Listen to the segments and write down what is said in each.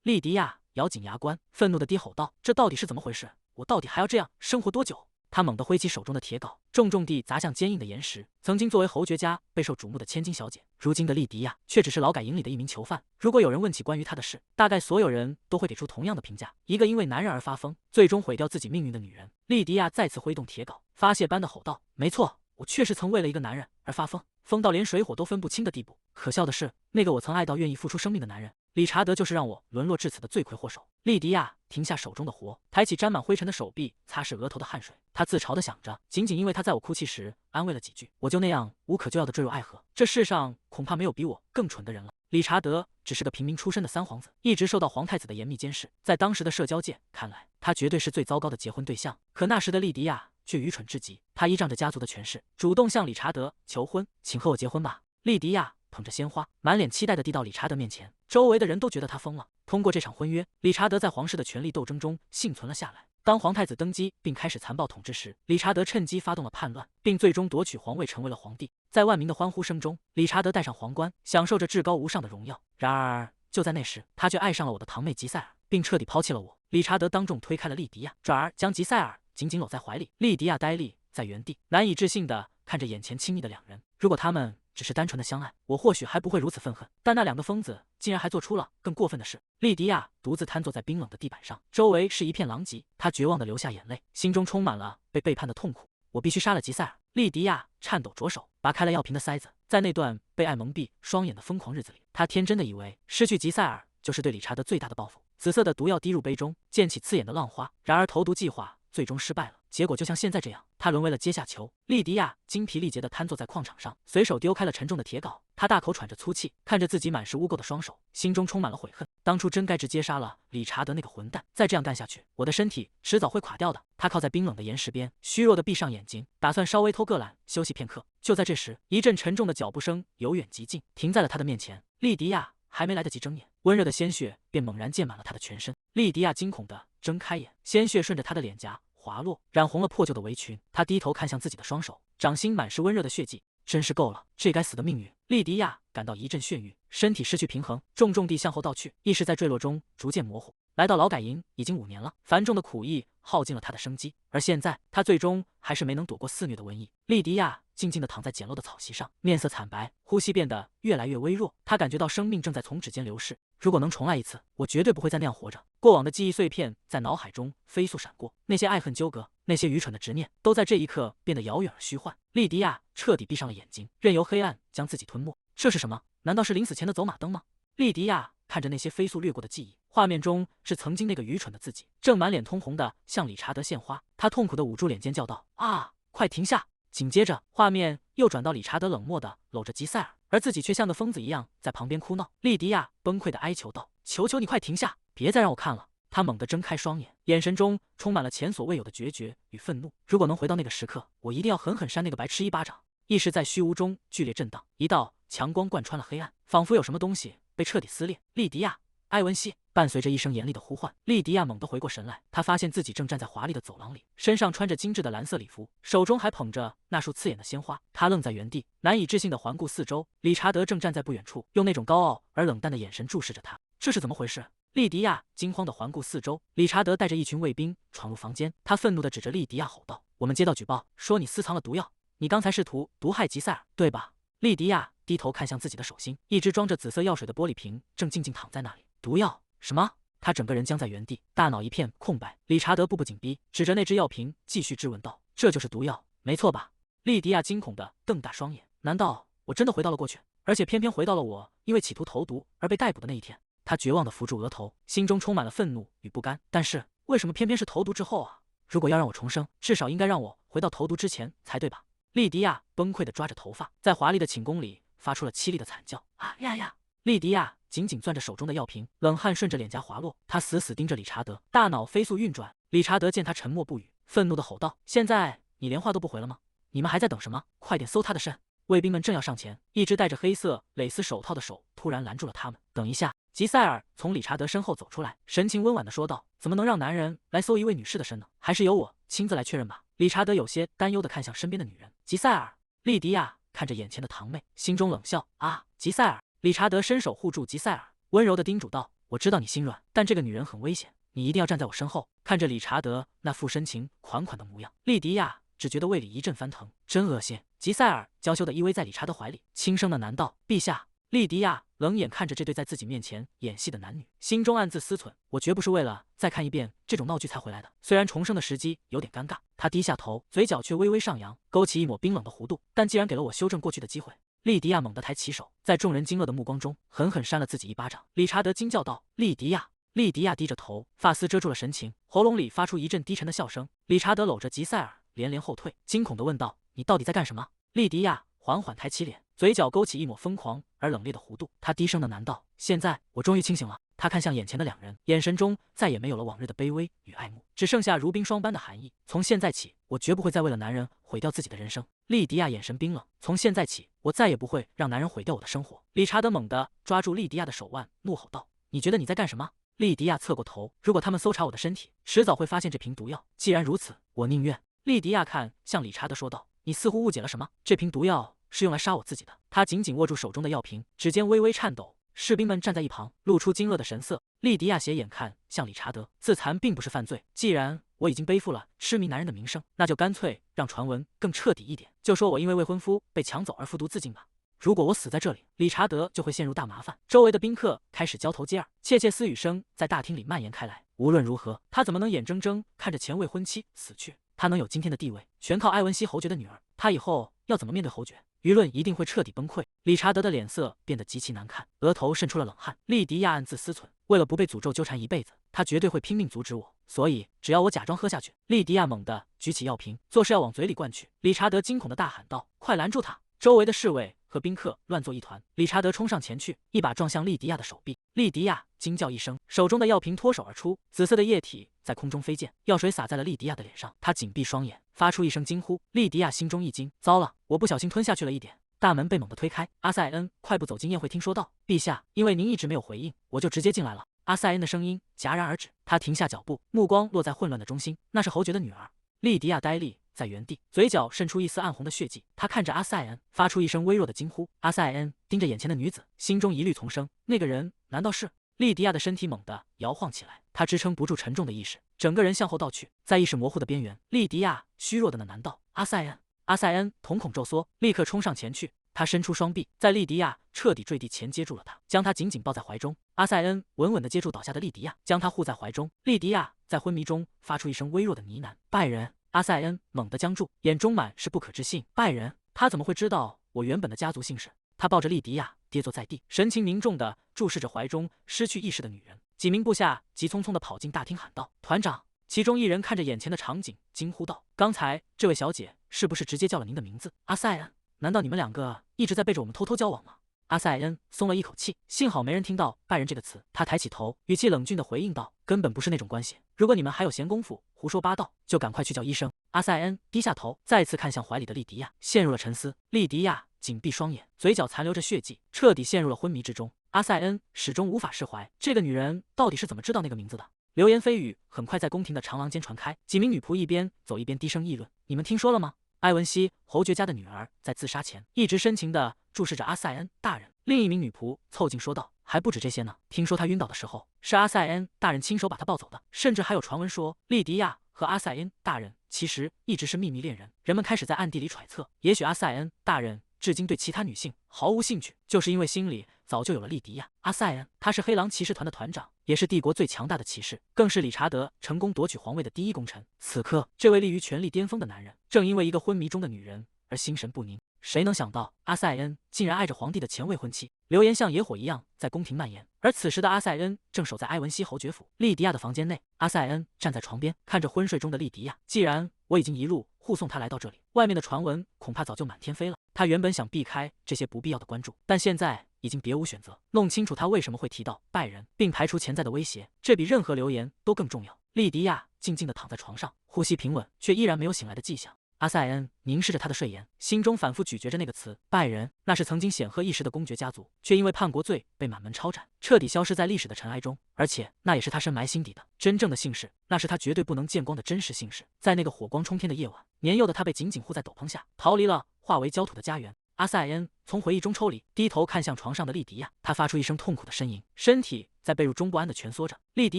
莉迪亚咬紧牙关，愤怒地低吼道：“这到底是怎么回事？我到底还要这样生活多久？”他猛地挥起手中的铁镐，重重地砸向坚硬的岩石。曾经作为侯爵家备受瞩目的千金小姐，如今的莉迪亚却只是劳改营里的一名囚犯。如果有人问起关于她的事，大概所有人都会给出同样的评价：一个因为男人而发疯，最终毁掉自己命运的女人。莉迪亚再次挥动铁镐，发泄般的吼道：“没错，我确实曾为了一个男人而发疯，疯到连水火都分不清的地步。可笑的是，那个我曾爱到愿意付出生命的男人。”理查德就是让我沦落至此的罪魁祸首。莉迪亚停下手中的活，抬起沾满灰尘的手臂，擦拭额头的汗水。她自嘲地想着，仅仅因为他在我哭泣时安慰了几句，我就那样无可救药地坠入爱河。这世上恐怕没有比我更蠢的人了。理查德只是个平民出身的三皇子，一直受到皇太子的严密监视，在当时的社交界看来，他绝对是最糟糕的结婚对象。可那时的莉迪亚却愚蠢至极，她依仗着家族的权势，主动向理查德求婚，请和我结婚吧。莉迪亚捧着鲜花，满脸期待地递到理查德面前。周围的人都觉得他疯了。通过这场婚约，理查德在皇室的权力斗争中幸存了下来。当皇太子登基并开始残暴统治时，理查德趁机发动了叛乱，并最终夺取皇位，成为了皇帝。在万民的欢呼声中，理查德戴上皇冠，享受着至高无上的荣耀。然而，就在那时，他却爱上了我的堂妹吉塞尔，并彻底抛弃了我。理查德当众推开了莉迪亚，转而将吉塞尔紧紧搂在怀里。莉迪亚呆立在原地，难以置信地看着眼前亲密的两人。如果他们只是单纯的相爱，我或许还不会如此愤恨。但那两个疯子竟然还做出了更过分的事。莉迪亚独自瘫坐在冰冷的地板上，周围是一片狼藉。她绝望地流下眼泪，心中充满了被背叛的痛苦。我必须杀了吉塞尔。莉迪亚颤抖着手拔开了药瓶的塞子。在那段被爱蒙蔽双眼的疯狂日子里，她天真的以为失去吉塞尔就是对理查德最大的报复。紫色的毒药滴入杯中，溅起刺眼的浪花。然而投毒计划最终失败了，结果就像现在这样，他沦为了阶下囚。莉迪亚精疲力竭地瘫坐在矿场上，随手丢开了沉重的铁镐。他大口喘着粗气，看着自己满是污垢的双手，心中充满了悔恨。当初真该直接杀了理查德那个混蛋，再这样干下去，我的身体迟早会垮掉的。他靠在冰冷的岩石边，虚弱地闭上眼睛，打算稍微偷个懒休息片刻。就在这时，一阵沉重的脚步声由远及近，停在了他的面前。莉迪亚还没来得及睁眼，温热的鲜血便猛然溅满了他的全身。莉迪亚惊恐地睁开眼，鲜血顺着他的脸颊滑落，染红了破旧的围裙。他低头看向自己的双手，掌心满是温热的血迹。真是够了，这该死的命运！莉迪亚感到一阵眩晕，身体失去平衡，重重地向后倒去，意识在坠落中逐渐模糊。来到劳改营已经5年了，繁重的苦役耗尽了他的生机，而现在他最终还是没能躲过肆虐的瘟疫。莉迪亚静静地躺在简陋的草席上，面色惨白，呼吸变得越来越微弱。她感觉到生命正在从指尖流逝。如果能重来一次，我绝对不会再那样活着。过往的记忆碎片在脑海中飞速闪过，那些爱恨纠葛，那些愚蠢的执念，都在这一刻变得遥远而虚幻。莉迪亚彻底闭上了眼睛，任由黑暗将自己吞没。这是什么？难道是临死前的走马灯吗？莉迪亚看着那些飞速掠过的记忆，画面中是曾经那个愚蠢的自己，正满脸通红的向理查德献花。他痛苦地捂住脸，尖叫道：“啊，快停下！”紧接着，画面又转到理查德冷漠地搂着吉塞尔，而自己却像个疯子一样在旁边哭闹。莉迪亚崩溃地哀求道：“求求你快停下，别再让我看了！”他猛地睁开双眼，眼神中充满了前所未有的决绝与愤怒。如果能回到那个时刻，我一定要狠狠扇那个白痴一巴掌。意识在虚无中剧烈震荡，一道强光贯穿了黑暗，仿佛有什么东西被彻底撕裂。莉迪亚，埃文西！伴随着一声严厉的呼唤，莉迪亚猛地回过神来，她发现自己正站在华丽的走廊里，身上穿着精致的蓝色礼服，手中还捧着那束刺眼的鲜花。她愣在原地，难以置信地环顾四周。理查德正站在不远处，用那种高傲而冷淡的眼神注视着她。这是怎么回事？莉迪亚惊慌地环顾四周，理查德带着一群卫兵闯入房间，他愤怒地指着莉迪亚吼道：“我们接到举报，说你私藏了毒药，你刚才试图毒害吉塞尔，对吧？”莉迪亚低头看向自己的手心，一只装着紫色药水的玻璃瓶正静静躺在那里。毒药？什么？他整个人僵在原地，大脑一片空白。理查德步步紧逼，指着那只药瓶继续质问道：“这就是毒药，没错吧？”莉迪亚惊恐地瞪大双眼，难道我真的回到了过去，而且偏偏回到了我因为企图投毒而被逮捕的那一天？他绝望地扶住额头，心中充满了愤怒与不甘。但是为什么偏偏是投毒之后啊？如果要让我重生，至少应该让我回到投毒之前才对吧？莉迪亚崩溃地抓着头发，在华丽的寝宫里发出了凄厉的惨叫。啊呀呀！莉迪亚紧紧攥着手中的药瓶，冷汗顺着脸颊滑落。她死死盯着理查德，大脑飞速运转。理查德见他沉默不语，愤怒地吼道：“现在你连话都不回了吗？你们还在等什么？快点搜他的肾！”卫兵们正要上前，一只戴着黑色蕾丝手套的手突然拦住了他们。等一下！吉塞尔从理查德身后走出来，神情温婉地说道：“怎么能让男人来搜一位女士的身呢？还是由我亲自来确认吧。”理查德有些担忧地看向身边的女人吉塞尔。莉迪亚看着眼前的堂妹，心中冷笑：“啊，吉塞尔！”理查德伸手护住吉塞尔，温柔地叮嘱道：“我知道你心软，但这个女人很危险，你一定要站在我身后。看着理查德那副深情款款的模样，莉迪亚只觉得胃里一阵翻腾，真恶心。吉塞尔娇羞地依偎在理查德怀里，轻声的喃道：“陛下。”莉迪亚冷眼看着这对在自己面前演戏的男女，心中暗自思忖：我绝不是为了再看一遍这种闹剧才回来的。虽然重生的时机有点尴尬，他低下头，嘴角却微微上扬，勾起一抹冰冷的弧度。但既然给了我修正过去的机会，莉迪亚猛地抬起手，在众人惊愕的目光中，狠狠扇了自己一巴掌。理查德惊叫道：“莉迪亚！”莉迪亚低着头，发丝遮住了神情，喉咙里发出一阵低沉的笑声。理查德搂着吉塞尔连连后退，惊恐地问道：“你到底在干什么？”莉迪亚缓缓抬起脸，嘴角勾起一抹疯狂而冷冽的弧度。他低声的喃道：“现在我终于清醒了。”他看向眼前的两人，眼神中再也没有了往日的卑微与爱慕，只剩下如冰霜般的寒意。从现在起，我绝不会再为了男人毁掉自己的人生。莉迪亚眼神冰冷，从现在起，我再也不会让男人毁掉我的生活。理查德猛地抓住莉迪亚的手腕，怒吼道：“你觉得你在干什么？”莉迪亚侧过头，如果他们搜查我的身体，迟早会发现这瓶毒药。既然如此，我宁愿……莉迪亚看向理查德说道：“你似乎误解了什么？这瓶毒药是用来杀我自己的。”他紧紧握住手中的药瓶，指尖微微颤抖。士兵们站在一旁，露出惊愕的神色。莉迪亚斜眼看向理查德，自残并不是犯罪。既然我已经背负了痴迷男人的名声，那就干脆让传闻更彻底一点，就说我因为未婚夫被抢走而服毒自尽吧。如果我死在这里，理查德就会陷入大麻烦。周围的宾客开始交头接耳，窃窃私语声在大厅里蔓延开来。无论如何，他怎么能眼睁睁看着前未婚妻死去？他能有今天的地位，全靠埃文西侯爵的女儿。他以后要怎么面对侯爵？舆论一定会彻底崩溃。理查德的脸色变得极其难看，额头渗出了冷汗。莉迪亚暗自思忖，为了不被诅咒纠缠一辈子，他绝对会拼命阻止我。所以只要我假装喝下去……莉迪亚猛地举起药瓶，做事要往嘴里灌去。理查德惊恐地大喊道：“快拦住他！”周围的侍卫和宾客乱作一团。理查德冲上前去，一把撞向莉迪亚的手臂。莉迪亚惊叫一声，手中的药瓶脱手而出，紫色的液体在空中飞溅，药水洒在了莉迪亚的脸上。她紧闭双眼，发出一声惊呼。莉迪亚心中一惊，糟了，我不小心吞下去了一点。大门被猛地推开，阿塞恩快步走进宴会厅，说道：“陛下，因为您一直没有回应，我就直接进来了。”阿塞恩的声音戛然而止，他停下脚步，目光落在混乱的中心，那是侯爵的女儿。莉迪亚呆立在原地，嘴角渗出一丝暗红的血迹。他看着阿塞恩，发出一声微弱的惊呼。阿塞恩盯着眼前的女子，心中疑虑丛生。那个人难道是……莉迪亚的身体猛地摇晃起来，她支撑不住沉重的意识，整个人向后倒去，在意识模糊的边缘，莉迪亚虚弱的喃道：“阿塞恩！”阿塞恩瞳孔骤缩，立刻冲上前去。他伸出双臂，在莉迪亚彻底坠地前接住了她，将她紧紧抱在怀中。阿塞恩稳稳地接住倒下的莉迪亚，将她护在怀中。莉迪亚在昏迷中发出一声微弱的呢喃：“拜仁！”阿塞恩猛地僵住，眼中满是不可置信。拜仁，他怎么会知道我原本的家族姓氏？他抱着莉迪亚跌坐在地，神情凝重地注视着怀中失去意识的女人。几名部下急匆匆地跑进大厅，喊道：“团长！”其中一人看着眼前的场景，惊呼道：“刚才这位小姐是不是直接叫了您的名字？阿塞恩，难道你们两个一直在背着我们偷偷交往吗？”阿塞恩松了一口气，幸好没人听到拜仁这个词。他抬起头，语气冷峻地回应道：“根本不是那种关系。如果你们还有闲工夫胡说八道，就赶快去叫医生。”阿塞恩低下头，再次看向怀里的莉迪亚，陷入了沉思。莉迪亚紧闭双眼，嘴角残留着血迹，彻底陷入了昏迷之中。阿塞恩始终无法释怀，这个女人到底是怎么知道那个名字的？流言蜚语很快在宫廷的长廊间传开，几名女仆一边走一边低声议论：“你们听说了吗？埃文西侯爵家的女儿在自杀前一直深情地注视着阿塞恩大人。”另一名女仆凑近说道：“还不止这些呢，听说她晕倒的时候是阿塞恩大人亲手把她抱走的，甚至还有传闻说莉迪亚和阿塞恩大人其实一直是秘密恋人。”人们开始在暗地里揣测，也许阿塞恩大人至今对其他女性毫无兴趣，就是因为心里早就有了莉迪亚。阿塞恩，他是黑狼骑士团的团长，也是帝国最强大的骑士，更是理查德成功夺取皇位的第一功臣。此刻，这位立于权力巅峰的男人，正因为一个昏迷中的女人而心神不宁。谁能想到，阿塞恩竟然爱着皇帝的前未婚妻？流言像野火一样在宫廷蔓延，而此时的阿塞恩正守在埃文西侯爵府莉迪亚的房间内。阿塞恩站在床边，看着昏睡中的莉迪亚。既然我已经一路护送她来到这里，外面的传闻恐怕早就满天飞了。他原本想避开这些不必要的关注，但现在已经别无选择。弄清楚他为什么会提到拜仁，并排除潜在的威胁，这比任何流言都更重要。莉迪亚静静地躺在床上，呼吸平稳，却依然没有醒来的迹象。阿塞恩凝视着他的睡颜，心中反复咀嚼着那个词“拜仁”。那是曾经显赫一时的公爵家族，却因为叛国罪被满门抄斩，彻底消失在历史的尘埃中。而且，那也是他深埋心底的真正的姓氏，那是他绝对不能见光的真实姓氏。在那个火光冲天的夜晚，年幼的他被紧紧护在斗篷下，逃离了化为焦土的家园。阿塞恩从回忆中抽离，低头看向床上的莉迪亚，他发出一声痛苦的呻吟，身体在被褥中不安地蜷缩着。莉迪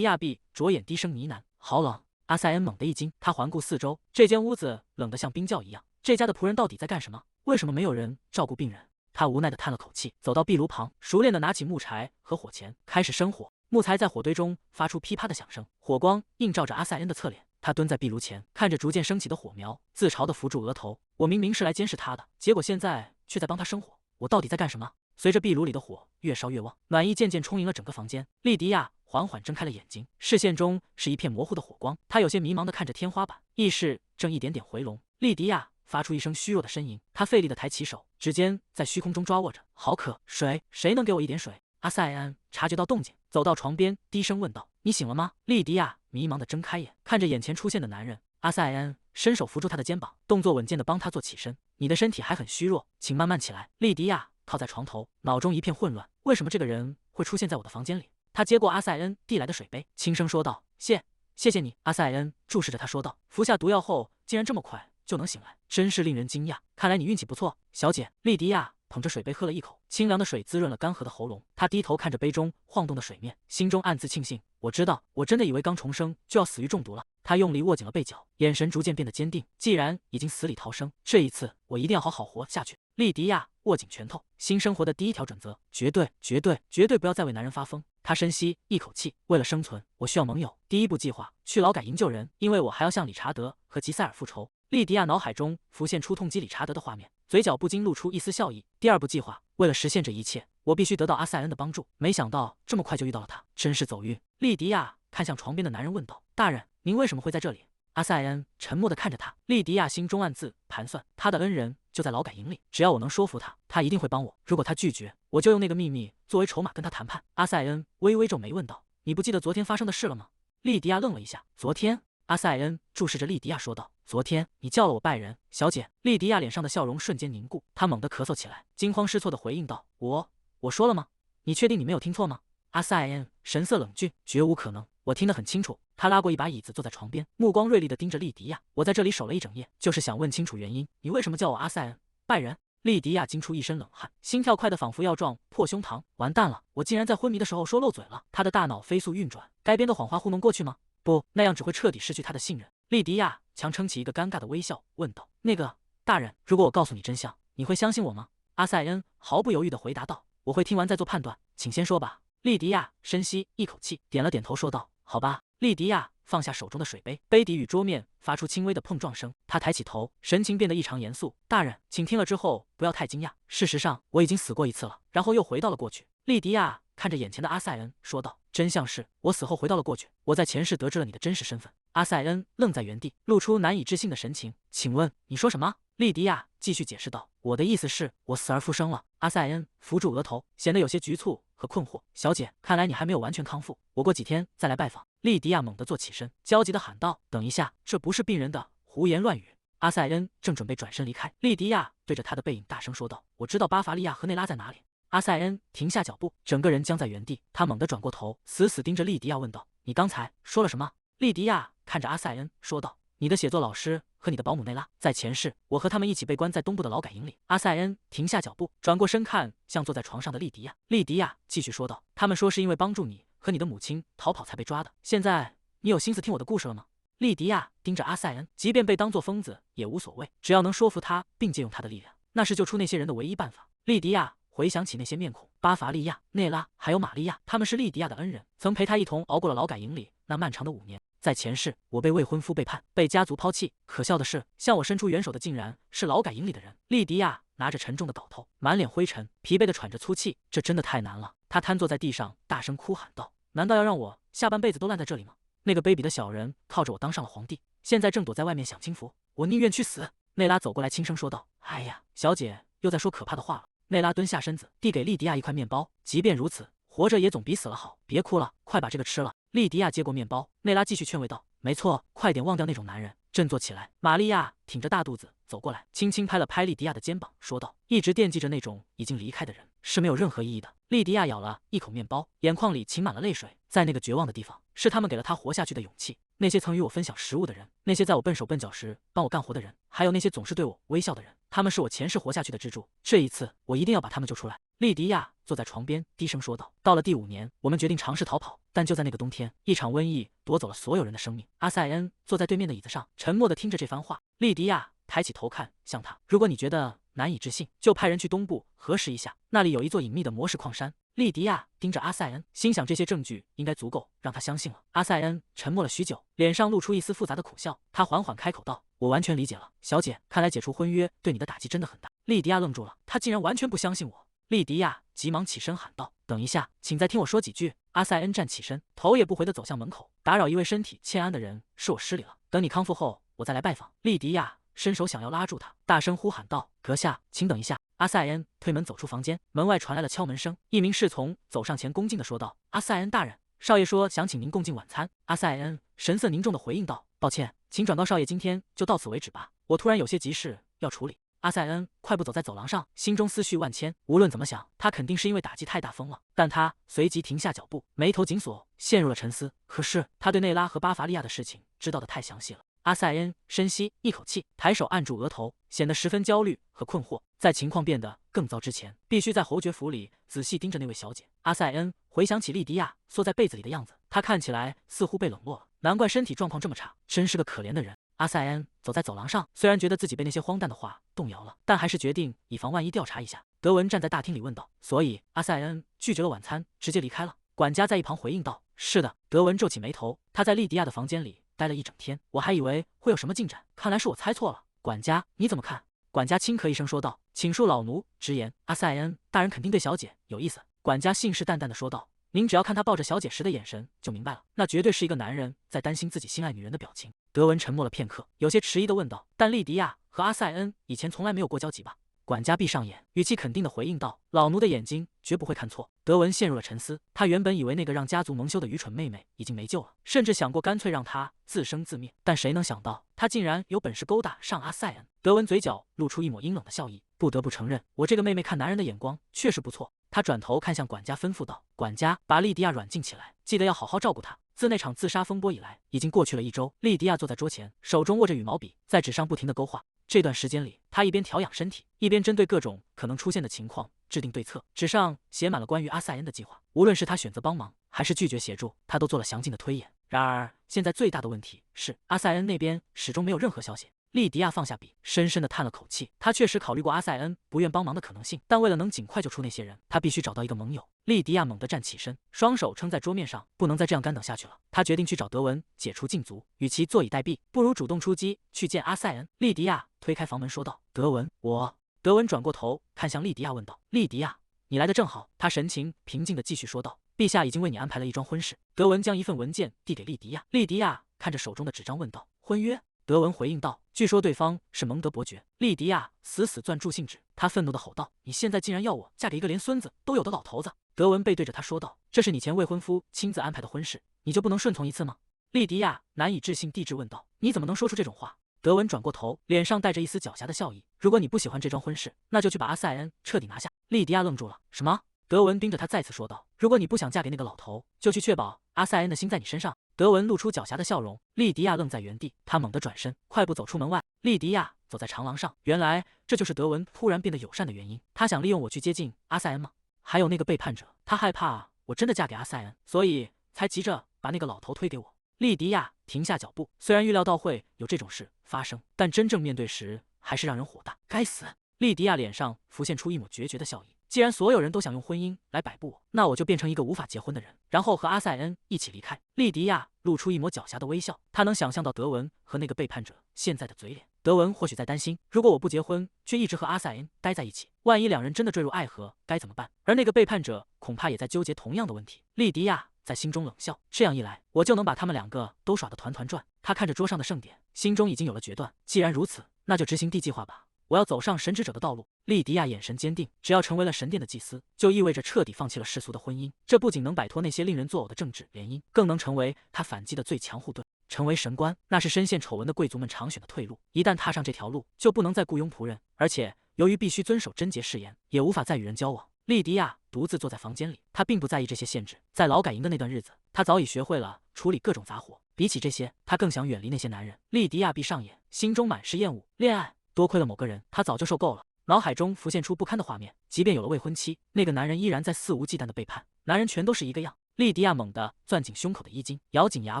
亚闭着眼低声呢喃：“好冷。”阿塞恩猛地一惊，他环顾四周，这间屋子冷得像冰窖一样。这家的仆人到底在干什么？为什么没有人照顾病人？他无奈地叹了口气，走到壁炉旁，熟练地拿起木柴和火钳，开始生火。木材在火堆中发出噼啪的响声，火光映照着阿塞恩的侧脸。他蹲在壁炉前，看着逐渐升起的火苗，自嘲地扶住额头。我明明是来监视他的，结果现在却在帮他生火，我到底在干什么？随着壁炉里的火越烧越旺，暖意渐渐充盈了整个房间。莉迪亚缓缓睁开了眼睛，视线中是一片模糊的火光，她有些迷茫地看着天花板，意识正一点点回笼。莉迪亚发出一声虚弱的呻吟，她费力地抬起手，指尖在虚空中抓握着。好渴，水，谁能给我一点水？阿塞恩察觉到动静，走到床边，低声问道：“你醒了吗？”莉迪亚迷茫地睁开眼，看着眼前出现的男人。阿塞恩伸手扶住他的肩膀，动作稳健地帮他做起身。“你的身体还很虚弱，请慢慢起来。”莉迪亚靠在床头，脑中一片混乱。为什么这个人会出现在我的房间里？他接过阿塞恩递来的水杯，轻声说道：“谢谢你。”阿塞恩注视着他说道：“服下毒药后，竟然这么快就能醒来，真是令人惊讶。看来你运气不错，小姐。”莉迪亚捧着水杯喝了一口，清凉的水滋润了干涸的喉咙。他低头看着杯中晃动的水面，心中暗自庆幸。我知道，我真的以为刚重生就要死于中毒了。他用力握紧了被角，眼神逐渐变得坚定。既然已经死里逃生，这一次我一定要好好活下去。莉迪亚握紧拳头，新生活的第一条准则：绝对不要再为男人发疯。他深吸一口气，为了生存，我需要盟友。第一步计划：去劳改营救人，因为我还要向理查德和吉塞尔复仇。莉迪亚脑海中浮现出痛击理查德的画面，嘴角不禁露出一丝笑意。第二步计划：为了实现这一切，我必须得到阿塞恩的帮助。没想到这么快就遇到了他，真是走运。莉迪亚看向床边的男人问道：“大人，您为什么会在这里？”阿塞恩沉默地看着他，莉迪亚心中暗自盘算，他的恩人就在劳改营里，只要我能说服他，他一定会帮我。如果他拒绝，我就用那个秘密作为筹码跟他谈判。阿塞恩微微皱眉问道：“你不记得昨天发生的事了吗？”莉迪亚愣了一下，昨天？阿塞恩注视着莉迪亚说道：“昨天你叫了我拜人，小姐。”莉迪亚脸上的笑容瞬间凝固，她猛地咳嗽起来，惊慌失措地回应道：“我说了吗？你确定你没有听错吗？”阿塞恩神色冷峻，绝无可能，我听得很清楚。他拉过一把椅子坐在床边，目光锐利地盯着莉迪亚。我在这里守了一整夜，就是想问清楚原因。你为什么叫我阿塞恩拜人？莉迪亚惊出一身冷汗，心跳快得仿佛要撞破胸膛。完蛋了，我竟然在昏迷的时候说漏嘴了。他的大脑飞速运转，该编的谎话糊弄过去吗？不，那样只会彻底失去他的信任。莉迪亚强撑起一个尴尬的微笑，问道：“那个大人，如果我告诉你真相，你会相信我吗？”阿塞恩毫不犹豫地回答道：“我会听完再做判断，请先说吧。”莉迪亚深吸一口气，点了点头，说道：“好吧。”莉迪亚放下手中的水杯，杯底与桌面发出轻微的碰撞声。她抬起头，神情变得异常严肃：“大人，请听了之后不要太惊讶。事实上，我已经死过一次了，然后又回到了过去。”莉迪亚看着眼前的阿塞恩说道：“真相是，我死后回到了过去，我在前世得知了你的真实身份。”阿塞恩愣在原地，露出难以置信的神情。“请问你说什么？”莉迪亚继续解释道：“我的意思是，我死而复生了。”阿塞恩扶住额头，显得有些局促和困惑。“小姐，看来你还没有完全康复，我过几天再来拜访。”莉迪亚猛地坐起身，焦急地喊道：“等一下，这不是病人的胡言乱语。”阿塞恩正准备转身离开，莉迪亚对着他的背影大声说道：“我知道巴伐利亚和内拉在哪里。”阿塞恩停下脚步，整个人僵在原地。他猛地转过头，死死盯着莉迪亚，问道：“你刚才说了什么？”莉迪亚看着阿塞恩说道：“你的写作老师和你的保姆内拉，在前世，我和他们一起被关在东部的劳改营里。”阿塞恩停下脚步，转过身看向坐在床上的莉迪亚。莉迪亚继续说道：“他们说是因为帮助你和你的母亲逃跑才被抓的。现在你有心思听我的故事了吗？”莉迪亚盯着阿塞恩，即便被当作疯子也无所谓，只要能说服他并借用他的力量，那是救出那些人的唯一办法。莉迪亚回想起那些面孔，巴伐利亚、内拉还有玛利亚，他们是莉迪亚的恩人，曾陪她一同熬过了劳改营里那漫长的5年。在前世，我被未婚夫背叛，被家族抛弃。可笑的是，向我伸出援手的竟然是劳改营里的人。莉迪亚拿着沉重的镐头，满脸灰尘，疲惫地喘着粗气。这真的太难了。她瘫坐在地上，大声哭喊道：“难道要让我下半辈子都烂在这里吗？那个卑鄙的小人靠着我当上了皇帝，现在正躲在外面享清福，我宁愿去死。”内拉走过来，轻声说道：“哎呀，小姐又在说可怕的话了。”内拉蹲下身子，递给莉迪亚一块面包。即便如此，活着也总比死了好。别哭了，快把这个吃了。莉迪亚接过面包，内拉继续劝慰道：“没错，快点忘掉那种男人，振作起来。”玛利亚挺着大肚子走过来，轻轻拍了拍莉迪亚的肩膀，说道：“一直惦记着那种已经离开的人，是没有任何意义的。”莉迪亚咬了一口面包，眼眶里噙满了泪水。在那个绝望的地方，是他们给了她活下去的勇气。那些曾与我分享食物的人，那些在我笨手笨脚时帮我干活的人，还有那些总是对我微笑的人，他们是我前世活下去的支柱，这一次我一定要把他们救出来。莉迪亚坐在床边，低声说道：“到了第5年，我们决定尝试逃跑，但就在那个冬天，一场瘟疫夺走了所有人的生命。”阿塞恩坐在对面的椅子上，沉默地听着这番话。莉迪亚抬起头看向他：“如果你觉得难以置信，就派人去东部核实一下，那里有一座隐秘的魔石矿山。”莉迪亚盯着阿塞恩，心想这些证据应该足够让他相信了。阿塞恩沉默了许久，脸上露出一丝复杂的苦笑。他缓缓开口道：“我完全理解了，小姐，看来解除婚约对你的打击真的很大。”莉迪亚愣住了，他竟然完全不相信我。莉迪亚急忙起身喊道：“等一下，请再听我说几句。”阿塞恩站起身，头也不回地走向门口。“打扰一位身体欠安的人，是我失礼了。等你康复后，我再来拜访。”莉迪亚伸手想要拉住他，大声呼喊道：“阁下，请等一下！”阿塞恩推门走出房间，门外传来了敲门声。一名侍从走上前，恭敬地说道：“阿塞恩大人，少爷说想请您共进晚餐。”阿塞恩神色凝重地回应道：“抱歉，请转告少爷，今天就到此为止吧，我突然有些急事要处理。”阿塞恩快步走在走廊上，心中思绪万千。无论怎么想，他肯定是因为打击太大疯了。但他随即停下脚步，眉头紧锁，陷入了沉思。可是他对内拉和巴伐利亚的事情知道的太详细了。阿塞恩深吸一口气，抬手按住额头，显得十分焦虑和困惑。在情况变得更糟之前，必须在侯爵府里仔细盯着那位小姐。阿塞恩回想起莉迪亚缩在被子里的样子，她看起来似乎被冷落了，难怪身体状况这么差，真是个可怜的人。阿塞恩走在走廊上，虽然觉得自己被那些荒诞的话动摇了，但还是决定以防万一调查一下。德文站在大厅里问道：“所以阿塞恩拒绝了晚餐，直接离开了？”管家在一旁回应道：“是的。”德文皱起眉头，他在莉迪亚的房间里待了一整天，我还以为会有什么进展，看来是我猜错了。管家，你怎么看？管家轻咳一声说道：“请恕老奴直言，阿塞恩大人肯定对小姐有意思。”管家信誓旦旦地说道：“您只要看他抱着小姐时的眼神就明白了，那绝对是一个男人在担心自己心爱女人的表情。”德文沉默了片刻，有些迟疑地问道：“但莉迪亚和阿塞恩以前从来没有过交集吧？”管家闭上眼，语气肯定地回应道：“老奴的眼睛绝不会看错。”德文陷入了沉思，他原本以为那个让家族蒙羞的愚蠢妹妹已经没救了，甚至想过干脆让她自生自灭，但谁能想到她竟然有本事勾搭上阿塞恩。德文嘴角露出一抹阴冷的笑意，不得不承认，我这个妹妹看男人的眼光确实不错。他转头看向管家，吩咐道：“管家，把莉迪亚软禁起来，记得要好好照顾她。”自那场自杀风波以来，已经过去了1周。莉迪亚坐在桌前，手中握着羽毛笔，在纸上不停地勾画。这段时间里，她一边调养身体，一边针对各种可能出现的情况制定对策。纸上写满了关于阿塞恩的计划，无论是他选择帮忙，还是拒绝协助，他都做了详尽的推演。然而，现在最大的问题是，阿塞恩那边始终没有任何消息。莉迪亚放下笔，深深地叹了口气。她确实考虑过阿塞恩不愿帮忙的可能性，但为了能尽快救出那些人，她必须找到一个盟友。莉迪亚猛地站起身，双手撑在桌面上，不能再这样干等下去了。她决定去找德文解除禁足，与其坐以待毙，不如主动出击，去见阿塞恩。莉迪亚推开房门说道：“德文，我……”德文转过头看向莉迪亚问道：“莉迪亚，你来得正好。”她神情平静地继续说道：“陛下已经为你安排了一桩婚事。”德文将一份文件递给莉迪亚，莉迪亚看着手中的纸张问道：“婚约？”德文回应道：“据说对方是蒙德伯爵。”莉迪亚死死攥住信纸，她愤怒地吼道：“你现在竟然要我嫁给一个连孙子都有的老头子！”德文背对着他说道：“这是你前未婚夫亲自安排的婚事，你就不能顺从一次吗？”莉迪亚难以置信地质问道：“你怎么能说出这种话？”德文转过头，脸上带着一丝狡黠的笑意：“如果你不喜欢这桩婚事，那就去把阿塞恩彻底拿下。”莉迪亚愣住了：“什么？”德文盯着他再次说道：“如果你不想嫁给那个老头，就去确保阿塞恩的心在你身上。”德文露出狡黠的笑容，莉迪亚愣在原地，他猛地转身，快步走出门外。莉迪亚走在长廊上，原来这就是德文突然变得友善的原因。他想利用我去接近阿塞恩吗？还有那个背叛者，他害怕我真的嫁给阿塞恩，所以才急着把那个老头推给我。莉迪亚停下脚步，虽然预料到会有这种事发生，但真正面对时还是让人火大。该死！莉迪亚脸上浮现出一抹决绝的笑意。既然所有人都想用婚姻来摆布我，那我就变成一个无法结婚的人，然后和阿塞恩一起离开。莉迪亚露出一抹狡黠的微笑，她能想象到德文和那个背叛者现在的嘴脸。德文或许在担心，如果我不结婚，却一直和阿塞恩待在一起，万一两人真的坠入爱河，该怎么办？而那个背叛者恐怕也在纠结同样的问题。莉迪亚在心中冷笑，这样一来，我就能把他们2个都耍得团团转。他看着桌上的盛典，心中已经有了决断。既然如此，那就执行D计划吧。我要走上神职者的道路。莉迪亚眼神坚定，只要成为了神殿的祭司，就意味着彻底放弃了世俗的婚姻。这不仅能摆脱那些令人作呕的政治联姻，更能成为他反击的最强护盾。成为神官，那是深陷丑闻的贵族们常选的退路。一旦踏上这条路，就不能再雇佣仆人，而且由于必须遵守贞洁誓言，也无法再与人交往。莉迪亚独自坐在房间里，她并不在意这些限制。在劳改营的那段日子，她早已学会了处理各种杂活。比起这些，她更想远离那些男人。莉迪亚闭上眼，心中满是厌恶。恋爱多亏了某个人，他早就受够了。脑海中浮现出不堪的画面，即便有了未婚妻，那个男人依然在肆无忌惮的背叛。男人全都是一个样。莉迪亚猛地攥紧胸口的衣襟，咬紧牙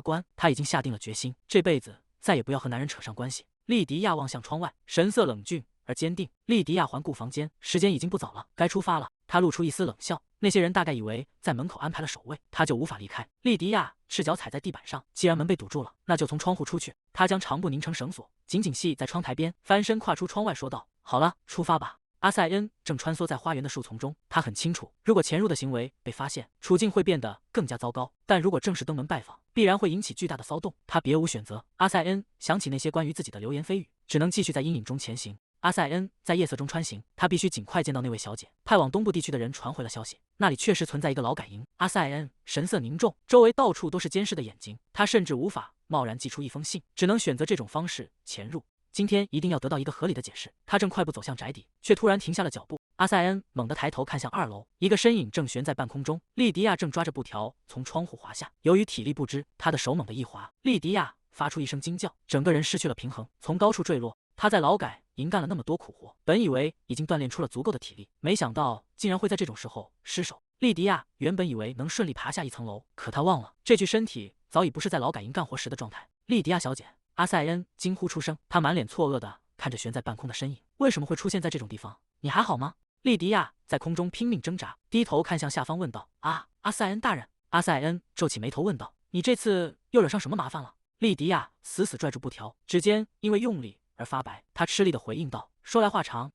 关，她已经下定了决心，这辈子再也不要和男人扯上关系。莉迪亚望向窗外，神色冷峻而坚定。莉迪亚环顾房间，时间已经不早了，该出发了。她露出一丝冷笑，那些人大概以为在门口安排了守卫，她就无法离开。莉迪亚赤脚踩在地板上，既然门被堵住了，那就从窗户出去。她将长布拧成绳索，紧紧系在窗台边，翻身跨出窗外，说道：“好了，出发吧。”阿塞恩正穿梭在花园的树丛中，他很清楚，如果潜入的行为被发现，处境会变得更加糟糕。但如果正式登门拜访，必然会引起巨大的骚动，他别无选择。阿塞恩想起那些关于自己的流言蜚语，只能继续在阴影中前行。阿塞恩在夜色中穿行，他必须尽快见到那位小姐。派往东部地区的人传回了消息，那里确实存在一个劳改营。阿塞恩神色凝重，周围到处都是监视的眼睛，他甚至无法贸然寄出一封信，只能选择这种方式潜入。今天一定要得到一个合理的解释。他正快步走向宅邸，却突然停下了脚步。阿塞恩猛地抬头看向2楼，一个身影正悬在半空中。莉迪亚正抓着布条从窗户滑下，由于体力不支，她的手猛地一滑，莉迪亚发出一声惊叫，整个人失去了平衡，从高处坠落。她在劳改营干了那么多苦活，本以为已经锻炼出了足够的体力，没想到竟然会在这种时候失手。莉迪亚原本以为能顺利爬下一层楼，可她忘了，这具身体早已不是在劳改营干活时的状态。莉迪亚小姐，阿塞恩惊呼出声，他满脸错愕地看着悬在半空的身影，为什么会出现在这种地方？你还好吗？莉迪亚在空中拼命挣扎，低头看向下方问道：“阿塞恩大人。”阿塞恩皱起眉头问道：“你这次又惹上什么麻烦了？”莉迪亚死死拽住布条，指尖因为用力而发白，他吃力地回应道：“说来话长，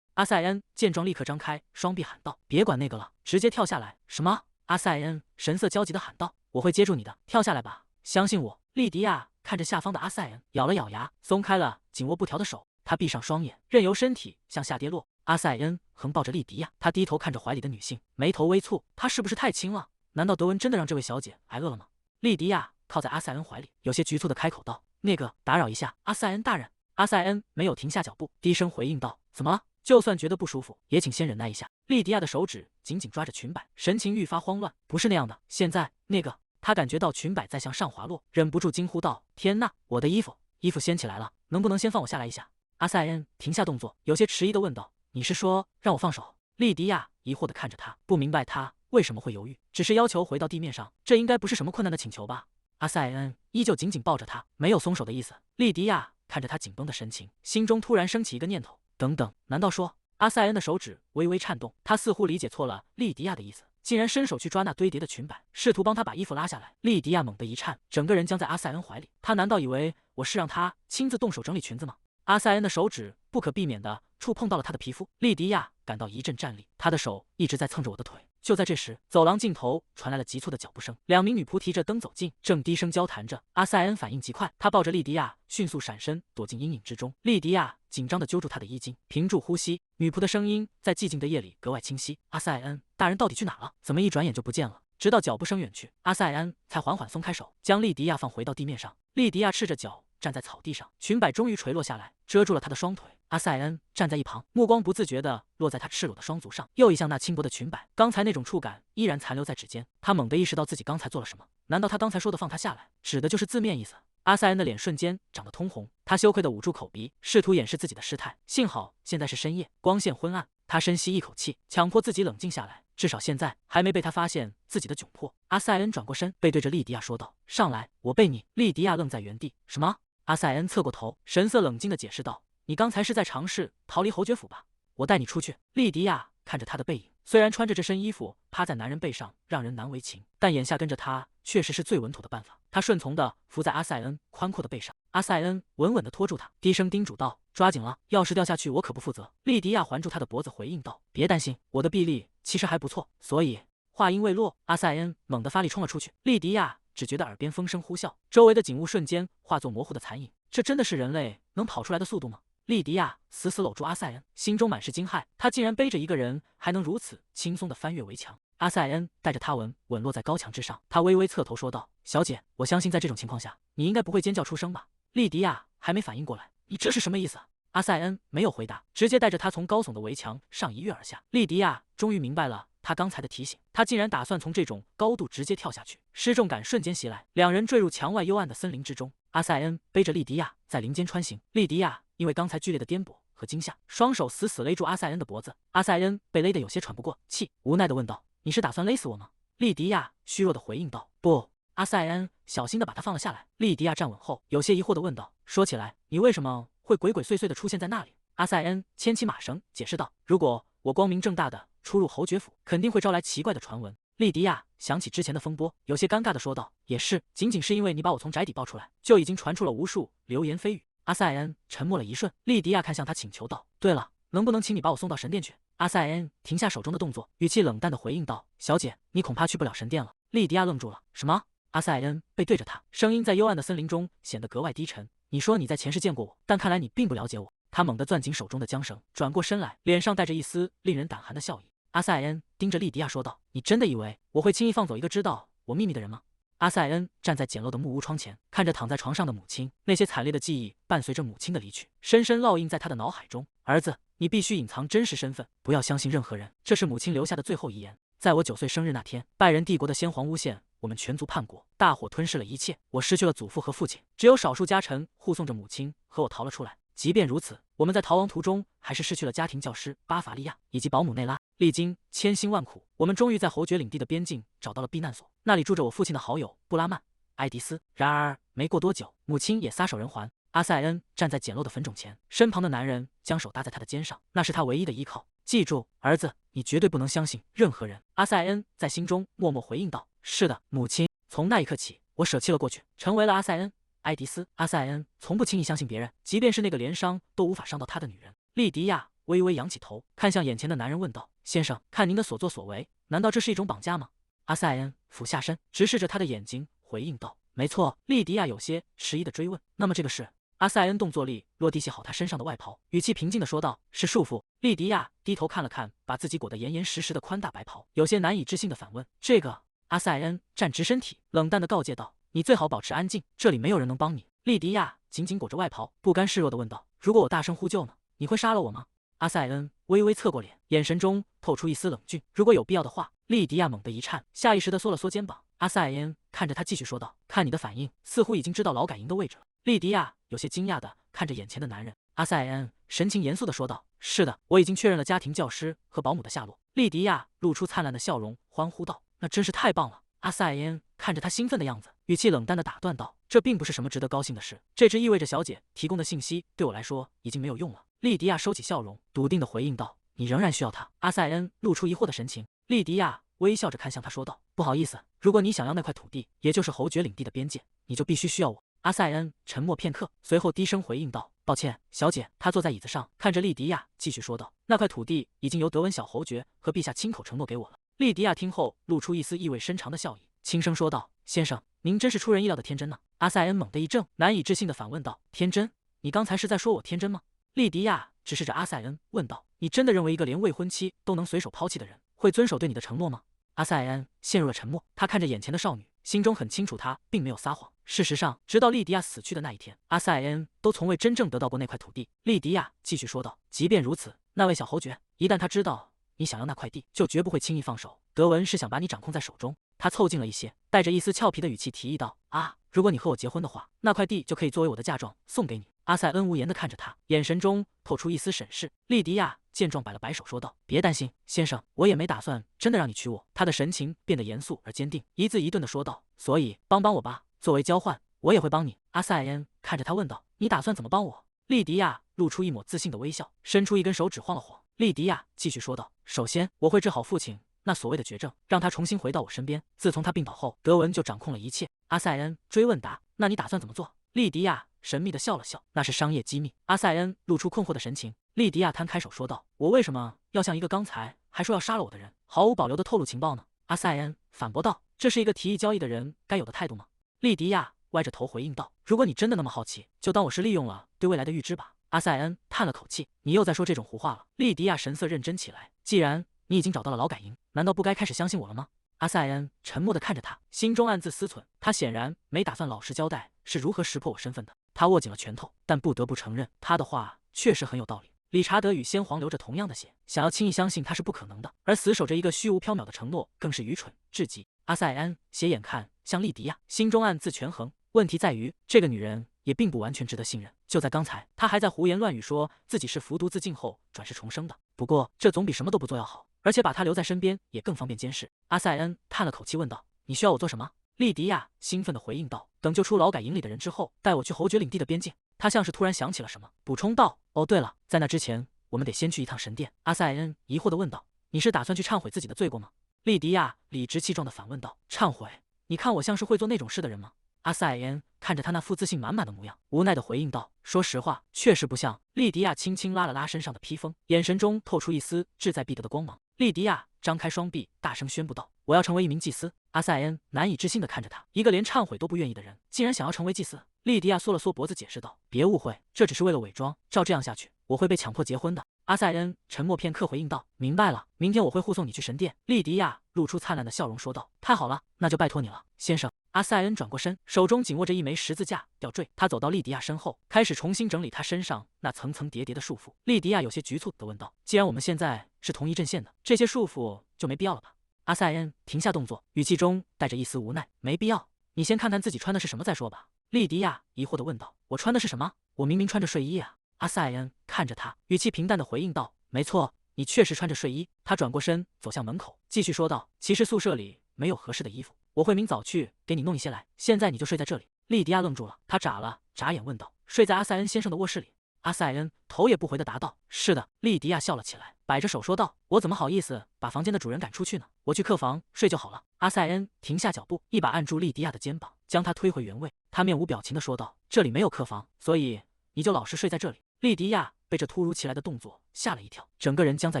阿塞恩见状立刻张开双臂喊道：“别管那个了，直接跳下来！”什么？阿塞恩神色焦急地喊道：“我会接住你的，跳下来吧，相信我。”莉迪亚看着下方的阿塞恩，咬了咬牙，松开了紧握布条的手。他闭上双眼，任由身体向下跌落。阿塞恩横抱着莉迪亚，他低头看着怀里的女性，眉头微蹙。他是不是太轻了？难道德文真的让这位小姐挨饿了吗？莉迪亚靠在阿塞恩怀里，有些局促地开口道：“那个，打扰一下，阿塞恩大人。”阿塞恩没有停下脚步，低声回应道：“怎么了？就算觉得不舒服，也请先忍耐一下。”莉迪亚的手指紧紧抓着裙摆，神情愈发慌乱。不是那样的，现在那个……他感觉到裙摆在向上滑落，忍不住惊呼道：“天哪，我的衣服掀起来了，能不能先放我下来一下？”阿塞恩停下动作，有些迟疑地问道：“你是说让我放手？”莉迪亚疑惑地看着他，不明白他为什么会犹豫，只是要求回到地面上，这应该不是什么困难的请求吧？阿塞恩依旧紧紧抱着他，没有松手的意思。莉迪亚看着他紧绷的神情，心中突然升起一个念头：等等，难道说……阿塞恩的手指微微颤动，他似乎理解错了莉迪亚的意思，竟然伸手去抓那堆叠的裙摆，试图帮他把衣服拉下来。莉迪亚猛地一颤，整个人僵在阿塞恩怀里。他难道以为我是让他亲自动手整理裙子吗？阿塞恩的手指不可避免地触碰到了他的皮肤，莉迪亚感到一阵战栗，他的手一直在蹭着我的腿。就在这时，走廊尽头传来了急促的脚步声，两名女仆提着灯走近，正低声交谈着。阿塞恩反应极快，他抱着莉迪亚迅速闪身，躲进阴影之中。莉迪亚紧张地揪住他的衣襟，屏住呼吸。女仆的声音在寂静的夜里格外清晰：“阿塞恩大人到底去哪了？怎么一转眼就不见了？”直到脚步声远去，阿塞恩才缓缓松开手，将莉迪亚放回到地面上。莉迪亚赤着脚站在草地上，裙摆终于垂落下来，遮住了她的双腿。阿塞恩站在一旁，目光不自觉地落在她赤裸的双足上，又移向那轻薄的裙摆。刚才那种触感依然残留在指尖，他猛地意识到自己刚才做了什么。难道他刚才说的放他下来，指的就是字面意思？阿塞恩的脸瞬间长得通红，他羞愧地捂住口鼻，试图掩饰自己的失态。幸好现在是深夜，光线昏暗。他深吸一口气，强迫自己冷静下来，至少现在还没被他发现自己的窘迫。阿塞恩转过身，背对着莉迪亚说道：“上来，我背你。”莉迪亚愣在原地。什么？阿塞恩侧过头，神色冷静地解释道：“你刚才是在尝试逃离侯爵府吧？我带你出去。”莉迪亚看着他的背影，虽然穿着这身衣服趴在男人背上让人难为情，但眼下跟着他确实是最稳妥的办法。他顺从地伏在阿塞恩宽阔的背上，阿塞恩稳稳地拖住他，低声叮嘱道：“抓紧了，要是掉下去我可不负责。”莉迪亚环住他的脖子回应道：“别担心，我的臂力其实还不错，所以……”话音未落，阿塞恩猛地发力冲了出去。莉迪亚只觉得耳边风声呼啸，周围的景物瞬间化作模糊的残影。这真的是人类能跑出来的速度吗？莉迪亚死死搂住阿塞恩，心中满是惊骇，他竟然背着一个人还能如此轻松地翻越围墙。阿塞恩带着他稳落在高墙之上，他微微侧头说道：“小姐，我相信在这种情况下，你应该不会尖叫出声吧？”莉迪亚还没反应过来，你这是什么意思？阿塞恩没有回答，直接带着他从高耸的围墙上一跃而下。莉迪亚终于明白了他刚才的提醒，他竟然打算从这种高度直接跳下去，失重感瞬间袭来，两人坠入墙外幽暗的森林之中。阿塞恩背着莉迪亚在林间穿行，莉迪亚因为刚才剧烈的颠簸和惊吓，双手死死勒住阿塞恩的脖子。阿塞恩被勒得有些喘不过气，无奈地问道：“你是打算勒死我吗？”莉迪亚虚弱地回应道：“不。”阿塞恩小心地把他放了下来。莉迪亚站稳后，有些疑惑地问道：“说起来，你为什么会鬼鬼祟祟地出现在那里？”阿塞恩牵起马绳，解释道：“如果我光明正大地出入侯爵府，肯定会招来奇怪的传闻。”莉迪亚想起之前的风波，有些尴尬地说道：“也是，仅仅是因为你把我从宅邸抱出来，就已经传出了无数流言蜚语。”阿塞恩沉默了一瞬，莉迪亚看向他请求道：“对了，能不能请你把我送到神殿去？”阿塞恩停下手中的动作，语气冷淡地回应道：“小姐，你恐怕去不了神殿了。”莉迪亚愣住了，什么？阿塞恩背对着他，声音在幽暗的森林中显得格外低沉。“你说你在前世见过我，但看来你并不了解我。”他猛地攥紧手中的缰绳，转过身来，脸上带着一丝令人胆寒的笑意。阿塞恩盯着莉迪亚说道：“你真的以为我会轻易放走一个知道我秘密的人吗？”阿塞恩站在简陋的木屋窗前，看着躺在床上的母亲，那些惨烈的记忆伴随着母亲的离去，深深烙印在他的脑海中。“儿子，你必须隐藏真实身份，不要相信任何人。”这是母亲留下的最后遗言。在我9岁生日那天，拜仁帝国的先皇诬陷我们全族叛国，大火吞噬了一切，我失去了祖父和父亲，只有少数家臣护送着母亲和我逃了出来。即便如此，我们在逃亡途中还是失去了家庭教师巴法利亚以及保姆内拉。历经千辛万苦，我们终于在侯爵领地的边境找到了避难所，那里住着我父亲的好友布拉曼·埃迪斯。然而没过多久，母亲也撒手人寰。阿塞恩站在简陋的坟冢前，身旁的男人将手搭在他的肩上，那是他唯一的依靠。“记住，儿子，你绝对不能相信任何人。”阿塞恩在心中默默回应道：“是的，母亲。”从那一刻起，我舍弃了过去，成为了阿塞恩·埃迪斯。阿塞恩从不轻易相信别人，即便是那个连伤都无法伤到他的女人。莉迪亚微微扬起头，看向眼前的男人问道：“先生，看您的所作所为，难道这是一种绑架吗？”阿塞恩俯下身，直视着他的眼睛，回应道：“没错。”莉迪亚有些迟疑地追问：“那么这个是？”阿塞恩动作力落地系好他身上的外袍，语气平静地说道：“是束缚。”莉迪亚低头看了看把自己裹得严严实实的宽大白袍，有些难以置信地反问：“这个？”阿塞恩站直身体，冷淡地告诫道：“你最好保持安静，这里没有人能帮你。”莉迪亚紧紧裹着外袍，不甘示弱地问道：“如果我大声呼救呢？你会杀了我吗？”阿塞恩微微侧过脸，眼神中透出一丝冷峻。“如果有必要的话。”莉迪亚猛地一颤，下意识地缩了缩肩膀。阿塞恩看着他继续说道：“看你的反应，似乎已经知道劳改营的位置了。”莉迪亚有些惊讶地看着眼前的男人。阿塞恩神情严肃地说道：“是的，我已经确认了家庭教师和保姆的下落。”莉迪亚露出灿烂的笑容，欢呼道：“那真是太棒了！”阿塞恩看着他兴奋的样子，语气冷淡地打断道：“这并不是什么值得高兴的事，这只意味着小姐提供的信息对我来说已经没有用了。”莉迪亚收起笑容，笃定地回应道：“你仍然需要他。”阿塞恩露出疑惑的神情。莉迪亚微笑着看向他说道：“不好意思，如果你想要那块土地，也就是侯爵领地的边界，你就必须需要我。”阿塞恩沉默片刻，随后低声回应道：“抱歉，小姐。”他坐在椅子上，看着莉迪亚，继续说道：“那块土地已经由德文小侯爵和陛下亲口承诺给我了。”莉迪亚听后露出一丝意味深长的笑意，轻声说道：“先生，您真是出人意料的天真呢。”阿塞恩猛地一怔，难以置信地反问道：“天真？你刚才是在说我天真吗？”莉迪亚直视着阿塞恩问道：“你真的认为一个连未婚妻都能随手抛弃的人会遵守对你的承诺吗？”阿塞恩陷入了沉默，他看着眼前的少女，心中很清楚她并没有撒谎。事实上，直到莉迪亚死去的那一天，阿塞恩都从未真正得到过那块土地。莉迪亚继续说道：“即便如此，那位小侯爵一旦他知道你想要那块地，就绝不会轻易放手。德文是想把你掌控在手中。”他凑近了一些，带着一丝俏皮的语气提议道：“啊，如果你和我结婚的话，那块地就可以作为我的嫁妆送给你。”阿塞恩无言地看着他，眼神中透出一丝审视。莉迪亚见状摆了摆手说道：“别担心，先生，我也没打算真的让你娶我。”他的神情变得严肃而坚定，一字一顿地说道：“所以帮我吧，作为交换，我也会帮你。”阿塞恩看着他问道：“你打算怎么帮我？”莉迪亚露出一抹自信的微笑，伸出一根手指晃了晃。莉迪亚继续说道：“首先，我会治好父亲那所谓的绝症，让他重新回到我身边。自从他病倒后，德文就掌控了一切。”阿塞恩追问答：“那你打算怎么做？”莉迪亚神秘地笑了笑：“那是商业机密。”阿塞恩露出困惑的神情。莉迪亚摊开手说道：“我为什么要向一个刚才还说要杀了我的人毫无保留地透露情报呢？”阿塞恩反驳道：“这是一个提议交易的人该有的态度吗？”莉迪亚歪着头回应道：“如果你真的那么好奇，就当我是利用了对未来的预知吧。”阿塞恩叹了口气：“你又在说这种胡话了。”莉迪亚神色认真起来：“既然你已经找到了劳改营，难道不该开始相信我了吗？”阿塞恩沉默地看着他，心中暗自思忖，他显然没打算老实交代是如何识破我身份的。他握紧了拳头，但不得不承认，他的话确实很有道理。理查德与先皇流着同样的血，想要轻易相信他是不可能的，而死守着一个虚无缥缈的承诺更是愚蠢至极。阿塞恩斜眼看向莉迪亚，心中暗自权衡，问题在于这个女人也并不完全值得信任。就在刚才，他还在胡言乱语说自己是服毒自尽后转世重生的。不过这总比什么都不做要好，而且把他留在身边也更方便监视。阿塞恩叹了口气问道：“你需要我做什么？”莉迪亚兴奋地回应道：“等救出劳改营里的人之后，带我去侯爵领地的边境。”他像是突然想起了什么，补充道：“哦，对了，在那之前，我们得先去一趟神殿。”阿塞恩疑惑地问道：“你是打算去忏悔自己的罪过吗？”莉迪亚理直气壮地反问道：“忏悔？你看我像是会做那种事的人吗？”阿塞恩看着他那副自信满满的模样，无奈地回应道：“说实话，确实不像。”莉迪亚轻轻拉了拉身上的披风，眼神中透出一丝志在必得的光芒。莉迪亚张开双臂，大声宣布道：“我要成为一名祭司。”阿塞恩难以置信地看着他，一个连忏悔都不愿意的人，竟然想要成为祭司。莉迪亚缩了缩脖子，解释道：“别误会，这只是为了伪装。照这样下去，我会被强迫结婚的。”阿塞恩沉默片刻，回应道：“明白了，明天我会护送你去神殿。”莉迪亚露出灿烂的笑容，说道：“太好了，那就拜托你了，先生。”阿塞恩转过身，手中紧握着一枚十字架吊坠。他走到莉迪亚身后，开始重新整理她身上那层层叠叠的束缚。莉迪亚有些局促地问道：“既然我们现在是同一阵线的，这些束缚就没必要了吧？”阿塞恩停下动作，语气中带着一丝无奈：“没必要，你先看看自己穿的是什么再说吧。”莉迪亚疑惑地问道：“我穿的是什么？我明明穿着睡衣啊！”阿塞恩看着他，语气平淡地回应道：“没错，你确实穿着睡衣。”他转过身走向门口，继续说道：“其实宿舍里没有合适的衣服，我会明早去给你弄一些来。现在你就睡在这里。”莉迪亚愣住了，她眨了眨眼问道：“睡在阿塞恩先生的卧室里？”阿塞恩头也不回地答道：“是的。”莉迪亚笑了起来，摆着手说道：“我怎么好意思把房间的主人赶出去呢？我去客房睡就好了。”阿塞恩停下脚步，一把按住莉迪亚的肩膀，将她推回原位。他面无表情地说道：“这里没有客房，所以你就老实睡在这里。”莉迪亚被这突如其来的动作吓了一跳，整个人僵在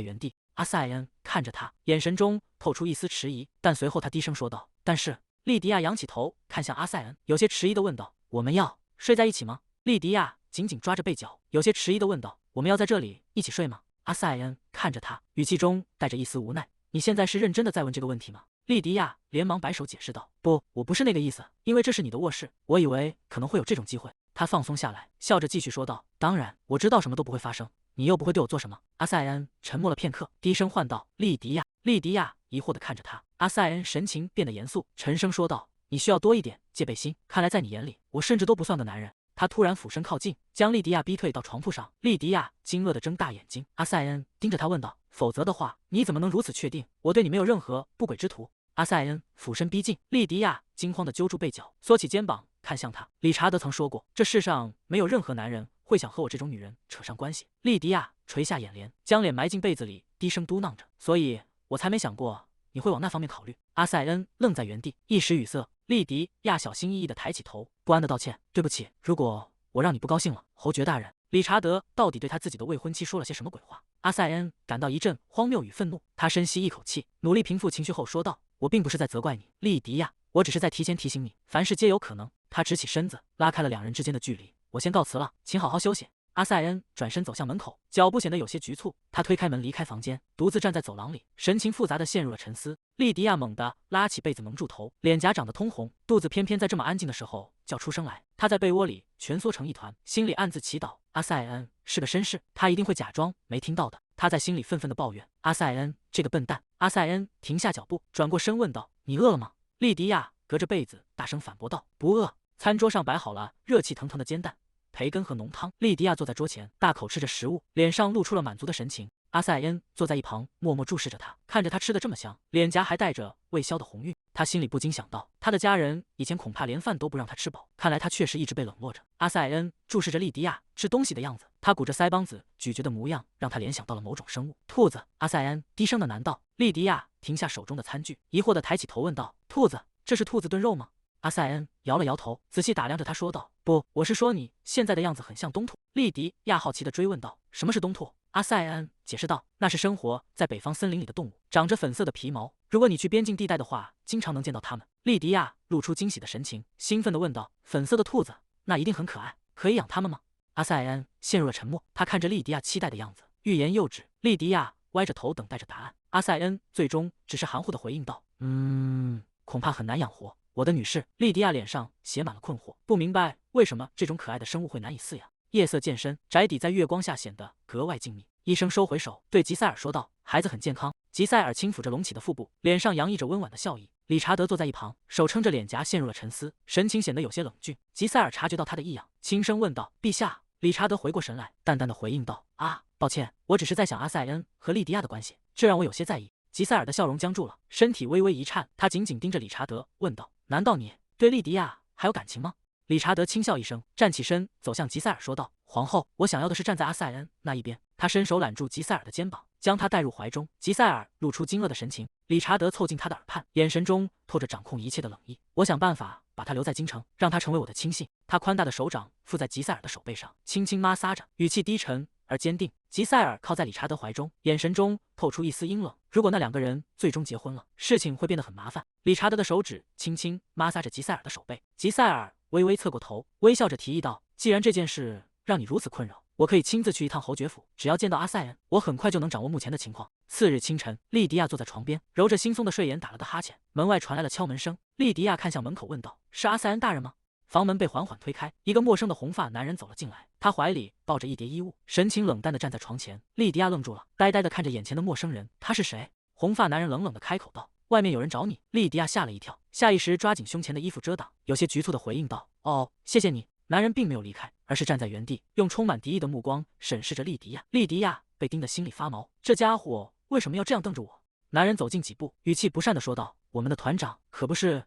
原地。阿塞恩看着他，眼神中透出一丝迟疑，但随后他低声说道：“但是……”莉迪亚仰起头看向阿塞恩，有些迟疑地问道：“我们要睡在一起吗？”莉迪亚紧紧抓着被角，有些迟疑地问道：“我们要在这里一起睡吗？”阿塞恩看着他，语气中带着一丝无奈：“你现在是认真的在问这个问题吗？”莉迪亚连忙摆手解释道：“不，我不是那个意思，因为这是你的卧室，我以为可能会有这种机会。”他放松下来，笑着继续说道：“当然，我知道什么都不会发生，你又不会对我做什么。”阿塞恩沉默了片刻，低声唤道：“莉迪亚。”莉迪亚疑惑地看着他，阿塞恩神情变得严肃，沉声说道：“你需要多一点戒备心，看来在你眼里，我甚至都不算个男人。”他突然俯身靠近，将莉迪亚逼退到床铺上。莉迪亚惊愕地睁大眼睛，阿塞恩盯着他问道：“否则的话，你怎么能如此确定我对你没有任何不轨之徒？”阿塞恩俯身逼近，莉迪亚惊慌地揪住被角，缩起肩膀看向他。理查德曾说过，这世上没有任何男人会想和我这种女人扯上关系。莉迪亚垂下眼帘，将脸埋进被子里，低声嘟囔着：“所以我才没想过你会往那方面考虑。”阿塞恩愣在原地，一时语塞。莉迪亚小心翼翼地抬起头，不安地道歉：“对不起，如果我让你不高兴了，侯爵大人。”理查德到底对他自己的未婚妻说了些什么鬼话？阿塞恩感到一阵荒谬与愤怒，他深吸一口气，努力平复情绪后说道：“我并不是在责怪你，莉迪亚，我只是在提前提醒你，凡事皆有可能。”他直起身子，拉开了两人之间的距离。“我先告辞了，请好好休息。”阿塞恩转身走向门口，脚步显得有些局促。他推开门离开房间，独自站在走廊里，神情复杂地陷入了沉思。莉迪亚猛地拉起被子蒙住头，脸颊长得通红，肚子偏偏在这么安静的时候叫出声来。她在被窝里蜷缩成一团，心里暗自祈祷：阿塞恩是个绅士，他一定会假装没听到的。他在心里愤愤地抱怨：阿塞恩这个笨蛋。阿塞恩停下脚步，转过身问道：“你饿了吗？”莉迪亚隔着被子大声反驳道：“不饿。”餐桌上摆好了热气腾腾的煎蛋、培根和浓汤。莉迪亚坐在桌前，大口吃着食物，脸上露出了满足的神情。阿塞恩坐在一旁，默默注视着他，看着他吃得这么香，脸颊还带着未消的红晕，他心里不禁想到，他的家人以前恐怕连饭都不让他吃饱，看来他确实一直被冷落着。阿塞恩注视着莉迪亚吃东西的样子，他鼓着腮帮子咀嚼的模样，让他联想到了某种生物——兔子。阿塞恩低声的喃道。莉迪亚停下手中的餐具，疑惑地抬起头问道：“兔子？这是兔子炖肉吗？”阿塞恩摇了摇头，仔细打量着他说道：“不，我是说你现在的样子很像冬兔。”莉迪亚好奇地追问道：“什么是冬兔？”阿塞恩解释道：“那是生活在北方森林里的动物，长着粉色的皮毛。如果你去边境地带的话，经常能见到它们。”莉迪亚露出惊喜的神情，兴奋地问道：“粉色的兔子，那一定很可爱，可以养它们吗？”阿塞恩陷入了沉默，他看着莉迪亚期待的样子，欲言又止。莉迪亚歪着头等待着答案。阿塞恩最终只是含糊地回应道：“恐怕很难养活。”我的女士。莉迪亚脸上写满了困惑，不明白为什么这种可爱的生物会难以饲养。夜色渐深，宅邸在月光下显得格外静谧。医生收回手，对吉塞尔说道：“孩子很健康。”吉塞尔轻抚着隆起的腹部，脸上洋溢着温婉的笑意。理查德坐在一旁，手撑着脸颊，陷入了沉思，神情显得有些冷峻。吉塞尔察觉到他的异样，轻声问道：“陛下，理查德回过神来，淡淡的回应道：“啊，抱歉，我只是在想阿塞恩和莉迪亚的关系，这让我有些在意。”吉塞尔的笑容僵住了，身体微微一颤，他紧紧盯着理查德，问道：“难道你对莉迪亚还有感情吗？”理查德轻笑一声，站起身，走向吉塞尔，说道：“皇后，我想要的是站在阿塞恩那一边。”他伸手揽住吉塞尔的肩膀，将他带入怀中。吉塞尔露出惊愕的神情，理查德凑近他的耳畔，眼神中透着掌控一切的冷意。“我想办法把他留在京城，让他成为我的亲信。”他宽大的手掌附在吉塞尔的手背上，轻轻摩挲着，语气低沉而坚定。吉塞尔靠在理查德怀中，眼神中透出一丝阴冷。如果那两个人最终结婚了，事情会变得很麻烦。理查德的手指轻轻摩挲着吉塞尔的手背，吉塞尔微微侧过头，微笑着提议道：“既然这件事让你如此困扰，我可以亲自去一趟侯爵府。只要见到阿塞恩，我很快就能掌握目前的情况。”次日清晨，莉迪亚坐在床边，揉着惺忪的睡眼，打了个哈欠。门外传来了敲门声，莉迪亚看向门口，问道：“是阿塞恩大人吗？”房门被缓缓推开，一个陌生的红发男人走了进来，他怀里抱着一叠衣物，神情冷淡地站在床前。莉迪亚愣住了，呆呆地看着眼前的陌生人，他是谁？红发男人冷冷地开口道：“外面有人找你。”莉迪亚吓了一跳，下意识抓紧胸前的衣服遮挡，有些局促地回应道：“哦，谢谢你。”男人并没有离开，而是站在原地，用充满敌意的目光审视着莉迪亚。莉迪亚被盯得心里发毛，这家伙为什么要这样瞪着我？男人走近几步，语气不善地说道：“我们的团长可不是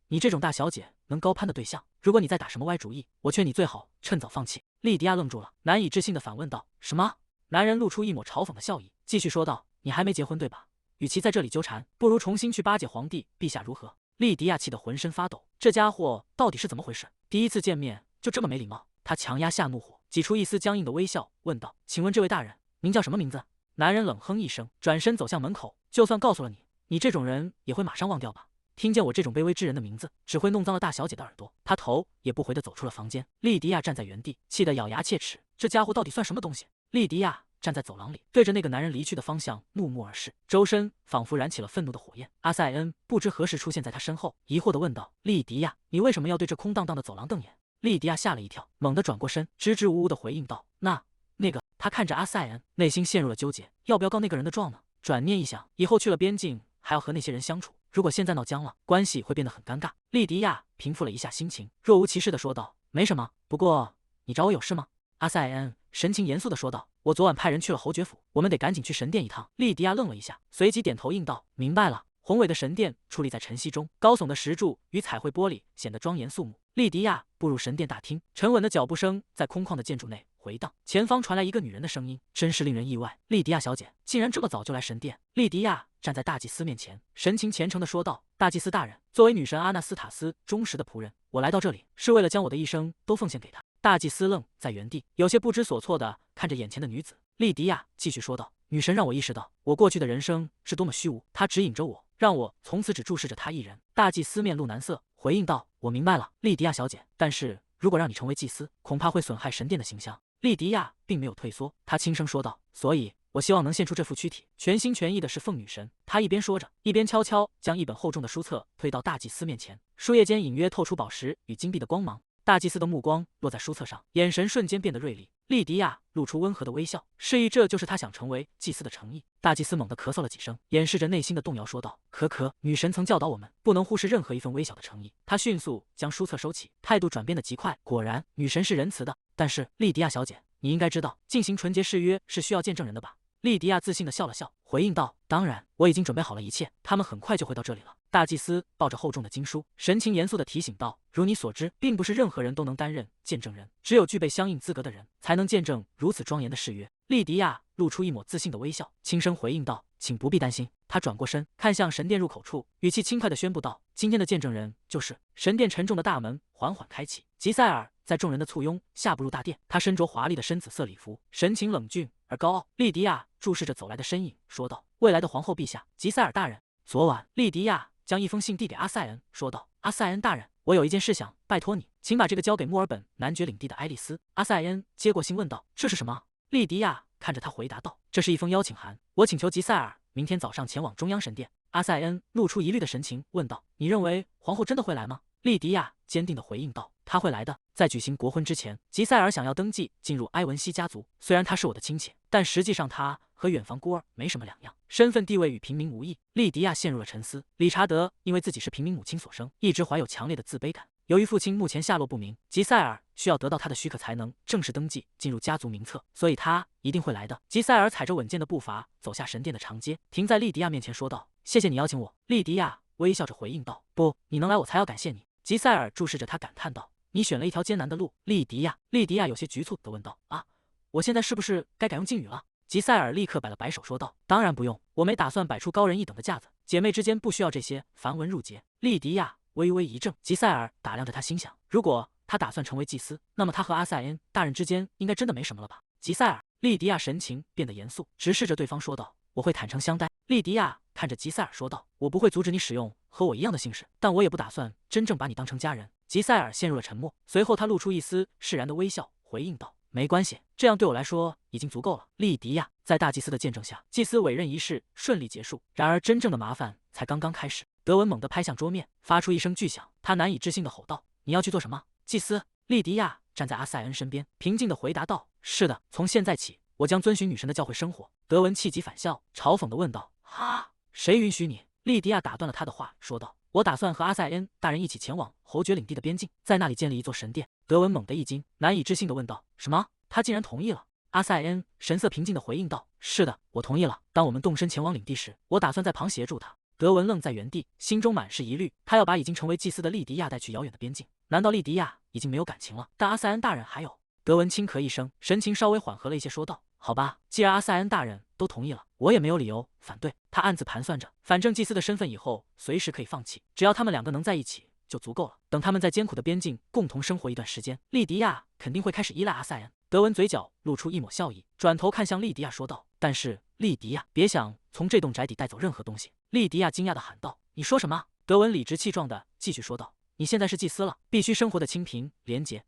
你这种大小姐能高攀的对象，如果你再打什么歪主意，我劝你最好趁早放弃。”莉迪亚愣住了，难以置信地反问道：“什么？”男人露出一抹嘲讽的笑意，继续说道：“你还没结婚对吧？与其在这里纠缠，不如重新去巴结皇帝陛下如何？”莉迪亚气得浑身发抖，这家伙到底是怎么回事？第一次见面就这么没礼貌。他强压下怒火，挤出一丝僵硬的微笑，问道：“请问这位大人，您叫什么名字？”男人冷哼一声，转身走向门口。“就算告诉了你，你这种人也会马上忘掉吧？听见我这种卑微之人的名字，只会弄脏了大小姐的耳朵。”他头也不回地走出了房间。莉迪亚站在原地，气得咬牙切齿，这家伙到底算什么东西？莉迪亚站在走廊里，对着那个男人离去的方向怒目而视，周身仿佛燃起了愤怒的火焰。阿塞恩不知何时出现在他身后，疑惑地问道：“莉迪亚，你为什么要对这空荡荡的走廊瞪眼？”莉迪亚吓了一跳，猛地转过身，支支吾吾地回应道：“那个。”他看着阿塞恩，内心陷入了纠结，要不要告那个人的状呢？转念一想，以后去了边境还要和那些人相处，如果现在闹僵了，关系会变得很尴尬。莉迪亚平复了一下心情，若无其事地说道：“没什么，不过你找我有事吗？”阿塞恩神情严肃地说道：“我昨晚派人去了侯爵府，我们得赶紧去神殿一趟。”莉迪亚愣了一下，随即点头应道：“明白了。”宏伟的神殿矗立在晨曦中，高耸的石柱与彩绘玻璃显得庄严肃穆。莉迪亚步入神殿大厅，沉稳的脚步声在空旷的建筑内回荡，前方传来一个女人的声音，真是令人意外。莉迪亚小姐竟然这么早就来神殿。莉迪亚站在大祭司面前，神情虔诚地说道：“大祭司大人，作为女神阿纳斯塔斯忠实的仆人，我来到这里是为了将我的一生都奉献给她。”大祭司愣在原地，有些不知所措地看着眼前的女子。莉迪亚继续说道：“女神让我意识到我过去的人生是多么虚无，她指引着我，让我从此只注视着她一人。”大祭司面露难色，回应道：“我明白了，莉迪亚小姐，但是如果让你成为祭司，恐怕会损害神殿的形象。”莉迪亚并没有退缩，她轻声说道：“所以我希望能献出这副躯体，全心全意的侍奉女神。”她一边说着，一边悄悄将一本厚重的书册推到大祭司面前，书页间隐约透出宝石与金币的光芒。大祭司的目光落在书册上，眼神瞬间变得锐利。莉迪亚露出温和的微笑，示意这就是他想成为祭司的诚意。大祭司猛地咳嗽了几声，掩饰着内心的动摇，说道：“可，女神曾教导我们，不能忽视任何一份微小的诚意。”他迅速将书册收起，态度转变得极快。果然，女神是仁慈的。但是，莉迪亚小姐，你应该知道，进行纯洁誓约是需要见证人的吧？莉迪亚自信地笑了笑，回应道：“当然，我已经准备好了一切，他们很快就会到这里了。”大祭司抱着厚重的经书，神情严肃地提醒道：“如你所知，并不是任何人都能担任见证人，只有具备相应资格的人才能见证如此庄严的誓约。”莉迪亚露出一抹自信的微笑，轻声回应道：“请不必担心。”他转过身，看向神殿入口处，语气轻快地宣布道：“今天的见证人就是……”神殿沉重的大门缓缓开启，吉塞尔在众人的簇拥下步入大殿。他身着华丽的深紫色礼服，神情冷峻而高傲。莉迪亚注视着走来的身影，说道：“未来的皇后陛下，吉塞尔大人。”昨晚，莉迪亚将一封信递给阿塞恩，说道：“阿塞恩大人，我有一件事想拜托你，请把这个交给墨尔本男爵领地的爱丽丝。”阿塞恩接过信问道：“这是什么？”莉迪亚看着他回答道：“这是一封邀请函，我请求吉塞尔明天早上前往中央神殿。”阿塞恩露出疑虑的神情，问道：“你认为皇后真的会来吗？”莉迪亚坚定地回应道：“她会来的。在举行国婚之前，吉塞尔想要登记进入埃文西家族。虽然他是我的亲戚，但实际上他和远房孤儿没什么两样，身份地位与平民无异。”莉迪亚陷入了沉思。理查德因为自己是平民母亲所生，一直怀有强烈的自卑感。由于父亲目前下落不明，吉塞尔需要得到他的许可才能正式登记进入家族名册，所以他一定会来的。吉塞尔踩着稳健的步伐走下神殿的长街，停在莉迪亚面前说道：“谢谢你邀请我。”莉迪亚微笑着回应道：“不，你能来我才要感谢你。”吉塞尔注视着他感叹道：“你选了一条艰难的路。”莉迪亚有些局促地问道：“啊，我现在是不是该改用敬语了？”吉塞尔立刻摆了摆手说道：“当然不用，我没打算摆出高人一等的架子，姐妹之间不需要这些繁文缛节。”莉迪亚微微一怔，吉塞尔打量着他，心想：如果他打算成为祭司，那么他和阿塞恩大人之间应该真的没什么了吧？吉塞尔，莉迪亚神情变得严肃，直视着对方说道：“我会坦诚相待。”莉迪亚看着吉塞尔说道：“我不会阻止你使用和我一样的姓氏，但我也不打算真正把你当成家人。”吉塞尔陷入了沉默，随后他露出一丝释然的微笑，回应道：“没关系，这样对我来说已经足够了。”莉迪亚在大祭司的见证下，祭司委任仪式顺利结束。然而真正的麻烦才刚刚开始。德文猛地拍向桌面，发出一声巨响，他难以置信地吼道：“你要去做什么？”祭司。莉迪亚站在阿塞恩身边，平静地回答道：“是的，从现在起，我将遵循女神的教诲生活。”德文气急反笑，嘲讽地问道：“哈，谁允许你？”莉迪亚打断了他的话，说道：“我打算和阿塞恩大人一起前往侯爵领地的边境，在那里建立一座神殿。”德文猛地一惊，难以置信地问道：“什么？他竟然同意了？”阿塞恩神色平静地回应道：“是的，我同意了。当我们动身前往领地时，我打算在旁协助他。”德文愣在原地，心中满是疑虑。他要把已经成为祭司的莉迪亚带去遥远的边境，难道莉迪亚已经没有感情了？但阿塞恩大人还有……德文轻咳一声，神情稍微缓和了一些，说道：“好吧，既然阿塞恩大人都同意了，我也没有理由反对。”他暗自盘算着，反正祭司的身份以后随时可以放弃，只要他们两个能在一起就足够了。等他们在艰苦的边境共同生活一段时间，莉迪亚肯定会开始依赖阿塞恩。德文嘴角露出一抹笑意，转头看向莉迪亚说道：“但是莉迪亚，别想从这栋宅邸带走任何东西。”莉迪亚惊讶地喊道：“你说什么？”德文理直气壮地继续说道：“你现在是祭司了，必须生活的清贫廉洁。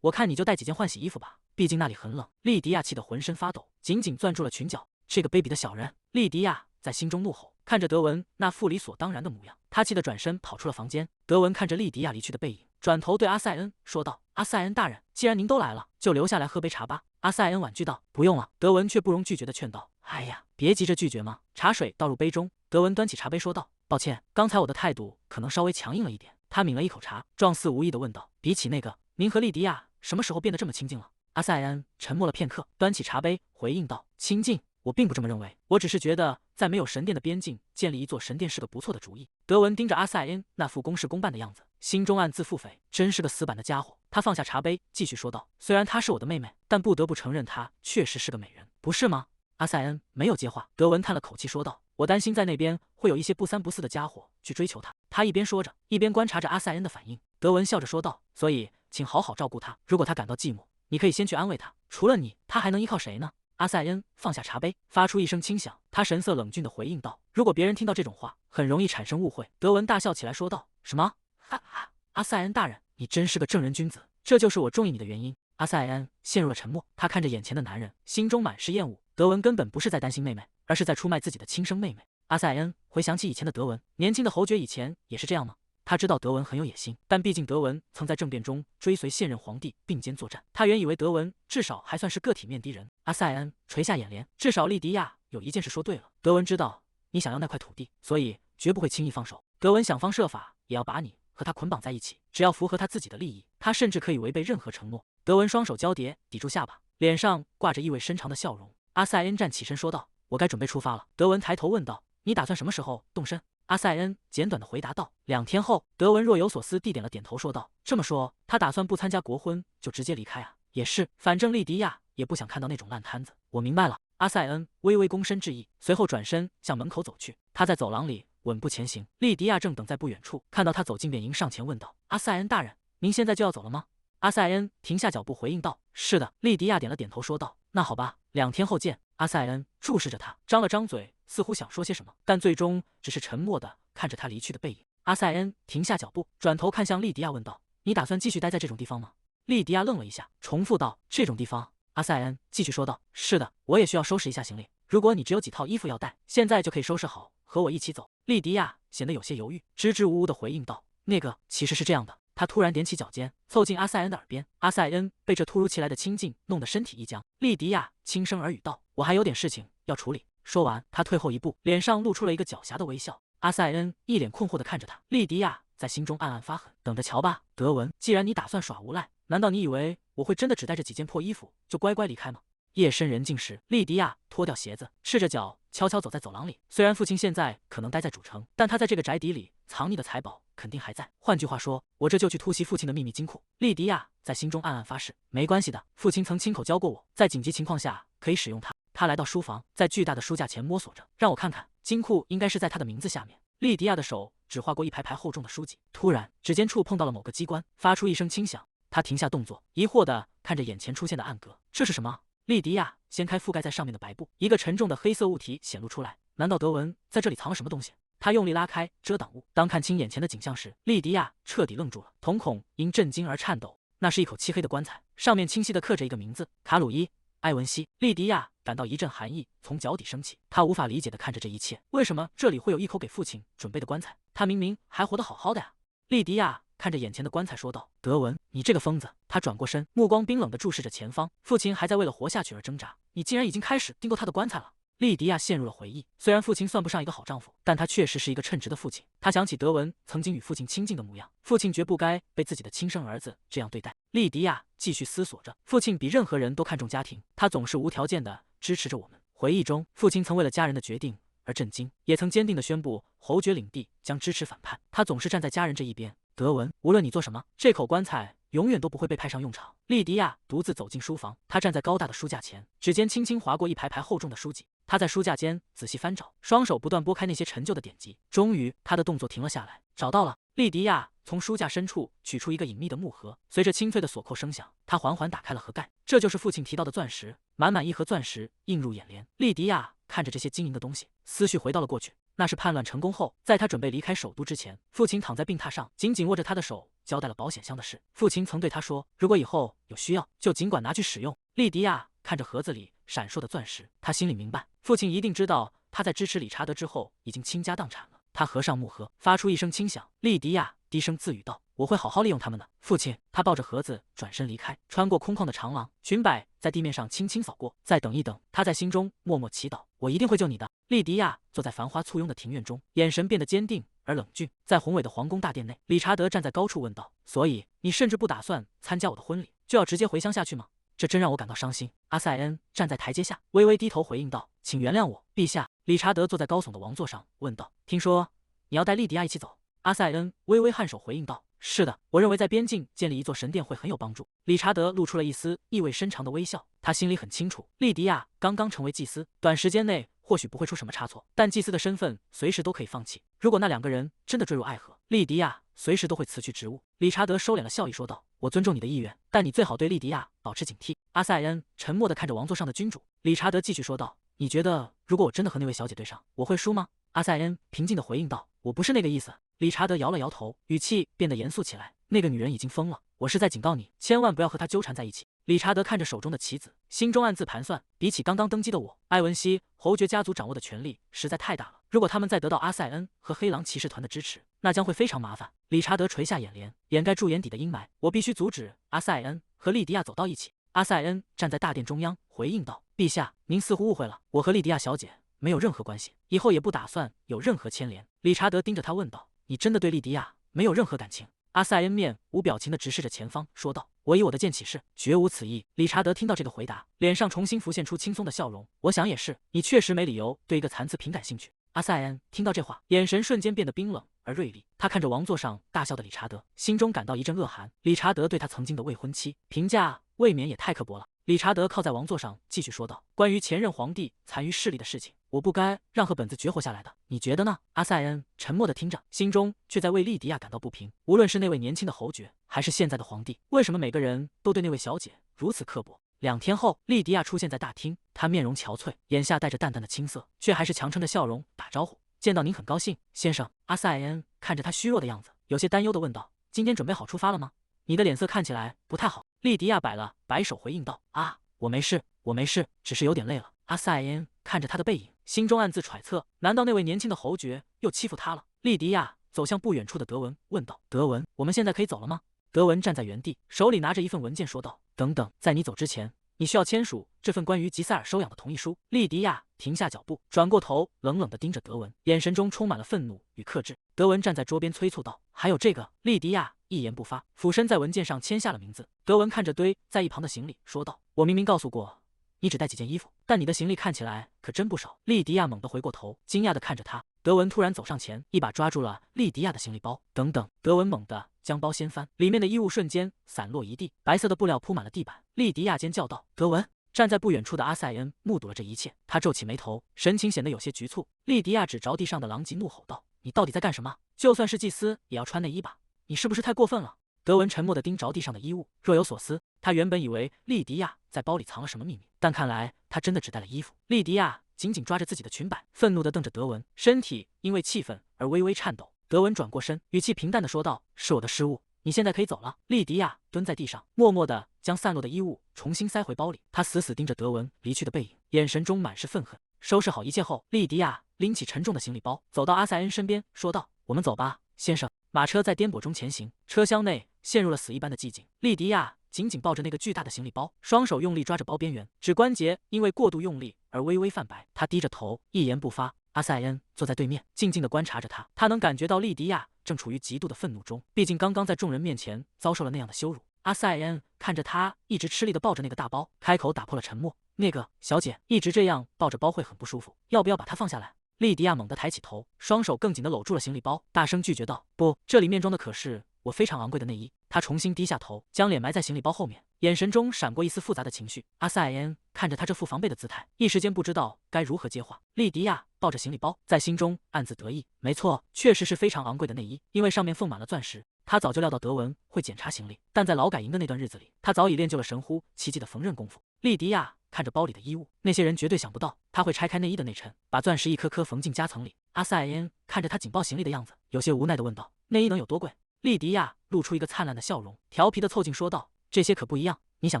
我看你就带几件换洗衣服吧，毕竟那里很冷。”莉迪亚气得浑身发抖，紧紧攥住了裙角。这个卑鄙的小人！莉迪亚在心中怒吼，看着德文那副理所当然的模样，他气得转身跑出了房间。德文看着莉迪亚离去的背影，转头对阿塞恩说道：“阿塞恩大人，既然您都来了，就留下来喝杯茶吧。”阿塞恩婉拒道：“不用了。”德文却不容拒绝地劝道：“哎呀，别急着拒绝嘛。”茶水倒入杯中，德文端起茶杯说道：“抱歉，刚才我的态度可能稍微强硬了一点。”他抿了一口茶，状似无意地问道：“比起那个，您和莉迪亚什么时候变得这么亲近了？”阿塞恩沉默了片刻，端起茶杯回应道：“亲近？我并不这么认为，我只是觉得在没有神殿的边境建立一座神殿是个不错的主意。”德文盯着阿塞恩那副公事公办的样子，心中暗自腹诽，真是个死板的家伙。他放下茶杯，继续说道：“虽然她是我的妹妹，但不得不承认她确实是个美人，不是吗？”阿塞恩没有接话。德文叹了口气说道：“我担心在那边会有一些不三不四的家伙去追求她。”他一边说着，一边观察着阿塞恩的反应。德文笑着说道：“所以，请好好照顾她。如果她感到寂寞，你可以先去安慰她。除了你，她还能依靠谁呢？”阿塞恩放下茶杯，发出一声轻响。他神色冷峻地回应道：“如果别人听到这种话，很容易产生误会。”德文大笑起来说道：“什么？哈哈！阿塞恩大人，你真是个正人君子，这就是我中意你的原因。”阿塞恩陷入了沉默，他看着眼前的男人，心中满是厌恶。德文根本不是在担心妹妹，而是在出卖自己的亲生妹妹。阿塞恩回想起以前的德文，年轻的侯爵以前也是这样吗？他知道德文很有野心，但毕竟德文曾在政变中追随现任皇帝并肩作战，他原以为德文至少还算是个体面敌人。阿塞恩垂下眼帘，至少莉迪亚有一件事说对了，德文知道你想要那块土地，所以绝不会轻易放手。德文想方设法也要把你和他捆绑在一起，只要符合他自己的利益，他甚至可以违背任何承诺。德文双手交叠，抵住下巴，脸上挂着意味深长的笑容。阿塞恩站起身说道：“我该准备出发了。”德文抬头问道：“你打算什么时候动身？”阿塞恩简短的回答道：“2天后。”德文若有所思地点了点头，说道：“这么说，他打算不参加国婚就直接离开啊？”“也是，反正莉迪亚也不想看到那种烂摊子。”“我明白了。”阿塞恩微微躬身致意，随后转身向门口走去。他在走廊里稳步前行，莉迪亚正等在不远处，看到他走近便迎上前问道：“阿塞恩大人，您现在就要走了吗？”阿塞恩停下脚步回应道：“是的。”莉迪亚点了点头说道：“那好吧，2天后见。”阿塞恩注视着他，张了张嘴，似乎想说些什么，但最终只是沉默地看着他离去的背影。阿塞恩停下脚步，转头看向莉迪亚问道：“你打算继续待在这种地方吗？”莉迪亚愣了一下，重复道：“这种地方？”阿塞恩继续说道：“是的，我也需要收拾一下行李。如果你只有几套衣服要带，现在就可以收拾好，和我一起走。”莉迪亚显得有些犹豫，支支吾吾地回应道：“那个，其实是这样的。”他突然踮起脚尖，凑近阿塞恩的耳边。阿塞恩被这突如其来的亲近弄得身体一僵。莉迪亚轻声耳语道：“我还有点事情要处理。”说完，他退后一步，脸上露出了一个狡黠的微笑。阿塞恩一脸困惑地看着他，莉迪亚在心中暗暗发狠，等着瞧吧。德文，既然你打算耍无赖，难道你以为我会真的只带着几件破衣服就乖乖离开吗？夜深人静时，莉迪亚脱掉鞋子，赤着脚悄悄走在走廊里。虽然父亲现在可能待在主城，但他在这个宅邸里藏匿的财宝肯定还在。换句话说，我这就去突袭父亲的秘密金库。莉迪亚在心中暗暗发誓，没关系的，父亲曾亲口教过我，在紧急情况下可以使用它。他来到书房，在巨大的书架前摸索着，让我看看，金库应该是在他的名字下面。莉迪亚的手只划过一排排厚重的书籍，突然指尖触碰到了某个机关，发出一声轻响。他停下动作，疑惑地看着眼前出现的暗格，这是什么？莉迪亚掀开覆盖在上面的白布，一个沉重的黑色物体显露出来。难道德文在这里藏了什么东西？他用力拉开遮挡物，当看清眼前的景象时，莉迪亚彻底愣住了，瞳孔因震惊而颤抖。那是一口漆黑的棺材，上面清晰地刻着一个名字：卡鲁伊·埃文西。莉迪亚感到一阵寒意从脚底升起，她无法理解地看着这一切，为什么这里会有一口给父亲准备的棺材？他明明还活得好好的呀！莉迪亚看着眼前的棺材说道：“德文，你这个疯子！”他转过身，目光冰冷地注视着前方。父亲还在为了活下去而挣扎，你竟然已经开始订购他的棺材了。莉迪亚陷入了回忆，虽然父亲算不上一个好丈夫，但他确实是一个称职的父亲。他想起德文曾经与父亲亲近的模样，父亲绝不该被自己的亲生儿子这样对待。莉迪亚继续思索着，父亲比任何人都看重家庭，他总是无条件地支持着我们。回忆中，父亲曾为了家人的决定而震惊，也曾坚定地宣布侯爵领地将支持反叛。他总是站在家人这一边。德文，无论你做什么，这口棺材永远都不会被派上用场。莉迪亚独自走进书房，她站在高大的书架前，指尖轻轻划过一排排厚重的书籍。她在书架间仔细翻找，双手不断拨开那些陈旧的典籍。终于，她的动作停了下来，找到了。莉迪亚从书架深处取出一个隐秘的木盒，随着清脆的锁扣声响，她缓缓打开了盒盖。这就是父亲提到的钻石，满满一盒钻石映入眼帘。莉迪亚看着这些晶莹的东西，思绪回到了过去。那是叛乱成功后，在他准备离开首都之前，父亲躺在病榻上，紧紧握着他的手，交代了保险箱的事。父亲曾对他说，如果以后有需要，就尽管拿去使用。莉迪亚看着盒子里闪烁的钻石，他心里明白，父亲一定知道他在支持理查德之后已经倾家荡产了。他合上木盒，发出一声轻响。莉迪亚低声自语道：“我会好好利用他们的，父亲。”他抱着盒子转身离开，穿过空旷的长廊，裙摆在地面上轻轻扫过。再等一等，他在心中默默祈祷：“我一定会救你的。”莉迪亚坐在繁花簇拥的庭院中，眼神变得坚定而冷峻。在宏伟的皇宫大殿内，理查德站在高处问道：“所以你甚至不打算参加我的婚礼，就要直接回乡下去吗？这真让我感到伤心。”阿塞恩站在台阶下，微微低头回应道：“请原谅我，陛下。”理查德坐在高耸的王座上，问道：“听说你要带莉迪亚一起走？”阿塞恩微微颔首回应道：“是的，我认为在边境建立一座神殿会很有帮助。”理查德露出了一丝意味深长的微笑，他心里很清楚，莉迪亚刚刚成为祭司，短时间内或许不会出什么差错，但祭司的身份随时都可以放弃。如果那两个人真的坠入爱河，莉迪亚随时都会辞去职务。理查德收敛了笑意说道：“我尊重你的意愿，但你最好对莉迪亚保持警惕。”阿塞恩沉默地看着王座上的君主。理查德继续说道：“你觉得如果我真的和那位小姐对上，我会输吗？”阿塞恩平静地回应道：“我不是那个意思。”理查德摇了摇头，语气变得严肃起来：“那个女人已经疯了，我是在警告你，千万不要和她纠缠在一起。”理查德看着手中的棋子，心中暗自盘算：比起刚刚登基的我，埃文西侯爵家族掌握的权力实在太大了。如果他们再得到阿塞恩和黑狼骑士团的支持，那将会非常麻烦。理查德垂下眼帘，掩盖住眼底的阴霾。我必须阻止阿塞恩和莉迪亚走到一起。阿塞恩站在大殿中央，回应道：“陛下，您似乎误会了，我和莉迪亚小姐没有任何关系，以后也不打算有任何牵连。”理查德盯着他问道：“你真的对莉迪亚没有任何感情？”阿塞恩面无表情地直视着前方，说道：“我以我的剑起誓，绝无此意。”理查德听到这个回答，脸上重新浮现出轻松的笑容。“我想也是，你确实没理由对一个残次品感兴趣。”阿塞恩听到这话，眼神瞬间变得冰冷而锐利。他看着王座上大笑的理查德，心中感到一阵恶寒。理查德对他曾经的未婚妻评价未免也太刻薄了。理查德靠在王座上，继续说道：“关于前任皇帝残余势力的事情，我不该让和本子绝活下来的，你觉得呢？”阿塞恩沉默地听着，心中却在为莉迪亚感到不平。无论是那位年轻的侯爵，还是现在的皇帝，为什么每个人都对那位小姐如此刻薄？2天后，莉迪亚出现在大厅，她面容憔悴，眼下带着淡淡的青涩，却还是强撑着笑容打招呼：“见到您很高兴，先生。”阿塞恩看着他虚弱的样子，有些担忧地问道：“今天准备好出发了吗？你的脸色看起来不太好。”莉迪亚摆了摆手回应道：“啊，我没事，我没事，只是有点累了。”阿塞恩看着他的背影，心中暗自揣测：难道那位年轻的侯爵又欺负他了？莉迪亚走向不远处的德文，问道：“德文，我们现在可以走了吗？”德文站在原地，手里拿着一份文件，说道：“等等，在你走之前，你需要签署这份关于吉塞尔收养的同意书。”莉迪亚停下脚步，转过头，冷冷地盯着德文，眼神中充满了愤怒与克制。德文站在桌边催促道：“还有这个。”莉迪亚一言不发，俯身在文件上签下了名字。德文看着堆在一旁的行李，说道：“我明明告诉过你只带几件衣服，但你的行李看起来可真不少。”莉迪亚猛地回过头，惊讶地看着他。德文突然走上前，一把抓住了莉迪亚的行李包。等等！德文猛地将包掀翻，里面的衣物瞬间散落一地，白色的布料铺满了地板。莉迪亚尖叫道：“德文！”站在不远处的阿塞恩目睹了这一切，他皱起眉头，神情显得有些局促。莉迪亚指着地上的狼藉怒吼道：“你到底在干什么？就算是祭司也要穿内衣吧？你是不是太过分了？”德文沉默地盯着地上的衣物，若有所思。他原本以为莉迪亚在包里藏了什么秘密，但看来他真的只带了衣服。莉迪亚紧紧抓着自己的裙摆，愤怒地瞪着德文，身体因为气愤而微微颤抖。德文转过身，语气平淡地说道：“是我的失误，你现在可以走了。”莉迪亚蹲在地上，默默地将散落的衣物重新塞回包里。她死死盯着德文离去的背影，眼神中满是愤恨。收拾好一切后，莉迪亚拎起沉重的行李包，走到阿塞恩身边，说道：“我们走吧，先生。”马车在颠簸中前行，车厢内陷入了死一般的寂静。莉迪亚紧紧抱着那个巨大的行李包，双手用力抓着包边缘，指关节因为过度用力而微微泛白。她低着头，一言不发。阿塞恩坐在对面，静静地观察着他。他能感觉到莉迪亚正处于极度的愤怒中，毕竟刚刚在众人面前遭受了那样的羞辱。阿塞恩看着他一直吃力地抱着那个大包，开口打破了沉默：“那个小姐，一直这样抱着包会很不舒服，要不要把它放下来？”莉迪亚猛地抬起头，双手更紧地搂住了行李包，大声拒绝道：“不，这里面装的可是我非常昂贵的内衣。”她重新低下头，将脸埋在行李包后面，眼神中闪过一丝复杂的情绪。阿塞恩看着他这副防备的姿态，一时间不知道该如何接话。莉迪亚抱着行李包，在心中暗自得意，没错，确实是非常昂贵的内衣，因为上面缝满了钻石。他早就料到德文会检查行李，但在劳改营的那段日子里，他早已练就了神乎其技的缝纫功夫。莉迪亚看着包里的衣物，那些人绝对想不到他会拆开内衣的内衬，把钻石一颗颗缝进夹层里。阿塞恩看着他紧抱行李的样子，有些无奈地问道：“内衣能有多贵？”莉迪亚露出一个灿烂的笑容，调皮地凑近说道：“这些可不一样，你想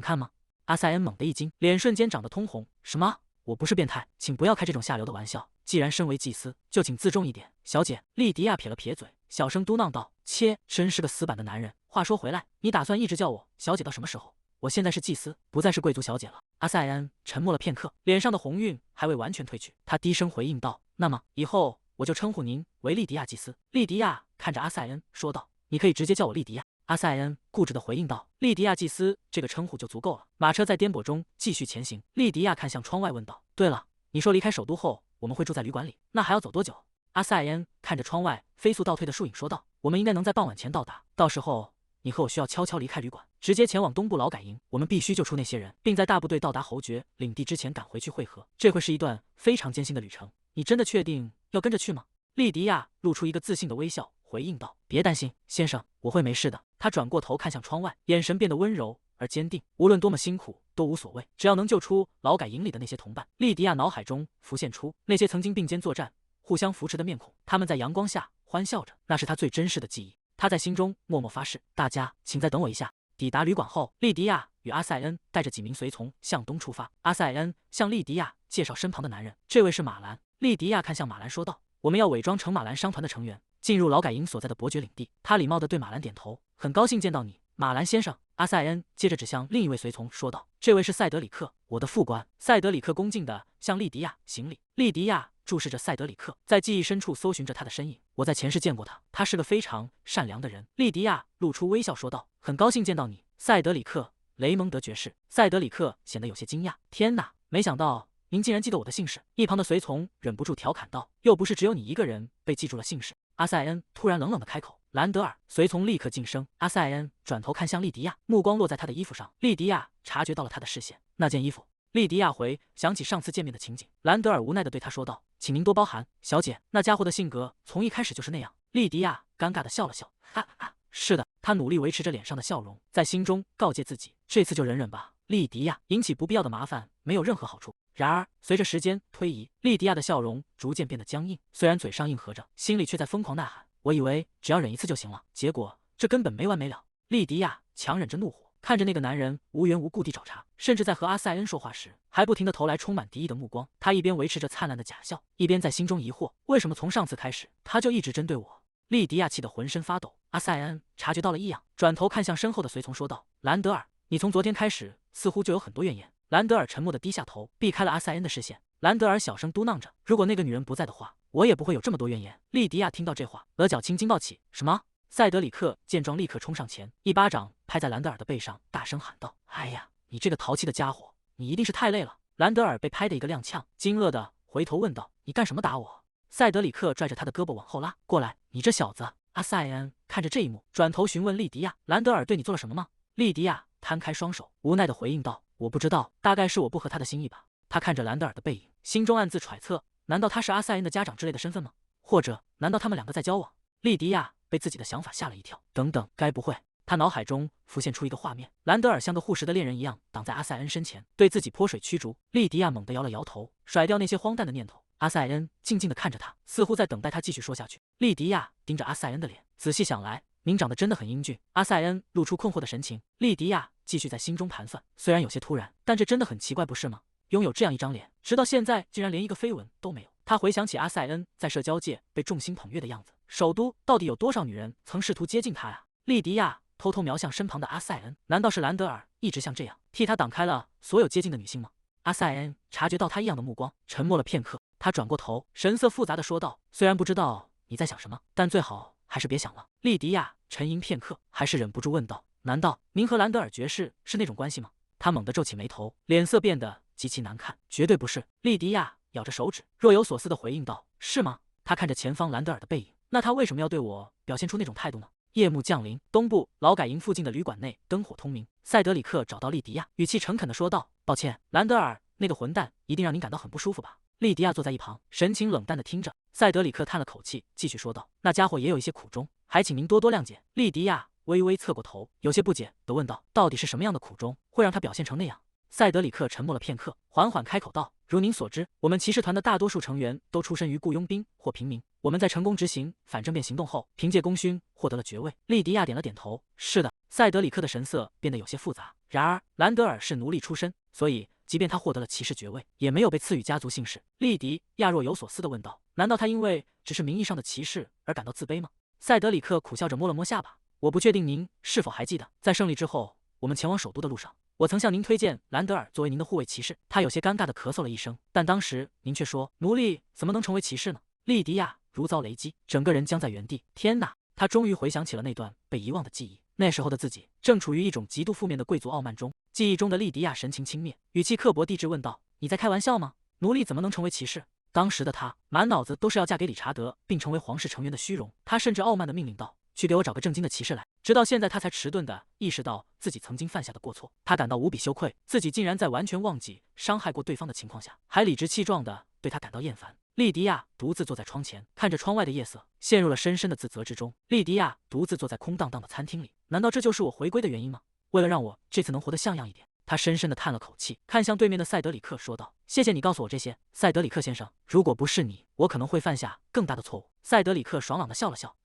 看吗？”阿塞恩猛地一惊，脸瞬间长得通红。“什么？我不是变态，请不要开这种下流的玩笑。既然身为祭司，就请自重一点，小姐。”莉迪亚撇了撇嘴，小声嘟囔道：“切，真是个死板的男人。话说回来，你打算一直叫我小姐到什么时候？我现在是祭司，不再是贵族小姐了。”阿塞恩沉默了片刻，脸上的红晕还未完全褪去，他低声回应道：“那么以后我就称呼您为莉迪亚祭司。”莉迪亚看着阿塞恩说道：“你可以直接叫我莉迪亚。”阿塞恩固执地回应道：“莉迪亚祭司这个称呼就足够了。”马车在颠簸中继续前行。莉迪亚看向窗外问道：“对了，你说离开首都后我们会住在旅馆里，那还要走多久？”阿塞恩看着窗外飞速倒退的树影说道：“我们应该能在傍晚前到达，到时候你和我需要悄悄离开旅馆，直接前往东部劳改营。我们必须救出那些人，并在大部队到达侯爵领地之前赶回去会合。这会是一段非常艰辛的旅程。你真的确定要跟着去吗？”莉迪亚露出一个自信的微笑，回应道：“别担心，先生，我会没事的。”他转过头看向窗外，眼神变得温柔而坚定。无论多么辛苦都无所谓，只要能救出劳改营里的那些同伴。莉迪亚脑海中浮现出那些曾经并肩作战、互相扶持的面孔，他们在阳光下欢笑着，那是他最真实的记忆。他在心中默默发誓：“大家请再等我一下。”抵达旅馆后，莉迪亚与阿塞恩带着几名随从向东出发。阿塞恩向莉迪亚介绍身旁的男人，这位是马兰。莉迪亚看向马兰说道：“我们要伪装成马兰商团的成员，进入劳改营所在的伯爵领地。”他礼貌地对马兰点头：“很高兴见到你，马兰先生。”阿塞恩接着指向另一位随从说道：“这位是塞德里克，我的副官。”塞德里克恭敬地向莉迪亚行礼。莉迪亚注视着塞德里克，在记忆深处搜寻着他的身影。“我在前世见过他，他是个非常善良的人。”莉迪亚露出微笑说道：“很高兴见到你，塞德里克，雷蒙德爵士。”塞德里克显得有些惊讶：“天哪，没想到您竟然记得我的姓氏。”一旁的随从忍不住调侃道：“又不是只有你一个人被记住了姓氏。”阿塞恩突然冷冷地开口：“兰德尔。”随从立刻噤声。阿塞恩转头看向莉迪亚，目光落在他的衣服上。莉迪亚察觉到了他的视线，那件衣服。莉迪亚回想起上次见面的情景，兰德尔无奈地对他说道：“请您多包涵，小姐，那家伙的性格从一开始就是那样。”莉迪亚尴尬地笑了笑：“哈哈，是的。”他努力维持着脸上的笑容，在心中告诫自己：“这次就忍忍吧。”莉迪亚引起不必要的麻烦没有任何好处。然而随着时间推移，莉迪亚的笑容逐渐变得僵硬，虽然嘴上应和着，心里却在疯狂呐喊：“我以为只要忍一次就行了，结果这根本没完没了。”莉迪亚强忍着怒火，看着那个男人无缘无故地找茬，甚至在和阿塞恩说话时还不停地投来充满敌意的目光。他一边维持着灿烂的假笑，一边在心中疑惑：为什么从上次开始他就一直针对我？莉迪亚气得浑身发抖。阿塞恩察觉到了异样，转头看向身后的随从说道：“兰德尔，你从昨天开始似乎就有很多怨言。”兰德尔沉默地低下头，避开了阿塞恩的视线。兰德尔小声嘟囔着：“如果那个女人不在的话，我也不会有这么多怨言。”莉迪亚听到这话，额角青筋暴起：“什么？塞德里克见状，立刻冲上前，一巴掌拍在兰德尔的背上，大声喊道：“哎呀，你这个淘气的家伙，你一定是太累了！”兰德尔被拍得一个踉跄，惊愕的回头问道：“你干什么打我？”塞德里克拽着他的胳膊往后拉过来：“你这小子！”阿塞恩看着这一幕，转头询问莉迪亚：“兰德尔对你做了什么吗？”莉迪亚摊开双手，无奈的回应道：“我不知道，大概是我不合他的心意吧。”他看着兰德尔的背影，心中暗自揣测：难道他是阿塞恩的家长之类的身份吗？或者，难道他们两个在交往？莉迪亚被自己的想法吓了一跳。等等，该不会……他脑海中浮现出一个画面，兰德尔像个护食的恋人一样挡在阿塞恩身前，对自己泼水驱逐。莉迪亚猛地摇了摇头，甩掉那些荒诞的念头。阿塞恩静静地看着他，似乎在等待他继续说下去。莉迪亚盯着阿塞恩的脸，仔细想来，您长得真的很英俊。阿塞恩露出困惑的神情。莉迪亚继续在心中盘算，虽然有些突然，但这真的很奇怪，不是吗？拥有这样一张脸，直到现在竟然连一个绯闻都没有。他回想起阿塞恩在社交界被众星捧月的样子，首都到底有多少女人曾试图接近他呀？莉迪亚偷偷瞄向身旁的阿塞恩，难道是兰德尔一直像这样替他挡开了所有接近的女性吗？阿塞恩察觉到他异样的目光，沉默了片刻，他转过头，神色复杂的说道：“虽然不知道你在想什么，但最好还是别想了。”莉迪亚沉吟片刻，还是忍不住问道：“难道您和兰德尔爵士是那种关系吗？”他猛地皱起眉头，脸色变得极其难看。“绝对不是。”莉迪亚咬着手指，若有所思的回应道：“是吗？”他看着前方兰德尔的背影，那他为什么要对我表现出那种态度呢？夜幕降临，东部劳改营附近的旅馆内灯火通明。塞德里克找到莉迪亚，语气诚恳地说道：“抱歉，兰德尔那个混蛋一定让您感到很不舒服吧？”莉迪亚坐在一旁，神情冷淡地听着。塞德里克叹了口气，继续说道：“那家伙也有一些苦衷，还请您多多谅解。”莉迪亚微微侧过头，有些不解地问道：“到底是什么样的苦衷，会让他表现成那样？”塞德里克沉默了片刻，缓缓开口道：“如您所知，我们骑士团的大多数成员都出身于雇佣兵或平民。我们在成功执行反政变行动后，凭借功勋获得了爵位。”莉迪亚点了点头：“是的。”塞德里克的神色变得有些复杂。然而，兰德尔是奴隶出身，所以即便他获得了骑士爵位，也没有被赐予家族姓氏。莉迪亚若有所思地问道：“难道他因为只是名义上的骑士而感到自卑吗？”塞德里克苦笑着摸了摸下巴：“我不确定您是否还记得，在胜利之后，我们前往首都的路上，我曾向您推荐兰德尔作为您的护卫骑士。”他有些尴尬地咳嗽了一声，但当时您却说：“奴隶怎么能成为骑士呢？”莉迪亚如遭雷击，整个人僵在原地。天哪！他终于回想起了那段被遗忘的记忆。那时候的自己正处于一种极度负面的贵族傲慢中。记忆中的莉迪亚神情轻蔑，语气刻薄地质问道：“你在开玩笑吗？奴隶怎么能成为骑士？”当时的他满脑子都是要嫁给理查德并成为皇室成员的虚荣。他甚至傲慢地命令道：“去给我找个正经的骑士来。”直到现在，他才迟钝地意识到自己曾经犯下的过错。他感到无比羞愧，自己竟然在完全忘记伤害过对方的情况下，还理直气壮地对他感到厌烦。莉迪亚独自坐在窗前，看着窗外的夜色，陷入了深深的自责之中。莉迪亚独自坐在空荡荡的餐厅里，难道这就是我回归的原因吗？为了让我这次能活得像样一点，他深深地叹了口气，看向对面的塞德里克说道：“谢谢你告诉我这些，塞德里克先生。如果不是你，我可能会犯下更大的错误。”塞德里克爽朗地笑了笑：“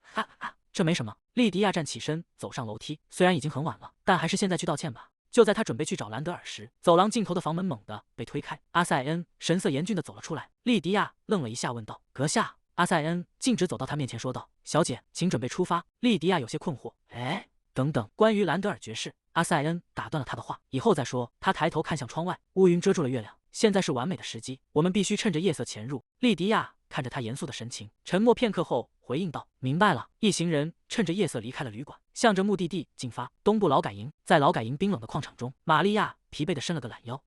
这没什么。”莉迪亚站起身，走上楼梯，虽然已经很晚了，但还是现在去道歉吧。就在他准备去找兰德尔时，走廊尽头的房门猛地被推开，阿塞恩神色严峻地走了出来。莉迪亚愣了一下，问道：“阁下？”阿塞恩径直走到他面前，说道：“小姐，请准备出发。”莉迪亚有些困惑：“哎，等等，关于兰德尔爵士。”阿塞恩打断了他的话：“以后再说。”他抬头看向窗外，乌云遮住了月亮，现在是完美的时机，我们必须趁着夜色潜入。莉迪亚看着他严肃的神情，沉默片刻后回应道：“明白了。”一行人趁着夜色离开了旅馆，向着目的地进发。东部劳改营，在劳改营冰冷的矿场中，玛利亚疲惫地伸了个懒腰。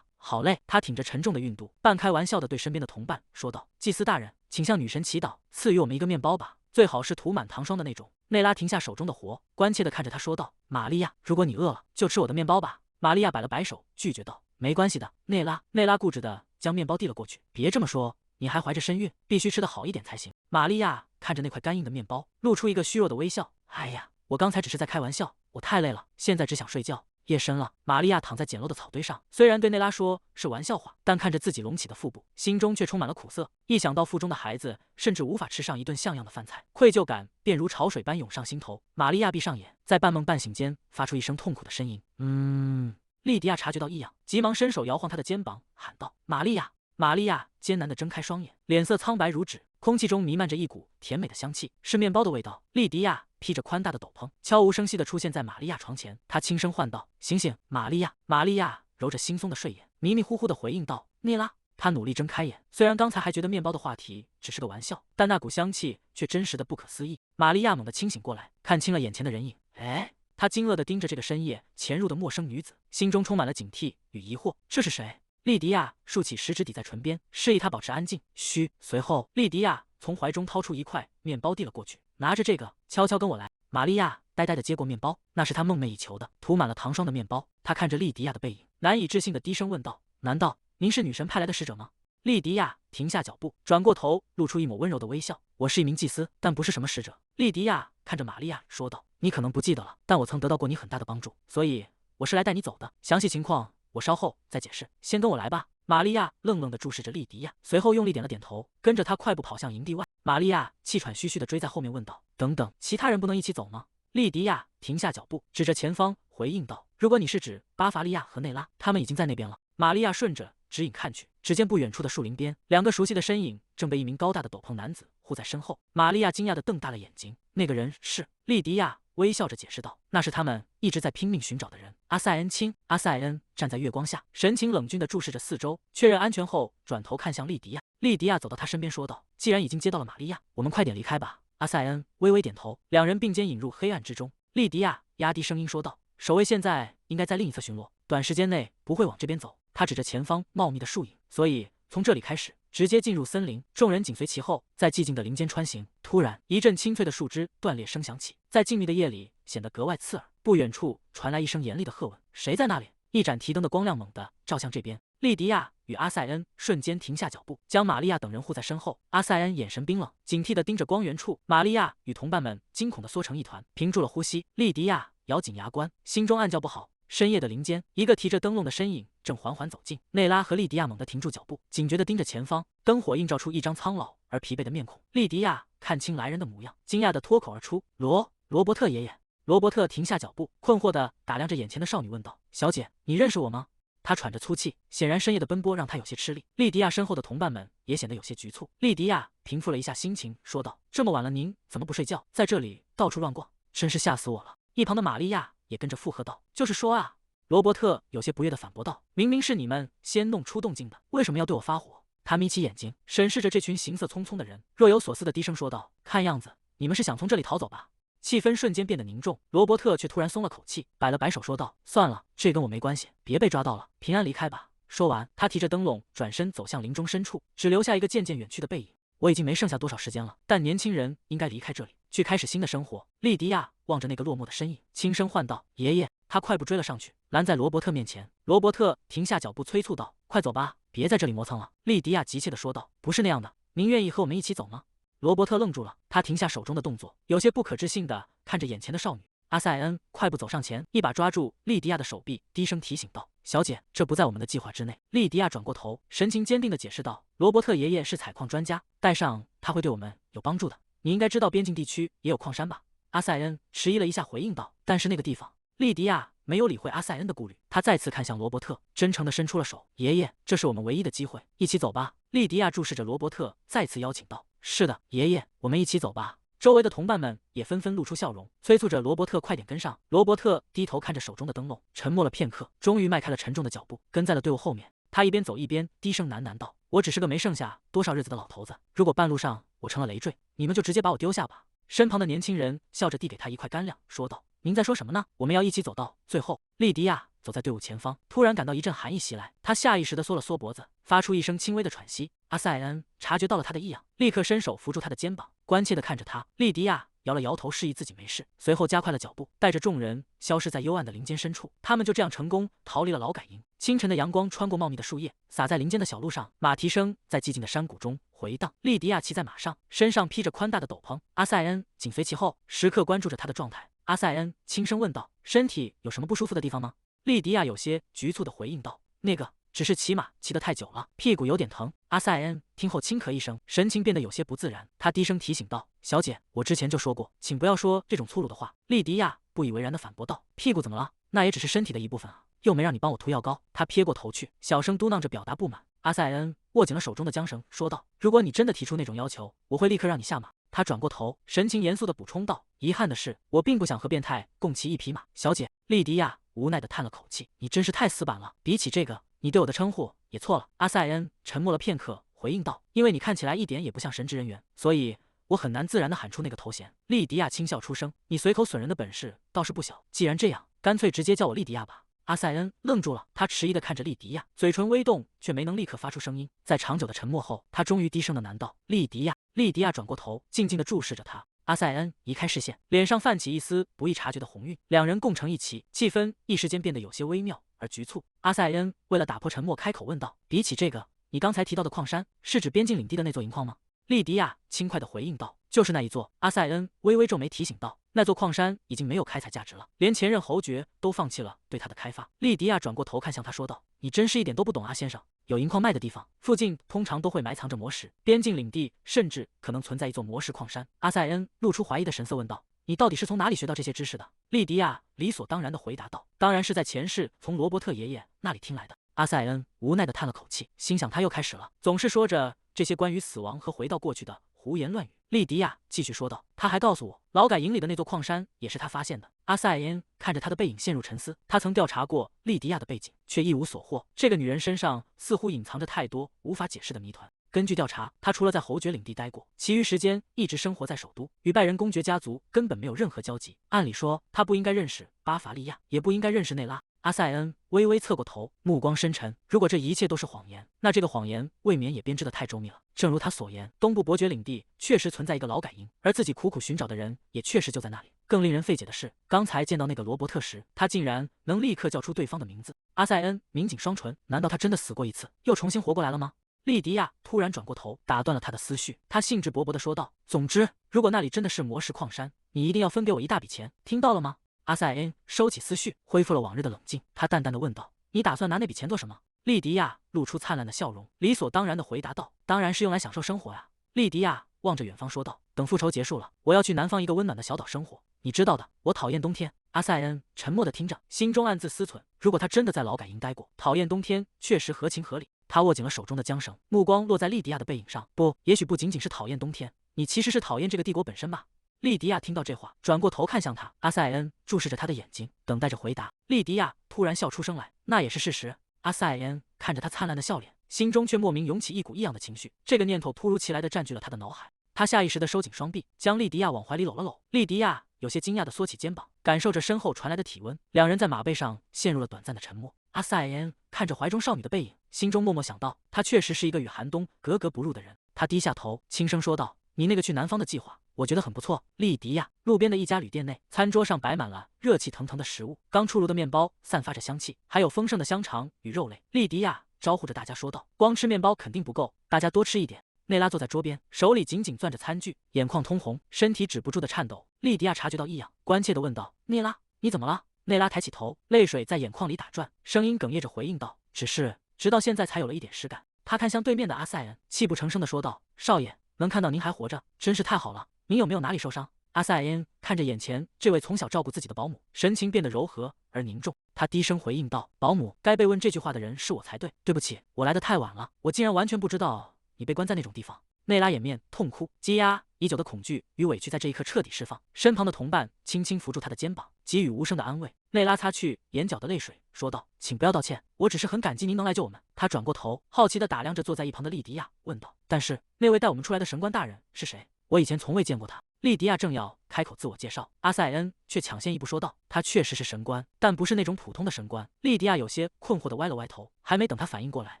好累。她挺着沉重的孕肚，半开玩笑地对身边的同伴说道：“祭司大人，请向女神祈祷，赐予我们一个面包吧，最好是涂满糖霜的那种。”内拉停下手中的活，关切地看着他说道：“玛利亚，如果你饿了，就吃我的面包吧。”玛利亚摆了摆手，拒绝道：“没关系的，内拉。”内拉固执地将面包递了过去。“别这么说，你还怀着身孕，必须吃得好一点才行。”玛利亚看着那块干硬的面包，露出一个虚弱的微笑。“哎呀，我刚才只是在开玩笑，我太累了，现在只想睡觉。”夜深了，玛利亚躺在简陋的草堆上，虽然对内拉说是玩笑话，但看着自己隆起的腹部，心中却充满了苦涩。一想到腹中的孩子甚至无法吃上一顿像样的饭菜，愧疚感便如潮水般涌上心头。玛利亚闭上眼，在半梦半醒间发出一声痛苦的呻吟。莉迪亚察觉到异样，急忙伸手摇晃她的肩膀，喊道：“玛利亚！”玛利亚艰难地睁开双眼，脸色苍白如纸，空气中弥漫着一股甜美的香气，是面包的味道。莉迪亚披着宽大的斗篷，悄无声息地出现在玛利亚床前。她轻声唤道：“醒醒，玛利亚！”玛利亚揉着惺忪的睡眼，迷迷糊糊地回应道：“内拉。”她努力睁开眼，虽然刚才还觉得面包的话题只是个玩笑，但那股香气却真实的不可思议。玛利亚猛地清醒过来，看清了眼前的人影。哎，他惊愕地盯着这个深夜潜入的陌生女子，心中充满了警惕与疑惑。这是谁？莉迪亚竖起食指抵在唇边，示意他保持安静。嘘。随后，莉迪亚从怀中掏出一块面包递了过去，拿着这个，悄悄跟我来。玛利亚呆呆地接过面包，那是她梦寐以求的涂满了糖霜的面包。她看着莉迪亚的背影，难以置信地低声问道：“难道您是女神派来的使者吗？”莉迪亚停下脚步，转过头，露出一抹温柔的微笑：“我是一名祭司，但不是什么使者。”莉迪亚看着玛利亚说道：“你可能不记得了，但我曾得到过你很大的帮助，所以我是来带你走的。详细情况我稍后再解释，先跟我来吧。”玛利亚愣愣地注视着莉迪亚，随后用力点了点头，跟着她快步跑向营地外。玛利亚气喘吁吁地追在后面，问道：“等等，其他人不能一起走吗？”莉迪亚停下脚步，指着前方回应道：“如果你是指巴伐利亚和内拉，他们已经在那边了。”玛利亚顺着指引看去，只见不远处的树林边，两个熟悉的身影正被一名高大的斗篷男子护在身后。玛利亚惊讶地瞪大了眼睛，那个人是……莉迪亚微笑着解释道：“那是他们一直在拼命寻找的人，阿塞恩卿。”阿塞恩站在月光下，神情冷峻地注视着四周，确认安全后，转头看向莉迪亚。莉迪亚走到他身边说道：“既然已经接到了玛利亚，我们快点离开吧。”阿塞恩微微点头，两人并肩引入黑暗之中。莉迪亚压低声音说道：“守卫现在应该在另一侧巡逻，短时间内不会往这边走。”他指着前方茂密的树影，所以从这里开始，直接进入森林。众人紧随其后，在寂静的林间穿行。突然，一阵清脆的树枝断裂声响起，在静谧的夜里显得格外刺耳。不远处传来一声严厉的喝问：“谁在那里？”一盏提灯的光亮猛地照向这边。莉迪亚与阿塞恩瞬间停下脚步，将玛利亚等人护在身后。阿塞恩眼神冰冷，警惕地盯着光源处。玛利亚与同伴们惊恐地缩成一团，屏住了呼吸。莉迪亚咬紧牙关，心中暗叫不好。深夜的林间，一个提着灯笼的身影正缓缓走近。内拉和莉迪亚猛地停住脚步，警觉地盯着前方。灯火映照出一张苍老而疲惫的面孔。莉迪亚看清来人的模样，惊讶地脱口而出：“罗伯特爷爷！”罗伯特停下脚步，困惑地打量着眼前的少女，问道：“小姐，你认识我吗？”他喘着粗气，显然深夜的奔波让他有些吃力。莉迪亚身后的同伴们也显得有些局促。莉迪亚平复了一下心情，说道：“这么晚了，您怎么不睡觉，在这里到处乱逛？真是吓死我了。”一旁的玛利亚也跟着附和道：“就是说啊。”罗伯特有些不悦地反驳道：“明明是你们先弄出动静的，为什么要对我发火？”他眯起眼睛，审视着这群行色匆匆的人，若有所思地低声说道：“看样子你们是想从这里逃走吧？”气氛瞬间变得凝重，罗伯特却突然松了口气，摆了摆手说道：“算了，这跟我没关系，别被抓到了，平安离开吧。”说完，他提着灯笼转身走向林中深处，只留下一个渐渐远去的背影。我已经没剩下多少时间了，但年轻人应该离开这里，去开始新的生活。莉迪亚望着那个落寞的身影，轻声唤道：“爷爷！”他快步追了上去，拦在罗伯特面前。罗伯特停下脚步，催促道：“快走吧，别在这里磨蹭了。”莉迪亚急切地说道：“不是那样的，您愿意和我们一起走吗？”罗伯特愣住了，他停下手中的动作，有些不可置信地看着眼前的少女。阿塞恩快步走上前，一把抓住莉迪亚的手臂，低声提醒道：“小姐，这不在我们的计划之内。”莉迪亚转过头，神情坚定地解释道：“罗伯特爷爷是采矿专家，带上他会对我们有帮助的。你应该知道边境地区也有矿山吧？”阿塞恩迟疑了一下，回应道：“但是那个地方……”莉迪亚没有理会阿塞恩的顾虑，他再次看向罗伯特，真诚地伸出了手：“爷爷，这是我们唯一的机会，一起走吧。”莉迪亚注视着罗伯特，再次邀请道：“是的，爷爷，我们一起走吧。”周围的同伴们也纷纷露出笑容，催促着罗伯特快点跟上。罗伯特低头看着手中的灯笼，沉默了片刻，终于迈开了沉重的脚步，跟在了队伍后面。他一边走一边低声喃喃道：“我只是个没剩下多少日子的老头子，如果半路上我成了累赘，你们就直接把我丢下吧。”身旁的年轻人笑着递给他一块干粮，说道：“您在说什么呢？我们要一起走到最后。”莉迪亚走在队伍前方，突然感到一阵寒意袭来，他下意识地缩了缩脖子，发出一声轻微的喘息。阿塞恩察觉到了他的异样，立刻伸手扶住他的肩膀，关切地看着他。莉迪亚摇了摇头，示意自己没事，随后加快了脚步，带着众人消失在幽暗的林间深处。他们就这样成功逃离了劳改营。清晨的阳光穿过茂密的树叶，洒在林间的小路上，马蹄声在寂静的山谷中回荡。莉迪亚骑在马上，身上披着宽大的斗篷，阿塞恩紧随其后，时刻关注着他的状态。阿塞恩轻声问道：“身体有什么不舒服的地方吗？”莉迪亚有些局促地回应道：“那个，只是骑马骑得太久了，屁股有点疼。”阿塞恩听后轻咳一声，神情变得有些不自然。他低声提醒道：“小姐，我之前就说过，请不要说这种粗鲁的话。”莉迪亚不以为然地反驳道：“屁股怎么了？那也只是身体的一部分啊，又没让你帮我涂药膏。”他撇过头去，小声嘟囔着表达不满。阿塞恩握紧了手中的缰绳，说道：“如果你真的提出那种要求，我会立刻让你下马。”他转过头，神情严肃地补充道：“遗憾的是，我并不想和变态共骑一匹马。”小姐，莉迪亚无奈地叹了口气：“你真是太死板了，比起这个，你对我的称呼也错了。”阿塞恩沉默了片刻，回应道：“因为你看起来一点也不像神职人员，所以我很难自然地喊出那个头衔。莉迪亚轻笑出声：“你随口损人的本事倒是不小，既然这样，干脆直接叫我莉迪亚吧。”阿塞恩愣住了，他迟疑地看着莉迪亚，嘴唇微动，却没能立刻发出声音。在长久的沉默后，他终于低声地喃道：“莉迪亚。”莉迪亚转过头，静静地注视着他。阿塞恩移开视线，脸上泛起一丝不易察觉的红晕，两人共乘一骑，气氛一时间变得有些微妙而局促。阿塞恩为了打破沉默，开口问道：“比起这个，你刚才提到的矿山，是指边境领地的那座银矿吗？”莉迪亚轻快地回应道：“就是那一座。”阿塞恩微微皱眉提醒道：“那座矿山已经没有开采价值了，连前任侯爵都放弃了对它的开发。”莉迪亚转过头看向他说道：“你真是一点都不懂啊，先生。有银矿卖的地方，附近通常都会埋藏着魔石，边境领地甚至可能存在一座魔石矿山。”阿塞恩露出怀疑的神色问道：“你到底是从哪里学到这些知识的？”莉迪亚理所当然地回答道：“当然是在前世从罗伯特爷爷那里听来的。”阿塞恩无奈地叹了口气，心想他又开始了，总是说着这些关于死亡和回到过去的胡言乱语。莉迪亚继续说道：“他还告诉我，劳改营里的那座矿山也是他发现的。”阿塞恩看着他的背影陷入沉思，他曾调查过莉迪亚的背景，却一无所获。这个女人身上似乎隐藏着太多无法解释的谜团。根据调查，他除了在侯爵领地待过，其余时间一直生活在首都，与拜仁公爵家族根本没有任何交集。按理说，他不应该认识巴伐利亚，也不应该认识内拉。阿塞恩微微侧过头，目光深沉。如果这一切都是谎言，那这个谎言未免也编织得太周密了。正如他所言，东部伯爵领地确实存在一个劳改营，而自己苦苦寻找的人也确实就在那里。更令人费解的是，刚才见到那个罗伯特时，他竟然能立刻叫出对方的名字。阿塞恩抿紧双唇，难道他真的死过一次，又重新活过来了吗？莉迪亚突然转过头，打断了他的思绪。他兴致勃勃地说道：“总之，如果那里真的是魔石矿山，你一定要分给我一大笔钱，听到了吗？”阿塞恩收起思绪，恢复了往日的冷静。他淡淡的问道：“你打算拿那笔钱做什么？”莉迪亚露出灿烂的笑容，理所当然的回答道：“当然是用来享受生活呀。”莉迪亚望着远方说道：“等复仇结束了，我要去南方一个温暖的小岛生活。你知道的，我讨厌冬天。”阿塞恩沉默的听着，心中暗自思忖：如果他真的在劳改营待过，讨厌冬天确实合情合理。他握紧了手中的缰绳，目光落在莉迪亚的背影上。不，也许不仅仅是讨厌冬天，你其实是讨厌这个帝国本身吧？莉迪亚听到这话，转过头看向他。阿塞恩注视着他的眼睛，等待着回答。莉迪亚突然笑出声来：“那也是事实。”阿塞恩看着他灿烂的笑脸，心中却莫名涌起一股异样的情绪。这个念头突如其来的占据了他的脑海。他下意识地收紧双臂，将莉迪亚往怀里搂了搂。莉迪亚有些惊讶地缩起肩膀，感受着身后传来的体温。两人在马背上陷入了短暂的沉默。阿塞恩看着怀中少女的背影，心中默默想到，她确实是一个与寒冬格格不入的人。他低下头，轻声说道：“你那个去南方的计划，我觉得很不错。”莉迪亚。路边的一家旅店内，餐桌上摆满了热气腾腾的食物，刚出炉的面包散发着香气，还有丰盛的香肠与肉类。莉迪亚招呼着大家说道：“光吃面包肯定不够，大家多吃一点。”内拉坐在桌边，手里紧紧攥着餐具，眼眶通红，身体止不住的颤抖。莉迪亚察觉到异样，关切地问道：“内拉，你怎么了？”内拉抬起头，泪水在眼眶里打转，声音哽咽着回应道：“只是直到现在才有了一点实感。”他看向对面的阿塞恩，泣不成声地说道：“少爷，能看到您还活着，真是太好了。您有没有哪里受伤？”阿塞恩看着眼前这位从小照顾自己的保姆，神情变得柔和而凝重。他低声回应道：“保姆，该被问这句话的人是我才对。对不起，我来得太晚了，我竟然完全不知道你被关在那种地方。”内拉掩面痛哭，积压已久的恐惧与委屈在这一刻彻底释放。身旁的同伴轻轻扶住他的肩膀，给予无声的安慰。内拉擦去眼角的泪水，说道：“请不要道歉，我只是很感激您能来救我们。”他转过头，好奇地打量着坐在一旁的莉迪亚，问道：“但是那位带我们出来的神官大人是谁？我以前从未见过他。”莉迪亚正要开口自我介绍，阿塞恩却抢先一步说道：“他确实是神官，但不是那种普通的神官。”莉迪亚有些困惑地歪了歪头，还没等他反应过来，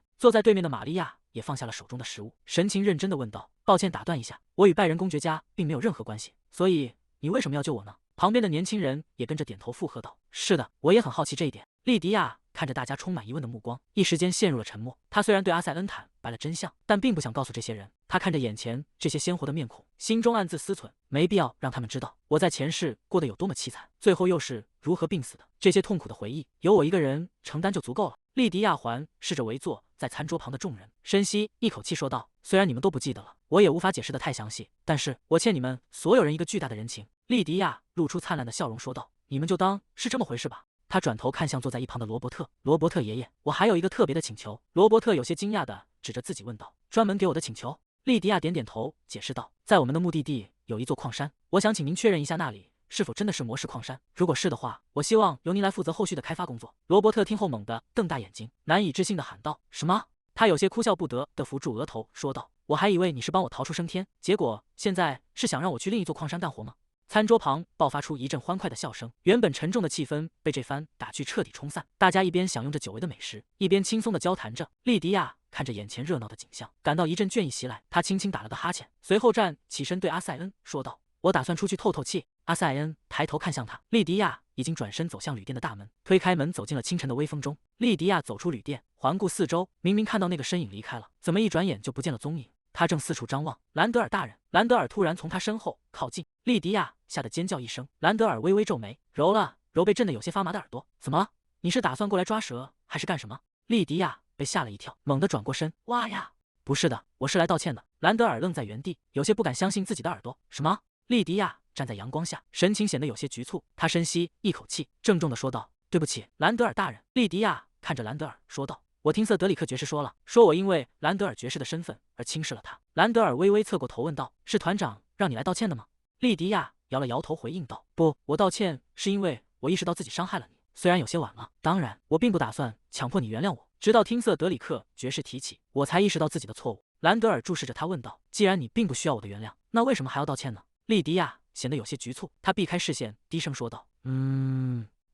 坐在对面的玛利亚也放下了手中的食物，神情认真地问道：“抱歉打断一下，我与拜仁公爵家并没有任何关系，所以你为什么要救我呢？”旁边的年轻人也跟着点头附和道：“是的，我也很好奇这一点。”莉迪亚看着大家充满疑问的目光，一时间陷入了沉默。他虽然对阿塞恩坦白了真相，但并不想告诉这些人。他看着眼前这些鲜活的面孔，心中暗自思忖：没必要让他们知道我在前世过得有多么凄惨，最后又是如何病死的。这些痛苦的回忆，由我一个人承担就足够了。莉迪亚环视着围坐在餐桌旁的众人，深吸一口气说道：“虽然你们都不记得了，我也无法解释得太详细，但是我欠你们所有人一个巨大的人情。”莉迪亚露出灿烂的笑容说道：“你们就当是这么回事吧。”他转头看向坐在一旁的罗伯特，罗伯特爷爷，我还有一个特别的请求。罗伯特有些惊讶地指着自己问道：“专门给我的请求？”莉迪亚点点头，解释道：“在我们的目的地有一座矿山，我想请您确认一下那里是否真的是魔石矿山。如果是的话，我希望由您来负责后续的开发工作。”罗伯特听后猛地瞪大眼睛，难以置信地喊道：“什么？”他有些哭笑不得地扶住额头，说道：“我还以为你是帮我逃出升天，结果现在是想让我去另一座矿山干活吗？餐桌旁爆发出一阵欢快的笑声，原本沉重的气氛被这番打趣彻底冲散。大家一边享用着久违的美食，一边轻松的交谈着。莉迪亚看着眼前热闹的景象，感到一阵倦意袭来。她轻轻打了个哈欠，随后站起身对阿塞恩说道：“我打算出去透透气。”阿塞恩抬头看向他，莉迪亚已经转身走向旅店的大门，推开门走进了清晨的微风中。莉迪亚走出旅店，环顾四周，明明看到那个身影离开了，怎么一转眼就不见了踪影？他正四处张望，兰德尔大人！兰德尔突然从他身后靠近，莉迪亚吓得尖叫一声。兰德尔微微皱眉，揉了揉被震得有些发麻的耳朵：“怎么了？你是打算过来抓蛇，还是干什么？”莉迪亚被吓了一跳，猛地转过身：“哇呀，不是的，我是来道歉的。”兰德尔愣在原地，有些不敢相信自己的耳朵。什么？莉迪亚站在阳光下，神情显得有些局促。他深吸一口气，郑重地说道：“对不起，兰德尔大人。”莉迪亚看着兰德尔说道：“我听瑟德里克爵士说了，说我因为兰德尔爵士的身份而轻视了他。”兰德尔微微侧过头问道：“是团长让你来道歉的吗？”莉迪亚摇了摇头回应道：“不，我道歉是因为我意识到自己伤害了你，虽然有些晚了。当然，我并不打算强迫你原谅我，直到听瑟德里克爵士提起，我才意识到自己的错误。”兰德尔注视着他问道：“既然你并不需要我的原谅，那为什么还要道歉呢？”莉迪亚显得有些局促，他避开视线，低声说道：“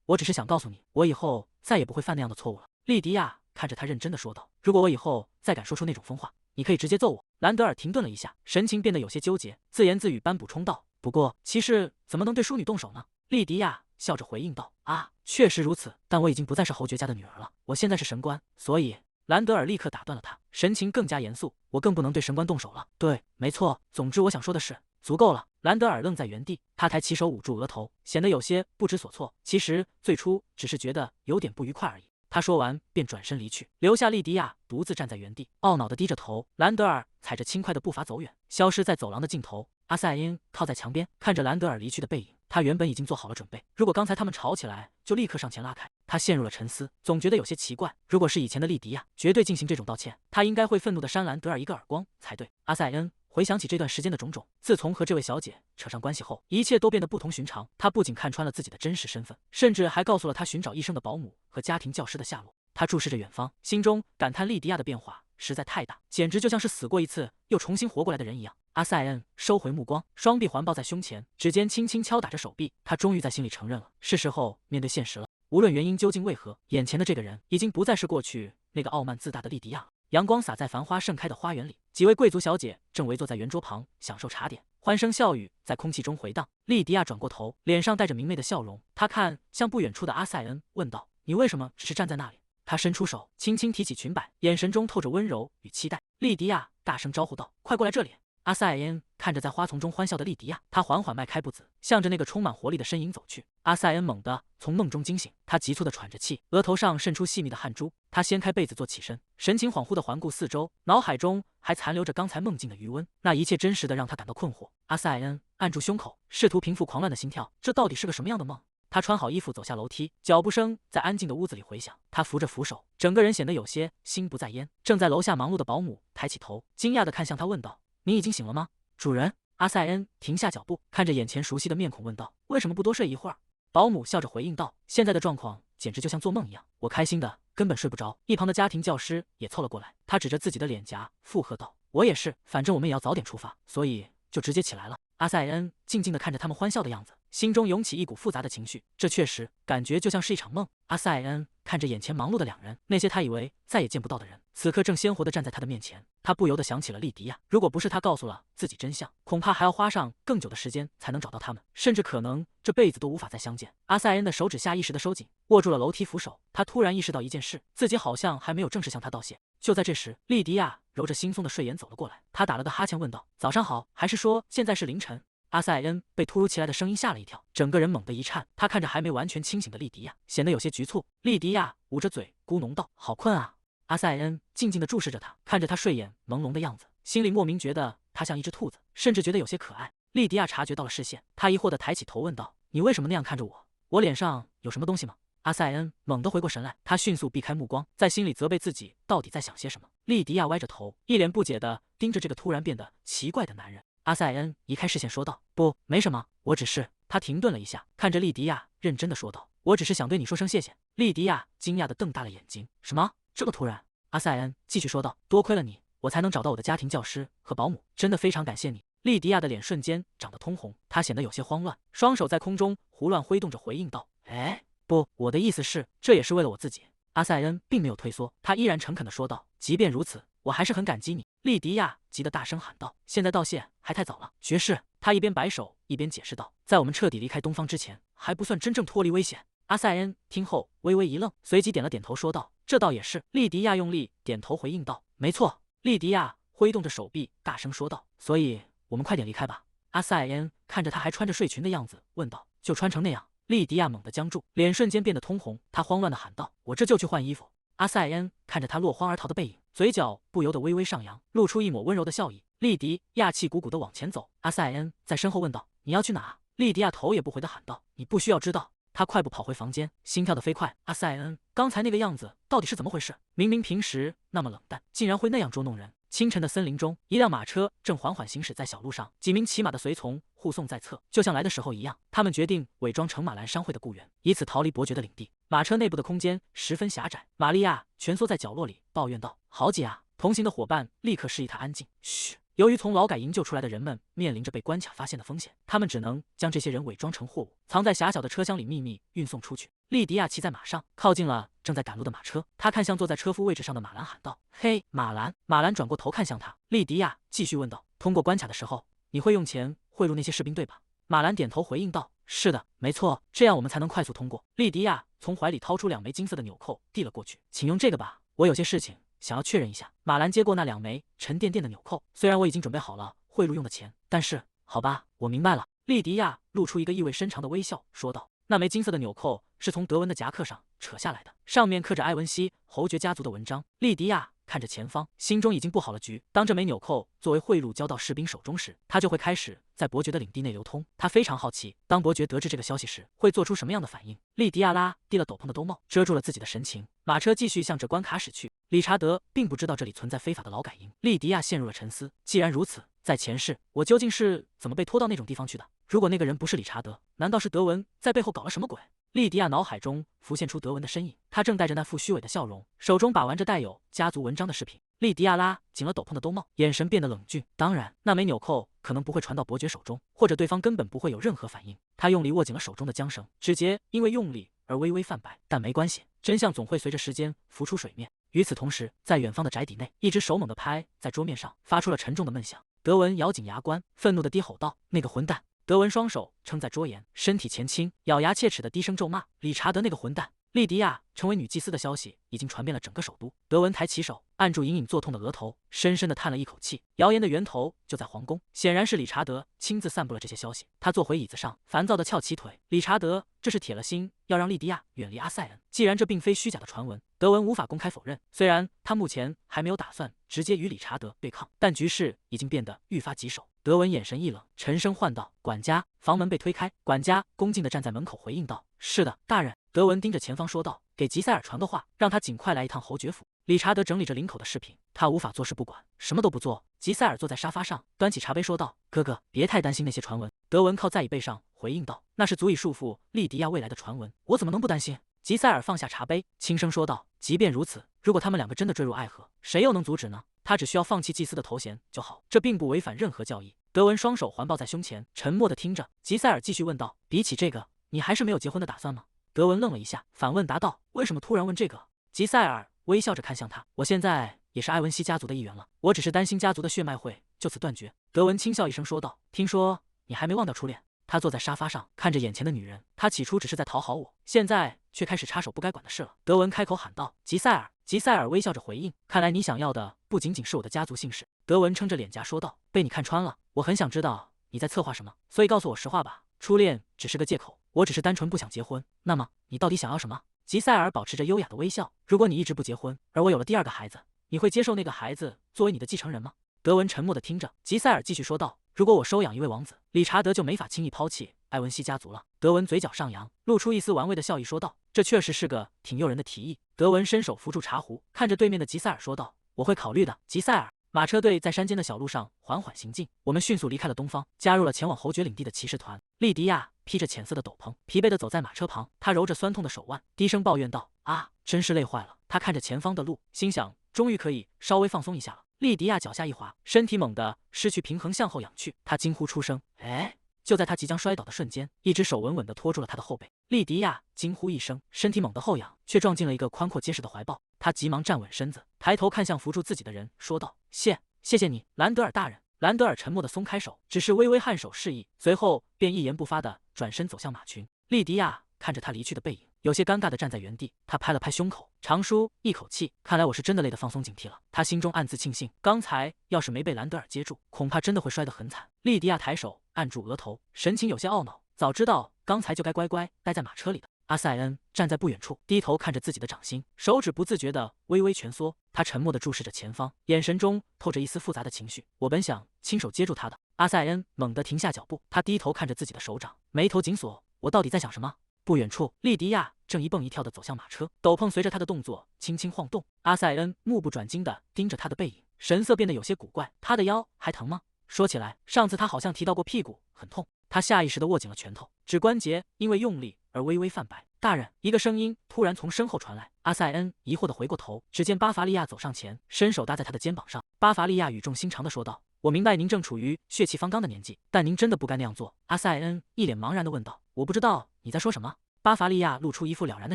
我只是想告诉你，我以后再也不会犯那样的错误了。”莉迪亚看着他认真的说道：“如果我以后再敢说出那种疯话，你可以直接揍我。”兰德尔停顿了一下，神情变得有些纠结，自言自语般补充道：“不过骑士怎么能对淑女动手呢？”莉迪亚笑着回应道：“啊，确实如此，但我已经不再是侯爵家的女儿了，我现在是神官，所以……”兰德尔立刻打断了他，神情更加严肃：“我更不能对神官动手了。”“对，没错。总之，我想说的是，足够了。”兰德尔愣在原地，他抬起手捂住额头，显得有些不知所措。其实最初只是觉得有点不愉快而已。他说完便转身离去，留下莉迪亚独自站在原地，懊恼地低着头。兰德尔踩着轻快的步伐走远，消失在走廊的尽头。阿塞因靠在墙边，看着兰德尔离去的背影。他原本已经做好了准备，如果刚才他们吵起来，就立刻上前拉开。他陷入了沉思，总觉得有些奇怪。如果是以前的莉迪亚，绝对进行这种道歉，他应该会愤怒地扇兰德尔一个耳光才对。阿塞恩回想起这段时间的种种，自从和这位小姐扯上关系后，一切都变得不同寻常。他不仅看穿了自己的真实身份，甚至还告诉了他寻找医生的保姆和家庭教师的下落。他注视着远方，心中感叹莉迪亚的变化实在太大，简直就像是死过一次又重新活过来的人一样。阿塞恩收回目光，双臂环抱在胸前，指尖轻轻敲打着手臂。他终于在心里承认了，是时候面对现实了。无论原因究竟为何，眼前的这个人已经不再是过去那个傲慢自大的莉迪亚了。阳光洒在繁花盛开的花园里，几位贵族小姐正围坐在圆桌旁享受茶点，欢声笑语在空气中回荡。莉迪亚转过头，脸上带着明媚的笑容，她看向不远处的阿塞恩，问道：“你为什么只是站在那里？”他伸出手，轻轻提起裙摆，眼神中透着温柔与期待。莉迪亚大声招呼道：“快过来这里！”阿塞恩看着在花丛中欢笑的莉迪亚，他缓缓迈开步子，向着那个充满活力的身影走去。阿塞恩猛地从梦中惊醒，他急促地喘着气，额头上渗出细密的汗珠。他掀开被子坐起身，神情恍惚地环顾四周，脑海中还残留着刚才梦境的余温，那一切真实的让他感到困惑。阿塞恩按住胸口，试图平复狂乱的心跳，这到底是个什么样的梦？他穿好衣服走下楼梯，脚步声在安静的屋子里回响。他扶着扶手，整个人显得有些心不在焉。正在楼下忙碌的保姆抬起头，惊讶地看向他，问道：“你已经醒了吗，主人？”阿塞恩停下脚步，看着眼前熟悉的面孔，问道：“为什么不多睡一会儿？”保姆笑着回应道：“现在的状况简直就像做梦一样，我开心的根本睡不着。”一旁的家庭教师也凑了过来，他指着自己的脸颊附和道：“我也是，反正我们也要早点出发，所以就直接起来了。”阿塞恩静静地看着他们欢笑的样子，心中涌起一股复杂的情绪，这确实感觉就像是一场梦。阿塞恩看着眼前忙碌的两人，那些他以为再也见不到的人，此刻正鲜活地站在他的面前。他不由得想起了莉迪亚，如果不是他告诉了自己真相，恐怕还要花上更久的时间才能找到他们，甚至可能这辈子都无法再相见。阿塞恩的手指下意识地收紧，握住了楼梯扶手。他突然意识到一件事，自己好像还没有正式向他道谢。就在这时，莉迪亚揉着惺忪的睡眼走了过来，他打了个哈欠，问道：“早上好，还是说现在是凌晨？”阿塞恩被突如其来的声音吓了一跳，整个人猛地一颤。他看着还没完全清醒的莉迪亚，显得有些局促。莉迪亚捂着嘴咕哝道：“好困啊。”阿塞恩静静地注视着他，看着他睡眼朦胧的样子，心里莫名觉得他像一只兔子，甚至觉得有些可爱。莉迪亚察觉到了视线，她疑惑地抬起头问道：“你为什么那样看着我？我脸上有什么东西吗？”阿塞恩猛地回过神来，他迅速避开目光，在心里责备自己到底在想些什么。莉迪亚歪着头，一脸不解地盯着这个突然变得奇怪的男人。阿塞恩移开视线说道：“不，没什么，我只是……”他停顿了一下，看着莉迪亚，认真的说道：“我只是想对你说声谢谢。”莉迪亚惊讶的瞪大了眼睛：“什么？这么突然？”阿塞恩继续说道：“多亏了你，我才能找到我的家庭教师和保姆，真的非常感谢你。莉迪亚的脸瞬间长得通红，她显得有些慌乱，双手在空中胡乱挥动着，回应道：“哎，不，我的意思是，这也是为了我自己。”阿塞恩并没有退缩，他依然诚恳地说道：“即便如此，我还是很感激你。”莉迪亚急得大声喊道：“现在道谢还太早了，爵士。”他一边摆手一边解释道：“在我们彻底离开东方之前，还不算真正脱离危险。”阿塞恩听后微微一愣，随即点了点头，说道：“这倒也是。”莉迪亚用力点头回应道：“没错。”莉迪亚挥动着手臂，大声说道：“所以我们快点离开吧。”阿塞恩看着他还穿着睡裙的样子，问道：“就穿成那样？”莉迪亚猛地僵住，脸瞬间变得通红，她慌乱地喊道：“我这就去换衣服。”阿塞恩看着他落荒而逃的背影，嘴角不由得微微上扬，露出一抹温柔的笑意。莉迪亚气鼓鼓地往前走，阿塞恩在身后问道：“你要去哪？”莉迪亚头也不回地喊道：“你不需要知道。”他快步跑回房间，心跳得飞快。阿塞恩刚才那个样子到底是怎么回事？明明平时那么冷淡，竟然会那样捉弄人。清晨的森林中，一辆马车正缓缓行驶在小路上，几名骑马的随从护送在侧，就像来的时候一样。他们决定伪装成马兰商会的雇员，以此逃离伯爵的领地。马车内部的空间十分狭窄，玛利亚蜷缩在角落里抱怨道：“好挤啊！”同行的伙伴立刻示意他安静。嘘。由于从劳改营救出来的人们面临着被关卡发现的风险，他们只能将这些人伪装成货物，藏在狭小的车厢里秘密运送出去。莉迪亚骑在马上，靠近了正在赶路的马车，他看向坐在车夫位置上的马兰，喊道：“嘿，马兰！”马兰转过头看向他。莉迪亚继续问道：“通过关卡的时候，你会用钱贿赂那些士兵，对吧？”马兰点头回应道：“是的，没错，这样我们才能快速通过。”莉迪亚从怀里掏出2枚金色的纽扣，递了过去：“请用这个吧，我有些事情想要确认一下。”马兰接过那2枚沉甸甸的纽扣，虽然我已经准备好了贿赂用的钱，但是好吧，我明白了。莉迪亚露出一个意味深长的微笑，说道：“那枚金色的纽扣是从德文的夹克上扯下来的，上面刻着埃文西侯爵家族的文章。”莉迪亚看着前方，心中已经布好了局。当这枚纽扣作为贿赂交到士兵手中时，他就会开始在伯爵的领地内流通。他非常好奇，当伯爵得知这个消息时，会做出什么样的反应。莉迪亚拉低了斗篷的兜帽，遮住了自己的神情。马车继续向着关卡驶去。理查德并不知道这里存在非法的劳改营。莉迪亚陷入了沉思。既然如此，在前世我究竟是怎么被拖到那种地方去的？如果那个人不是理查德，难道是德文在背后搞了什么鬼？莉迪亚脑海中浮现出德文的身影，他正带着那副虚伪的笑容，手中把玩着带有家族文章的饰品。莉迪亚拉紧了斗篷的兜帽，眼神变得冷峻。当然，那枚纽扣可能不会传到伯爵手中，或者对方根本不会有任何反应。他用力握紧了手中的缰绳，指节因为用力而微微泛白，但没关系，真相总会随着时间浮出水面。与此同时，在远方的宅邸内，一只手猛地拍在桌面上，发出了沉重的闷响。德文咬紧牙关，愤怒地低吼道：“那个混蛋！”德文双手撑在桌沿，身体前倾，咬牙切齿地低声咒骂：“理查德那个混蛋！”莉迪亚成为女祭司的消息已经传遍了整个首都。德文抬起手，按住隐隐作痛的额头，深深地叹了一口气。谣言的源头就在皇宫，显然是理查德亲自散布了这些消息。他坐回椅子上，烦躁地翘起腿。理查德这是铁了心要让莉迪亚远离阿塞恩。既然这并非虚假的传闻，德文无法公开否认。虽然他目前还没有打算直接与理查德对抗，但局势已经变得愈发棘手。德文眼神一冷，沉声唤道：“管家！”房门被推开，管家恭敬地站在门口回应道：“是的，大人。”德文盯着前方说道：“给吉塞尔传个话，让他尽快来一趟侯爵府。”理查德整理着领口的饰品，他无法坐视不管，什么都不做。吉塞尔坐在沙发上，端起茶杯说道：“哥哥，别太担心那些传闻。”德文靠在椅背上回应道：“那是足以束缚莉迪亚未来的传闻，我怎么能不担心？”吉塞尔放下茶杯，轻声说道：“即便如此，如果他们两个真的坠入爱河，谁又能阻止呢？他只需要放弃祭司的头衔就好，这并不违反任何教义。”德文双手环抱在胸前，沉默地听着。吉塞尔继续问道：“比起这个，你还是没有结婚的打算吗？”德文愣了一下，反问答道：“为什么突然问这个？”吉塞尔微笑着看向他：“我现在也是埃文西家族的一员了，我只是担心家族的血脉会就此断绝。”德文轻笑一声说道：“听说你还没忘掉初恋。”他坐在沙发上，看着眼前的女人，他起初只是在讨好我，现在却开始插手不该管的事了。德文开口喊道：“吉塞尔！”吉塞尔微笑着回应：“看来你想要的不仅仅是我的家族姓氏。”德文撑着脸颊说道：“被你看穿了，我很想知道你在策划什么，所以告诉我实话吧。初恋只是个借口，我只是单纯不想结婚。那么你到底想要什么？”吉塞尔保持着优雅的微笑：“如果你一直不结婚，而我有了第2个孩子，你会接受那个孩子作为你的继承人吗？”德文沉默地听着。吉塞尔继续说道：“如果我收养一位王子，理查德就没法轻易抛弃埃文西家族了。”德文嘴角上扬，露出一丝玩味的笑意，说道：“这确实是个挺诱人的提议。”德文伸手扶住茶壶，看着对面的吉塞尔说道：“我会考虑的。”吉塞尔。马车队在山间的小路上缓缓行进，我们迅速离开了东方，加入了前往侯爵领地的骑士团。莉迪亚披着浅色的斗篷，疲惫地走在马车旁，她揉着酸痛的手腕，低声抱怨道：“啊，真是累坏了。”她看着前方的路，心想终于可以稍微放松一下了。莉迪亚脚下一滑，身体猛地失去平衡向后仰去，她惊呼出声：“哎！”就在她即将摔倒的瞬间，一只手稳稳地托住了她的后背。莉迪亚惊呼一声，身体猛地后仰，却撞进了一个宽阔结实的怀抱。她急忙站稳身子，抬头看向扶住自己的人，说道：“谢谢你，兰德尔大人。”兰德尔沉默地松开手，只是微微颔首示意，随后便一言不发地转身走向马群。莉迪亚看着他离去的背影，有些尴尬地站在原地。他拍了拍胸口，长舒一口气，看来我是真的累得放松警惕了。他心中暗自庆幸，刚才要是没被兰德尔接住，恐怕真的会摔得很惨。莉迪亚抬手按住额头，神情有些懊恼，早知道刚才就该乖乖待在马车里的。阿塞恩站在不远处，低头看着自己的掌心，手指不自觉地微微蜷缩。他沉默地注视着前方，眼神中透着一丝复杂的情绪。我本想亲手接住他的。阿塞恩猛地停下脚步，他低头看着自己的手掌，眉头紧锁。我到底在想什么？不远处，莉迪亚正一蹦一跳地走向马车，斗篷随着他的动作轻轻晃动。阿塞恩目不转睛地盯着他的背影，神色变得有些古怪。他的腰还疼吗？说起来，上次他好像提到过屁股很痛。他下意识地握紧了拳头，指关节因为用力而微微泛白。大人，一个声音突然从身后传来。阿塞恩疑惑地回过头，只见巴伐利亚走上前，伸手搭在他的肩膀上。巴伐利亚语重心长地说道：“我明白您正处于血气方刚的年纪，但您真的不该那样做。”阿塞恩一脸茫然地问道：“我不知道你在说什么？”巴伐利亚露出一副了然的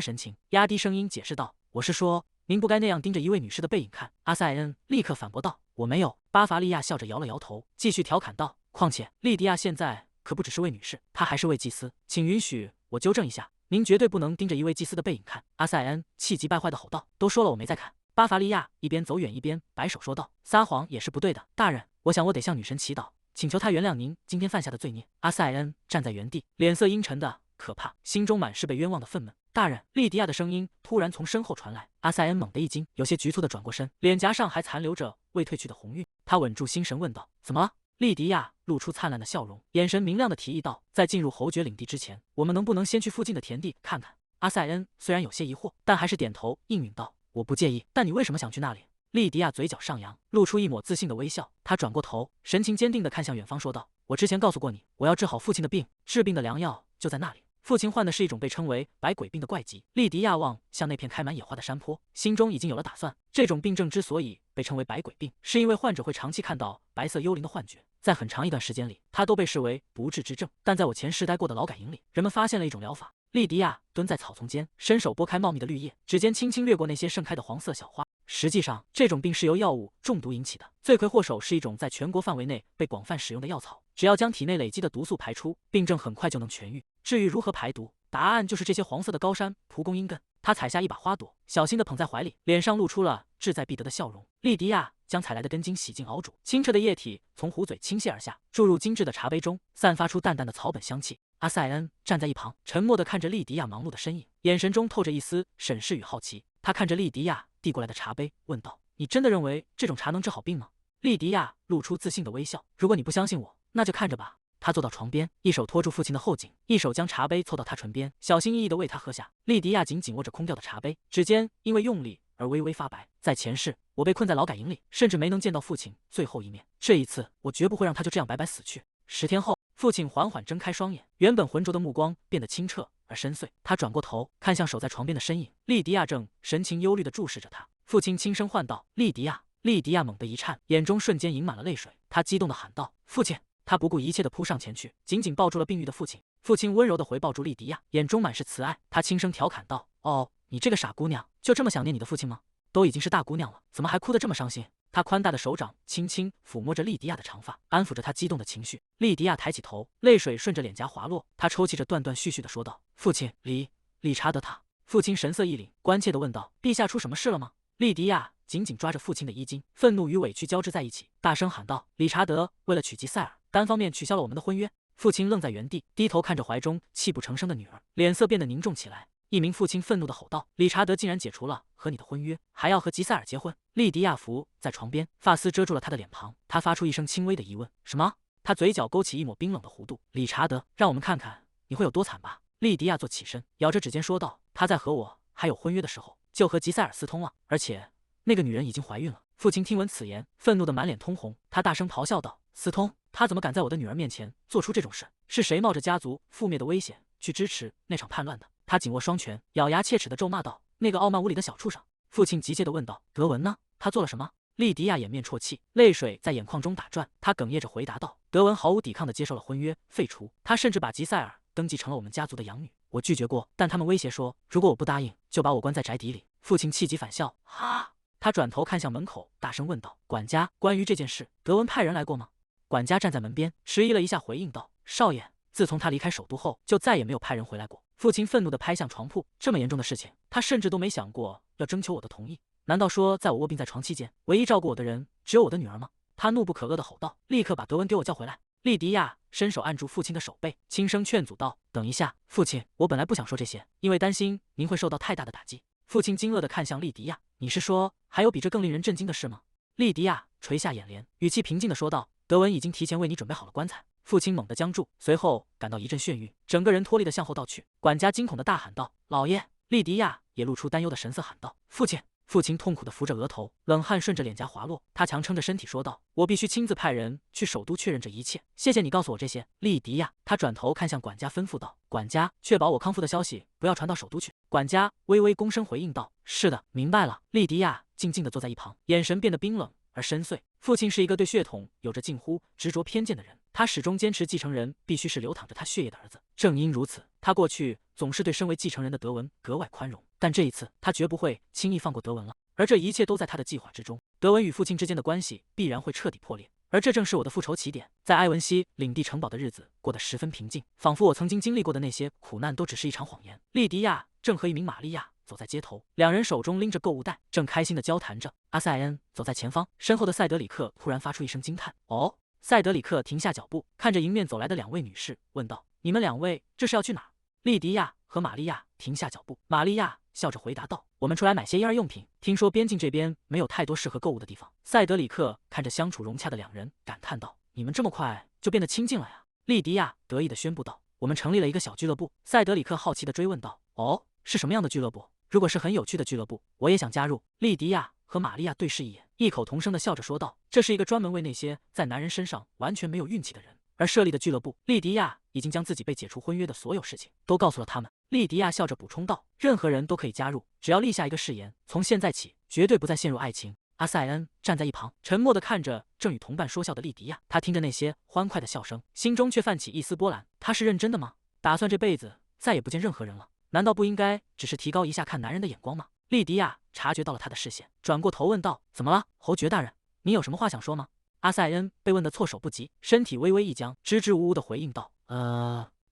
神情，压低声音解释道：“我是说，您不该那样盯着一位女士的背影看。”阿塞恩立刻反驳道：“我没有。”巴伐利亚笑着摇了摇头，继续调侃道：“况且，莉迪亚现在可不只是位女士，她还是位祭司。请允许我纠正一下，您绝对不能盯着一位祭司的背影看。”阿塞恩气急败坏地吼道：“都说了我没在看。”巴伐利亚一边走远一边摆手说道：“撒谎也是不对的，大人，我想我得向女神祈祷，请求她原谅您今天犯下的罪孽。”阿塞恩站在原地，脸色阴沉的可怕，心中满是被冤枉的愤懑。大人，莉迪亚的声音突然从身后传来。阿塞恩猛地一惊，有些局促地转过身，脸颊上还残留着未褪去的红晕。他稳住心神问道：“怎么了？”莉迪亚露出灿烂的笑容，眼神明亮地提议道：“在进入侯爵领地之前，我们能不能先去附近的田地看看？”阿塞恩虽然有些疑惑，但还是点头应允道：“我不介意，但你为什么想去那里？”莉迪亚嘴角上扬，露出一抹自信的微笑。她转过头，神情坚定地看向远方，说道：“我之前告诉过你，我要治好父亲的病，治病的良药就在那里。父亲患的是一种被称为百鬼病的怪疾。”莉迪亚望向那片开满野花的山坡，心中已经有了打算。这种病症之所以被称为百鬼病，是因为患者会长期看到白色幽灵的幻觉，在很长一段时间里，它都被视为不治之症。但在我前世待过的劳改营里，人们发现了一种疗法。莉迪亚蹲在草丛间，伸手拨开茂密的绿叶，指尖轻轻掠过那些盛开的黄色小花。实际上，这种病是由药物中毒引起的，罪魁祸首是一种在全国范围内被广泛使用的药草。只要将体内累积的毒素排出，病症很快就能痊愈。至于如何排毒，答案就是这些黄色的高山蒲公英根。他采下一把花朵，小心地捧在怀里，脸上露出了志在必得的笑容。莉迪亚将采来的根茎洗净熬煮，清澈的液体从壶嘴倾泻而下，注入精致的茶杯中，散发出淡淡的草本香气。阿塞恩站在一旁，沉默地看着莉迪亚忙碌的身影，眼神中透着一丝审视与好奇。他看着莉迪亚递过来的茶杯，问道：“你真的认为这种茶能治好病吗？”莉迪亚露出自信的微笑：“如果你不相信我，那就看着吧。”他坐到床边，一手托住父亲的后颈，一手将茶杯凑到他唇边，小心翼翼地为他喝下。莉迪亚紧紧握着空掉的茶杯，指尖因为用力而微微发白。在前世，我被困在劳改营里，甚至没能见到父亲最后一面。这一次，我绝不会让他就这样白白死去。10天后，父亲缓缓睁开双眼，原本浑浊的目光变得清澈而深邃。他转过头，看向守在床边的身影，莉迪亚正神情忧虑地注视着他。父亲轻声唤道：“莉迪亚！”莉迪亚猛地一颤，眼中瞬间盈满了泪水。她激动地喊道：“父亲！”他不顾一切地扑上前去，紧紧抱住了病愈的父亲。父亲温柔地回抱住莉迪亚，眼中满是慈爱。他轻声调侃道：“哦，你这个傻姑娘，就这么想念你的父亲吗？都已经是大姑娘了，怎么还哭得这么伤心？”他宽大的手掌轻轻抚摸着莉迪亚的长发，安抚着她激动的情绪。莉迪亚抬起头，泪水顺着脸颊滑落。她抽泣着，断断续续地说道：“父亲，理查德他。”父亲神色一凛，关切地问道：“陛下出什么事了吗？”莉迪亚紧紧抓着父亲的衣襟，愤怒与委屈交织在一起，大声喊道：“理查德为了娶吉塞尔，单方面取消了我们的婚约。”父亲愣在原地，低头看着怀中泣不成声的女儿，脸色变得凝重起来。一名父亲愤怒地吼道：“理查德竟然解除了和你的婚约，还要和吉塞尔结婚！”莉迪亚伏在床边，发丝遮住了他的脸庞。他发出一声轻微的疑问：“什么？”他嘴角勾起一抹冰冷的弧度。理查德，让我们看看你会有多惨吧。莉迪亚坐起身，咬着指尖说道：“他在和我还有婚约的时候，就和吉塞尔私通了，而且那个女人已经怀孕了。”父亲听闻此言，愤怒的满脸通红，他大声咆哮道：“私通？他怎么敢在我的女儿面前做出这种事？是谁冒着家族覆灭的危险去支持那场叛乱的？”他紧握双拳，咬牙切齿地咒骂道：“那个傲慢无礼的小畜生！”父亲急切地问道：“德文呢？他做了什么？”莉迪亚掩面啜泣，泪水在眼眶中打转。她哽咽着回答道：“德文毫无抵抗地接受了婚约，废除。他甚至把吉塞尔登记成了我们家族的养女。我拒绝过，但他们威胁说，如果我不答应，就把我关在宅邸里。”父亲气急反笑，哈！他转头看向门口，大声问道：“管家，关于这件事，德文派人来过吗？”管家站在门边，迟疑了一下，回应道：“少爷，自从他离开首都后，就再也没有派人回来过。”父亲愤怒地拍向床铺，这么严重的事情，他甚至都没想过要征求我的同意。难道说，在我卧病在床期间，唯一照顾我的人只有我的女儿吗？他怒不可遏地吼道：“立刻把德文给我叫回来！”莉迪亚伸手按住父亲的手背，轻声劝阻道：“等一下，父亲，我本来不想说这些，因为担心您会受到太大的打击。”父亲惊愕地看向莉迪亚：“你是说，还有比这更令人震惊的事吗？”莉迪亚垂下眼帘，语气平静地说道：“德文已经提前为你准备好了棺材。”父亲猛地僵住，随后感到一阵眩晕，整个人脱力地向后倒去。管家惊恐地大喊道：“老爷！”莉迪亚也露出担忧的神色，喊道：“父亲！”父亲痛苦地扶着额头，冷汗顺着脸颊滑落。他强撑着身体说道：“我必须亲自派人去首都确认这一切。谢谢你告诉我这些，莉迪亚。”他转头看向管家，吩咐道：“管家，确保我康复的消息不要传到首都去。”管家微微躬身回应道：“是的，明白了。”莉迪亚静静地坐在一旁，眼神变得冰冷而深邃。父亲是一个对血统有着近乎执着偏见的人，他始终坚持继承人必须是流淌着他血液的儿子。正因如此，他过去总是对身为继承人的德文格外宽容，但这一次他绝不会轻易放过德文了。而这一切都在他的计划之中。德文与父亲之间的关系必然会彻底破裂，而这正是我的复仇起点。在埃文西领地城堡的日子过得十分平静，仿佛我曾经经历过的那些苦难都只是一场谎言。莉迪亚正和一名玛利亚走在街头，两人手中拎着购物袋，正开心地交谈着。阿塞恩走在前方，身后的塞德里克突然发出一声惊叹：“哦！”塞德里克停下脚步，看着迎面走来的两位女士，问道：“你们两位这是要去哪儿？”莉迪亚和玛利亚停下脚步，玛利亚笑着回答道：“我们出来买些婴儿用品，听说边境这边没有太多适合购物的地方。”塞德里克看着相处融洽的两人，感叹道：“你们这么快就变得亲近了呀？”莉迪亚得意地宣布道：“我们成立了一个小俱乐部。”塞德里克好奇地追问道：“哦，是什么样的俱乐部？如果是很有趣的俱乐部，我也想加入。”莉迪亚和玛利亚对视一眼，异口同声地笑着说道：“这是一个专门为那些在男人身上完全没有运气的人而设立的俱乐部。”莉迪亚已经将自己被解除婚约的所有事情都告诉了他们。莉迪亚笑着补充道：“任何人都可以加入，只要立下一个誓言，从现在起绝对不再陷入爱情。”阿塞恩站在一旁，沉默地看着正与同伴说笑的莉迪亚。他听着那些欢快的笑声，心中却泛起一丝波澜。他是认真的吗？打算这辈子再也不见任何人了？难道不应该只是提高一下看男人的眼光吗？莉迪亚察觉到了他的视线，转过头问道：“怎么了，侯爵大人？你有什么话想说吗？”阿塞恩被问得措手不及，身体微微一僵，支支吾吾地回应道：“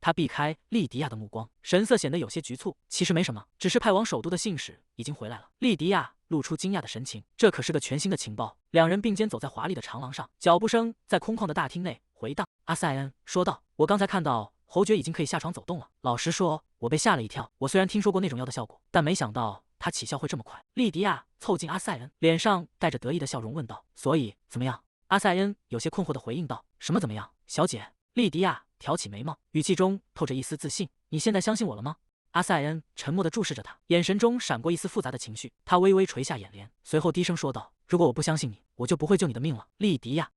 他避开莉迪亚的目光，神色显得有些局促。“其实没什么，只是派往首都的信使已经回来了。”莉迪亚露出惊讶的神情，这可是个全新的情报。两人并肩走在华丽的长廊上，脚步声在空旷的大厅内回荡。阿塞恩说道：“我刚才看到侯爵已经可以下床走动了。老实说，我被吓了一跳。我虽然听说过那种药的效果，但没想到他起效会这么快。”莉迪亚凑近阿塞恩，脸上带着得意的笑容问道：“所以怎么样？”阿塞恩有些困惑地回应道：“什么怎么样，小姐？”莉迪亚挑起眉毛，语气中透着一丝自信：“你现在相信我了吗？”阿塞恩沉默地注视着他，眼神中闪过一丝复杂的情绪。他微微垂下眼帘，随后低声说道：“如果我不相信你，我就不会救你的命了。”莉迪亚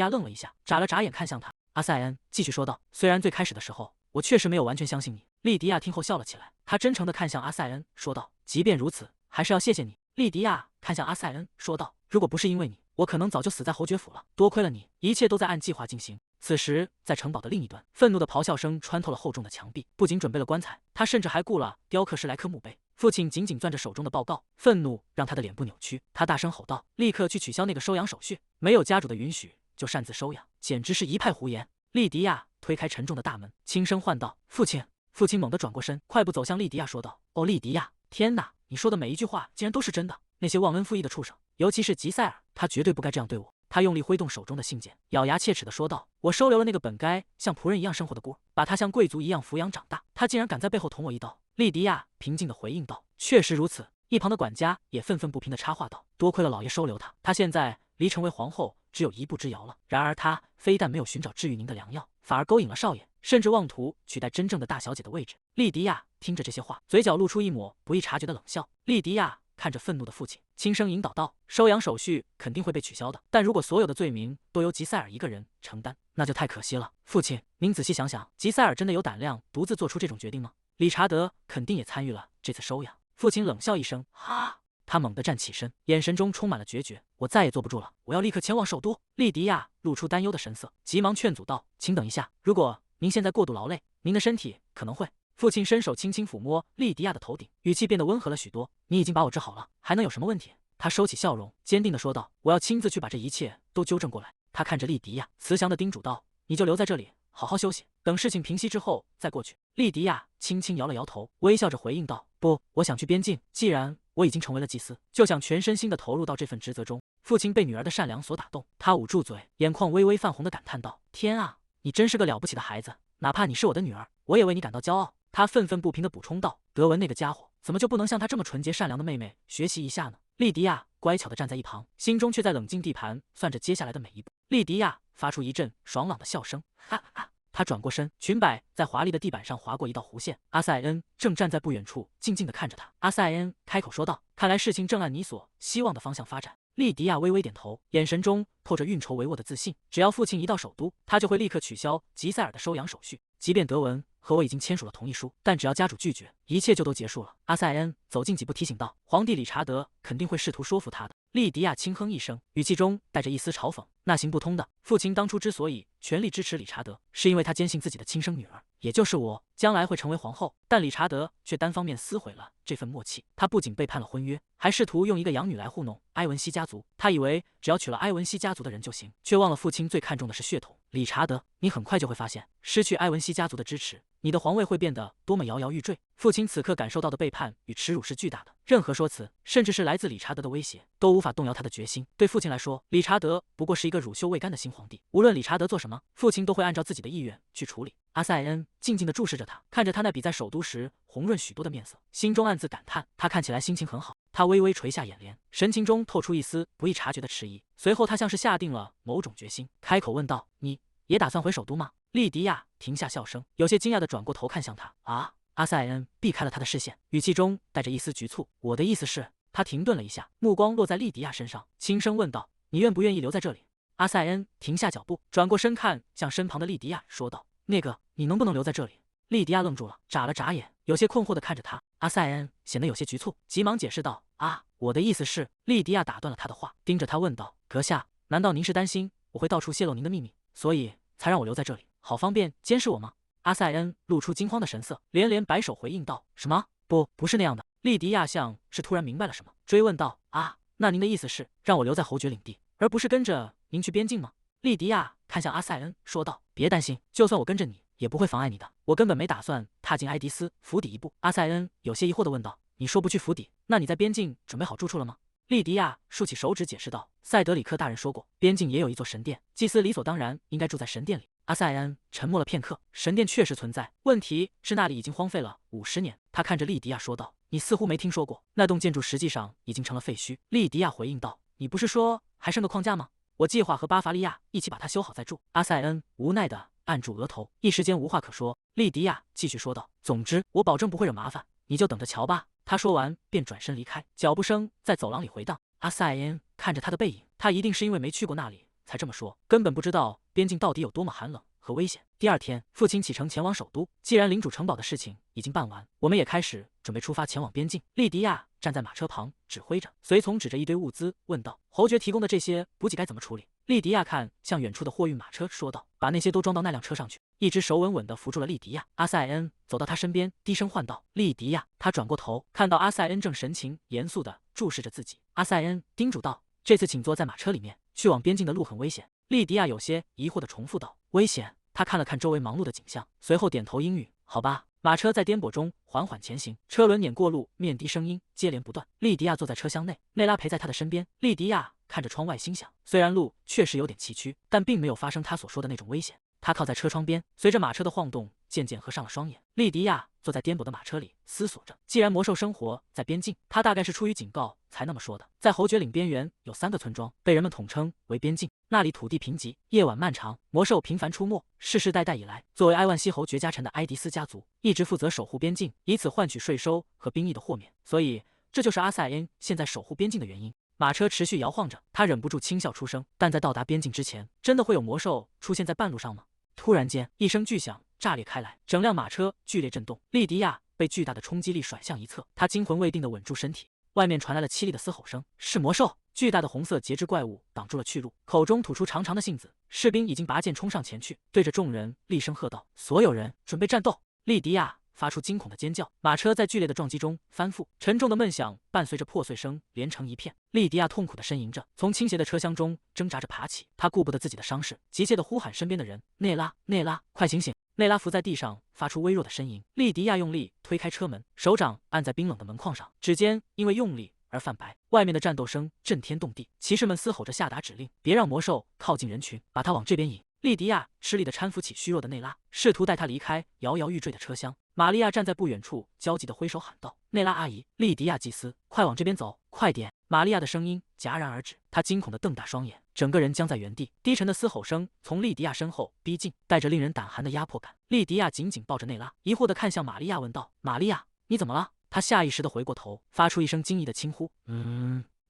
愣了一下，眨了眨眼看向他。阿塞恩继续说道：“虽然最开始的时候，我确实没有完全相信你。”莉迪亚听后笑了起来，她真诚地看向阿塞恩，说道：“即便如此，还是要谢谢你。”莉迪亚看向阿塞恩，说道：“如果不是因为你，我可能早就死在侯爵府了。多亏了你，一切都在按计划进行。”此时，在城堡的另一端，愤怒的咆哮声穿透了厚重的墙壁。不仅准备了棺材，他甚至还雇了雕刻师来刻墓碑。父亲紧紧攥着手中的报告，愤怒让他的脸部扭曲。他大声吼道：“立刻去取消那个收养手续！没有家主的允许就擅自收养，简直是一派胡言！”莉迪亚推开沉重的大门，轻声唤道：“父亲！”父亲猛地转过身，快步走向莉迪亚，说道：“哦，莉迪亚，天哪！你说的每一句话竟然都是真的！那些忘恩负义的畜生，尤其是吉塞尔，他绝对不该这样对我。”他用力挥动手中的信件，咬牙切齿地说道：“我收留了那个本该像仆人一样生活的孤儿，把他像贵族一样抚养长大，他竟然敢在背后捅我一刀！”莉迪亚平静地回应道：“确实如此。”一旁的管家也愤愤不平地插话道：“多亏了老爷收留他，他现在离成为皇后只有一步之遥了。然而他非但没有寻找治愈您的良药，反而勾引了少爷，甚至妄图取代真正的大小姐的位置。”莉迪亚听着这些话，嘴角露出一抹不易察觉的冷笑。莉迪亚看着愤怒的父亲，轻声引导道：“收养手续肯定会被取消的，但如果所有的罪名都由吉塞尔一个人承担，那就太可惜了。父亲，您仔细想想，吉塞尔真的有胆量独自做出这种决定吗？理查德肯定也参与了这次收养。”父亲冷笑一声：“哈！”他猛地站起身，眼神中充满了决绝。我再也坐不住了，我要立刻前往首都。莉迪亚露出担忧的神色，急忙劝阻道：“请等一下，如果您现在过度劳累，您的身体可能会……”父亲伸手轻轻抚摸莉迪亚的头顶，语气变得温和了许多：“你已经把我治好了，还能有什么问题？”他收起笑容，坚定地说道：“我要亲自去把这一切都纠正过来。”他看着莉迪亚，慈祥地叮嘱道：“你就留在这里，好好休息，等事情平息之后再过去。”莉迪亚轻轻摇了摇头，微笑着回应道：“不，我想去边境。既然我已经成为了祭司，就想全身心地投入到这份职责中。”父亲被女儿的善良所打动，他捂住嘴，眼眶微微泛红地感叹道：“天啊，你真是个了不起的孩子！哪怕你是我的女儿，我也为你感到骄傲。”他愤愤不平地补充道：“德文那个家伙，怎么就不能向他这么纯洁善良的妹妹学习一下呢？”莉迪亚乖巧地站在一旁，心中却在冷静地盘算着接下来的每一步。莉迪亚发出一阵爽朗的笑声，哈哈。她转过身，裙摆在华丽的地板上划过一道弧线。阿塞恩正站在不远处，静静地看着她。阿塞恩开口说道：“看来事情正按你所希望的方向发展。”莉迪亚微微点头，眼神中透着运筹帷幄的自信。只要父亲一到首都，他就会立刻取消吉塞尔的收养手续。即便德文和我已经签署了同意书，但只要家主拒绝，一切就都结束了。阿塞恩走近几步提醒道：“皇帝理查德肯定会试图说服他的。”莉迪亚轻哼一声，语气中带着一丝嘲讽：“那行不通的。父亲当初之所以全力支持理查德，是因为他坚信自己的亲生女儿，也就是我，将来会成为皇后。但理查德却单方面撕毁了这份默契。他不仅背叛了婚约，还试图用一个养女来糊弄埃文西家族。他以为只要娶了埃文西家族的人就行，却忘了父亲最看重的是血统。理查德，你很快就会发现，失去埃文西家族的支持，你的皇位会变得多么摇摇欲坠。”父亲此刻感受到的背叛与耻辱是巨大的，任何说辞，甚至是来自理查德的威胁，都无法动摇他的决心。对父亲来说，理查德不过是一个乳臭未干的新皇帝，无论理查德做什么，父亲都会按照自己的意愿去处理。阿塞恩静静地注视着他，看着他那比在首都时红润许多的面色，心中暗自感叹，他看起来心情很好。他微微垂下眼帘，神情中透出一丝不易察觉的迟疑。随后他像是下定了某种决心，开口问道：“你也打算回首都吗？”莉迪亚停下笑声，有些惊讶地转过头看向他。啊！阿塞恩避开了他的视线，语气中带着一丝局促：“我的意思是……”他停顿了一下，目光落在莉迪亚身上，轻声问道：“你愿不愿意留在这里？”阿塞恩停下脚步，转过身看向身旁的莉迪亚，说道：“那个，你能不能留在这里？”莉迪亚愣住了，眨了眨眼，有些困惑地看着他。阿塞恩显得有些局促，急忙解释道：“啊，我的意思是……”莉迪亚打断了他的话，盯着他问道：“阁下，难道您是担心我会到处泄露您的秘密，所以才让我留在这里，好方便监视我吗？”阿塞恩露出惊慌的神色，连连摆手回应道：“什么？不是那样的。”莉迪亚像是突然明白了什么，追问道：“啊，那您的意思是让我留在侯爵领地，而不是跟着您去边境吗？”莉迪亚看向阿塞恩，说道：“别担心，就算我跟着你，也不会妨碍你的。我根本没打算踏进埃迪斯府邸一步。”阿塞恩有些疑惑地问道：“你说不去府邸，那你在边境准备好住处了吗？”莉迪亚竖起手指解释道：“塞德里克大人说过，边境也有一座神殿，祭司理所当然应该住在神殿里。”阿塞恩沉默了片刻，神殿确实存在，问题是那里已经荒废了50年。他看着莉迪亚说道：“你似乎没听说过，那栋建筑实际上已经成了废墟。”莉迪亚回应道：“你不是说还剩个框架吗？我计划和巴伐利亚一起把它修好再住。”阿塞恩无奈地按住额头，一时间无话可说。莉迪亚继续说道：“总之，我保证不会惹麻烦，你就等着瞧吧。”他说完便转身离开，脚步声在走廊里回荡。阿塞恩看着他的背影，他一定是因为没去过那里才这么说，根本不知道边境到底有多么寒冷和危险。第二天，父亲启程前往首都。既然领主城堡的事情已经办完，我们也开始准备出发前往边境。莉迪亚站在马车旁指挥着，随从指着一堆物资问道：“侯爵提供的这些补给该怎么处理？”莉迪亚看向远处的货运马车，说道：“把那些都装到那辆车上去。”一只手稳稳地扶住了莉迪亚。阿塞恩走到他身边，低声唤道：“莉迪亚。”他转过头，看到阿塞恩正神情严肃地注视着自己。阿塞恩叮嘱道：“这次请坐在马车里面，去往边境的路很危险。”莉迪亚有些疑惑地重复道：“危险？”他看了看周围忙碌的景象，随后点头应允：“好吧。”马车在颠簸中缓缓前行，车轮碾过路，面的声音接连不断。莉迪亚坐在车厢内，内拉陪在他的身边。莉迪亚看着窗外，心想：虽然路确实有点崎岖，但并没有发生他所说的那种危险。他靠在车窗边，随着马车的晃动，渐渐合上了双眼。莉迪亚坐在颠簸的马车里，思索着：既然魔兽生活在边境，他大概是出于警告才那么说的。在侯爵岭边缘有3个村庄，被人们统称为边境。那里土地贫瘠，夜晚漫长，魔兽频繁出没。世世代代以来，作为埃万西侯爵家臣的埃迪斯家族，一直负责守护边境，以此换取税收和兵役的豁免。所以，这就是阿塞恩现在守护边境的原因。马车持续摇晃着，他忍不住轻笑出声。但在到达边境之前，真的会有魔兽出现在半路上吗？突然间，一声巨响炸裂开来，整辆马车剧烈震动。莉迪亚被巨大的冲击力甩向一侧，她惊魂未定地稳住身体。外面传来了凄厉的嘶吼声，是魔兽！巨大的红色节肢怪物挡住了去路，口中吐出长长的信子。士兵已经拔剑冲上前去，对着众人厉声喝道：“所有人准备战斗！”莉迪亚发出惊恐的尖叫，马车在剧烈的撞击中翻覆，沉重的闷响伴随着破碎声连成一片。莉迪亚痛苦地呻吟着，从倾斜的车厢中挣扎着爬起。她顾不得自己的伤势，急切地呼喊身边的人：“内拉，内拉，快醒醒！”内拉伏在地上，发出微弱的呻吟。莉迪亚用力推开车门，手掌按在冰冷的门框上，指尖因为用力而泛白。外面的战斗声震天动地，骑士们嘶吼着下达指令：“别让魔兽靠近人群，把他往这边引。”莉迪亚吃力地搀扶起虚弱的内拉，试图带他离开摇摇欲坠的车厢。玛利亚站在不远处，焦急地挥手喊道：“内拉阿姨，莉迪亚祭司，快往这边走，快点！”玛利亚的声音戛然而止，她惊恐地瞪大双眼，整个人僵在原地。低沉的嘶吼声从莉迪亚身后逼近，带着令人胆寒的压迫感。莉迪亚紧紧抱着内拉，疑惑地看向玛利亚，问道：“玛利亚，你怎么了？”她下意识地回过头，发出一声惊异的轻呼：“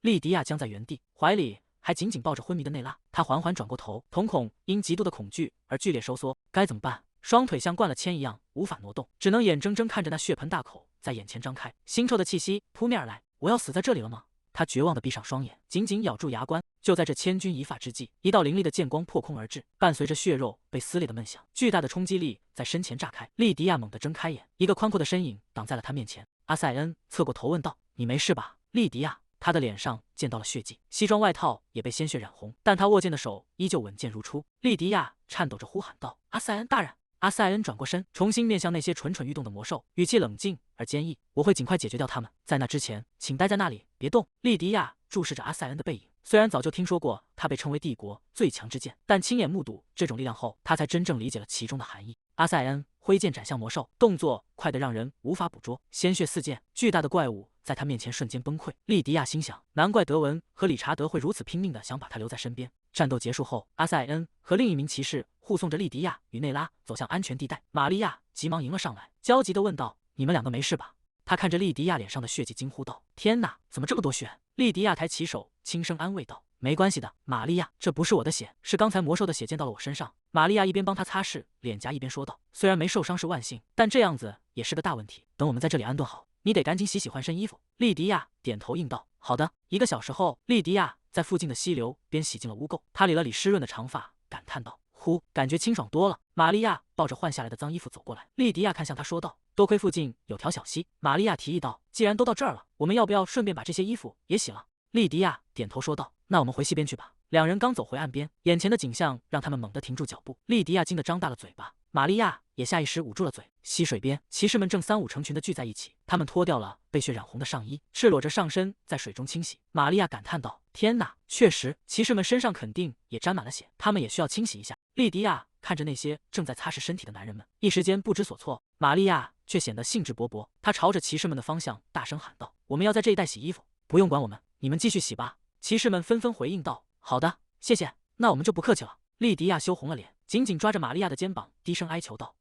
莉迪亚僵在原地，怀里还紧紧抱着昏迷的内拉。她缓缓转过头，瞳孔因极度的恐惧而剧烈收缩。该怎么办？双腿像灌了铅一样无法挪动，只能眼睁睁看着那血盆大口在眼前张开，腥臭的气息扑面而来。我要死在这里了吗？他绝望地闭上双眼，紧紧咬住牙关。就在这千钧一发之际，一道凌厉的剑光破空而至，伴随着血肉被撕裂的闷响，巨大的冲击力在身前炸开。莉迪亚猛地睁开眼，一个宽阔的身影挡在了他面前。阿塞恩侧过头问道：“你没事吧，莉迪亚？”他的脸上溅到了血迹，西装外套也被鲜血染红，但他握剑的手依旧稳健如初。莉迪亚颤抖着呼喊道：“阿塞恩大人！”阿塞恩转过身，重新面向那些蠢蠢欲动的魔兽，语气冷静而坚毅：“我会尽快解决掉他们，在那之前，请待在那里，别动。”莉迪亚注视着阿塞恩的背影，虽然早就听说过他被称为帝国最强之剑，但亲眼目睹这种力量后，他才真正理解了其中的含义。阿塞恩挥剑斩向魔兽，动作快得让人无法捕捉，鲜血四溅，巨大的怪物在他面前瞬间崩溃。莉迪亚心想，难怪德文和理查德会如此拼命的想把他留在身边。战斗结束后，阿塞恩和另一名骑士护送着莉迪亚与内拉走向安全地带。玛利亚急忙迎了上来，焦急地问道：“你们两个没事吧？”他看着莉迪亚脸上的血迹，惊呼道：“天哪，怎么这么多血？”莉迪亚抬起手，轻声安慰道：“没关系的，玛利亚，这不是我的血，是刚才魔兽的血溅到了我身上。”玛利亚一边帮他擦拭脸颊，一边说道：“虽然没受伤是万幸，但这样子也是个大问题。等我们在这里安顿好，你得赶紧洗换身衣服。”莉迪亚点头应道：“好的。”1个小时后，莉迪亚在附近的溪流边洗净了污垢，她理了理湿润的长发，感叹道：“呼，感觉清爽多了。”玛利亚抱着换下来的脏衣服走过来，莉迪亚看向她说道：“多亏附近有条小溪。”玛利亚提议道：“既然都到这儿了，我们要不要顺便把这些衣服也洗了？”莉迪亚点头说道：“那我们回溪边去吧。”两人刚走回岸边，眼前的景象让他们猛地停住脚步。莉迪亚惊得张大了嘴巴，玛利亚也下意识捂住了嘴。溪水边，骑士们正3、5成群的聚在一起，他们脱掉了被血染红的上衣，赤裸着上身在水中清洗。玛利亚感叹道：“天哪，确实，骑士们身上肯定也沾满了血，他们也需要清洗一下。”莉迪亚看着那些正在擦拭身体的男人们，一时间不知所措。玛利亚却显得兴致勃勃，她朝着骑士们的方向大声喊道：“我们要在这一带洗衣服，不用管我们，你们继续洗吧。”骑士们纷纷回应道：“好的，谢谢，那我们就不客气了。”莉迪亚羞红了脸，紧紧抓着玛利亚的肩膀，低声哀求道：“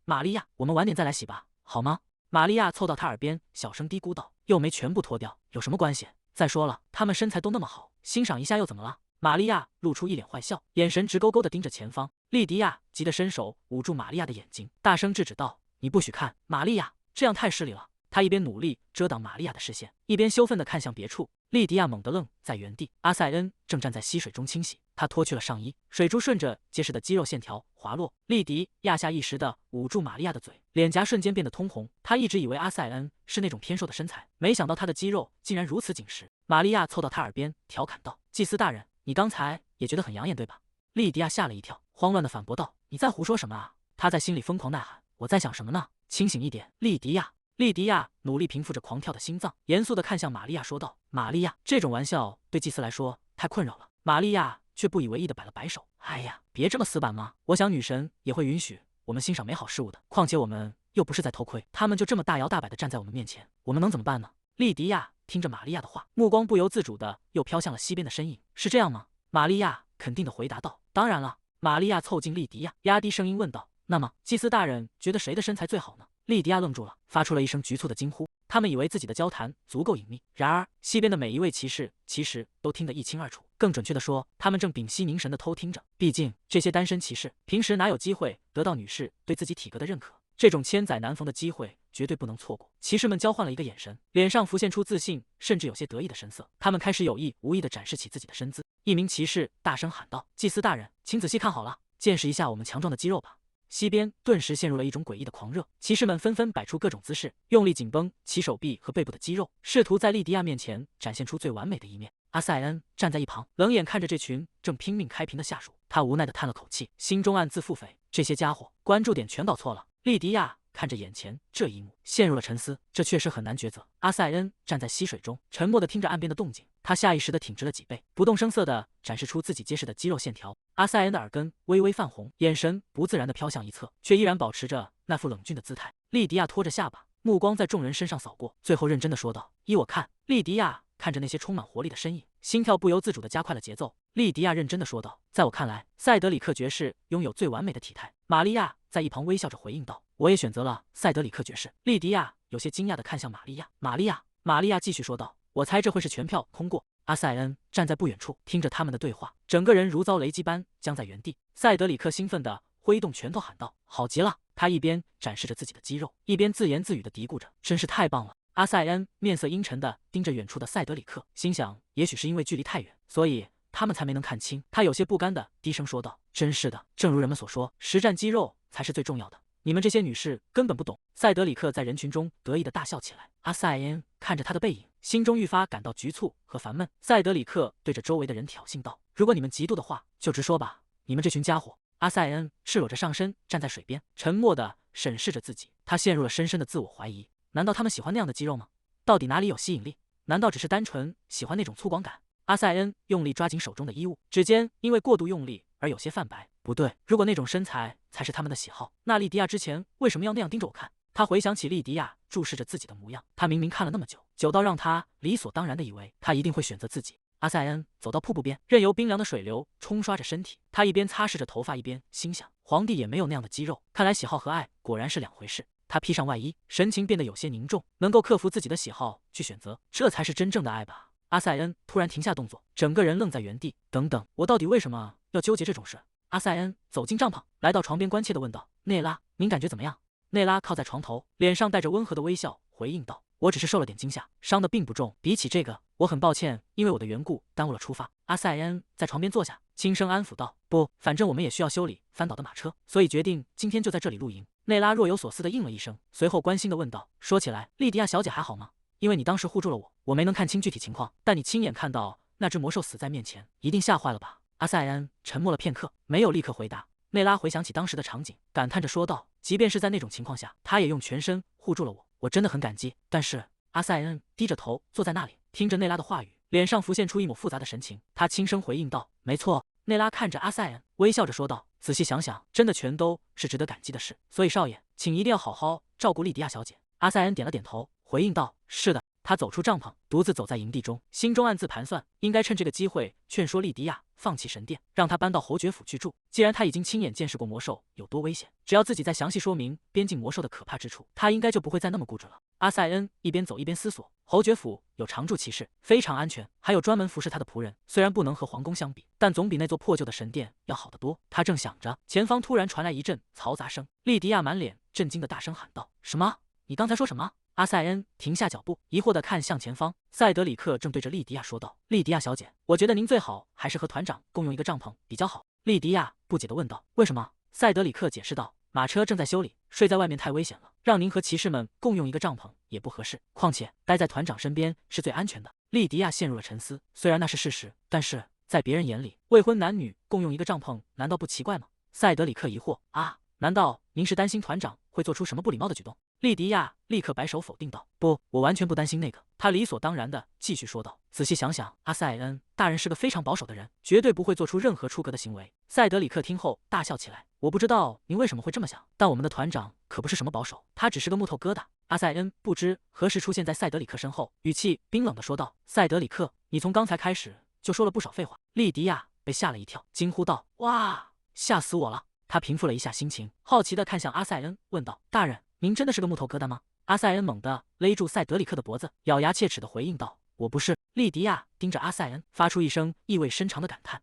玛利亚，我们晚点再来洗吧，好吗？”玛利亚凑到她耳边，小声嘀咕道：“又没全部脱掉，有什么关系？再说了，他们身材都那么好，欣赏一下又怎么了？”玛利亚露出一脸坏笑，眼神直勾勾地盯着前方。莉迪亚急得伸手捂住玛利亚的眼睛，大声制止道：“你不许看，玛利亚，这样太失礼了。”他一边努力遮挡玛利亚的视线，一边羞愤地看向别处。莉迪亚猛地愣在原地。阿塞恩正站在溪水中清洗，他脱去了上衣，水珠顺着结实的肌肉线条滑落。莉迪亚下意识地捂住玛利亚的嘴，脸颊瞬间变得通红。他一直以为阿塞恩是那种偏瘦的身材，没想到他的肌肉竟然如此紧实。玛利亚凑到他耳边调侃道：“祭司大人，你刚才也觉得很养眼对吧？”莉迪亚吓了一跳，慌乱地反驳道：“你在胡说什么啊？”他在心里疯狂呐喊：“我在想什么呢？清醒一点，莉迪亚！”莉迪亚努力平复着狂跳的心脏，严肃地看向玛利亚说道：“玛利亚，这种玩笑对祭司来说太困扰了。”玛利亚却不以为意地摆了摆手：“哎呀，别这么死板嘛！我想女神也会允许我们欣赏美好事物的。况且我们又不是在偷窥，他们就这么大摇大摆地站在我们面前，我们能怎么办呢？”莉迪亚听着玛利亚的话，目光不由自主地又飘向了溪边的身影。“是这样吗？”玛利亚肯定地回答道：“当然了。”玛利亚凑近莉迪亚，压低声音问道：“那么，祭司大人觉得谁的身材最好呢？”莉迪亚愣住了，发出了一声局促的惊呼。他们以为自己的交谈足够隐秘，然而溪边的每一位骑士其实都听得一清二楚。更准确地说，他们正屏息凝神地偷听着。毕竟这些单身骑士平时哪有机会得到女士对自己体格的认可？这种千载难逢的机会绝对不能错过。骑士们交换了一个眼神，脸上浮现出自信，甚至有些得意的神色。他们开始有意无意地展示起自己的身姿。一名骑士大声喊道：“祭司大人，请仔细看好了，见识一下我们强壮的肌肉吧！”西边顿时陷入了一种诡异的狂热，骑士们纷纷摆出各种姿势，用力紧绷其手臂和背部的肌肉，试图在莉迪亚面前展现出最完美的一面。阿塞恩站在一旁，冷眼看着这群正拼命开屏的下属，他无奈地叹了口气，心中暗自腹诽：这些家伙关注点全搞错了。莉迪亚看着眼前这一幕，陷入了沉思。这确实很难抉择。阿塞恩站在溪水中，沉默地听着岸边的动静。他下意识地挺直了脊背，不动声色地展示出自己结实的肌肉线条。阿塞恩的耳根微微泛红，眼神不自然地飘向一侧，却依然保持着那副冷峻的姿态。莉迪亚拖着下巴，目光在众人身上扫过，最后认真地说道：“依我看。”莉迪亚看着那些充满活力的身影，心跳不由自主地加快了节奏。莉迪亚认真地说道：“在我看来，塞德里克爵士拥有最完美的体态。”玛利亚在一旁微笑着回应道：“我也选择了塞德里克爵士。”莉迪亚有些惊讶地看向玛利亚。玛利亚继续说道：“我猜这会是全票通过。”阿塞恩站在不远处，听着他们的对话，整个人如遭雷击般僵在原地。塞德里克兴奋地挥动拳头喊道：“好极了！”他一边展示着自己的肌肉，一边自言自语地嘀咕着：“真是太棒了！”阿塞恩面色阴沉地盯着远处的塞德里克，心想，也许是因为距离太远，所以他们才没能看清。他有些不甘地低声说道：“真是的，正如人们所说，实战肌肉才是最重要的。你们这些女士根本不懂。”塞德里克在人群中得意地大笑起来。阿塞恩看着他的背影，心中愈发感到局促和烦闷。塞德里克对着周围的人挑衅道：“如果你们嫉妒的话，就直说吧，你们这群家伙！”阿塞恩赤裸着上身站在水边，沉默地审视着自己。他陷入了深深的自我怀疑。难道他们喜欢那样的肌肉吗？到底哪里有吸引力？难道只是单纯喜欢那种粗犷感？阿塞恩用力抓紧手中的衣物，指尖因为过度用力而有些泛白。不对，如果那种身材才是他们的喜好，那莉迪亚之前为什么要那样盯着我看？他回想起莉迪亚注视着自己的模样，他明明看了那么久，久到让他理所当然的以为他一定会选择自己。阿塞恩走到瀑布边，任由冰凉的水流冲刷着身体。他一边擦拭着头发，一边心想：皇帝也没有那样的肌肉。看来喜好和爱果然是两回事。他披上外衣，神情变得有些凝重。能够克服自己的喜好去选择，这才是真正的爱吧。阿塞恩突然停下动作，整个人愣在原地。等等，我到底为什么要纠结这种事？阿塞恩走进帐篷，来到床边，关切地问道：“内拉，您感觉怎么样？”内拉靠在床头，脸上带着温和的微笑，回应道：“我只是受了点惊吓，伤得并不重。比起这个，我很抱歉，因为我的缘故耽误了出发。”阿塞恩在床边坐下，轻声安抚道：“不，反正我们也需要修理翻倒的马车，所以决定今天就在这里露营。”内拉若有所思地应了一声，随后关心地问道：“说起来，莉迪亚小姐还好吗？因为你当时护住了我，我没能看清具体情况，但你亲眼看到那只魔兽死在面前，一定吓坏了吧？”阿塞恩沉默了片刻，没有立刻回答。内拉回想起当时的场景，感叹着说道：“即便是在那种情况下，他也用全身护住了我，我真的很感激。但是……”阿塞恩低着头坐在那里，听着内拉的话语，脸上浮现出一抹复杂的神情。他轻声回应道：“没错。”内拉看着阿塞恩，微笑着说道：“仔细想想，真的全都是值得感激的事。所以少爷，请一定要好好照顾莉迪亚小姐。”阿塞恩点了点头，回应道：“是的。”他走出帐篷，独自走在营地中，心中暗自盘算，应该趁这个机会劝说莉迪亚放弃神殿，让他搬到侯爵府去住。既然他已经亲眼见识过魔兽有多危险，只要自己再详细说明边境魔兽的可怕之处，他应该就不会再那么固执了。阿塞恩一边走一边思索，侯爵府有常驻骑士，非常安全，还有专门服侍他的仆人。虽然不能和皇宫相比，但总比那座破旧的神殿要好得多。他正想着，前方突然传来一阵嘈杂声，莉迪亚满脸震惊的大声喊道：“什么？你刚才说什么？”阿塞恩停下脚步，疑惑地看向前方。塞德里克正对着莉迪亚说道：“莉迪亚小姐，我觉得您最好还是和团长共用一个帐篷比较好。”莉迪亚不解地问道：“为什么？”塞德里克解释道：“马车正在修理，睡在外面太危险了，让您和骑士们共用一个帐篷也不合适。况且待在团长身边是最安全的。”莉迪亚陷入了沉思，虽然那是事实，但是在别人眼里，未婚男女共用一个帐篷难道不奇怪吗？塞德里克疑惑：“啊，难道您是担心团长会做出什么不礼貌的举动？”莉迪亚立刻摆手否定道：“不，我完全不担心那个。”他理所当然地继续说道：“仔细想想，阿塞恩大人是个非常保守的人，绝对不会做出任何出格的行为。”塞德里克听后大笑起来：“我不知道您为什么会这么想，但我们的团长可不是什么保守，他只是个木头疙瘩。”阿塞恩不知何时出现在塞德里克身后，语气冰冷地说道：“塞德里克，你从刚才开始就说了不少废话。”莉迪亚被吓了一跳，惊呼道：“哇，吓死我了！”他平复了一下心情，好奇地看向阿塞恩，问道：“大人，您真的是个木头疙瘩吗？”阿塞恩猛地勒住塞德里克的脖子，咬牙切齿地回应道：“我不是。”莉迪亚盯着阿塞恩，发出一声意味深长的感叹：“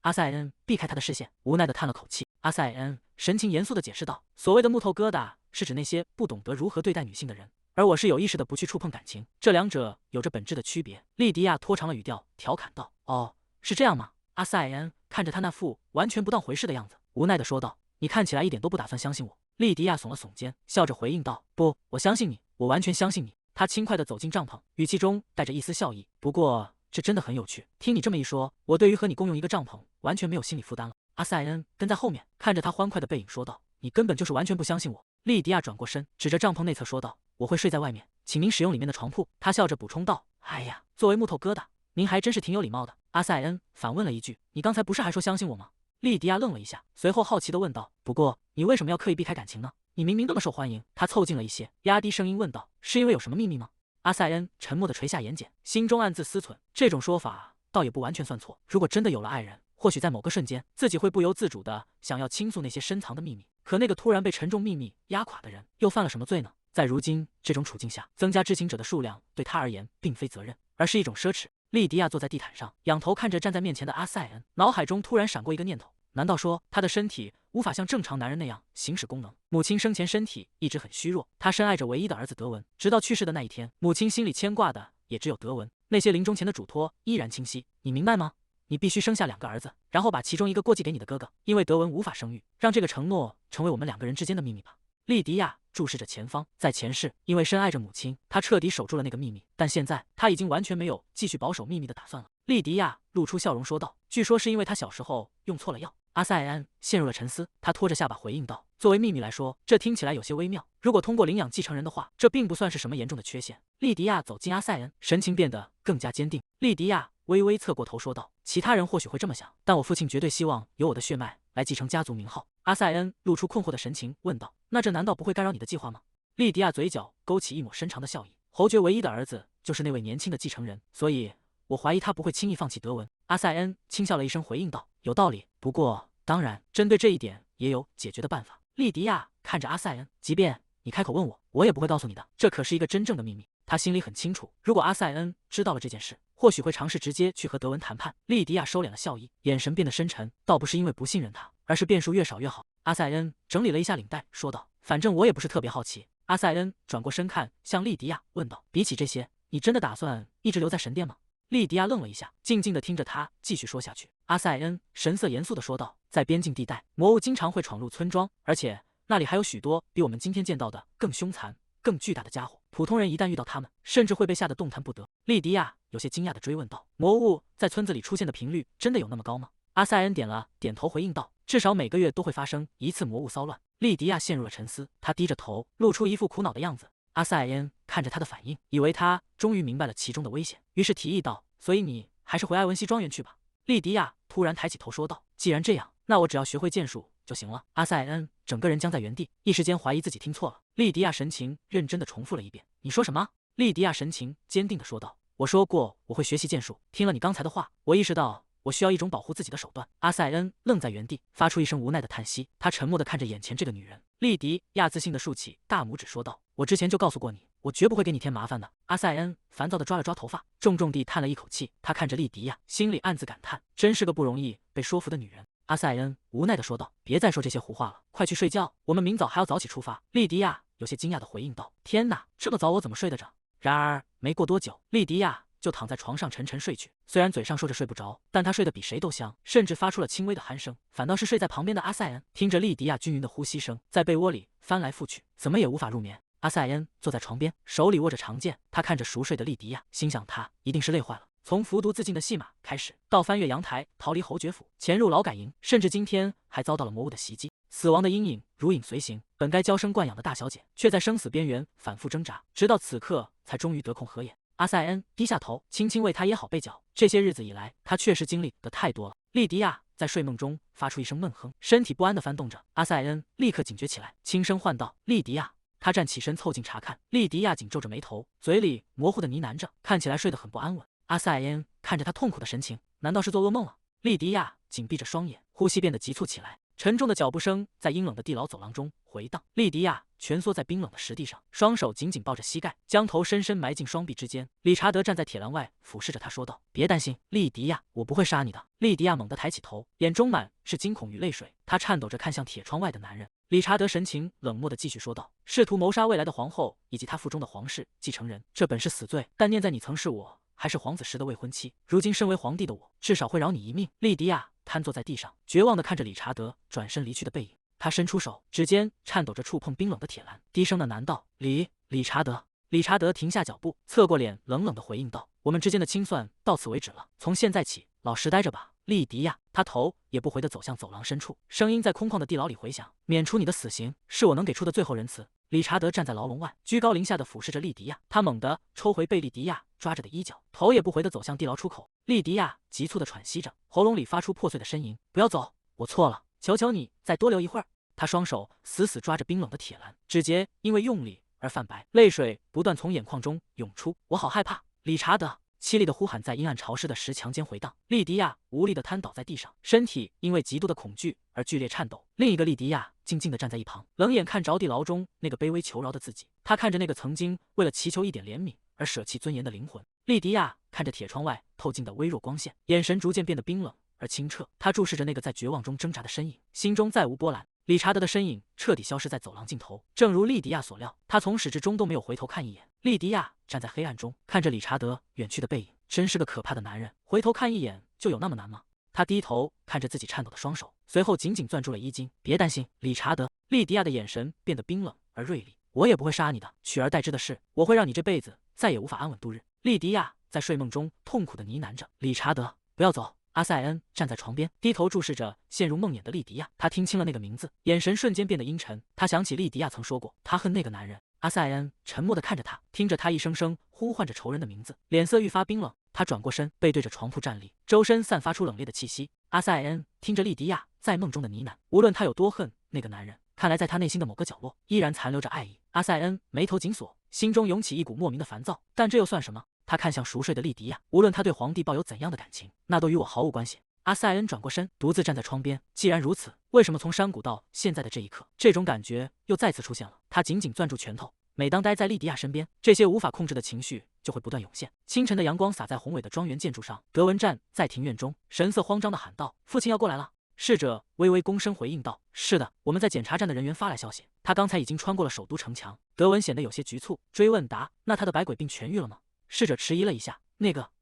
阿塞恩避开他的视线，无奈地叹了口气。阿塞恩神情严肃地解释道：“所谓的木头疙瘩是指那些不懂得如何对待女性的人，而我是有意识的不去触碰感情，这两者有着本质的区别。”莉迪亚拖长了语调，调侃道：“哦，是这样吗？”阿塞恩看着他那副完全不当回事的样子，无奈地说道：“你看起来一点都不打算相信我。”莉迪亚耸了耸肩，笑着回应道：“不，我相信你，我完全相信你。”他轻快地走进帐篷，语气中带着一丝笑意。不过，这真的很有趣。听你这么一说，我对于和你共用一个帐篷完全没有心理负担了。阿塞恩跟在后面，看着他欢快的背影说道：“你根本就是完全不相信我。”莉迪亚转过身，指着帐篷内侧说道：“我会睡在外面，请您使用里面的床铺。”他笑着补充道：“哎呀，作为木头疙瘩，您还真是挺有礼貌的。”阿塞恩反问了一句：“你刚才不是还说相信我吗？”莉迪亚愣了一下，随后好奇地问道：“不过，你为什么要刻意避开感情呢？你明明那么受欢迎。”他凑近了一些，压低声音问道：“是因为有什么秘密吗？”阿塞恩沉默地垂下眼睑，心中暗自思忖，这种说法倒也不完全算错。如果真的有了爱人，或许在某个瞬间，自己会不由自主地想要倾诉那些深藏的秘密。可那个突然被沉重秘密压垮的人，又犯了什么罪呢？在如今这种处境下，增加知情者的数量对他而言并非责任，而是一种奢侈。莉迪亚坐在地毯上，仰头看着站在面前的阿塞恩，脑海中突然闪过一个念头：难道说他的身体无法像正常男人那样行使功能？母亲生前身体一直很虚弱，她深爱着唯一的儿子德文，直到去世的那一天，母亲心里牵挂的也只有德文。那些临终前的嘱托依然清晰，你明白吗？你必须生下2个儿子，然后把其中一个过继给你的哥哥，因为德文无法生育，让这个承诺成为我们2个人之间的秘密吧。莉迪亚注视着前方，在前世，因为深爱着母亲，她彻底守住了那个秘密，但现在她已经完全没有继续保守秘密的打算了。莉迪亚露出笑容说道：“据说是因为她小时候用错了药。”阿塞恩陷入了沉思，他拖着下巴回应道：“作为秘密来说，这听起来有些微妙。如果通过领养继承人的话，这并不算是什么严重的缺陷。”莉迪亚走近阿塞恩，神情变得更加坚定。莉迪亚微微侧过头说道：“其他人或许会这么想，但我父亲绝对希望由我的血脉来继承家族名号。”阿塞恩露出困惑的神情，问道：“那这难道不会干扰你的计划吗？”莉迪亚嘴角勾起一抹深长的笑意：“侯爵唯一的儿子就是那位年轻的继承人，所以我怀疑他不会轻易放弃德文。”阿塞恩轻笑了一声，回应道：“有道理，不过当然，针对这一点也有解决的办法。”莉迪亚看着阿塞恩，即便你开口问我，我也不会告诉你的，这可是一个真正的秘密。他心里很清楚，如果阿塞恩知道了这件事，或许会尝试直接去和德文谈判。莉迪亚收敛了笑意，眼神变得深沉，倒不是因为不信任他，而是变数越少越好。阿塞恩整理了一下领带，说道：“反正我也不是特别好奇。”阿塞恩转过身看向莉迪亚，问道：“比起这些，你真的打算一直留在神殿吗？”莉迪亚愣了一下，静静地听着他继续说下去。阿塞恩神色严肃地说道：“在边境地带，魔物经常会闯入村庄，而且那里还有许多比我们今天见到的更凶残、更巨大的家伙。普通人一旦遇到他们，甚至会被吓得动弹不得。”莉迪亚有些惊讶地追问道：“魔物在村子里出现的频率真的有那么高吗？”阿塞恩点了点头，回应道：“至少每个月都会发生一次魔物骚乱。”莉迪亚陷入了沉思，她低着头，露出一副苦恼的样子。阿塞恩看着他的反应，以为他终于明白了其中的危险，于是提议道：“所以你还是回艾文西庄园去吧。”莉迪亚突然抬起头说道：“既然这样，那我只要学会剑术就行了。”阿塞恩整个人僵在原地，一时间怀疑自己听错了。莉迪亚神情认真地重复了一遍：“你说什么？”莉迪亚神情坚定地说道：“我说过我会学习剑术。听了你刚才的话，我意识到我需要一种保护自己的手段。”阿塞恩愣在原地，发出一声无奈的叹息。他沉默地看着眼前这个女人。莉迪亚自信地竖起大拇指说道：“我之前就告诉过你，我绝不会给你添麻烦的。”阿塞恩烦躁地抓了抓头发，重重地叹了一口气。他看着莉迪亚，心里暗自感叹，真是个不容易被说服的女人。阿塞恩无奈地说道：“别再说这些胡话了，快去睡觉，我们明早还要早起出发。”莉迪亚有些惊讶地回应道：“天哪，这么早我怎么睡得着？”然而没过多久，莉迪亚就躺在床上沉沉睡去。虽然嘴上说着睡不着，但她睡得比谁都香，甚至发出了轻微的鼾声。反倒是睡在旁边的阿塞恩，听着莉迪亚均匀的呼吸声，在被窝里翻来覆去，怎么也无法入眠。阿塞恩坐在床边，手里握着长剑，他看着熟睡的莉迪亚，心想她一定是累坏了。从服毒自尽的戏码开始，到翻越阳台逃离侯爵府，潜入劳改营，甚至今天还遭到了魔物的袭击，死亡的阴影如影随形。本该娇生惯养的大小姐，却在生死边缘反复挣扎，直到此刻才终于得空合眼。阿塞恩低下头，轻轻为他掖好被角。这些日子以来，他确实经历的太多了。莉迪亚在睡梦中发出一声闷哼，身体不安地翻动着。阿塞恩立刻警觉起来，轻声唤道：“莉迪亚！”他站起身，凑近查看。莉迪亚紧皱着眉头，嘴里模糊地呢喃着，看起来睡得很不安稳。阿塞恩看着他痛苦的神情，难道是做噩梦了？莉迪亚紧闭着双眼，呼吸变得急促起来。沉重的脚步声在阴冷的地牢走廊中回荡。莉迪亚蜷缩在冰冷的石地上，双手紧紧抱着膝盖，将头深深埋进双臂之间。理查德站在铁栏外，俯视着他说道：“别担心，莉迪亚，我不会杀你的。”莉迪亚猛地抬起头，眼中满是惊恐与泪水，她颤抖着看向铁窗外的男人。理查德神情冷漠地继续说道：“试图谋杀未来的皇后以及她腹中的皇室继承人，这本是死罪，但念在你曾是我还是皇子时的未婚妻，如今身为皇帝的我，至少会饶你一命。”莉迪亚瘫坐在地上，绝望地看着理查德转身离去的背影。他伸出手，指尖颤抖着触碰冰冷的铁栏，低声的喃道：“理查德。”理查德停下脚步，侧过脸，冷冷地回应道：“我们之间的清算到此为止了，从现在起，老实待着吧。”莉迪亚，他头也不回地走向走廊深处，声音在空旷的地牢里回响：“免除你的死刑，是我能给出的最后仁慈。”理查德站在牢笼外，居高临下地俯视着莉迪亚，他猛地抽回被莉迪亚抓着的衣角，头也不回地走向地牢出口。莉迪亚急促地喘息着，喉咙里发出破碎的呻吟：“不要走，我错了，求求你再多留一会儿。”他双手死死抓着冰冷的铁栏，指节因为用力而泛白，泪水不断从眼眶中涌出。“我好害怕！”理查德凄厉的呼喊在阴暗潮湿的石墙间回荡。莉迪亚无力地瘫倒在地上，身体因为极度的恐惧而剧烈颤抖。另一个莉迪亚静静地站在一旁，冷眼看着地牢中那个卑微求饶的自己。他看着那个曾经为了祈求一点怜悯而舍弃尊严的灵魂。莉迪亚看着铁窗外透进的微弱光线，眼神逐渐变得冰冷而清澈。他注视着那个在绝望中挣扎的身影，心中再无波澜。理查德的身影彻底消失在走廊尽头，正如莉迪亚所料，他从始至终都没有回头看一眼。莉迪亚站在黑暗中，看着理查德远去的背影，真是个可怕的男人。回头看一眼就有那么难吗？他低头看着自己颤抖的双手，随后紧紧攥住了衣襟。“别担心，理查德。”莉迪亚的眼神变得冰冷而锐利。“我也不会杀你的，取而代之的是，我会让你这辈子再也无法安稳度日。”莉迪亚在睡梦中痛苦地呢喃着：“理查德，不要走。”阿塞恩站在床边，低头注视着陷入梦魇的莉迪亚。他听清了那个名字，眼神瞬间变得阴沉。他想起莉迪亚曾说过，他恨那个男人。阿塞恩沉默地看着他，听着他一声声呼唤着仇人的名字，脸色愈发冰冷。他转过身，背对着床铺站立，周身散发出冷冽的气息。阿塞恩听着莉迪亚在梦中的呢喃，无论他有多恨那个男人，看来在他内心的某个角落依然残留着爱意。阿塞恩眉头紧锁，心中涌起一股莫名的烦躁，但这又算什么？他看向熟睡的莉迪亚，无论他对皇帝抱有怎样的感情，那都与我毫无关系。阿塞恩转过身，独自站在窗边。既然如此，为什么从山谷到现在的这一刻，这种感觉又再次出现了？他紧紧攥住拳头，每当待在莉迪亚身边，这些无法控制的情绪就会不断涌现。清晨的阳光洒在宏伟的庄园建筑上，德文站在庭院中，神色慌张地喊道：“父亲要过来了。”侍者微微躬身回应道：“是的，我们在检查站的人员发来消息，他刚才已经穿过了首都城墙。”德文显得有些局促，追问答：“那他的百鬼病痊愈了吗？”侍者迟疑了一下，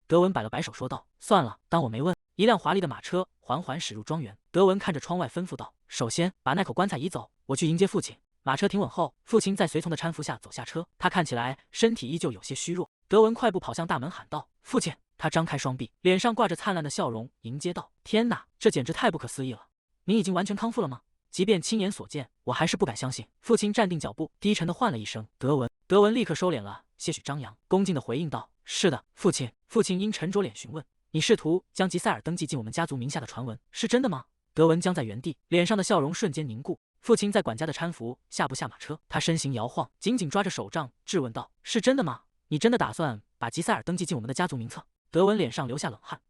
德文摆了摆手说道：“算了，当我没问。”一辆华丽的马车缓缓驶入庄园，德文看着窗外吩咐道：“首先把那口棺材移走，我去迎接父亲。”马车停稳后，父亲在随从的搀扶下走下车，他看起来身体依旧有些虚弱。德文快步跑向大门，喊道：“父亲！”他张开双臂，脸上挂着灿烂的笑容，迎接道：“天哪，这简直太不可思议了！您已经完全康复了吗？”即便亲眼所见，我还是不敢相信。父亲站定脚步，低沉地唤了一声：“德文。”德文立刻收敛了些许张扬，恭敬地回应道：“是的，父亲。”父亲因沉着脸询问：“你试图将吉塞尔登记进我们家族名下的传闻是真的吗？”德文僵在原地，脸上的笑容瞬间凝固。父亲在管家的搀扶下不下马车，他身形摇晃，紧紧抓着手杖，质问道：“是真的吗？你真的打算把吉塞尔登记进我们的家族名册？”德文脸上流下冷汗。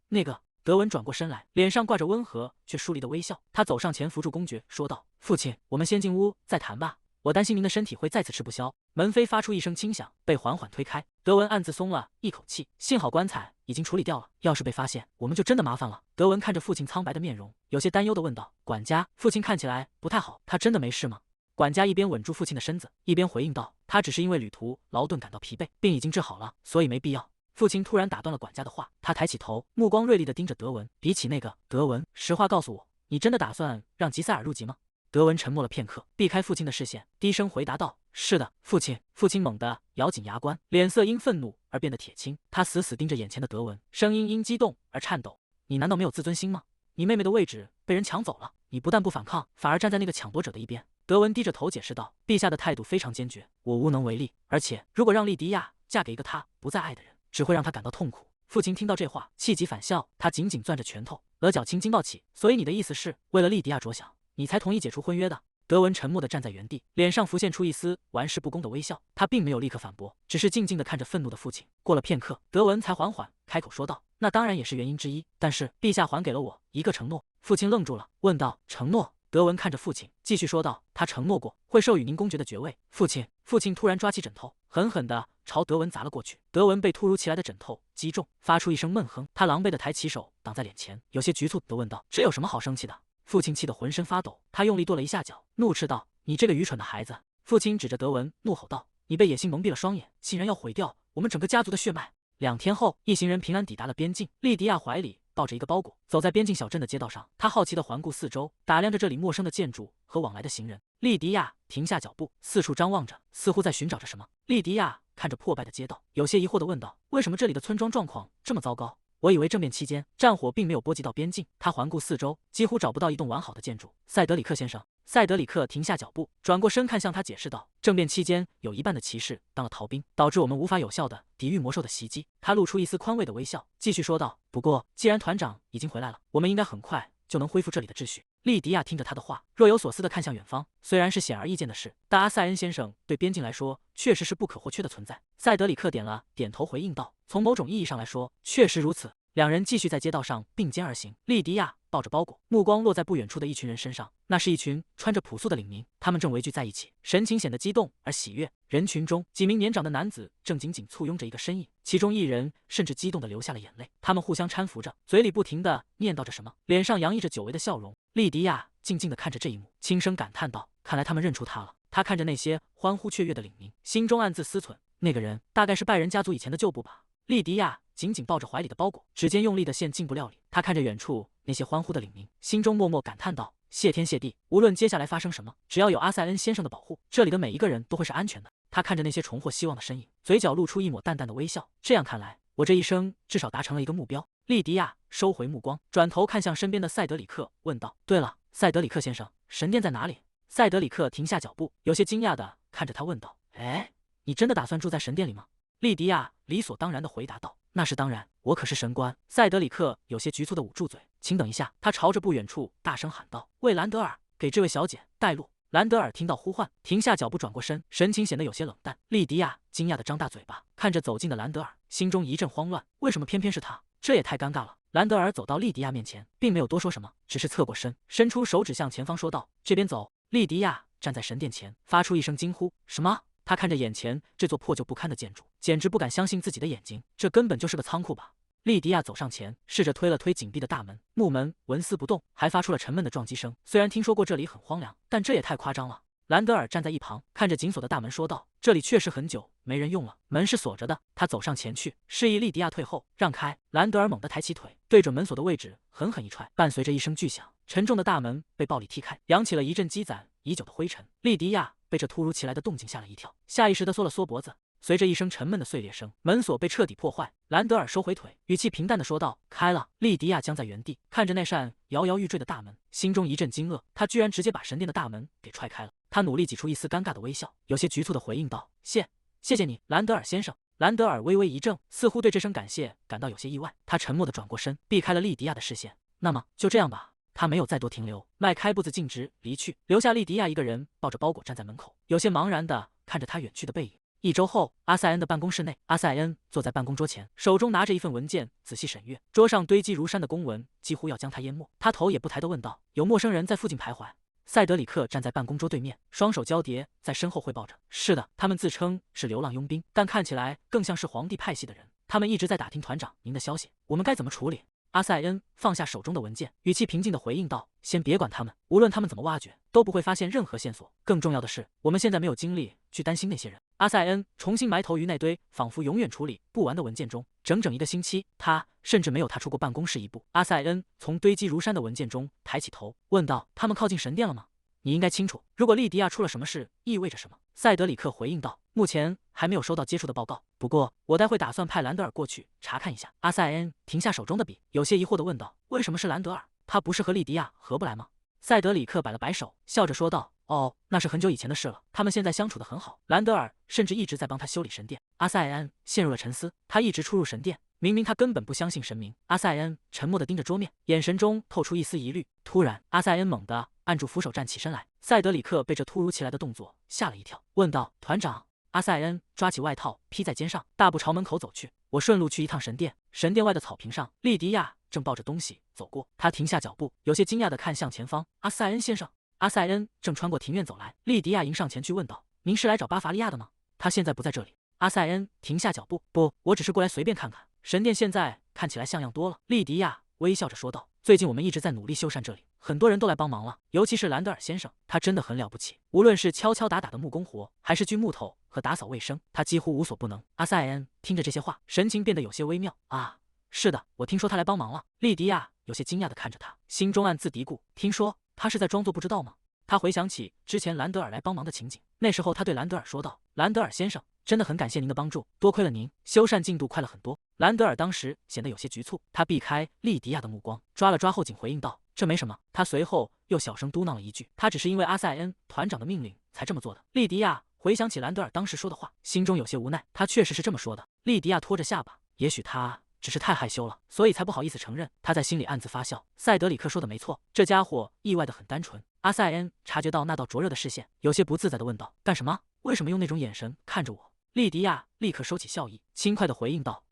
德文转过身来，脸上挂着温和却疏离的微笑。他走上前扶住公爵，说道：“父亲，我们先进屋再谈吧。我担心您的身体会再次吃不消。”门扉发出一声轻响，被缓缓推开。德文暗自松了一口气，幸好棺材已经处理掉了，要是被发现，我们就真的麻烦了。德文看着父亲苍白的面容，有些担忧地问道：“管家？”父亲看起来不太好，他真的没事吗？管家一边稳住父亲的身子，一边回应道：“他只是因为旅途劳顿感到疲惫，病已经治好了，所以没必要。”父亲突然打断了管家的话，他抬起头，目光锐利地盯着德文。比起德文，实话告诉我，你真的打算让吉塞尔入籍吗？德文沉默了片刻，避开父亲的视线，低声回答道：“是的，父亲。”父亲猛地咬紧牙关，脸色因愤怒而变得铁青。他死死盯着眼前的德文，声音因激动而颤抖：“你难道没有自尊心吗？你妹妹的位置被人抢走了，你不但不反抗，反而站在那个抢夺者的一边。”德文低着头解释道：“陛下的态度非常坚决，我无能为力。而且，如果让莉迪亚嫁给一个她不再爱的人，只会让她感到痛苦。”父亲听到这话，气急反笑，他紧紧攥着拳头，额角青筋暴起。“所以你的意思是，为了莉迪亚着想，你才同意解除婚约的？”德文沉默地站在原地，脸上浮现出一丝玩世不恭的微笑。他并没有立刻反驳，只是静静地看着愤怒的父亲。过了片刻，德文才缓缓开口说道：“那当然也是原因之一，但是陛下还给了我一个承诺。”父亲愣住了，问道：“承诺？”德文看着父亲，继续说道：“他承诺过会授予您公爵的爵位。”父亲突然抓起枕头，狠狠地朝德文砸了过去。德文被突如其来的枕头击中，发出一声闷哼。他狼狈地抬起手挡在脸前，有些局促地问道：“这有什么好生气的？”父亲气得浑身发抖，他用力跺了一下脚，怒斥道：“你这个愚蠢的孩子！”父亲指着德文怒吼道：“你被野心蒙蔽了双眼，竟然要毁掉我们整个家族的血脉！” 2天后，一行人平安抵达了边境。莉迪亚怀里抱着一个包裹，走在边境小镇的街道上。她好奇地环顾四周，打量着这里陌生的建筑和往来的行人。莉迪亚停下脚步，四处张望着，似乎在寻找着什么。莉迪亚看着破败的街道，有些疑惑地问道：“为什么这里的村庄状况这么糟糕？我以为政变期间战火并没有波及到边境。”他环顾四周，几乎找不到一栋完好的建筑。塞德里克先生，塞德里克停下脚步，转过身看向他，解释道：“政变期间有一半的骑士当了逃兵，导致我们无法有效地抵御魔兽的袭击。”他露出一丝宽慰的微笑，继续说道：“不过，既然团长已经回来了，我们应该很快就能恢复这里的秩序。”莉迪亚听着他的话，若有所思地看向远方。虽然是显而易见的事，但阿塞恩先生对边境来说确实是不可或缺的存在。塞德里克点了点头，回应道：“从某种意义上来说，确实如此。”两人继续在街道上并肩而行。莉迪亚抱着包裹，目光落在不远处的一群人身上。那是一群穿着朴素的领民，他们正围聚在一起，神情显得激动而喜悦。人群中，几名年长的男子正紧紧簇拥着一个身影，其中一人甚至激动地流下了眼泪。他们互相搀扶着，嘴里不停地念叨着什么，脸上洋溢着久违的笑容。莉迪亚静静地看着这一幕，轻声感叹道：“看来他们认出他了。”他看着那些欢呼雀跃的领民，心中暗自思忖：那个人大概是拜仁家族以前的旧部吧。莉迪亚紧紧抱着怀里的包裹，指尖用力的线进不料理。他看着远处那些欢呼的领民，心中默默感叹道：“谢天谢地，无论接下来发生什么，只要有阿塞恩先生的保护，这里的每一个人都会是安全的。”他看着那些重获希望的身影，嘴角露出一抹淡淡的微笑。这样看来，我这一生至少达成了一个目标。莉迪亚收回目光，转头看向身边的塞德里克，问道：“对了，塞德里克先生，神殿在哪里？”塞德里克停下脚步，有些惊讶地看着他问道：“哎，你真的打算住在神殿里吗？”莉迪亚理所当然地回答道：“那是当然，我可是神官。”塞德里克有些局促地捂住嘴，请等一下。他朝着不远处大声喊道：“为兰德尔，给这位小姐带路。”兰德尔听到呼唤，停下脚步，转过身，神情显得有些冷淡。莉迪亚惊讶地张大嘴巴，看着走近的兰德尔，心中一阵慌乱。为什么偏偏是他？这也太尴尬了。兰德尔走到莉迪亚面前，并没有多说什么，只是侧过身，伸出手指向前方说道：“这边走。”莉迪亚站在神殿前，发出一声惊呼：“什么？”他看着眼前这座破旧不堪的建筑，简直不敢相信自己的眼睛，这根本就是个仓库吧。莉迪亚走上前，试着推了推紧闭的大门，木门纹丝不动，还发出了沉闷的撞击声。虽然听说过这里很荒凉，但这也太夸张了。兰德尔站在一旁，看着紧锁的大门说道：“这里确实很久没人用了，门是锁着的。”他走上前去，示意莉迪亚退后，让开。兰德尔猛地抬起腿，对准门锁的位置狠狠一踹，伴随着一声巨响，沉重的大门被暴力踢开，扬起了一阵积攒已久的灰尘。莉迪亚被这突如其来的动静吓了一跳，下意识地缩了缩脖子。随着一声沉闷的碎裂声，门锁被彻底破坏。兰德尔收回腿，语气平淡地说道：“开了。”莉迪亚僵在原地，看着那扇摇摇欲坠的大门，心中一阵惊愕。他居然直接把神殿的大门给踹开了。他努力挤出一丝尴尬的微笑，有些局促地回应道：“谢谢你，兰德尔先生。”兰德尔微微一怔，似乎对这声感谢感到有些意外。他沉默地转过身，避开了莉迪亚的视线。那么就这样吧。他没有再多停留，迈开步子径直离去，留下莉迪亚一个人抱着包裹站在门口，有些茫然地看着他远去的背影。1周后，阿塞恩的办公室内，阿塞恩坐在办公桌前，手中拿着一份文件仔细审阅，桌上堆积如山的公文几乎要将他淹没。他头也不抬地问道：“有陌生人在附近徘徊？”塞德里克站在办公桌对面，双手交叠在身后汇报着：“是的，他们自称是流浪佣兵，但看起来更像是皇帝派系的人。他们一直在打听团长您的消息，我们该怎么处理？”阿塞恩放下手中的文件，语气平静地回应道：“先别管他们，无论他们怎么挖掘，都不会发现任何线索。更重要的是，我们现在没有精力去担心那些人。”阿塞恩重新埋头于那堆仿佛永远处理不完的文件中，整整1个星期，他甚至没有踏出过办公室一步。阿塞恩从堆积如山的文件中抬起头，问道：“他们靠近神殿了吗？你应该清楚，如果莉迪亚出了什么事，意味着什么。”塞德里克回应道：“目前还没有收到接触的报告，不过我待会打算派兰德尔过去查看一下。”阿塞恩停下手中的笔，有些疑惑地问道：“为什么是兰德尔？他不是和莉迪亚合不来吗？”塞德里克摆了摆手，笑着说道：“哦，那是很久以前的事了，他们现在相处得很好。兰德尔甚至一直在帮他修理神殿。”阿塞恩陷入了沉思，他一直出入神殿，明明他根本不相信神明。阿塞恩沉默地盯着桌面，眼神中透出一丝疑虑。突然，阿塞恩猛地按住扶手站起身来。塞德里克被这突如其来的动作吓了一跳，问道：“团长？”阿塞恩抓起外套披在肩上，大步朝门口走去。“我顺路去一趟神殿。”神殿外的草坪上，莉迪亚正抱着东西走过，他停下脚步，有些惊讶地看向前方。“阿塞恩先生。”阿塞恩正穿过庭院走来，莉迪亚迎上前去问道：“您是来找巴伐利亚的吗？他现在不在这里。”阿塞恩停下脚步：“不，我只是过来随便看看。神殿现在看起来像样多了。”莉迪亚微笑着说道：“最近我们一直在努力修缮这里，很多人都来帮忙了，尤其是兰德尔先生，他真的很了不起。无论是敲敲打打的木工活，还是锯木头和打扫卫生，他几乎无所不能。”阿塞恩听着这些话，神情变得有些微妙。啊，是的，我听说他来帮忙了。莉迪亚有些惊讶地看着他，心中暗自嘀咕：听说他是在装作不知道吗？他回想起之前兰德尔来帮忙的情景，那时候他对兰德尔说道：“兰德尔先生，真的很感谢您的帮助，多亏了您，修缮进度快了很多。”兰德尔当时显得有些局促，他避开莉迪亚的目光，抓了抓后颈回应道：“这没什么。”他随后又小声嘟囔了一句：“他只是因为阿塞恩团长的命令才这么做的。”莉迪亚回想起兰德尔当时说的话，心中有些无奈，他确实是这么说的。莉迪亚拖着下巴，也许他只是太害羞了，所以才不好意思承认。他在心里暗自发笑，塞德里克说的没错，这家伙意外的很单纯。阿塞恩察觉到那道灼热的视线，有些不自在地问道：“干什么？为什么用那种眼神看着我？”莉迪亚立刻收起笑意，轻快地回应道：“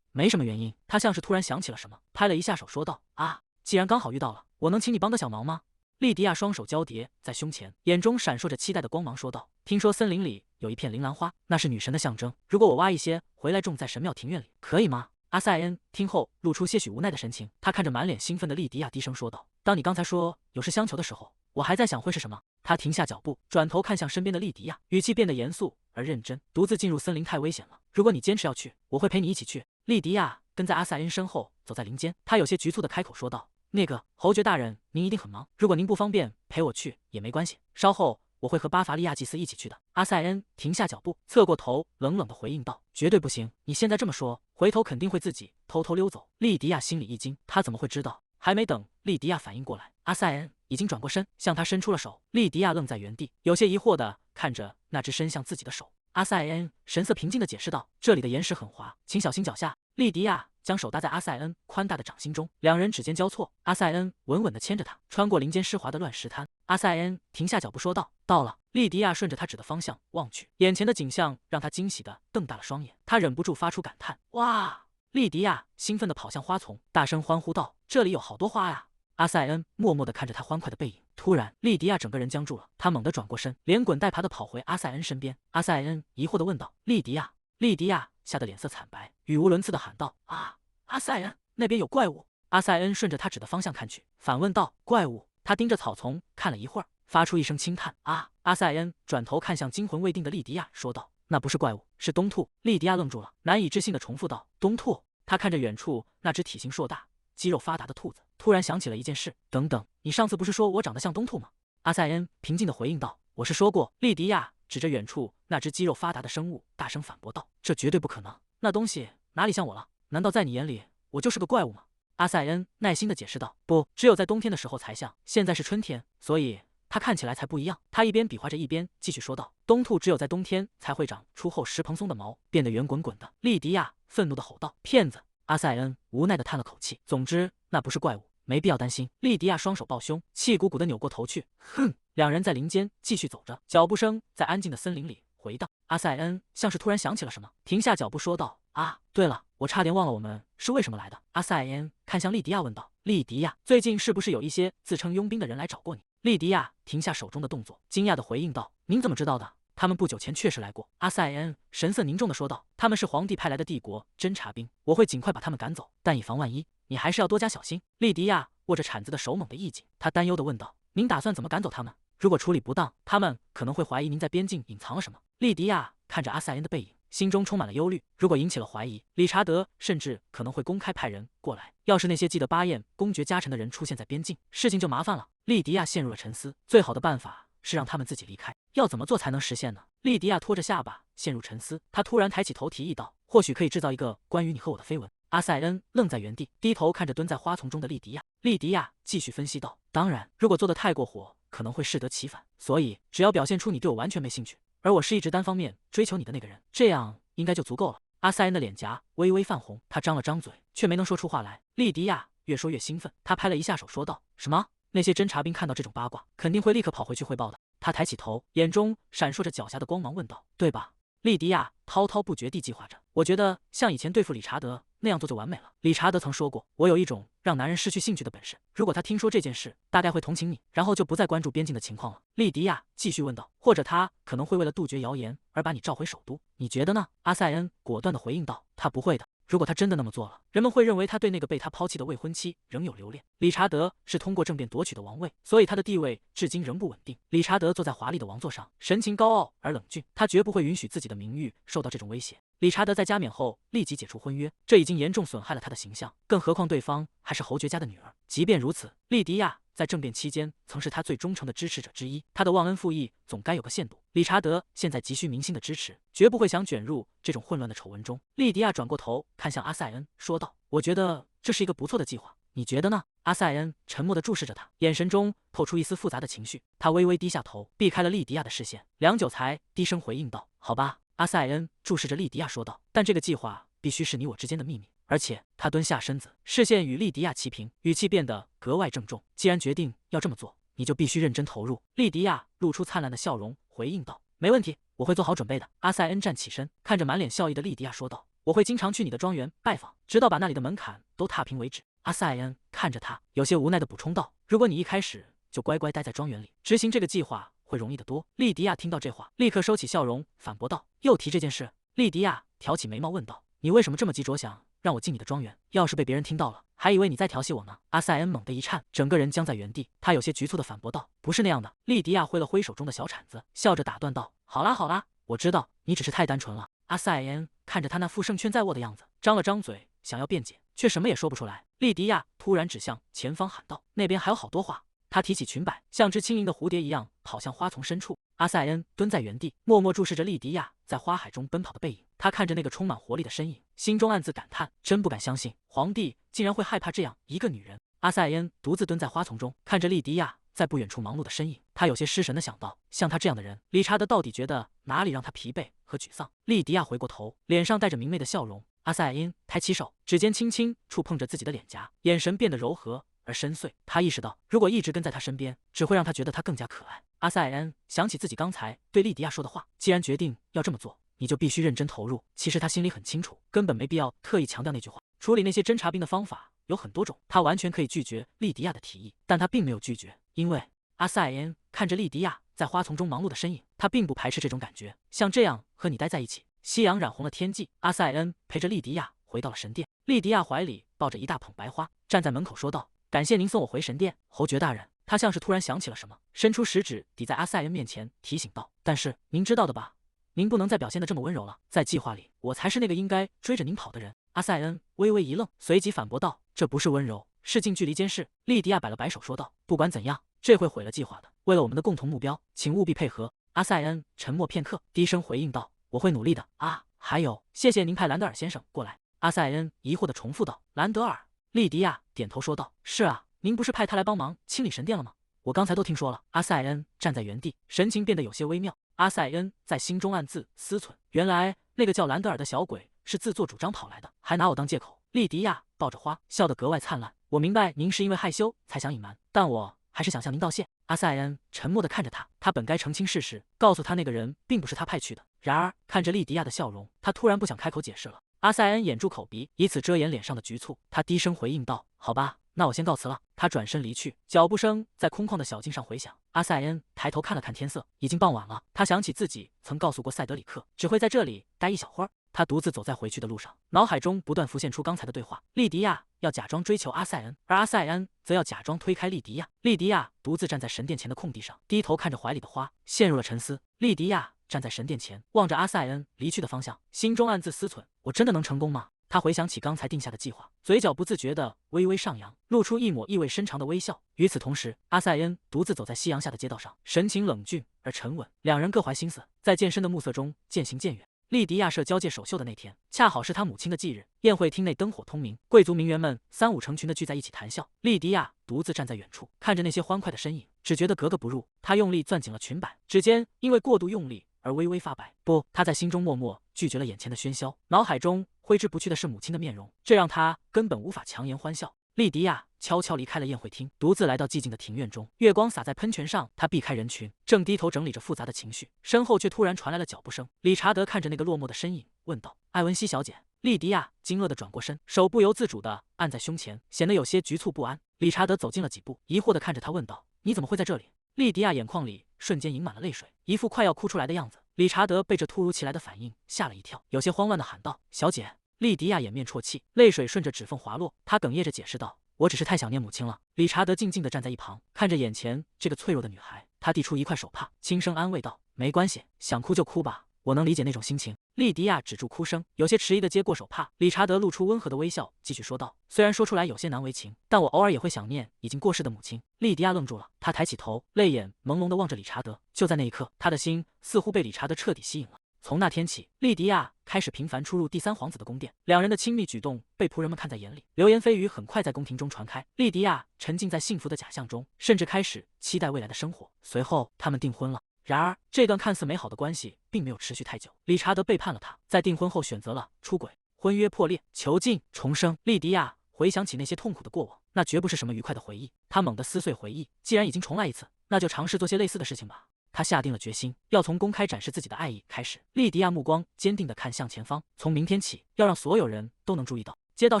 没什么原因。”他像是突然想起了什么，拍了一下手，说道：“啊，既然刚好遇到了，我能请你帮个小忙吗？”莉迪亚双手交叠在胸前，眼中闪烁着期待的光芒，说道：“听说森林里有一片铃兰花，那是女神的象征。如果我挖一些回来种在神庙庭院里，可以吗？”阿塞恩听后露出些许无奈的神情，他看着满脸兴奋的莉迪亚，低声说道：“当你刚才说有事相求的时候，我还在想会是什么。”他停下脚步，转头看向身边的莉迪亚，语气变得严肃而认真：“独自进入森林太危险了，如果你坚持要去，我会陪你一起去。”莉迪亚跟在阿塞恩身后走在林间，他有些局促地开口说道：“那个侯爵大人，您一定很忙，如果您不方便陪我去也没关系，稍后我会和巴伐利亚祭司一起去的。”阿塞恩停下脚步，侧过头，冷冷地回应道：“绝对不行！你现在这么说，回头肯定会自己偷偷溜走。”莉迪亚心里一惊，他怎么会知道？还没等莉迪亚反应过来，阿塞恩已经转过身，向他伸出了手。莉迪亚愣在原地，有些疑惑地看着那只伸向自己的手。阿塞恩神色平静地解释道：“这里的岩石很滑，请小心脚下。”莉迪亚将手搭在阿塞恩宽大的掌心中，两人指尖交错，阿塞恩稳稳地牵着她，穿过林间湿滑的乱石滩。阿塞恩停下脚步说道：“到了。”莉迪亚顺着他指的方向望去，眼前的景象让他惊喜地瞪大了双眼，他忍不住发出感叹：“哇！”莉迪亚兴奋地跑向花丛，大声欢呼道：“这里有好多花呀！”阿塞恩默默地看着他欢快的背影，突然，莉迪亚整个人僵住了，她猛地转过身，连滚带爬地跑回阿塞恩身边。阿塞恩疑惑地问道：“莉迪亚？”莉迪亚吓得脸色惨白，语无伦次地喊道：“啊，阿塞恩，那边有怪物！”阿塞恩顺着他指的方向看去，反问道：“怪物？”他盯着草丛看了一会儿，发出一声轻叹：“啊！”阿塞恩转头看向惊魂未定的莉迪亚，说道：“那不是怪物，是冬兔。”莉迪亚愣住了，难以置信地重复道：“冬兔。”他看着远处那只体型硕大、肌肉发达的兔子，突然想起了一件事：“等等，你上次不是说我长得像冬兔吗？”阿塞恩平静地回应道：“我是说过。”莉迪亚指着远处那只肌肉发达的生物，大声反驳道：“这绝对不可能，那东西哪里像我了？难道在你眼里我就是个怪物吗？”阿塞恩耐心地解释道：“不，只有在冬天的时候才像，现在是春天，所以它看起来才不一样。”他一边比划着，一边继续说道：“冬兔只有在冬天才会长出厚实蓬松的毛，变得圆滚滚的。”莉迪亚愤怒地吼道：“骗子！”阿塞恩无奈地叹了口气：“总之，那不是怪物，没必要担心。”莉迪亚双手抱胸，气鼓鼓地扭过头去。哼！两人在林间继续走着，脚步声在安静的森林里回荡。阿塞恩像是突然想起了什么，停下脚步说道：“啊，对了，我差点忘了我们是为什么来的。”阿塞恩看向莉迪亚问道：“莉迪亚，最近是不是有一些自称佣兵的人来找过你？”莉迪亚停下手中的动作，惊讶地回应道：“您怎么知道的？他们不久前确实来过。”阿塞恩神色凝重地说道：“他们是皇帝派来的帝国侦察兵，我会尽快把他们赶走，但以防万一，你还是要多加小心。”莉迪亚握着铲子的手猛地一紧，她担忧地问道：“您打算怎么赶走他们？如果处理不当，他们可能会怀疑您在边境隐藏了什么。”莉迪亚看着阿塞恩的背影，心中充满了忧虑。如果引起了怀疑，理查德甚至可能会公开派人过来。要是那些记得巴彦公爵家臣的人出现在边境，事情就麻烦了。莉迪亚陷入了沉思，最好的办法是让他们自己离开，要怎么做才能实现呢？莉迪亚拖着下巴陷入沉思，她突然抬起头提议道：“或许可以制造一个关于你和我的绯闻。”阿塞恩愣在原地，低头看着蹲在花丛中的莉迪亚。莉迪亚继续分析道：“当然，如果做得太过火，可能会适得其反，所以只要表现出你对我完全没兴趣，而我是一直单方面追求你的那个人，这样应该就足够了。”阿塞恩的脸颊微微泛红，他张了张嘴，却没能说出话来。莉迪亚越说越兴奋，他拍了一下手，说道：“什么？那些侦察兵看到这种八卦，肯定会立刻跑回去汇报的。”他抬起头，眼中闪烁着狡黠的光芒，问道：“对吧？”莉迪亚滔滔不绝地计划着。我觉得像以前对付理查德那样做就完美了。理查德曾说过，我有一种让男人失去兴趣的本事。如果他听说这件事，大概会同情你，然后就不再关注边境的情况了。莉迪亚继续问道，或者他可能会为了杜绝谣言而把你召回首都，你觉得呢？阿塞恩果断地回应道，他不会的。如果他真的那么做了，人们会认为他对那个被他抛弃的未婚妻仍有留恋。理查德是通过政变夺取的王位，所以他的地位至今仍不稳定。理查德坐在华丽的王座上，神情高傲而冷峻，他绝不会允许自己的名誉受到这种威胁。理查德在加冕后立即解除婚约，这已经严重损害了他的形象，更何况对方还是侯爵家的女儿。即便如此，莉迪亚在政变期间曾是他最忠诚的支持者之一，他的忘恩负义总该有个限度。理查德现在急需民心的支持，绝不会想卷入这种混乱的丑闻中。莉迪亚转过头看向阿塞恩，说道：“我觉得这是一个不错的计划，你觉得呢？”阿塞恩沉默地注视着他，眼神中透出一丝复杂的情绪。他微微低下头，避开了莉迪亚的视线，良久才低声回应道：“好吧。”阿塞恩注视着莉迪亚说道：“但这个计划必须是你我之间的秘密。”而且他蹲下身子，视线与莉迪亚齐平，语气变得格外郑重。既然决定要这么做，你就必须认真投入。莉迪亚露出灿烂的笑容，回应道：“没问题，我会做好准备的。”阿塞恩站起身，看着满脸笑意的莉迪亚说道：“我会经常去你的庄园拜访，直到把那里的门槛都踏平为止。”阿塞恩看着他，有些无奈地补充道：“如果你一开始就乖乖待在庄园里，执行这个计划会容易得多。”莉迪亚听到这话，立刻收起笑容，反驳道：“又提这件事？”莉迪亚挑起眉毛问道：“你为什么这么急着想让我进你的庄园？要是被别人听到了，还以为你在调戏我呢。”阿塞恩猛地一颤，整个人僵在原地。他有些局促地反驳道：“不是那样的。”莉迪亚挥了挥手中的小铲子，笑着打断道：“好啦好啦，我知道你只是太单纯了。”阿塞恩看着他那副胜券在握的样子，张了张嘴想要辩解，却什么也说不出来。莉迪亚突然指向前方喊道：“那边还有好多花。”他提起裙摆，像只轻盈的蝴蝶一样跑向花丛深处。阿塞恩蹲在原地，默默注视着莉迪亚在花海中奔跑的背影。他看着那个充满活力的身影，心中暗自感叹，真不敢相信皇帝竟然会害怕这样一个女人。阿塞恩独自蹲在花丛中，看着莉迪亚在不远处忙碌的身影，他有些失神的想到，像他这样的人，理查德到底觉得哪里让他疲惫和沮丧？莉迪亚回过头，脸上带着明媚的笑容。阿塞恩抬起手，指尖轻轻触碰着自己的脸颊，眼神变得柔和而深邃。他意识到，如果一直跟在他身边，只会让他觉得他更加可爱。阿塞恩想起自己刚才对莉迪亚说的话，既然决定要这么做，你就必须认真投入。其实他心里很清楚，根本没必要特意强调那句话。处理那些侦察兵的方法有很多种，他完全可以拒绝莉迪亚的提议，但他并没有拒绝，因为阿塞恩看着莉迪亚在花丛中忙碌的身影，他并不排斥这种感觉。像这样和你待在一起，夕阳染红了天际。阿塞恩陪着莉迪亚回到了神殿，莉迪亚怀里抱着一大捧白花，站在门口说道：“感谢您送我回神殿，侯爵大人。”他像是突然想起了什么，伸出食指抵在阿塞恩面前，提醒道：“但是您知道的吧，您不能再表现得这么温柔了。在计划里，我才是那个应该追着您跑的人。”阿塞恩微微一愣，随即反驳道：“这不是温柔，是近距离监视。”莉迪亚摆了摆手说道：“不管怎样，这会毁了计划的。为了我们的共同目标，请务必配合。”阿塞恩沉默片刻，低声回应道：“我会努力的。啊，还有，谢谢您派兰德尔先生过来。”阿塞恩疑惑地重复道：“兰德尔？”莉迪亚点头说道：“是啊。”您不是派他来帮忙清理神殿了吗？我刚才都听说了。阿塞恩站在原地，神情变得有些微妙。阿塞恩在心中暗自思忖，原来那个叫兰德尔的小鬼是自作主张跑来的，还拿我当借口。莉迪亚抱着花，笑得格外灿烂。我明白您是因为害羞才想隐瞒，但我还是想向您道谢。阿塞恩沉默地看着他，他本该澄清事实，告诉他那个人并不是他派去的。然而看着莉迪亚的笑容，他突然不想开口解释了。阿塞恩掩住口鼻，以此遮掩脸上的局促。他低声回应道：“好吧，那我先告辞了。”他转身离去，脚步声在空旷的小径上回响。阿塞恩抬头看了看天色，已经傍晚了。他想起自己曾告诉过塞德里克，只会在这里待一小会儿。他独自走在回去的路上，脑海中不断浮现出刚才的对话。莉迪亚要假装追求阿塞恩，而阿塞恩则要假装推开莉迪亚。莉迪亚独自站在神殿前的空地上，低头看着怀里的花，陷入了沉思。莉迪亚站在神殿前，望着阿塞恩离去的方向，心中暗自思忖：我真的能成功吗？他回想起刚才定下的计划，嘴角不自觉地微微上扬，露出一抹意味深长的微笑。与此同时，阿塞恩独自走在夕阳下的街道上，神情冷峻而沉稳，两人各怀心思，在渐深的暮色中渐行渐远。莉迪亚设交界首秀的那天，恰好是他母亲的忌日。宴会厅内灯火通明，贵族名媛们三五成群地聚在一起谈笑。莉迪亚独自站在远处，看着那些欢快的身影，只觉得格格不入。她用力攥紧了裙摆，指尖因为过度用力而微微发白。不，她在心中默默拒绝了眼前的喧嚣，脑海中挥之不去的是母亲的面容，这让她根本无法强颜欢笑。莉迪亚悄悄离开了宴会厅，独自来到寂静的庭院中。月光洒在喷泉上，他避开人群，正低头整理着复杂的情绪，身后却突然传来了脚步声。理查德看着那个落寞的身影，问道：“艾文西小姐。”莉迪亚惊愕地转过身，手不由自主地按在胸前，显得有些局促不安。理查德走近了几步，疑惑地看着他问道：“你怎么会在这里？”莉迪亚眼眶里瞬间盈满了泪水，一副快要哭出来的样子。理查德被这突如其来的反应吓了一跳，有些慌乱地喊道：“小姐！”莉迪亚掩面啜泣，泪水顺着指缝滑落，她哽咽着解释道：“我只是太想念母亲了。”理查德静静地站在一旁，看着眼前这个脆弱的女孩，他递出一块手帕，轻声安慰道：“没关系，想哭就哭吧，我能理解那种心情。”莉迪亚止住哭声，有些迟疑地接过手帕。理查德露出温和的微笑，继续说道：“虽然说出来有些难为情，但我偶尔也会想念已经过世的母亲。”莉迪亚愣住了，她抬起头，泪眼朦胧地望着理查德。就在那一刻，她的心似乎被理查德彻底吸引了。从那天起，莉迪亚开始频繁出入第三皇子的宫殿，两人的亲密举动被仆人们看在眼里，流言蜚语很快在宫廷中传开。莉迪亚沉浸在幸福的假象中，甚至开始期待未来的生活。随后，他们订婚了。然而，这段看似美好的关系并没有持续太久。理查德背叛了她，在订婚后选择了出轨，婚约破裂，囚禁，重生。莉迪亚回想起那些痛苦的过往，那绝不是什么愉快的回忆。她猛地撕碎回忆，既然已经重来一次，那就尝试做些类似的事情吧。他下定了决心，要从公开展示自己的爱意开始。莉迪亚目光坚定地看向前方，从明天起，要让所有人都能注意到。街道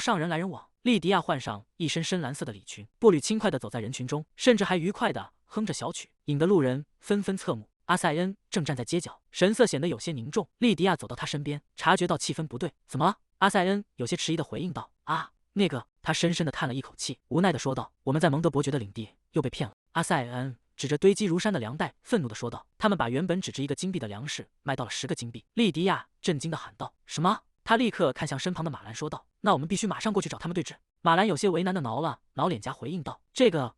上人来人往，莉迪亚换上一身深蓝色的礼裙，步履轻快地走在人群中，甚至还愉快地哼着小曲，引得路人纷纷侧目。阿塞恩正站在街角，神色显得有些凝重。莉迪亚走到他身边，察觉到气氛不对，怎么了？阿塞恩有些迟疑地回应道：“啊，那个。”他深深地叹了一口气，无奈地说道：“我们在蒙德伯爵的领地又被骗了。”阿塞恩指着堆积如山的粮袋，愤怒地说道：“他们把原本只值1个金币的粮食卖到了10个金币。”莉迪亚震惊地喊道：“什么？”他立刻看向身旁的马兰，说道：“那我们必须马上过去找他们对峙。”马兰有些为难地挠了挠脸颊，回应道：“这个，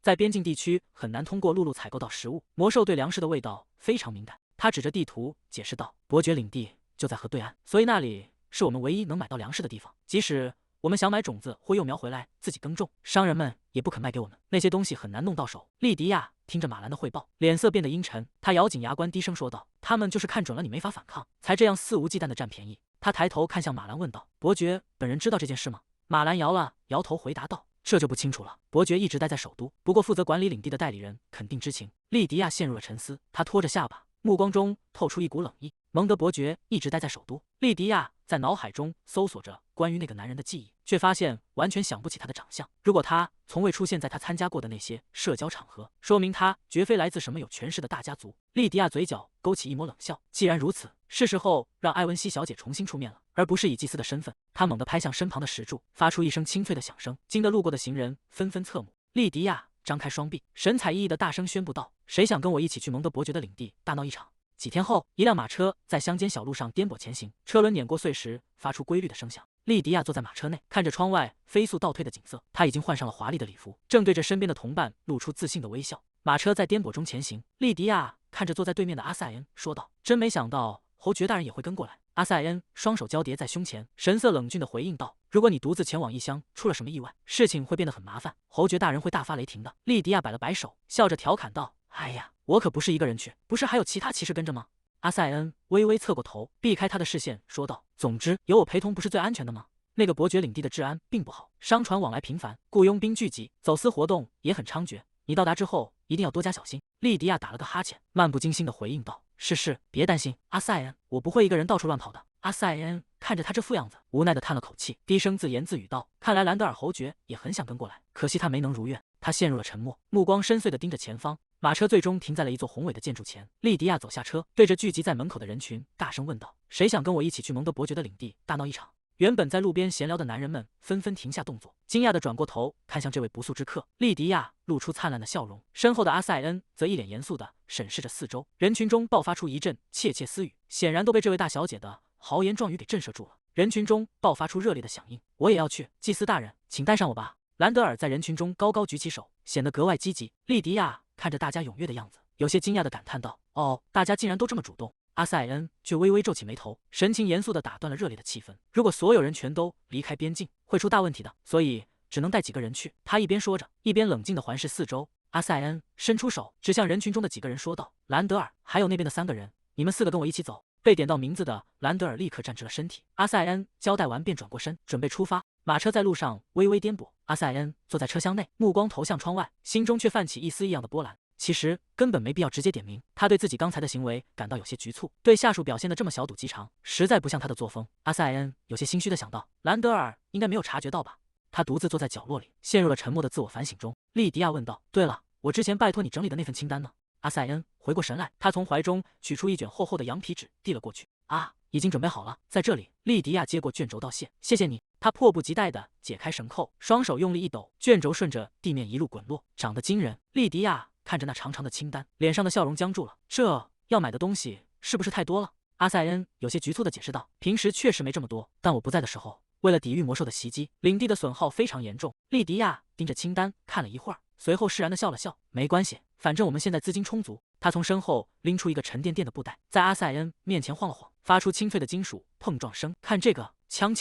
在边境地区很难通过陆路采购到食物，魔兽对粮食的味道非常敏感。”他指着地图解释道：“伯爵领地就在河对岸，所以那里是我们唯一能买到粮食的地方。即使我们想买种子或幼苗回来自己耕种，商人们也不肯卖给我们，那些东西很难弄到手。”莉迪亚听着马兰的汇报，脸色变得阴沉，他咬紧牙关，低声说道：“他们就是看准了你没法反抗，才这样肆无忌惮地占便宜。”他抬头看向马兰，问道：“伯爵本人知道这件事吗？”马兰摇了摇头，回答道：“这就不清楚了。伯爵一直待在首都，不过负责管理领地的代理人肯定知情。”莉迪亚陷入了沉思，她拖着下巴，目光中透出一股冷意。蒙德伯爵一直待在首都。莉迪亚在脑海中搜索着关于那个男人的记忆，却发现完全想不起他的长相。如果他从未出现在他参加过的那些社交场合，说明他绝非来自什么有权势的大家族。莉迪亚嘴角勾起一抹冷笑，既然如此，是时候让艾文西小姐重新出面了，而不是以祭司的身份。她猛地拍向身旁的石柱，发出一声清脆的响声，惊得路过的行人纷纷侧目。莉迪亚张开双臂，神采奕奕地大声宣布道：“谁想跟我一起去蒙德伯爵的领地大闹一场？”几天后，一辆马车在乡间小路上颠簸前行，车轮碾过碎石，发出规律的声响。莉迪亚坐在马车内，看着窗外飞速倒退的景色。她已经换上了华丽的礼服，正对着身边的同伴露出自信的微笑。马车在颠簸中前行，莉迪亚看着坐在对面的阿塞恩，说道：“真没想到侯爵大人也会跟过来。”阿塞恩双手交叠在胸前，神色冷峻地回应道：“如果你独自前往异乡，出了什么意外，事情会变得很麻烦，侯爵大人会大发雷霆的。”莉迪亚摆了摆手，笑着调侃道：“哎呀，我可不是一个人去，不是还有其他骑士跟着吗？”阿塞恩微微侧过头，避开他的视线，说道：“总之，有我陪同不是最安全的吗？那个伯爵领地的治安并不好，商船往来频繁，雇佣兵聚集，走私活动也很猖獗。你到达之后一定要多加小心。”莉迪亚打了个哈欠，漫不经心地回应道：“是，别担心，阿塞恩，我不会一个人到处乱跑的。”阿塞恩看着他这副样子，无奈地叹了口气，低声自言自语道：“看来兰德尔侯爵也很想跟过来，可惜他没能如愿。”他陷入了沉默，目光深邃地盯着前方。马车最终停在了一座宏伟的建筑前。莉迪亚走下车，对着聚集在门口的人群大声问道：“谁想跟我一起去蒙德伯爵的领地大闹一场？”原本在路边闲聊的男人们纷纷停下动作，惊讶地转过头看向这位不速之客。莉迪亚露出灿烂的笑容，身后的阿塞恩则一脸严肃地审视着四周。人群中爆发出一阵窃窃私语，显然都被这位大小姐的豪言壮语给震慑住了。人群中爆发出热烈的响应：“我也要去，祭司大人，请带上我吧！”兰德尔在人群中高高举起手，显得格外积极。莉迪亚看着大家踊跃的样子，有些惊讶地感叹道：“哦，大家竟然都这么主动。”阿塞恩却微微皱起眉头，神情严肃地打断了热烈的气氛。如果所有人全都离开边境，会出大问题的，所以只能带几个人去。他一边说着，一边冷静地环视四周。阿塞恩伸出手，指向人群中的几个人，说道：“兰德尔，还有那边的3个人，你们4个跟我一起走。”被点到名字的兰德尔立刻站直了身体。阿塞恩交代完便转过身，准备出发。马车在路上微微颠簸，阿塞恩坐在车厢内，目光投向窗外，心中却泛起一丝异样的波澜。其实根本没必要直接点名，他对自己刚才的行为感到有些局促，对下属表现的这么小赌鸡肠，实在不像他的作风。阿塞恩有些心虚的想到，兰德尔应该没有察觉到吧？他独自坐在角落里，陷入了沉默的自我反省中。莉迪亚问道：“对了，我之前拜托你整理的那份清单呢？”阿塞恩回过神来，他从怀中取出一卷厚厚的羊皮纸，递了过去。啊，已经准备好了，在这里。莉迪亚接过卷轴道谢：“谢谢你。”他迫不及待地解开绳扣，双手用力一抖，卷轴顺着地面一路滚落，长得惊人。莉迪亚看着那长长的清单，脸上的笑容僵住了。这要买的东西是不是太多了？阿塞恩有些局促地解释道：“平时确实没这么多，但我不在的时候，为了抵御魔兽的袭击，领地的损耗非常严重。”莉迪亚盯着清单看了一会儿，随后释然地笑了笑：“没关系，反正我们现在资金充足。”他从身后拎出一个沉甸甸的布袋，在阿塞恩面前晃了晃，发出清脆的金属碰撞声。看这个，枪！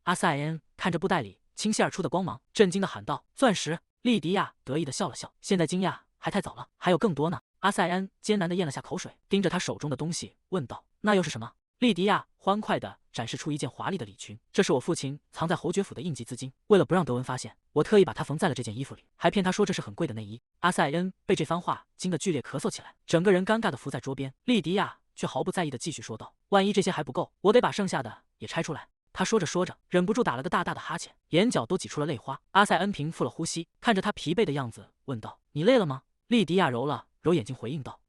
阿塞恩看着布袋里倾泻而出的光芒，震惊地喊道：“钻石！”莉迪亚得意地笑了笑：“现在惊讶还太早了，还有更多呢。”阿塞恩艰难地咽了下口水，盯着他手中的东西问道：“那又是什么？”莉迪亚欢快地展示出一件华丽的礼裙，这是我父亲藏在侯爵府的应急资金，为了不让德文发现，我特意把它缝在了这件衣服里，还骗他说这是很贵的内衣。阿塞恩被这番话惊得剧烈咳嗽起来，整个人尴尬地伏在桌边。莉迪亚却毫不在意地继续说道：“万一这些还不够，我得把剩下的也拆出来。”他说着说着，忍不住打了个大大的哈欠，眼角都挤出了泪花。阿塞恩平复了呼吸，看着他疲惫的样子，问道：“你累了吗？”莉迪亚揉了揉眼睛，回应道：“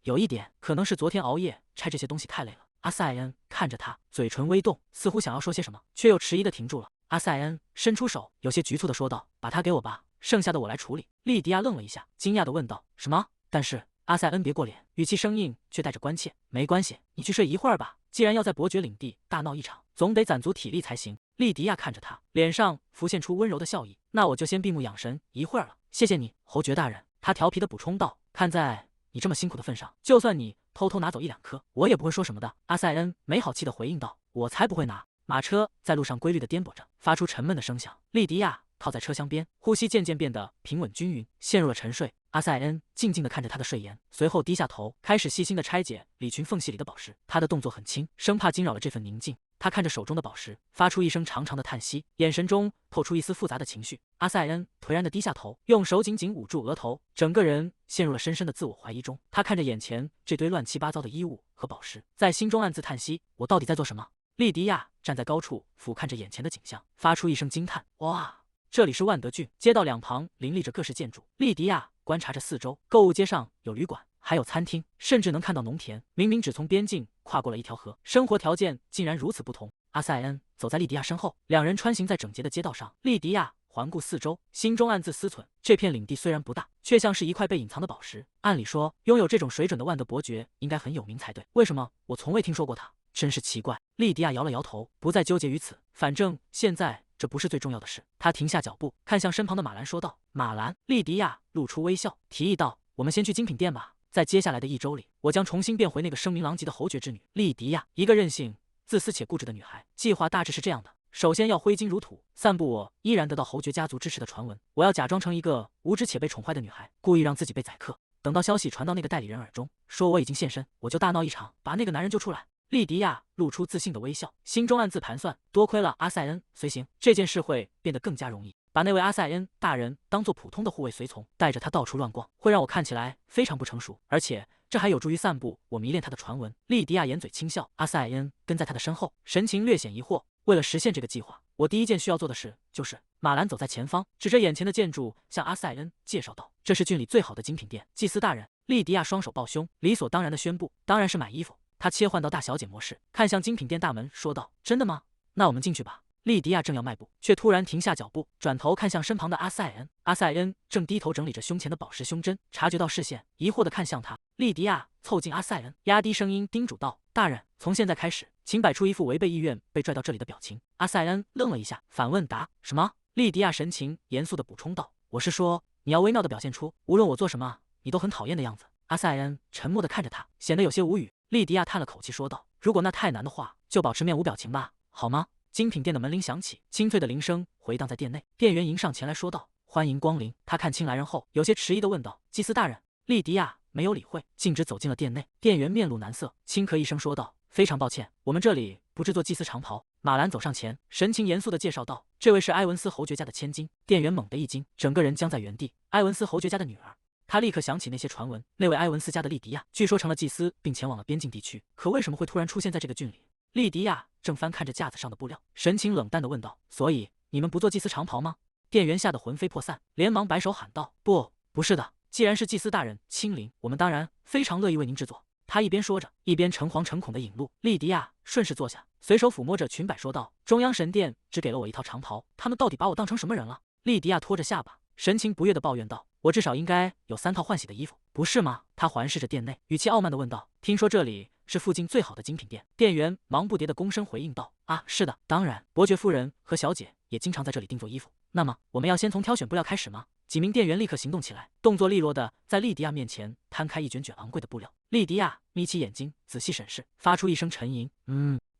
有一点，可能是昨天熬夜拆这些东西太累了。”阿塞恩看着他，嘴唇微动，似乎想要说些什么，却又迟疑地停住了。阿塞恩伸出手，有些局促地说道：“把它给我吧，剩下的我来处理。”莉迪亚愣了一下，惊讶地问道：“什么？”但是阿塞恩别过脸，语气生硬却带着关切：“没关系，你去睡一会儿吧。既然要在伯爵领地大闹一场，总得攒足体力才行。”莉迪亚看着他，脸上浮现出温柔的笑意：“那我就先闭目养神一会儿了。谢谢你，侯爵大人。”他调皮地补充道：“看在你这么辛苦的份上，就算你偷偷拿走1、2颗，我也不会说什么的。”阿塞恩没好气地回应道：“我才不会拿。”马车在路上规律地颠簸着，发出沉闷的声响。莉迪亚靠在车厢边，呼吸渐渐变得平稳均匀，陷入了沉睡。阿塞恩静静地看着他的睡颜，随后低下头，开始细心地拆解礼裙缝隙里的宝石。他的动作很轻，生怕惊扰了这份宁静。他看着手中的宝石，发出一声长长的叹息，眼神中透出一丝复杂的情绪。阿塞恩颓然地低下头，用手紧紧捂住额头，整个人陷入了深深的自我怀疑中。他看着眼前这堆乱七八糟的衣物和宝石，在心中暗自叹息：我到底在做什么？莉迪亚站在高处，俯瞰着眼前的景象，发出一声惊叹：哇！这里是万德郡，街道两旁林立着各式建筑。莉迪亚观察着四周，购物街上有旅馆，还有餐厅，甚至能看到农田。明明只从边境跨过了一条河，生活条件竟然如此不同。阿塞恩走在莉迪亚身后，两人穿行在整洁的街道上。莉迪亚环顾四周，心中暗自思忖：这片领地虽然不大，却像是一块被隐藏的宝石。按理说，拥有这种水准的万德伯爵应该很有名才对，为什么我从未听说过他？真是奇怪。莉迪亚摇了摇头，不再纠结于此，反正现在这不是最重要的事。他停下脚步，看向身旁的马兰，说道：“马兰。”莉迪亚露出微笑，提议道：“我们先去精品店吧。在接下来的1周里，我将重新变回那个声名狼藉的侯爵之女。”莉迪亚，一个任性、自私且固执的女孩，计划大致是这样的：首先要挥金如土，散布我依然得到侯爵家族支持的传闻。我要假装成一个无知且被宠坏的女孩，故意让自己被宰客。等到消息传到那个代理人耳中，说我已经现身，我就大闹一场，把那个男人救出来。莉迪亚露出自信的微笑，心中暗自盘算：多亏了阿塞恩随行，这件事会变得更加容易。把那位阿塞恩大人当做普通的护卫随从，带着他到处乱逛，会让我看起来非常不成熟，而且这还有助于散布我迷恋他的传闻。莉迪亚掩嘴轻笑，阿塞恩跟在他的身后，神情略显疑惑。为了实现这个计划，我第一件需要做的事就是……马兰走在前方，指着眼前的建筑，向阿塞恩介绍道：“这是郡里最好的精品店，祭司大人。”莉迪亚双手抱胸，理所当然地宣布：“当然是买衣服。”他切换到大小姐模式，看向精品店大门，说道：“真的吗？那我们进去吧。”莉迪亚正要迈步，却突然停下脚步，转头看向身旁的阿塞恩。阿塞恩正低头整理着胸前的宝石胸针，察觉到视线，疑惑地看向他。莉迪亚凑近阿塞恩，压低声音叮嘱道：“大人，从现在开始，请摆出一副违背意愿被拽到这里的表情。”阿塞恩愣了一下，反问答：“什么？”莉迪亚神情严肃地补充道：“我是说，你要微妙地表现出无论我做什么，你都很讨厌的样子。”阿塞恩沉默地看着他，显得有些无语。莉迪亚叹了口气，说道：“如果那太难的话，就保持面无表情吧，好吗？”精品店的门铃响起，清脆的铃声回荡在店内。店员迎上前来说道：“欢迎光临。”他看清来人后，有些迟疑地问道：“祭司大人？”莉迪亚没有理会，径直走进了店内。店员面露难色，轻咳一声说道：“非常抱歉，我们这里不制作祭司长袍。马兰走上前，神情严肃地介绍道：“这位是埃文斯侯爵家的千金。”店员猛地一惊，整个人僵在原地。埃文斯侯爵家的女儿。他立刻想起那些传闻，那位埃文斯家的莉迪亚，据说成了祭司，并前往了边境地区。可为什么会突然出现在这个郡里？莉迪亚正翻看着架子上的布料，神情冷淡地问道：“所以你们不做祭司长袍吗？”店员吓得魂飞魄散，连忙摆手喊道：“不是的，既然是祭司大人亲临，我们当然非常乐意为您制作。”他一边说着，一边诚惶诚恐地引路。莉迪亚顺势坐下，随手抚摸着裙摆说道：“中央神殿只给了我一套长袍，他们到底把我当成什么人了？”莉迪亚拖着下巴，神情不悦地抱怨道：“我至少应该有3套换洗的衣服，不是吗？”他环视着店内，语气傲慢地问道：“听说这里是附近最好的精品店？”店员忙不迭地躬身回应道：“啊，是的，当然，伯爵夫人和小姐也经常在这里定做衣服。那么，我们要先从挑选布料开始吗？”几名店员立刻行动起来，动作利落地在莉迪亚面前摊开一卷卷昂贵的布料。莉迪亚眯起眼睛，仔细审视，发出一声沉吟：“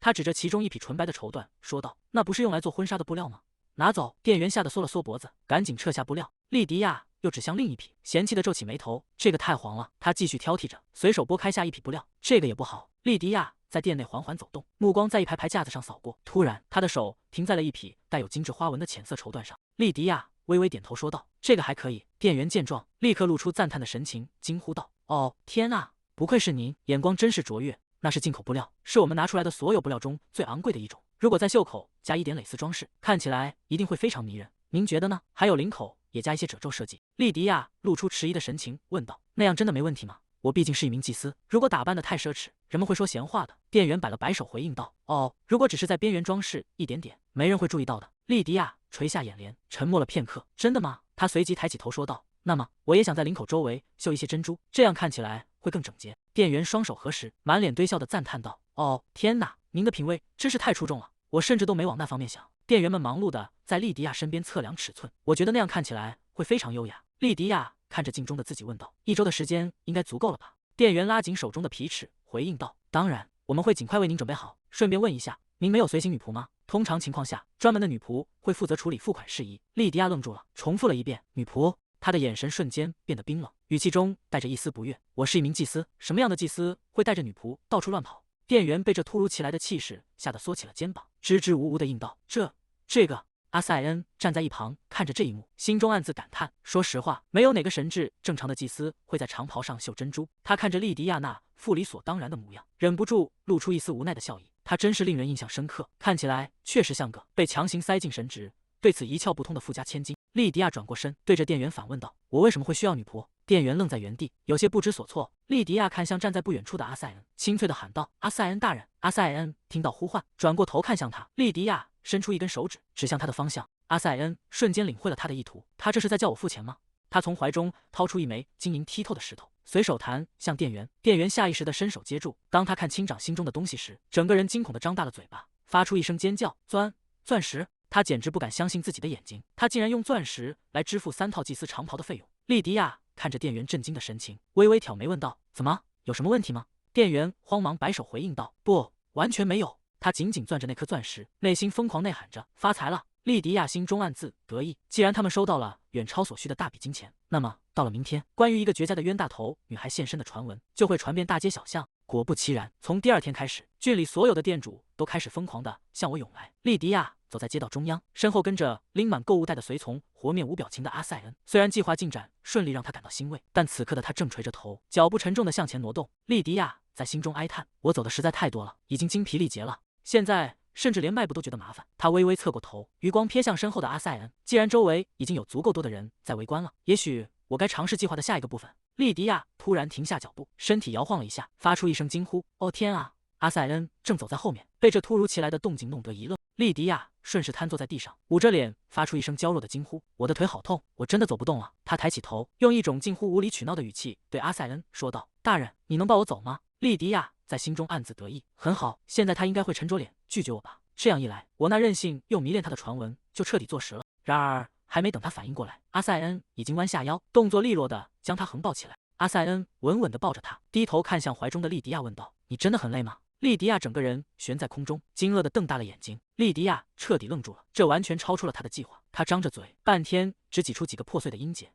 她指着其中一匹纯白的绸缎，说道：“那不是用来做婚纱的布料吗？拿走！”店员吓得缩了缩脖子，赶紧撤下布料。莉迪亚又指向另一匹，嫌弃地皱起眉头：“这个太黄了。”她继续挑剔着，随手拨开下一匹布料：“这个也不好。”莉迪亚在店内缓缓走动，目光在一排排架子上扫过，突然，她的手停在了一匹带有精致花纹的浅色绸缎上。莉迪亚微微点头说道：“这个还可以。”店员见状，立刻露出赞叹的神情，惊呼道：“哦，天啊，不愧是您，眼光真是卓越。那是进口布料，是我们拿出来的所有布料中最昂贵的一种。如果在袖口加一点蕾丝装饰，看起来一定会非常迷人。您觉得呢？还有领口也加一些褶皱设计。”莉迪亚露出迟疑的神情，问道：“那样真的没问题吗？我毕竟是一名祭司，如果打扮得太奢侈，人们会说闲话的。”店员摆了摆手回应道：“哦，如果只是在边缘装饰一点点，没人会注意到的。”莉迪亚垂下眼帘，沉默了片刻。“真的吗？”她随即抬起头说道：“那么我也想在领口周围绣一些珍珠，这样看起来会更整洁。”店员双手合十，满脸堆笑地赞叹道：“哦，天哪，您的品味真是太出众了，我甚至都没往那方面想。”店员们忙碌地在莉迪亚身边测量尺寸，我觉得那样看起来会非常优雅。莉迪亚看着镜中的自己问道：“1周的时间应该足够了吧？”店员拉紧手中的皮尺，回应道：“当然，我们会尽快为您准备好。顺便问一下，您没有随行女仆吗？”通常情况下，专门的女仆会负责处理付款事宜。莉迪亚愣住了，重复了一遍：“女仆。”她的眼神瞬间变得冰冷，语气中带着一丝不悦：“我是一名祭司，什么样的祭司会带着女仆到处乱跑？”店员被这突如其来的气势吓得缩起了肩膀，支支吾吾地应道：“这个。”阿塞恩站在一旁看着这一幕，心中暗自感叹：说实话，没有哪个神智正常的祭司会在长袍上绣珍珠。他看着莉迪亚那副理所当然的模样，忍不住露出一丝无奈的笑意。她真是令人印象深刻，看起来确实像个被强行塞进神职、对此一窍不通的富家千金。莉迪亚转过身，对着店员反问道：“我为什么会需要女仆？”店员愣在原地，有些不知所措。莉迪亚看向站在不远处的阿塞恩，清脆地喊道：“阿塞恩大人！”阿塞恩听到呼唤，转过头看向他。莉迪亚伸出一根手指，指向他的方向。阿塞恩瞬间领会了他的意图，他这是在叫我付钱吗？他从怀中掏出一枚晶莹剔透的石头，随手弹向店员。店员下意识地伸手接住。当他看清掌心中的东西时，整个人惊恐地张大了嘴巴，发出一声尖叫：“钻石！”他简直不敢相信自己的眼睛，他竟然用钻石来支付3套祭司长袍的费用。莉迪亚看着店员震惊的神情，微微挑眉问道：“怎么，有什么问题吗？”店员慌忙摆手回应道：“不，完全没有。”他紧紧攥着那颗钻石，内心疯狂内喊着：“发财了！”莉迪亚心中暗自得意，既然他们收到了远超所需的大笔金钱，那么到了明天，关于一个绝佳的冤大头女孩现身的传闻就会传遍大街小巷。果不其然，从第2天开始，郡里所有的店主都开始疯狂地向我涌来。莉迪亚走在街道中央，身后跟着拎满购物袋的随从，活面无表情的阿塞恩。虽然计划进展顺利让他感到欣慰，但此刻的他正垂着头，脚步沉重地向前挪动。莉迪亚在心中哀叹：“我走的实在太多了，已经精疲力竭了，现在甚至连迈步都觉得麻烦。”他微微侧过头，余光瞥向身后的阿塞恩。既然周围已经有足够多的人在围观了，也许我该尝试计划的下一个部分。莉迪亚突然停下脚步，身体摇晃了一下，发出一声惊呼：“哦天啊！”阿塞恩正走在后面，被这突如其来的动静弄得一愣。莉迪亚顺势瘫坐在地上，捂着脸发出一声娇弱的惊呼：“我的腿好痛，我真的走不动了。”他抬起头，用一种近乎无理取闹的语气对阿塞恩说道：“大人，你能抱我走吗？”莉迪亚在心中暗自得意，很好，现在他应该会沉着脸拒绝我吧？这样一来，我那任性又迷恋他的传闻就彻底坐实了。然而，还没等他反应过来，阿塞恩已经弯下腰，动作利落地将他横抱起来。阿塞恩稳稳地抱着他，低头看向怀中的莉迪亚，问道：“你真的很累吗？”莉迪亚整个人悬在空中，惊愕地瞪大了眼睛。莉迪亚彻底愣住了，这完全超出了他的计划。他张着嘴，半天只挤出几个破碎的音节。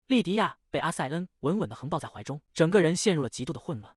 莉迪亚被阿塞恩稳稳地横抱在怀中，整个人陷入了极度的混乱。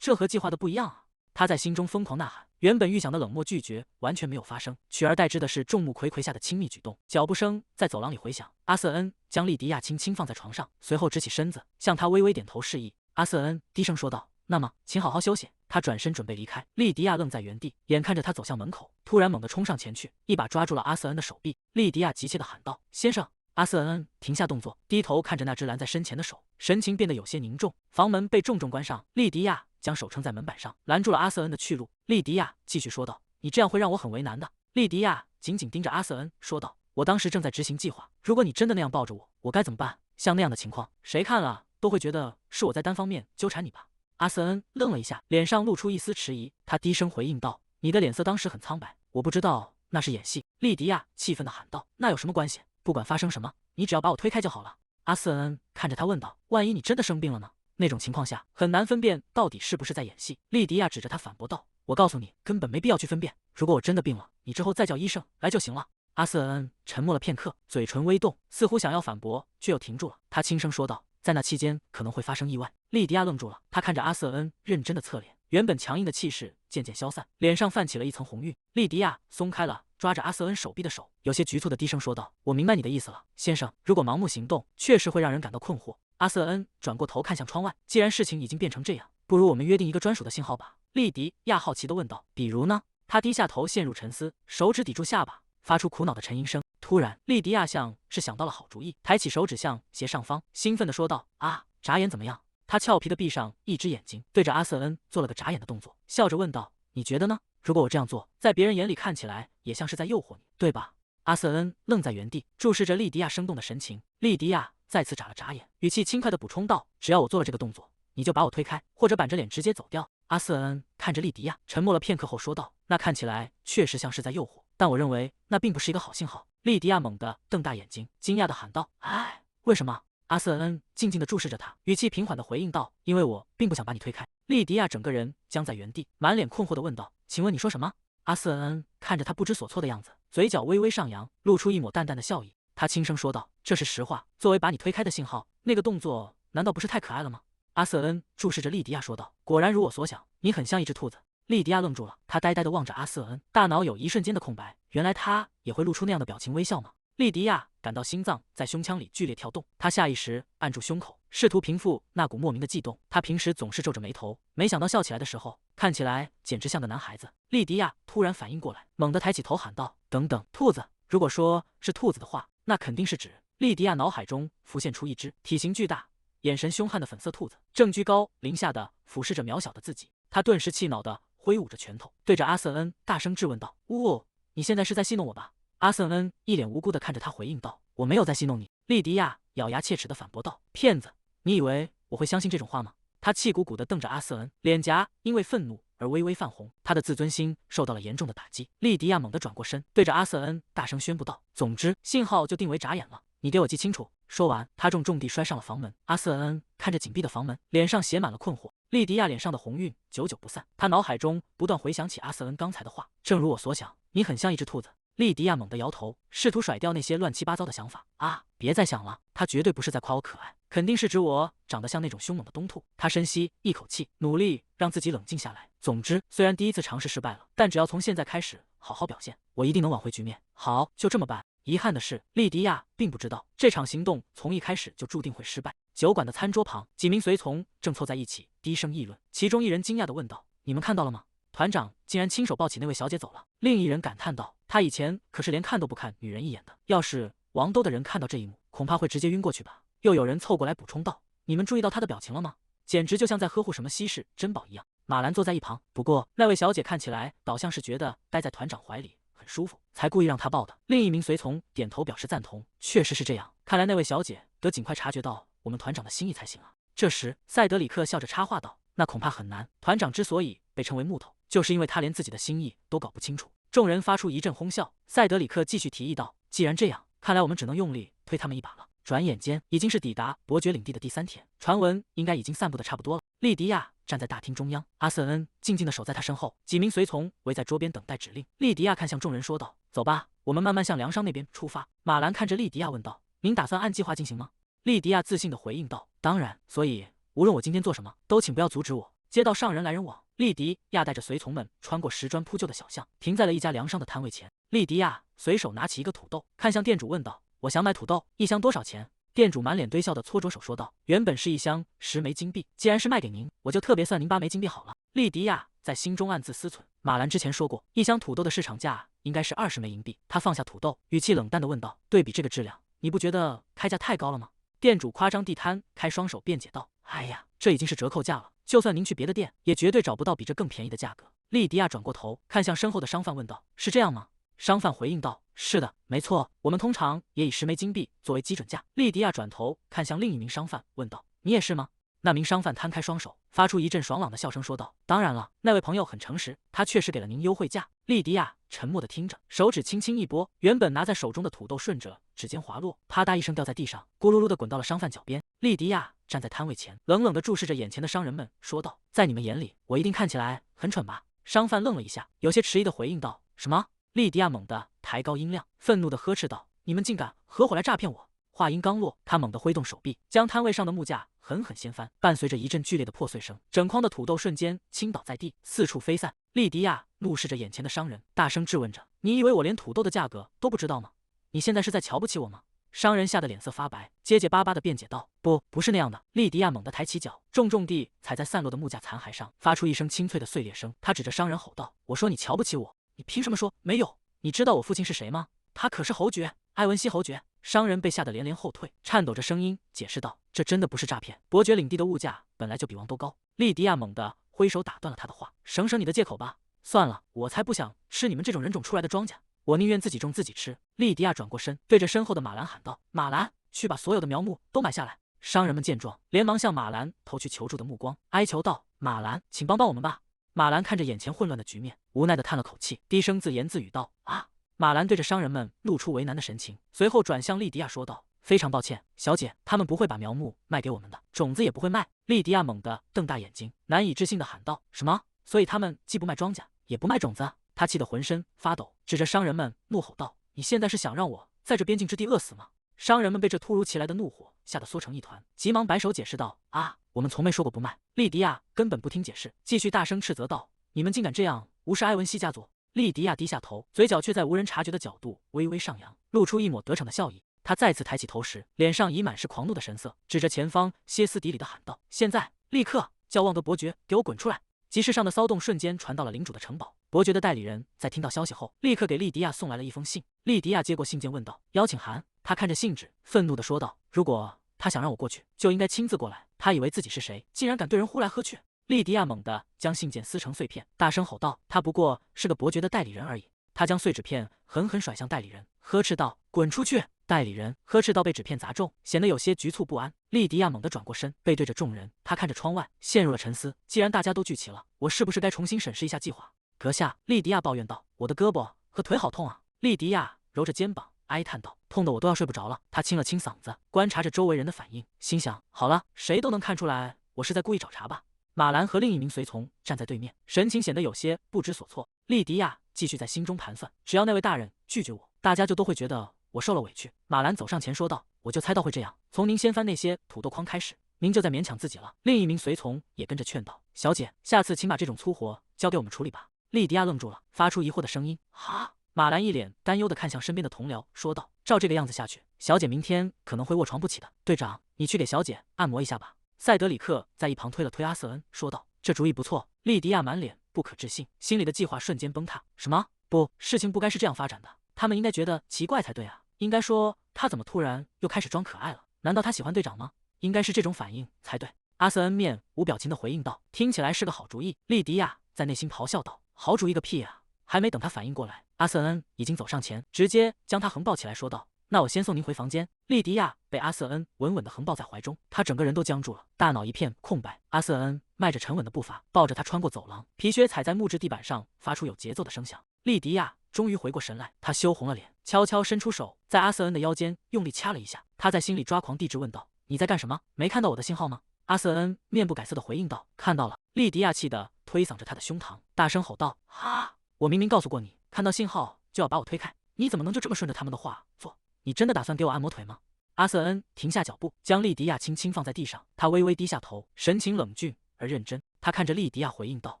这和计划的不一样啊！他在心中疯狂呐喊。原本预想的冷漠拒绝完全没有发生，取而代之的是众目睽睽下的亲密举动。脚步声在走廊里回响，阿瑟恩将莉迪亚轻轻放在床上，随后直起身子，向他微微点头示意。阿瑟恩低声说道：“那么，请好好休息。”他转身准备离开，莉迪亚愣在原地，眼看着他走向门口，突然猛地冲上前去，一把抓住了阿瑟恩的手臂。莉迪亚急切地喊道：“先生！”阿瑟恩停下动作，低头看着那只拦在身前的手，神情变得有些凝重。房门被重重关上，莉迪亚将手撑在门板上，拦住了阿瑟恩的去路。莉迪亚继续说道：“你这样会让我很为难的。”莉迪亚紧紧盯着阿瑟恩说道：“我当时正在执行计划，如果你真的那样抱着我，我该怎么办？像那样的情况，谁看了都会觉得是我在单方面纠缠你吧？”阿瑟恩愣了一下，脸上露出一丝迟疑，他低声回应道：“你的脸色当时很苍白，我不知道那是演戏。”莉迪亚气愤地喊道：“那有什么关系？不管发生什么，你只要把我推开就好了。”阿瑟恩看着他问道：“万一你真的生病了呢？那种情况下很难分辨到底是不是在演戏。”莉迪亚指着他反驳道：“我告诉你，根本没必要去分辨。如果我真的病了，你之后再叫医生来就行了。”阿瑟恩沉默了片刻，嘴唇微动，似乎想要反驳，却又停住了。他轻声说道：“在那期间可能会发生意外。”莉迪亚愣住了，她看着阿瑟恩认真的侧脸，原本强硬的气势渐渐消散，脸上泛起了一层红晕。莉迪亚松开了抓着阿瑟恩手臂的手，有些局促的低声说道：“我明白你的意思了，先生。如果盲目行动，确实会让人感到困惑。”阿瑟恩转过头看向窗外，既然事情已经变成这样，不如我们约定一个专属的信号吧？莉迪亚好奇地问道：“比如呢？”他低下头陷入沉思，手指抵住下巴，发出苦恼的沉吟声。突然，莉迪亚像是想到了好主意，抬起手指向斜上方，兴奋地说道：“啊，眨眼怎么样？”他俏皮地闭上一只眼睛，对着阿瑟恩做了个眨眼的动作，笑着问道：“你觉得呢？如果我这样做，在别人眼里看起来也像是在诱惑你，对吧？”阿瑟恩愣在原地，注视着莉迪亚生动的神情。莉迪亚再次眨了眨眼，语气轻快地补充道：“只要我做了这个动作，你就把我推开，或者板着脸直接走掉。”阿瑟恩看着莉迪亚，沉默了片刻后说道：“那看起来确实像是在诱惑，但我认为那并不是一个好信号。”莉迪亚猛地瞪大眼睛，惊讶地喊道：“哎，为什么？”阿瑟恩静静地注视着他，语气平缓地回应道：“因为我并不想把你推开。”莉迪亚整个人僵在原地，满脸困惑地问道：“请问你说什么？”阿瑟恩看着他不知所措的样子，嘴角微微上扬，露出一抹淡淡的笑意。他轻声说道：“这是实话，作为把你推开的信号，那个动作难道不是太可爱了吗？”阿瑟恩注视着莉迪亚说道：“果然如我所想，你很像一只兔子。”莉迪亚愣住了，她呆呆地望着阿瑟恩，大脑有一瞬间的空白。原来他也会露出那样的表情微笑吗？莉迪亚感到心脏在胸腔里剧烈跳动，她下意识按住胸口，试图平复那股莫名的悸动。她平时总是皱着眉头，没想到笑起来的时候，看起来简直像个男孩子。莉迪亚突然反应过来，猛地抬起头喊道：“等等，兔子！如果说是兔子的话，那肯定是指……”莉迪亚脑海中浮现出一只体型巨大、眼神凶悍的粉色兔子，正居高临下的俯视着渺小的自己。她顿时气恼地挥舞着拳头，对着阿瑟恩大声质问道：“呜，你现在是在戏弄我吧？”阿瑟恩一脸无辜地看着他回应道：“我没有在戏弄你。”莉迪亚咬牙切齿地反驳道：“骗子！你以为我会相信这种话吗？”他气鼓鼓地瞪着阿瑟恩，脸颊因为愤怒而微微泛红，他的自尊心受到了严重的打击。莉迪亚猛地转过身，对着阿瑟恩大声宣布道：“总之，信号就定为眨眼了，你给我记清楚。”说完，他重重地摔上了房门。阿瑟恩看着紧闭的房门，脸上写满了困惑。莉迪亚脸上的红晕久久不散，他脑海中不断回想起阿瑟恩刚才的话：“正如我所想，你很像一只兔子。”莉迪亚猛地摇头，试图甩掉那些乱七八糟的想法。啊，别再想了，他绝对不是在夸我可爱，肯定是指我长得像那种凶猛的东兔。他深吸一口气，努力让自己冷静下来。总之，虽然第一次尝试失败了，但只要从现在开始好好表现，我一定能挽回局面。好，就这么办。遗憾的是，莉迪亚并不知道这场行动从一开始就注定会失败。酒馆的餐桌旁，几名随从正凑在一起低声议论，其中一人惊讶地问道：“你们看到了吗？团长竟然亲手抱起那位小姐走了。”另一人感叹道：“他以前可是连看都不看女人一眼的，要是王都的人看到这一幕，恐怕会直接晕过去吧。”又有人凑过来补充道：“你们注意到他的表情了吗？简直就像在呵护什么稀世珍宝一样。”马兰坐在一旁，不过那位小姐看起来倒像是觉得待在团长怀里很舒服，才故意让他抱的。另一名随从点头表示赞同，确实是这样，看来那位小姐得尽快察觉到我们团长的心意才行啊。这时，塞德里克笑着插话道：“那恐怕很难，团长之所以被称为木头，就是因为他连自己的心意都搞不清楚。”众人发出一阵哄笑。塞德里克继续提议道：“既然这样，看来我们只能用力推他们一把了。”转眼间已经是抵达伯爵领地的第3天，传闻应该已经散布的差不多了。莉迪亚站在大厅中央，阿瑟恩静静地守在他身后，几名随从围在桌边等待指令。莉迪亚看向众人说道：“走吧，我们慢慢向梁商那边出发。”马兰看着莉迪亚问道：“您打算按计划进行吗？”莉迪亚自信地回应道：“当然，所以无论我今天做什么，都请不要阻止我。”接到上人来人往，利迪亚带着随从们穿过石砖铺就的小巷，停在了一家粮商的摊位前。利迪亚随手拿起一个土豆，看向店主问道：“我想买土豆，一箱多少钱？”店主满脸堆笑的搓着手说道：“原本是一箱10枚金币，既然是卖给您，我就特别算您8枚金币好了。”利迪亚在心中暗自思忖，马兰之前说过，一箱土豆的市场价应该是20枚银币。他放下土豆，语气冷淡的问道：“对比这个质量，你不觉得开价太高了吗？”店主夸张地摊开双手辩解道：“哎呀，这已经是折扣价了，就算您去别的店，也绝对找不到比这更便宜的价格。”利迪亚转过头看向身后的商贩问道：“是这样吗？”商贩回应道：“是的，没错，我们通常也以10枚金币作为基准价。”利迪亚转头看向另一名商贩问道：“你也是吗？”那名商贩摊开双手，发出一阵爽朗的笑声，说道：“当然了，那位朋友很诚实，他确实给了您优惠价。”利迪亚沉默的听着，手指轻轻一拨，原本拿在手中的土豆顺着指尖滑落，啪嗒一声掉在地上，咕噜噜的滚到了商贩脚边。利迪亚站在摊位前，冷冷的注视着眼前的商人们，说道：“在你们眼里，我一定看起来很蠢吧？”商贩愣了一下，有些迟疑的回应道：“什么？”利迪亚猛地抬高音量，愤怒地呵斥道：“你们竟敢合伙来诈骗我！”话音刚落，他猛地挥动手臂，将摊位上的木架狠狠掀翻，伴随着一阵剧烈的破碎声，整筐的土豆瞬间倾倒在地，四处飞散。利迪亚怒视着眼前的商人，大声质问着：“你以为我连土豆的价格都不知道吗？你现在是在瞧不起我吗？”商人吓得脸色发白，结结巴巴地辩解道：“不是那样的。”利迪亚猛地抬起脚，重重地踩在散落的木架残骸上，发出一声清脆的碎裂声。他指着商人吼道：“我说你瞧不起我，你凭什么说没有？你知道我父亲是谁吗？他可是侯爵，埃文西侯爵。”商人被吓得连连后退，颤抖着声音解释道：“这真的不是诈骗，伯爵领地的物价本来就比王都高。”利迪亚猛地挥手打断了他的话：“省省你的借口吧，算了，我才不想吃你们这种人种出来的庄稼，我宁愿自己种自己吃。”利迪亚转过身，对着身后的马兰喊道：“马兰，去把所有的苗木都买下来。”商人们见状，连忙向马兰投去求助的目光，哀求道：“马兰，请帮帮我们吧！”马兰看着眼前混乱的局面，无奈地叹了口气，低声自言自语道：“啊！”马兰对着商人们露出为难的神情，随后转向利迪亚说道：“非常抱歉，小姐，他们不会把苗木卖给我们的，种子也不会卖。”利迪亚猛地瞪大眼睛，难以置信地喊道：“什么？所以他们既不卖庄稼，也不卖种子？”他气得浑身发抖，指着商人们怒吼道：“你现在是想让我在这边境之地饿死吗？”商人们被这突如其来的怒火吓得缩成一团，急忙摆手解释道：“啊，我们从没说过不卖。”利迪亚根本不听解释，继续大声斥责道：“你们竟敢这样无视埃文西家族！”利迪亚低下头，嘴角却在无人察觉的角度微微上扬，露出一抹得逞的笑意。他再次抬起头时，脸上已满是狂怒的神色，指着前方歇斯底里地喊道：“现在，立刻叫旺德伯爵给我滚出来！”集市上的骚动瞬间传到了领主的城堡。伯爵的代理人在听到消息后，立刻给利迪亚送来了一封信。利迪亚接过信件，问道：“邀请函？”他看着信纸，愤怒地说道：“如果他想让我过去，就应该亲自过来。他以为自己是谁，竟然敢对人呼来喝去！”利迪亚猛地将信件撕成碎片，大声吼道：“他不过是个伯爵的代理人而已！”他将碎纸片狠狠甩向代理人，呵斥道：“滚出去！”代理人呵斥到被纸片砸中，显得有些局促不安。利迪亚猛地转过身，背对着众人，他看着窗外，陷入了沉思。既然大家都聚齐了，我是不是该重新审视一下计划？阁下，利迪亚抱怨道：“我的胳膊和腿好痛啊！”利迪亚揉着肩膀，哀叹道：“痛得我都要睡不着了。”他清了清嗓子，观察着周围人的反应，心想：好了，谁都能看出来我是在故意找茬吧。马兰和另一名随从站在对面，神情显得有些不知所措。利迪亚继续在心中盘算，只要那位大人拒绝我，大家就都会觉得我受了委屈。马兰走上前说道：“我就猜到会这样，从您掀翻那些土豆筐开始，您就在勉强自己了。”另一名随从也跟着劝道：“小姐，下次请把这种粗活交给我们处理吧。”利迪亚愣住了，发出疑惑的声音：“哈？”马兰一脸担忧地看向身边的同僚，说道：“照这个样子下去，小姐明天可能会卧床不起的。队长，你去给小姐按摩一下吧。”塞德里克在一旁推了推阿瑟恩，说道：“这主意不错。”利迪亚满脸不可置信，心里的计划瞬间崩塌。什么？不，事情不该是这样发展的。他们应该觉得奇怪才对啊，应该说他怎么突然又开始装可爱了？难道他喜欢队长吗？应该是这种反应才对。阿瑟恩面无表情地回应道：“听起来是个好主意。”利迪亚在内心咆哮道：“好主意个屁啊！”还没等他反应过来，阿瑟恩已经走上前，直接将他横抱起来，说道：“那我先送您回房间。”利迪亚被阿瑟恩稳稳地横抱在怀中，他整个人都僵住了，大脑一片空白。阿瑟恩迈着沉稳的步伐，抱着他穿过走廊，皮靴踩在木质地板上，发出有节奏的声响。利迪亚终于回过神来，他羞红了脸，悄悄伸出手，在阿瑟恩的腰间用力掐了一下。他在心里抓狂地质问道：“你在干什么？没看到我的信号吗？”阿瑟恩面不改色地回应道：“看到了。”利迪亚气得推搡着他的胸膛，大声吼道：“哈！我明明告诉过你，看到信号就要把我推开，你怎么能就这么顺着他们的话做？你真的打算给我按摩腿吗？”阿瑟恩停下脚步，将利迪亚轻轻放在地上，他微微低下头，神情冷峻而认真。他看着莉迪亚回应道：“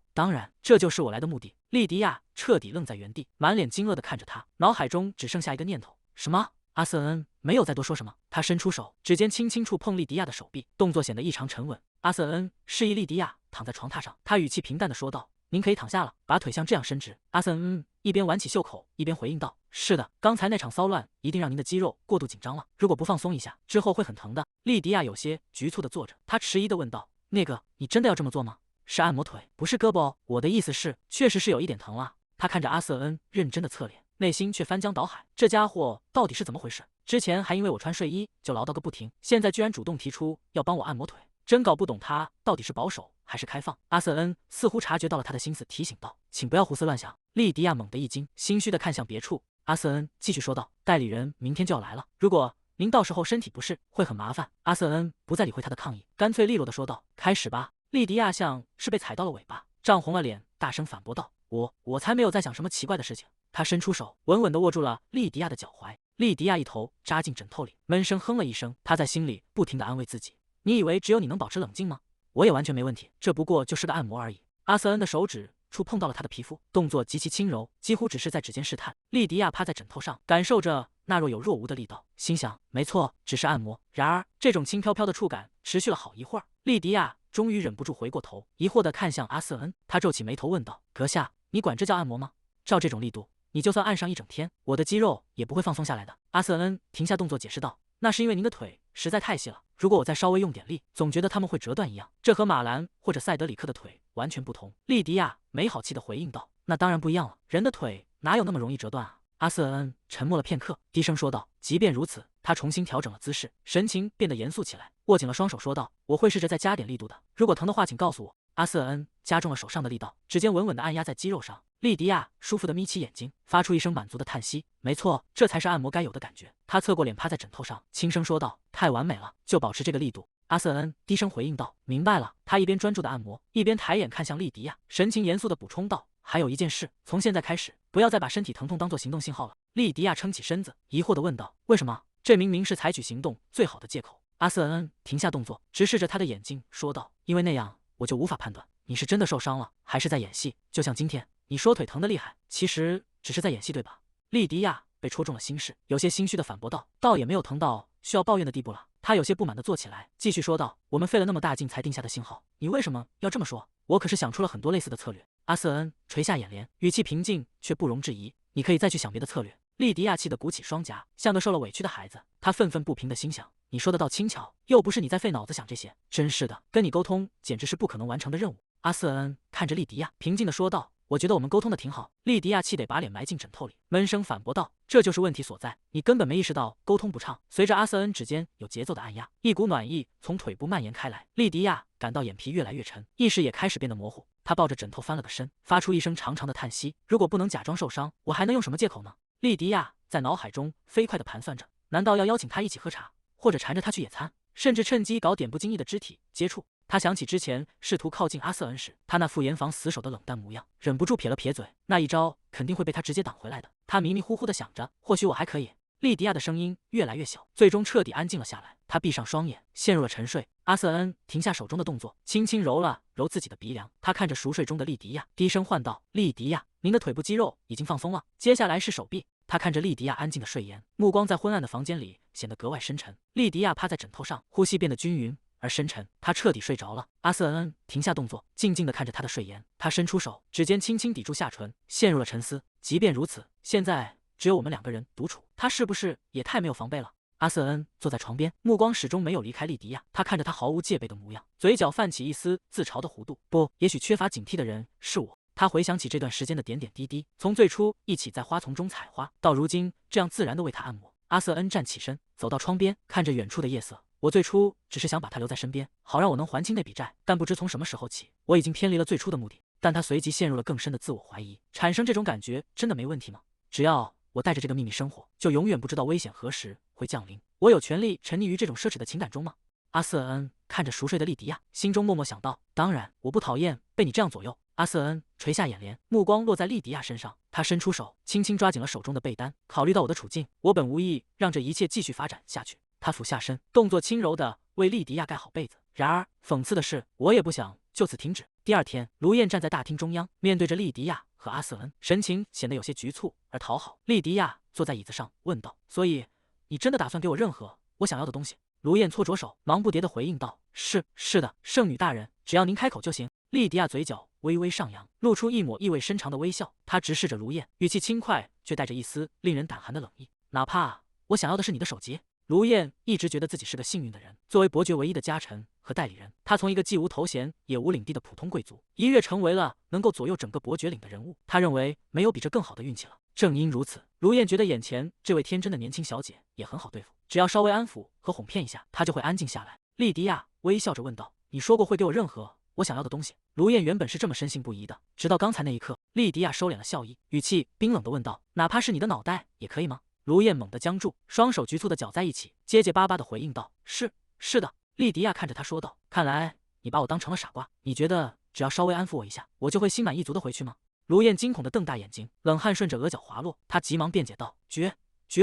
当然，这就是我来的目的。”莉迪亚彻底愣在原地，满脸惊愕地看着他，脑海中只剩下一个念头：什么？阿瑟恩没有再多说什么，他伸出手，指尖轻轻触碰莉迪亚的手臂，动作显得异常沉稳。阿瑟恩示意莉迪亚躺在床榻上，他语气平淡地说道：“您可以躺下了，把腿像这样伸直。”阿瑟恩一边挽起袖口，一边回应道：“是的，刚才那场骚乱一定让您的肌肉过度紧张了，如果不放松一下，之后会很疼的。”莉迪亚有些局促地坐着，她迟疑地问道：“那个，你真的要这么做吗？是按摩腿，不是胳膊哦。我的意思是，确实是有一点疼了。”他看着阿瑟恩认真的侧脸，内心却翻江倒海，这家伙到底是怎么回事？之前还因为我穿睡衣就唠叨个不停，现在居然主动提出要帮我按摩腿，真搞不懂他到底是保守还是开放。阿瑟恩似乎察觉到了他的心思，提醒道：“请不要胡思乱想。”莉迪亚猛地一惊，心虚的看向别处。阿瑟恩继续说道：“代理人明天就要来了，如果您到时候身体不适，会很麻烦。”阿瑟恩不再理会他的抗议，干脆利落的说道：“开始吧。”莉迪亚像是被踩到了尾巴，涨红了脸，大声反驳道：“我才没有在想什么奇怪的事情。”他伸出手，稳稳地握住了莉迪亚的脚踝。莉迪亚一头扎进枕头里，闷声哼了一声。她在心里不停地安慰自己：“你以为只有你能保持冷静吗？我也完全没问题，这不过就是个按摩而已。”阿瑟恩的手指触碰到了她的皮肤，动作极其轻柔，几乎只是在指尖试探。莉迪亚趴在枕头上，感受着那若有若无的力道，心想：没错，只是按摩。然而，这种轻飘飘的触感持续了好一会儿，莉迪亚终于忍不住回过头，疑惑地看向阿瑟恩。他皱起眉头问道：“阁下，你管这叫按摩吗？照这种力度，你就算按上一整天，我的肌肉也不会放松下来的。”阿瑟恩停下动作解释道：“那是因为您的腿实在太细了，如果我再稍微用点力，总觉得它们会折断一样。这和马兰或者塞德里克的腿完全不同。”莉迪亚没好气地回应道：“那当然不一样了，人的腿哪有那么容易折断啊？”阿瑟恩沉默了片刻，低声说道：“即便如此。”他重新调整了姿势，神情变得严肃起来，握紧了双手，说道：“我会试着再加点力度的，如果疼的话，请告诉我。”阿瑟恩加重了手上的力道，指尖稳稳地按压在肌肉上。莉迪亚舒服地眯起眼睛，发出一声满足的叹息。没错，这才是按摩该有的感觉。他侧过脸趴在枕头上，轻声说道：“太完美了，就保持这个力度。”阿瑟恩低声回应道：“明白了。”他一边专注地按摩，一边抬眼看向莉迪亚，神情严肃地补充道：“还有一件事，从现在开始，不要再把身体疼痛当作行动信号了。”莉迪亚撑起身子，疑惑地问道：“为什么？这明明是采取行动最好的借口。”阿瑟恩停下动作，直视着他的眼睛，说道：“因为那样我就无法判断你是真的受伤了，还是在演戏。就像今天你说腿疼得厉害，其实只是在演戏，对吧？”莉迪亚被戳中了心事，有些心虚地反驳道：“倒也没有疼到需要抱怨的地步了。”他有些不满地坐起来，继续说道：“我们费了那么大劲才定下的信号，你为什么要这么说？我可是想出了很多类似的策略。”阿瑟恩垂下眼帘，语气平静却不容置疑：“你可以再去想别的策略。”莉迪亚气得鼓起双颊，像个受了委屈的孩子。她愤愤不平地心想：你说的倒轻巧，又不是你在费脑子想这些，真是的，跟你沟通简直是不可能完成的任务。阿瑟恩看着莉迪亚，平静地说道：“我觉得我们沟通的挺好。”莉迪亚气得把脸埋进枕头里，闷声反驳道：“这就是问题所在，你根本没意识到沟通不畅。”随着阿瑟恩指尖有节奏的按压，一股暖意从腿部蔓延开来，莉迪亚感到眼皮越来越沉，意识也开始变得模糊。她抱着枕头翻了个身，发出一声长长的叹息：“如果不能假装受伤，我还能用什么借口呢？”莉迪亚在脑海中飞快地盘算着，难道要邀请他一起喝茶，或者缠着他去野餐，甚至趁机搞点不经意的肢体接触？他想起之前试图靠近阿瑟恩时，他那副严防死守的冷淡模样，忍不住撇了撇嘴，那一招肯定会被他直接挡回来的。他迷迷糊糊地想着，或许我还可以。莉迪亚的声音越来越小，最终彻底安静了下来。他闭上双眼，陷入了沉睡。阿瑟恩停下手中的动作，轻轻揉了揉自己的鼻梁。他看着熟睡中的莉迪亚，低声唤道：“莉迪亚，您的腿部肌肉已经放松了，接下来是手臂。”他看着莉迪亚安静的睡颜，目光在昏暗的房间里显得格外深沉。莉迪亚趴在枕头上，呼吸变得均匀而深沉，她彻底睡着了。阿瑟恩停下动作，静静地看着她的睡颜。他伸出手，指尖轻轻抵住下唇，陷入了沉思。即便如此，现在只有我们两个人独处，他是不是也太没有防备了？阿瑟恩坐在床边，目光始终没有离开莉迪亚。他看着她毫无戒备的模样，嘴角泛起一丝自嘲的弧度。不，也许缺乏警惕的人是我。他回想起这段时间的点点滴滴，从最初一起在花丛中采花，到如今这样自然地为他按摩。阿瑟恩站起身，走到窗边，看着远处的夜色。我最初只是想把他留在身边，好让我能还清那笔债，但不知从什么时候起，我已经偏离了最初的目的。但他随即陷入了更深的自我怀疑，产生这种感觉真的没问题吗？只要我带着这个秘密生活，就永远不知道危险何时会降临。我有权利沉溺于这种奢侈的情感中吗？阿瑟恩看着熟睡的莉迪亚，心中默默想到：当然，我不讨厌被你这样左右。阿瑟恩垂下眼帘，目光落在莉迪亚身上，他伸出手，轻轻抓紧了手中的被单。考虑到我的处境，我本无意让这一切继续发展下去。他俯下身，动作轻柔地为莉迪亚盖好被子。然而，讽刺的是，我也不想就此停止。第二天，卢燕站在大厅中央，面对着莉迪亚和阿瑟恩，神情显得有些局促而讨好。莉迪亚坐在椅子上问道：“所以，你真的打算给我任何我想要的东西？”卢燕搓着手，忙不迭地回应道：“是的，圣女大人，只要您开口就行。”莉迪亚嘴角微微上扬，露出一抹意味深长的微笑。她直视着卢燕，语气轻快，却带着一丝令人胆寒的冷意。哪怕我想要的是你的首级。卢燕一直觉得自己是个幸运的人，作为伯爵唯一的家臣和代理人，他从一个既无头衔也无领地的普通贵族，一跃成为了能够左右整个伯爵领的人物。他认为没有比这更好的运气了。正因如此，卢燕觉得眼前这位天真的年轻小姐也很好对付，只要稍微安抚和哄骗一下，她就会安静下来。莉迪亚微笑着问道：“你说过会给我任何我想要的东西？”卢燕原本是这么深信不疑的，直到刚才那一刻，莉迪亚收敛了笑意，语气冰冷地问道：“哪怕是你的脑袋也可以吗？”卢燕猛地僵住，双手局促地搅在一起，结结巴巴地回应道：“是的。”莉迪亚看着他说道：“看来你把我当成了傻瓜，你觉得只要稍微安抚我一下，我就会心满意足地回去吗？”卢燕惊恐地瞪大眼睛，冷汗顺着额角滑落，她急忙辩解道：“绝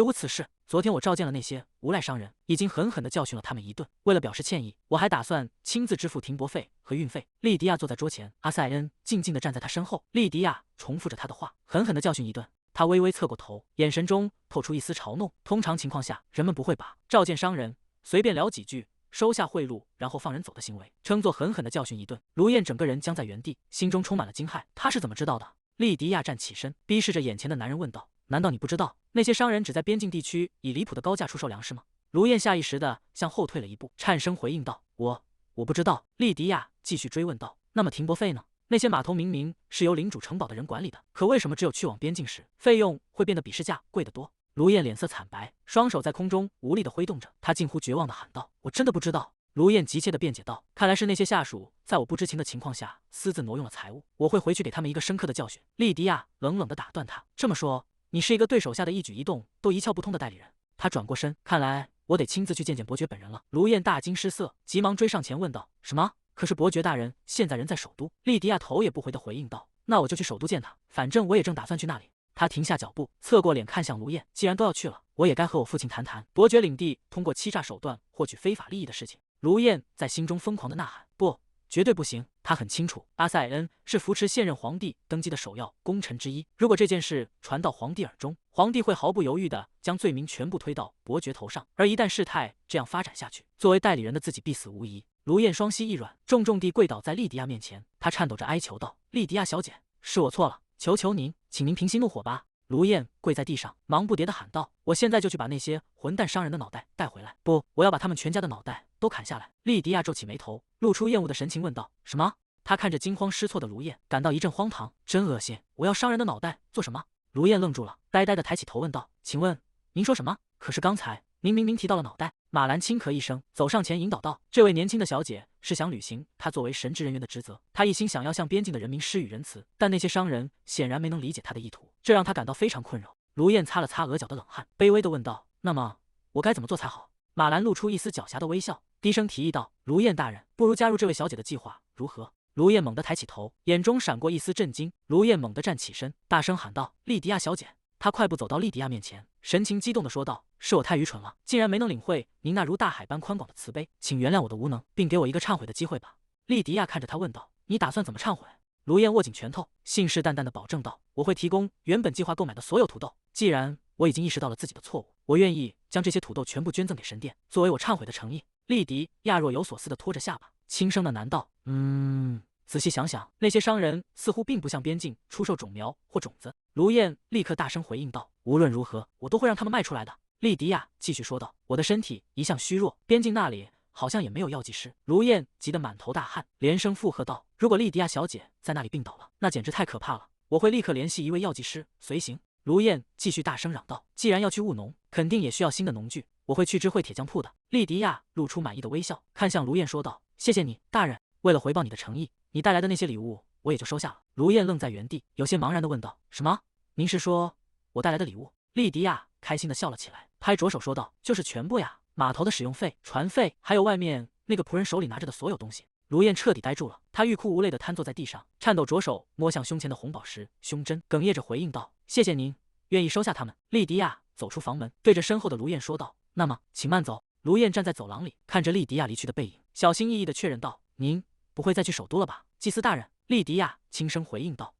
无此事。昨天我召见了那些无赖商人，已经狠狠地教训了他们一顿。为了表示歉意，我还打算亲自支付停泊费和运费。”莉迪亚坐在桌前，阿塞恩静静地站在他身后。莉迪亚重复着他的话：“狠狠地教训一顿。”他微微侧过头，眼神中透出一丝嘲弄。通常情况下，人们不会把召见商人、随便聊几句、收下贿赂然后放人走的行为称作狠狠地教训一顿。卢燕整个人僵在原地，心中充满了惊骇。他是怎么知道的？莉迪亚站起身，逼视着眼前的男人问道：“难道你不知道那些商人只在边境地区以离谱的高价出售粮食吗？”卢燕下意识地向后退了一步，颤声回应道：“我不知道。”莉迪亚继续追问道：“那么停泊费呢？那些码头明明是由领主城堡的人管理的，可为什么只有去往边境时，费用会变得比市价贵得多？”卢燕脸色惨白，双手在空中无力地挥动着，她近乎绝望地喊道：“我真的不知道。”卢燕急切地辩解道：“看来是那些下属在我不知情的情况下私自挪用了财物，我会回去给他们一个深刻的教训。”莉迪亚冷冷地打断他：“这么说，你是一个对手下的一举一动都一窍不通的代理人？”他转过身，看来我得亲自去见见伯爵本人了。卢燕大惊失色，急忙追上前问道：“什么？可是伯爵大人现在人在首都。”莉迪亚头也不回地回应道：“那我就去首都见他，反正我也正打算去那里。”他停下脚步，侧过脸看向卢燕：“既然都要去了，我也该和我父亲谈谈伯爵领地通过欺诈手段获取非法利益的事情。”卢燕在心中疯狂地呐喊：“不，绝对不行！”他很清楚，阿塞恩是扶持现任皇帝登基的首要功臣之一。如果这件事传到皇帝耳中，皇帝会毫不犹豫地将罪名全部推到伯爵头上。而一旦事态这样发展下去，作为代理人的自己必死无疑。卢燕双膝一软，重重地跪倒在莉迪亚面前，她颤抖着哀求道：“莉迪亚小姐，是我错了，求求您，请您平息怒火吧。”卢燕跪在地上，忙不迭地喊道：“我现在就去把那些混蛋商人的脑袋带回来！不，我要把他们全家的脑袋都砍下来！”莉迪亚皱起眉头，露出厌恶的神情，问道：“什么？”他看着惊慌失措的卢燕，感到一阵荒唐，真恶心！我要商人的脑袋做什么？卢燕愣住了，呆呆地抬起头问道：“请问您说什么？可是刚才您明明提到了脑袋。”马兰轻咳一声，走上前引导道：“这位年轻的小姐是想履行她作为神职人员的职责，她一心想要向边境的人民施予仁慈，但那些商人显然没能理解她的意图，这让她感到非常困扰。”卢燕擦了擦额角的冷汗，卑微地问道：“那么我该怎么做才好？”马兰露出一丝狡黠的微笑，低声提议道：“卢燕大人，不如加入这位小姐的计划，如何？”卢燕猛地抬起头，眼中闪过一丝震惊。卢燕猛地站起身，大声喊道：“莉迪亚小姐！”他快步走到莉迪亚面前，神情激动地说道：“是我太愚蠢了，竟然没能领会您那如大海般宽广的慈悲，请原谅我的无能，并给我一个忏悔的机会吧。”莉迪亚看着他问道：“你打算怎么忏悔？”卢燕握紧拳头，信誓旦旦地保证道：“我会提供原本计划购买的所有土豆。既然我已经意识到了自己的错误，我愿意将这些土豆全部捐赠给神殿，作为我忏悔的诚意。”莉迪亚若有所思地拖着下巴，轻声地喃道：“仔细想想，那些商人似乎并不向边境出售种苗或种子。”卢燕立刻大声回应道：“无论如何，我都会让他们卖出来的。”莉迪亚继续说道：“我的身体一向虚弱，边境那里好像也没有药剂师。”卢燕急得满头大汗，连声附和道：“如果莉迪亚小姐在那里病倒了，那简直太可怕了，我会立刻联系一位药剂师随行。”卢燕继续大声嚷道：“既然要去务农，肯定也需要新的农具，我会去知会铁匠铺的。”莉迪亚露出满意的微笑，看向卢燕说道：“谢谢你，大人。为了回报你的诚意，你带来的那些礼物我也就收下了。”卢燕愣在原地，有些茫然地问道：“什么？您是说我带来的礼物？”莉迪亚开心地笑了起来，拍着手说道：“就是全部呀，码头的使用费、船费，还有外面那个仆人手里拿着的所有东西。”卢燕彻底呆住了，她欲哭无泪地瘫坐在地上，颤抖着手摸向胸前的红宝石胸针，哽咽着回应道：“谢谢您，愿意收下他们。”莉迪亚走出房门，对着身后的卢燕说道：“那么，请慢走。”卢燕站在走廊里，看着莉迪亚离去的背影，小心翼翼地确认道：“您不会再去首都了吧？”祭司大人。莉迪亚轻声回应道：“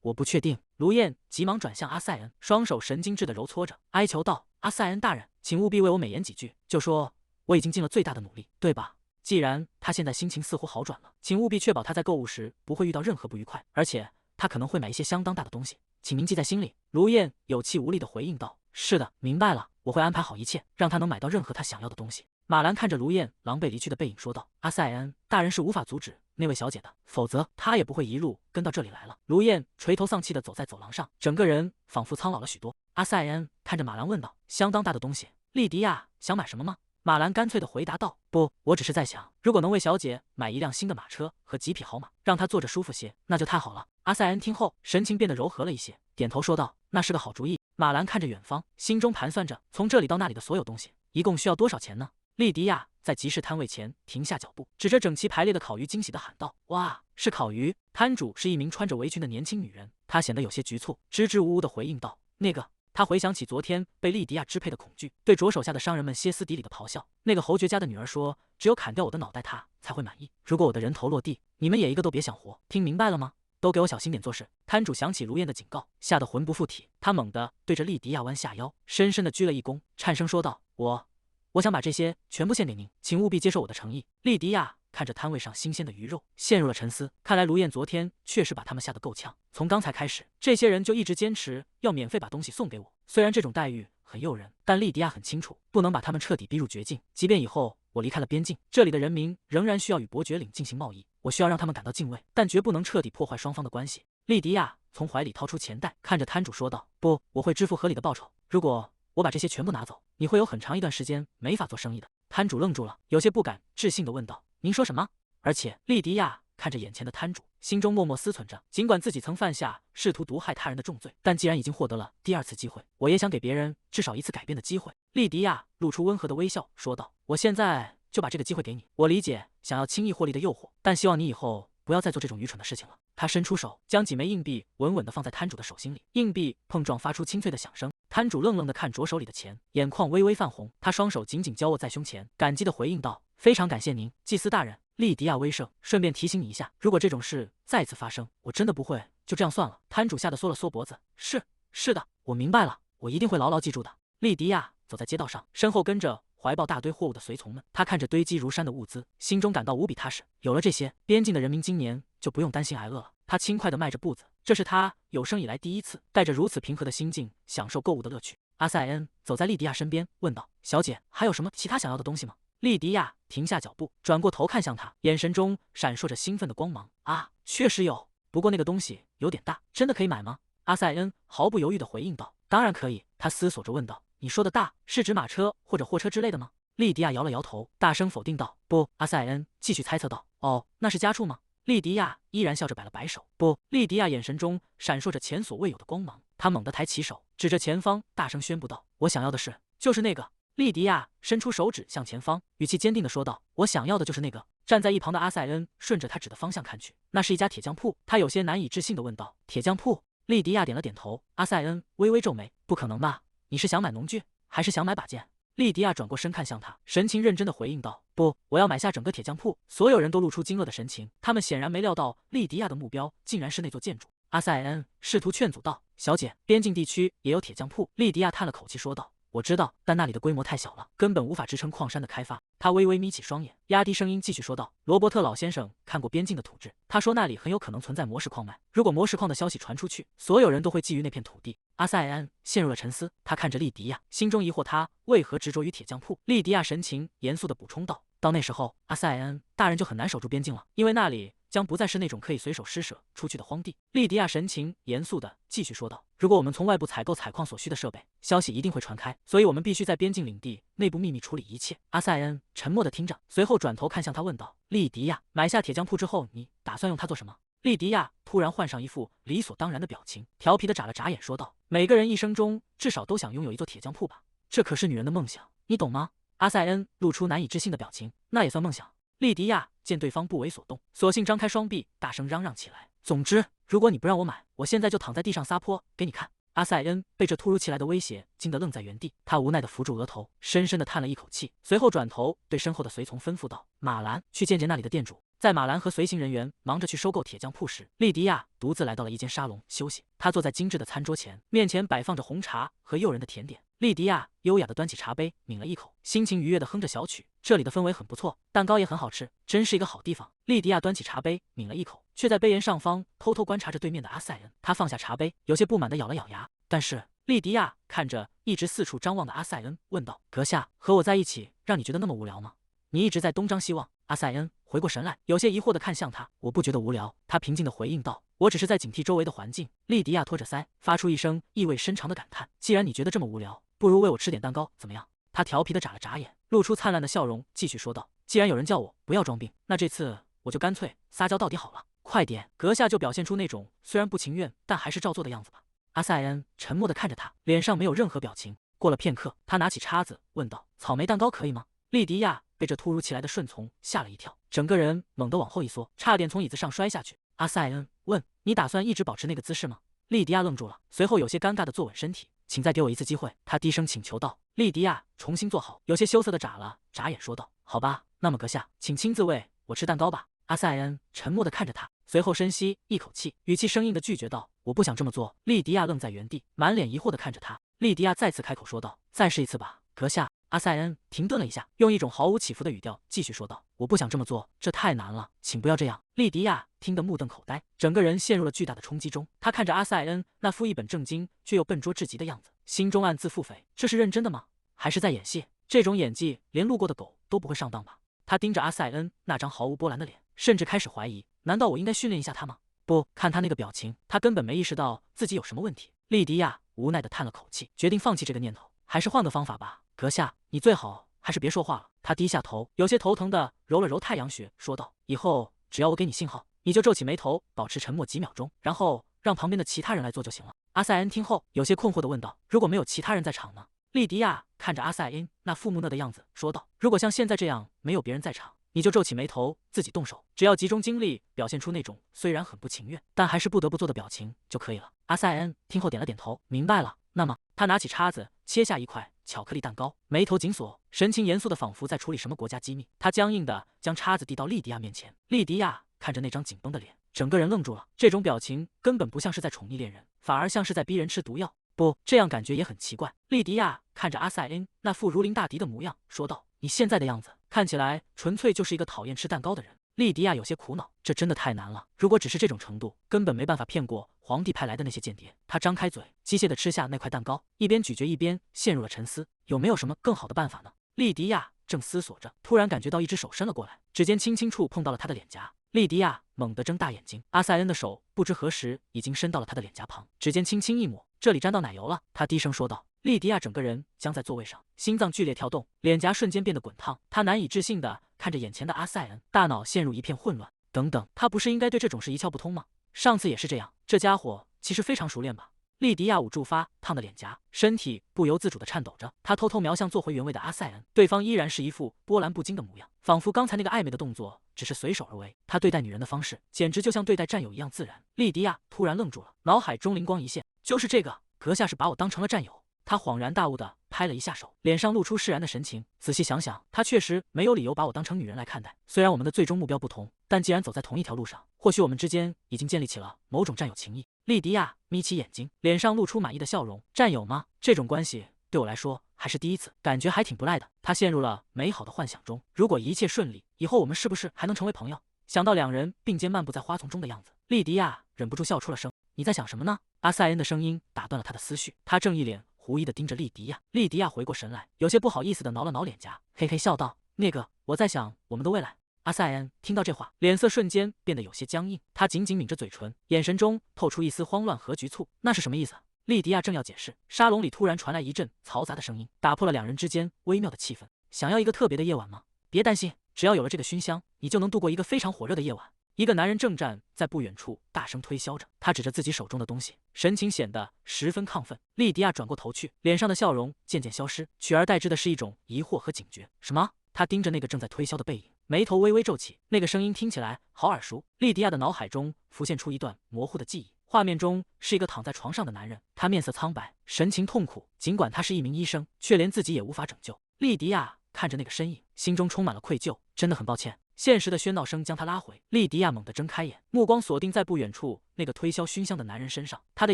我不确定。”卢燕急忙转向阿塞恩，双手神经质地揉搓着，哀求道：“阿塞恩大人，请务必为我美言几句，就说我已经尽了最大的努力，对吧？既然他现在心情似乎好转了，请务必确保他在购物时不会遇到任何不愉快，而且他可能会买一些相当大的东西，请铭记在心里。”卢燕有气无力地回应道：“是的，明白了，我会安排好一切，让他能买到任何他想要的东西。”马兰看着卢燕狼狈离去的背影说道：“阿塞恩大人是无法阻止那位小姐的，否则他也不会一路跟到这里来了。”卢燕垂头丧气地走在走廊上，整个人仿佛苍老了许多。阿塞恩看着马兰问道：“相当大的东西，莉迪亚想买什么吗？”马兰干脆地回答道：“不，我只是在想，如果能为小姐买一辆新的马车和几匹好马，让她坐着舒服些，那就太好了。”阿塞恩听后，神情变得柔和了一些，点头说道：“那是个好主意。”马兰看着远方，心中盘算着从这里到那里的所有东西，一共需要多少钱呢？莉迪亚在集市摊位前停下脚步，指着整齐排列的烤鱼，惊喜地喊道：“哇，是烤鱼！”摊主是一名穿着围裙的年轻女人，她显得有些局促，支支吾吾地回应道：“那个。”他回想起昨天被莉迪亚支配的恐惧，对着手下的商人们歇斯底里的咆哮。那个侯爵家的女儿说：“只有砍掉我的脑袋，他才会满意。如果我的人头落地，你们也一个都别想活。听明白了吗？都给我小心点做事。”摊主想起卢燕的警告，吓得魂不附体。他猛地对着莉迪亚弯下腰，深深地鞠了一躬，颤声说道：“我想把这些全部献给您，请务必接受我的诚意。”莉迪亚看着摊位上新鲜的鱼肉，陷入了沉思。看来卢燕昨天确实把他们吓得够呛。从刚才开始，这些人就一直坚持要免费把东西送给我。虽然这种待遇很诱人，但莉迪亚很清楚，不能把他们彻底逼入绝境。即便以后我离开了边境，这里的人民仍然需要与伯爵领进行贸易。我需要让他们感到敬畏，但绝不能彻底破坏双方的关系。莉迪亚从怀里掏出钱袋，看着摊主说道：“不，我会支付合理的报酬。如果我把这些全部拿走，你会有很长一段时间没法做生意的。”摊主愣住了，有些不敢置信地问道：“您说什么？”而且莉迪亚看着眼前的摊主，心中默默思忖着，尽管自己曾犯下试图毒害他人的重罪，但既然已经获得了第二次机会，我也想给别人至少一次改变的机会。莉迪亚露出温和的微笑，说道：“我现在就把这个机会给你。我理解想要轻易获利的诱惑，但希望你以后不要再做这种愚蠢的事情了。”他伸出手，将几枚硬币稳稳地放在摊主的手心里，硬币碰撞发出清脆的响声。摊主愣愣地看着手里的钱，眼眶微微泛红，他双手紧紧交握在胸前，感激地回应道：“非常感谢您，祭司大人。”莉迪亚微晟，顺便提醒你一下，如果这种事再次发生，我真的不会就这样算了。摊主吓得缩了缩脖子，是的，我明白了，我一定会牢牢记住的。莉迪亚走在街道上，身后跟着怀抱大堆货物的随从们，他看着堆积如山的物资，心中感到无比踏实。有了这些，边境的人民今年就不用担心挨饿了。他轻快地迈着步子，这是他有生以来第一次带着如此平和的心境享受购物的乐趣。阿塞恩走在莉迪亚身边，问道：“小姐，还有什么其他想要的东西吗？”莉迪亚停下脚步，转过头看向他，眼神中闪烁着兴奋的光芒。“啊，确实有，不过那个东西有点大，真的可以买吗？”阿塞恩毫不犹豫地回应道：“当然可以。”他思索着问道：“你说的大是指马车或者货车之类的吗？”莉迪亚摇了摇头，大声否定道：“不。”阿塞恩继续猜测道：“哦，那是家畜吗？”莉迪亚依然笑着摆了摆手：“不。”莉迪亚眼神中闪烁着前所未有的光芒，她猛地抬起手，指着前方，大声宣布道：“我想要的是，就是那个。”莉迪亚伸出手指向前方，语气坚定地说道：“我想要的就是那个。”站在一旁的阿塞恩顺着他指的方向看去，那是一家铁匠铺。他有些难以置信地问道：“铁匠铺？”莉迪亚点了点头。阿塞恩微微皱眉：“不可能吧？你是想买农具，还是想买把剑？”莉迪亚转过身看向他，神情认真地回应道：“不，我要买下整个铁匠铺。”所有人都露出惊愕的神情，他们显然没料到莉迪亚的目标竟然是那座建筑。阿塞恩试图劝阻道：“小姐，边境地区也有铁匠铺。”莉迪亚叹了口气说道：“我知道，但那里的规模太小了，根本无法支撑矿山的开发。”他微微眯起双眼，压低声音继续说道：“罗伯特老先生看过边境的土质，他说那里很有可能存在魔石矿脉。如果魔石矿的消息传出去，所有人都会觊觎那片土地。”阿塞恩陷入了沉思，他看着莉迪亚，心中疑惑他为何执着于铁匠铺。莉迪亚神情严肃地补充道：“到那时候，阿塞恩大人就很难守住边境了，因为那里将不再是那种可以随手施舍出去的荒地。”莉迪亚神情严肃地继续说道：“如果我们从外部采购采矿所需的设备，消息一定会传开，所以我们必须在边境领地内部秘密处理一切。”阿塞恩沉默地听着，随后转头看向他问道：“莉迪亚，买下铁匠铺之后，你打算用它做什么？”莉迪亚突然换上一副理所当然的表情，调皮地眨了眨眼，说道：“每个人一生中至少都想拥有一座铁匠铺吧？这可是女人的梦想，你懂吗？”阿塞恩露出难以置信的表情：“那也算梦想？”莉迪亚见对方不为所动，索性张开双臂，大声嚷嚷起来：“总之，如果你不让我买，我现在就躺在地上撒泼给你看！”阿塞恩被这突如其来的威胁惊得愣在原地，他无奈地扶住额头，深深地叹了一口气，随后转头对身后的随从吩咐道：“马兰，去见见那里的店主，在马兰和随行人员忙着去收购铁匠铺时，莉迪亚独自来到了一间沙龙休息。她坐在精致的餐桌前，面前摆放着红茶和诱人的甜点。莉迪亚优雅地端起茶杯，抿了一口，心情愉悦地哼着小曲。这里的氛围很不错，蛋糕也很好吃，真是一个好地方。莉迪亚端起茶杯，抿了一口，却在杯沿上方偷偷观察着对面的阿塞恩。他放下茶杯，有些不满地咬了咬牙。但是莉迪亚看着一直四处张望的阿塞恩，问道：“阁下，和我在一起让你觉得那么无聊吗？你一直在东张西望。”阿塞恩回过神来，有些疑惑地看向他。“我不觉得无聊。”他平静地回应道，“我只是在警惕周围的环境。”莉迪亚托着腮，发出一声意味深长的感叹：“既然你觉得这么无聊，不如喂我吃点蛋糕，怎么样？”他调皮地眨了眨眼，露出灿烂的笑容，继续说道：“既然有人叫我不要装病，那这次我就干脆撒娇到底好了。快点，阁下就表现出那种虽然不情愿，但还是照做的样子吧。”阿塞恩沉默地看着他，脸上没有任何表情。过了片刻，他拿起叉子问道：“草莓蛋糕可以吗？”莉迪亚被这突如其来的顺从吓了一跳，整个人猛地往后一缩，差点从椅子上摔下去。阿塞恩问：“你打算一直保持那个姿势吗？”莉迪亚愣住了，随后有些尴尬地坐稳身体。“请再给我一次机会。”他低声请求道。莉迪亚重新坐好，有些羞涩地眨了眨眼，说道：“好吧，那么阁下，请亲自喂我吃蛋糕吧。”阿塞恩沉默地看着他，随后深吸一口气，语气生硬地拒绝道：“我不想这么做。”莉迪亚愣在原地，满脸疑惑地看着他。莉迪亚再次开口说道：“再试一次吧，阁下。”阿塞恩停顿了一下，用一种毫无起伏的语调继续说道：“我不想这么做，这太难了，请不要这样。”莉迪亚听得目瞪口呆，整个人陷入了巨大的冲击中。她看着阿塞恩那副一本正经却又笨拙至极的样子，心中暗自腹诽：这是认真的吗？还是在演戏？这种演技连路过的狗都不会上当吧？她盯着阿塞恩那张毫无波澜的脸，甚至开始怀疑：难道我应该训练一下他吗？不，看他那个表情，他根本没意识到自己有什么问题。莉迪亚无奈地叹了口气，决定放弃这个念头，还是换个方法吧。阁下，你最好还是别说话了。他低下头，有些头疼地揉了揉太阳穴，说道：“以后只要我给你信号，你就皱起眉头，保持沉默几秒钟，然后让旁边的其他人来做就行了。”阿塞恩听后，有些困惑地问道：“如果没有其他人在场呢？”莉迪亚看着阿塞恩那副木讷的样子，说道：“如果像现在这样没有别人在场，你就皱起眉头，自己动手，只要集中精力，表现出那种虽然很不情愿，但还是不得不做的表情就可以了。”阿塞恩听后点了点头，明白了。那么，他拿起叉子切下一块巧克力蛋糕，眉头紧锁，神情严肃的仿佛在处理什么国家机密。他僵硬的将叉子递到莉迪亚面前。莉迪亚看着那张紧绷的脸，整个人愣住了。这种表情根本不像是在宠溺恋人，反而像是在逼人吃毒药。不，这样感觉也很奇怪。莉迪亚看着阿塞恩那副如临大敌的模样，说道：“你现在的样子看起来纯粹就是一个讨厌吃蛋糕的人。”莉迪亚有些苦恼，这真的太难了。如果只是这种程度，根本没办法骗过皇帝派来的那些间谍。他张开嘴，机械地吃下那块蛋糕，一边咀嚼一边陷入了沉思。有没有什么更好的办法呢？莉迪亚正思索着，突然感觉到一只手伸了过来，指尖轻轻触碰到了他的脸颊。莉迪亚猛地睁大眼睛，阿塞恩的手不知何时已经伸到了他的脸颊旁，指尖轻轻一抹，这里沾到奶油了。他低声说道。莉迪亚整个人僵在座位上，心脏剧烈跳动，脸颊瞬间变得滚烫。她难以置信地看着眼前的阿塞恩，大脑陷入一片混乱。等等，他不是应该对这种事一窍不通吗？上次也是这样，这家伙其实非常熟练吧？莉迪亚捂住发烫的脸颊，身体不由自主地颤抖着。她偷偷瞄向坐回原位的阿塞恩，对方依然是一副波澜不惊的模样，仿佛刚才那个暧昧的动作只是随手而为。他对待女人的方式，简直就像对待战友一样自然。莉迪亚突然愣住了，脑海中灵光一现，就是这个，阁下是把我当成了战友。他恍然大悟地拍了一下手，脸上露出释然的神情。仔细想想，他确实没有理由把我当成女人来看待。虽然我们的最终目标不同，但既然走在同一条路上，或许我们之间已经建立起了某种战友情谊。莉迪亚眯起眼睛，脸上露出满意的笑容。战友吗？这种关系对我来说还是第一次，感觉还挺不赖的。他陷入了美好的幻想中，如果一切顺利，以后我们是不是还能成为朋友？想到两人并肩漫步在花丛中的样子，莉迪亚忍不住笑出了声。你在想什么呢？阿塞恩的声音打断了他的思绪，他正一脸狐疑地盯着莉迪亚。莉迪亚回过神来，有些不好意思地挠了挠脸颊，嘿嘿笑道：“那个，我在想我们的未来。”阿塞恩听到这话，脸色瞬间变得有些僵硬，他紧紧抿着嘴唇，眼神中透出一丝慌乱和局促。那是什么意思？莉迪亚正要解释，沙龙里突然传来一阵嘈杂的声音，打破了两人之间微妙的气氛。想要一个特别的夜晚吗？别担心，只要有了这个熏香，你就能度过一个非常火热的夜晚。一个男人正站在不远处，大声推销着。他指着自己手中的东西，神情显得十分亢奋。莉迪亚转过头去，脸上的笑容渐渐消失，取而代之的是一种疑惑和警觉。什么？他盯着那个正在推销的背影，眉头微微皱起。那个声音听起来好耳熟。莉迪亚的脑海中浮现出一段模糊的记忆，画面中是一个躺在床上的男人，他面色苍白，神情痛苦。尽管他是一名医生，却连自己也无法拯救。莉迪亚看着那个身影，心中充满了愧疚。真的很抱歉，现实的喧闹声将他拉回。莉迪亚猛地睁开眼，目光锁定在不远处那个推销熏香的男人身上，他的